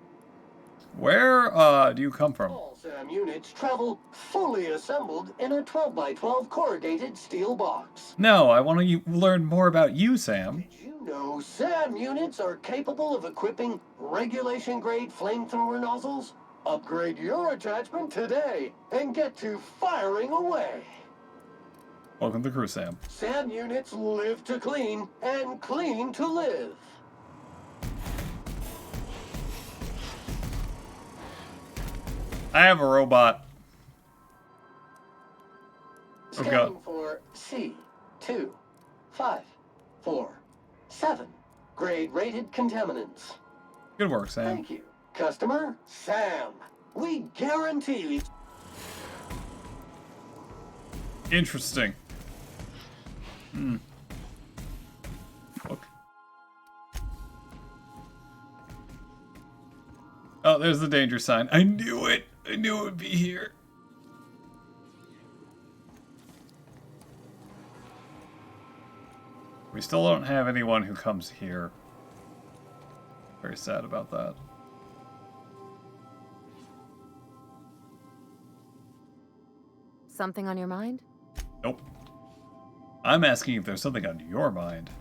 Speaker 1: Where do you come from?
Speaker 5: All SAM units travel fully assembled in a 12x12 corrugated steel box.
Speaker 1: No, I want to learn more about you, Sam.
Speaker 5: You know SAM units are capable of equipping regulation-grade flamethrower nozzles? Upgrade your attachment today and get to firing away.
Speaker 1: Welcome to crew, Sam.
Speaker 5: SAM units live to clean and clean to live.
Speaker 1: I have a robot. Oh
Speaker 5: Scanning
Speaker 1: god.
Speaker 5: for C2547. Grade rated contaminants.
Speaker 1: Good work, Sam.
Speaker 5: Thank you. Customer, Sam. We guarantee.
Speaker 1: Interesting. Look. Oh, there's the danger sign. I knew it. I knew it would be here. We still don't have anyone who comes here. Very sad about that.
Speaker 4: Something on your mind?
Speaker 1: Nope. I'm asking if there's something on your mind.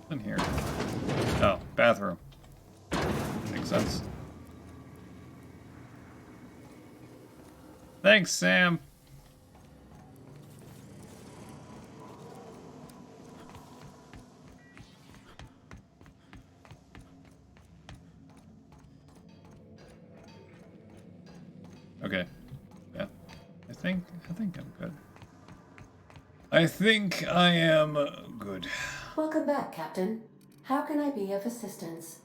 Speaker 1: In here. Oh, bathroom. Makes sense. Thanks, Sam. Okay. Yeah. I think I'm good. I think I am good.
Speaker 13: Welcome back, Captain. How can I be of assistance?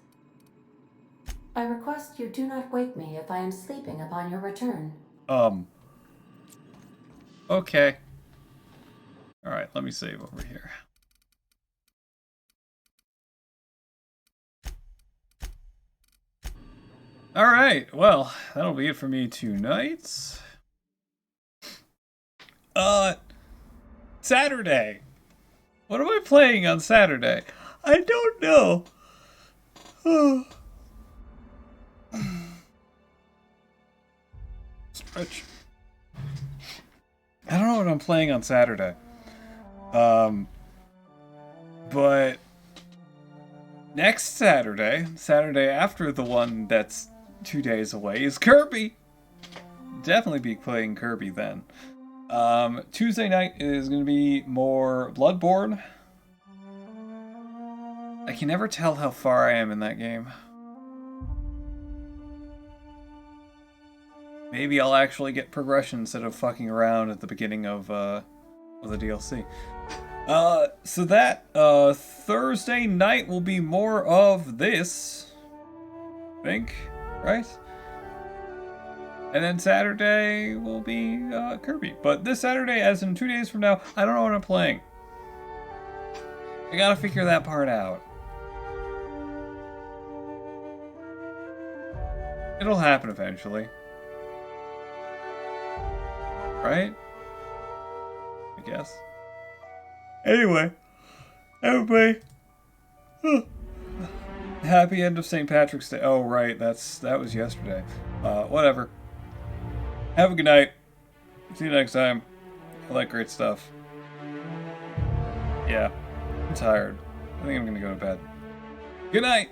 Speaker 13: I request you do not wake me if I am sleeping upon your return.
Speaker 1: Okay. Alright, let me save over here. Alright, well, that'll be it for me tonight. Saturday. What am I playing on Saturday? I don't know. Stretch. I don't know what I'm playing on Saturday. But next Saturday, Saturday after the one that's 2 days away is Kirby. Definitely be playing Kirby then. Tuesday night is going to be more Bloodborne. I can never tell how far I am in that game. Maybe I'll actually get progression instead of fucking around at the beginning of the DLC. So that Thursday night will be more of this, I think, right? And then Saturday will be Kirby. But this Saturday, as in 2 days from now, I don't know what I'm playing. I gotta figure that part out. It'll happen eventually. Right? I guess. Anyway, everybody, happy end of St. Patrick's Day. Oh, right, that was yesterday. Whatever. Have a good night. See you next time. All that great stuff. Yeah, I'm tired. I think I'm gonna go to bed. Good night.